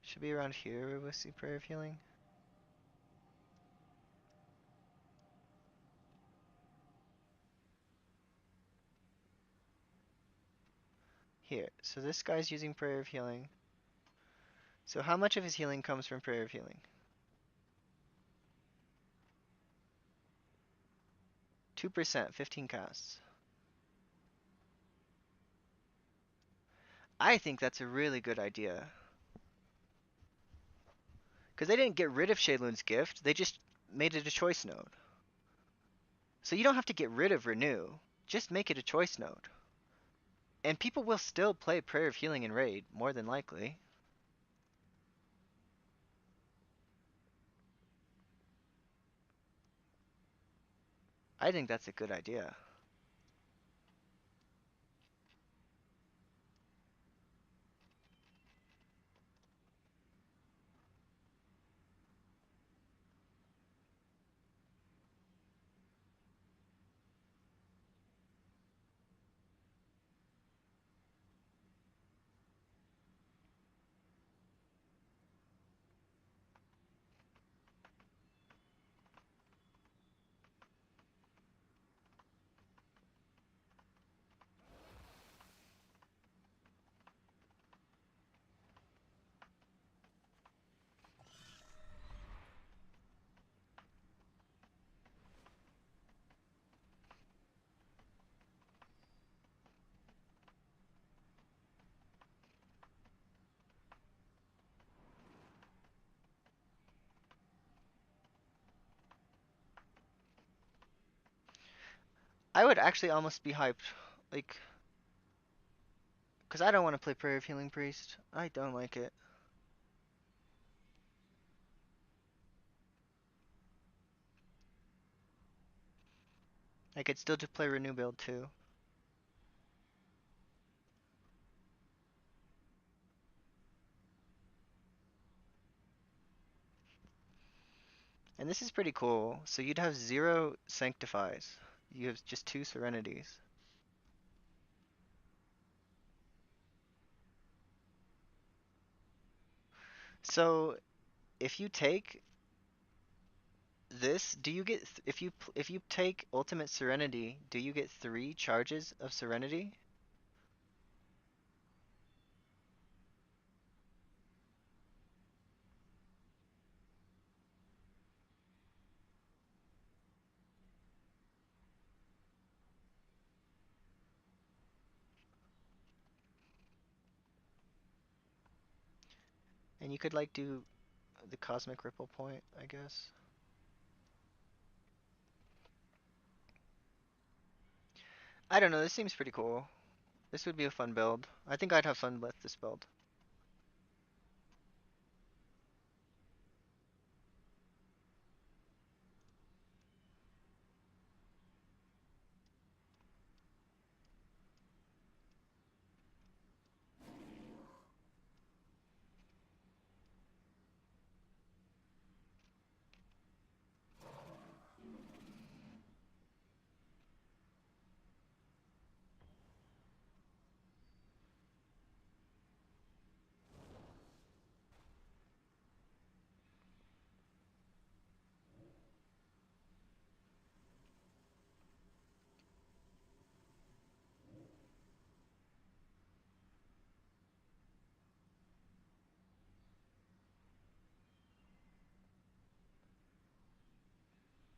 Should be around here with the Prayer of Healing. Here. So this guy's using Prayer of Healing. So how much of his healing comes from Prayer of Healing? 2%, 15 casts. I think that's a really good idea. Because they didn't get rid of Shayloon's gift, they just made it a choice node. So you don't have to get rid of Renew, just make it a choice node. And people will still play Prayer of Healing in Raid, more than likely. I think that's a good idea. I would actually almost be hyped, like, because I don't want to play Prayer of Healing Priest. I don't like it. I could still just play Renew build too. And this is pretty cool. So you'd have 0 Sanctifies. You have just 2 Serenities. So if you take this, do you get if you take Ultimate Serenity, do you get 3 charges of Serenity? And you could like do the Cosmic Ripple point, I guess. I don't know, this seems pretty cool. This would be a fun build. I think I'd have fun with this build.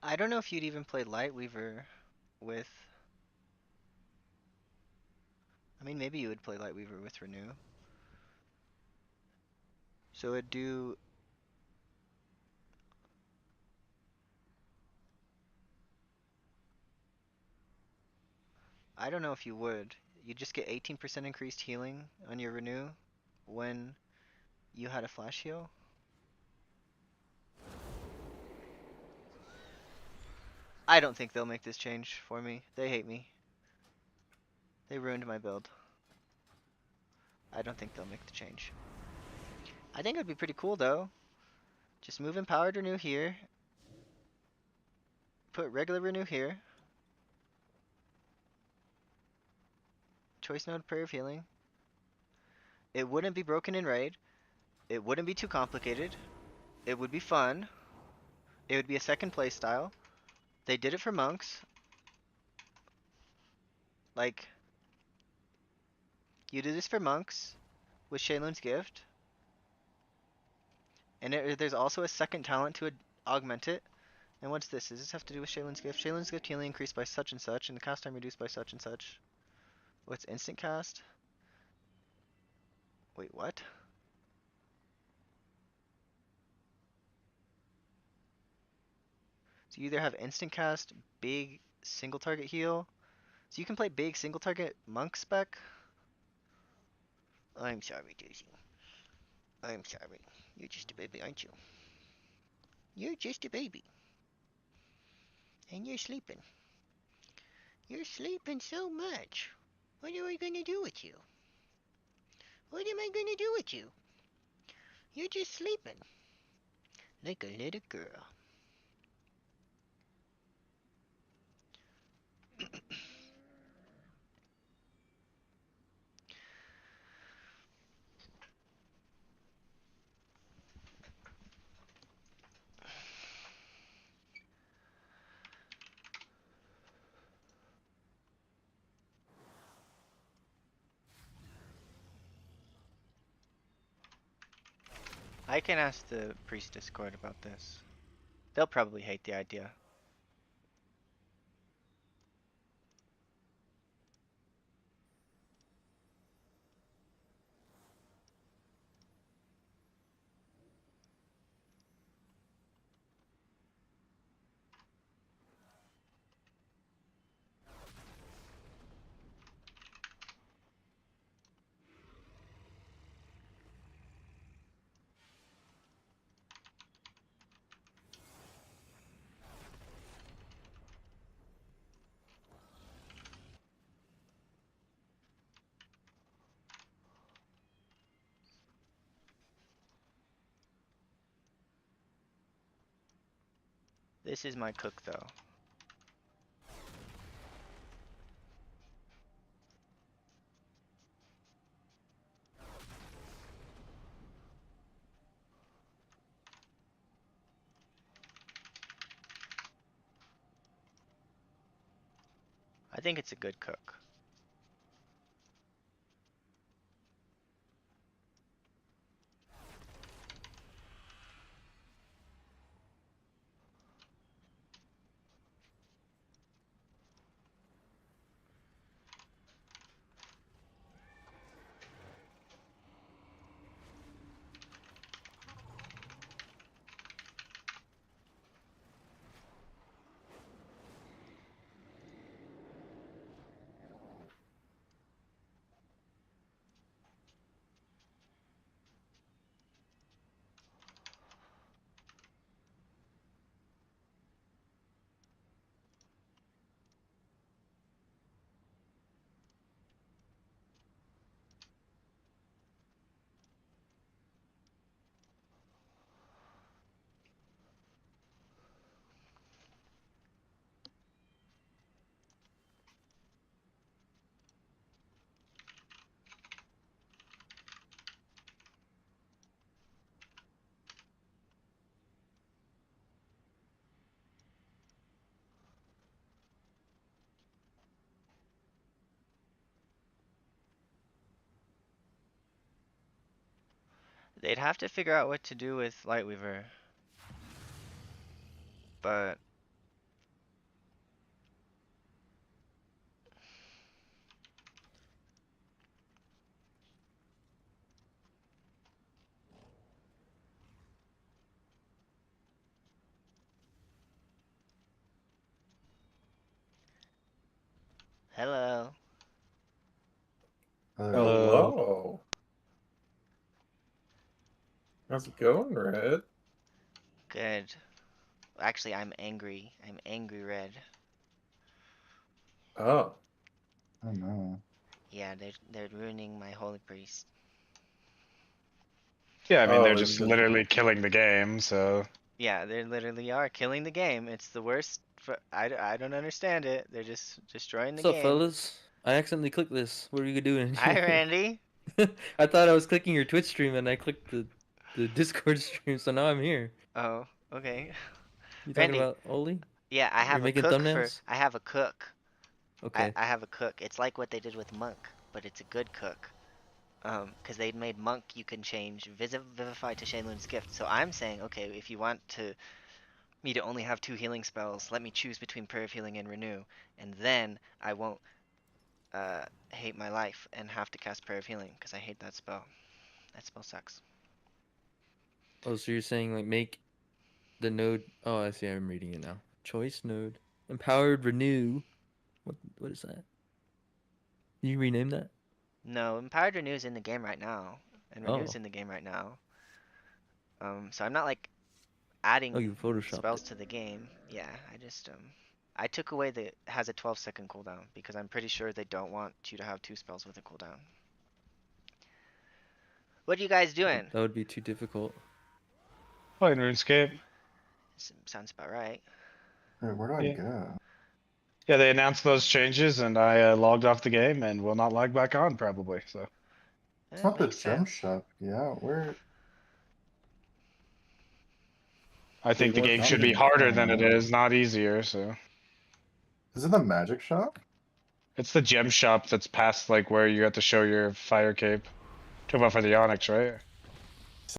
I don't know if you'd even play Lightweaver with... I mean, maybe you would play Lightweaver with Renew. So it'd do... I don't know if you would. you just get 18% increased healing on your renew when you had a flash heal. I don't think they'll make this change for me. They hate me. They ruined my build. I don't think they'll make the change. I think it would be pretty cool though. Just move empowered renew here. Put regular renew here. Choice node prayer of healing. It wouldn't be broken in raid. It wouldn't be too complicated. It would be fun. It would be a second playstyle. They did it for monks. Like, you do this for monks with Shaylun's gift. And there's also a second talent to augment it. And what's this? Does this have to do with Shaylun's gift? Shaylun's gift healing increased by such and such, and the cast time reduced by such and such. What's instant cast? Wait, what? So you either have instant cast, big single target heal. So you can play big single target monk spec. I'm sorry, Daisy. I'm sorry. You're just a baby, aren't you? You're just a baby. And you're sleeping. You're sleeping so much. What am I gonna do with you? What am I gonna do with you? You're just sleeping. Like a little girl. I can ask the priest Discord about this. They'll probably hate the idea. This is my cook though. I think it's a good cook. They'd have to figure out what to do with Lightweaver. But hello. Hello. How's it going, Red? Good. Actually, I'm angry. I'm angry, Red. Oh. Oh no. Yeah, they're ruining my holy priest. Yeah, I mean, they're Oh, just is it? literally killing the game, so. Yeah, they literally are killing the game. It's the worst. I don't understand it. They're just destroying the What's up, game. fellas? I accidentally clicked this. What are you doing? Hi, Randy. I thought I was clicking your Twitch stream and I clicked the Discord stream, so now I'm here. Oh, okay. You talking Randy. about Oli? Yeah, I You're have a making cook for. thumbnails? I have a cook. Okay. I have a cook. It's like what they did with Monk, but it's a good cook. Because they made Monk you can change Vivify to Shaylun's Gift. So I'm saying, okay, if you want me to only have 2 healing spells, let me choose between Prayer of Healing and Renew, and then I won't hate my life and have to cast Prayer of Healing, because I hate that spell. That spell sucks. Oh, so you're saying like make the node? Oh, I see. I'm reading it now. Choice node, empowered renew. What is that? Can you rename that? No, Empowered Renew is in the game right now, and Renew's Oh. in the game right now. So I'm not like Oh, adding you photoshopped spells it. to the game. Yeah, I took away the has a 12-second cooldown because I'm pretty sure they don't want you to have 2 spells with a cooldown. What are you guys doing? That would be too difficult. Playing RuneScape. Sounds about right. Where do I Yeah. go? Yeah, they announced those changes, and I logged off the game and will not log back on probably. So. It's That not the makes gem sense. shop. Yeah, where? I Wait, think the what? game Not should be even harder than it found. is, not easier. So. Is it the magic shop? It's the gem shop that's past like where you have to show your fire cape. Talking about for the Onyx, right?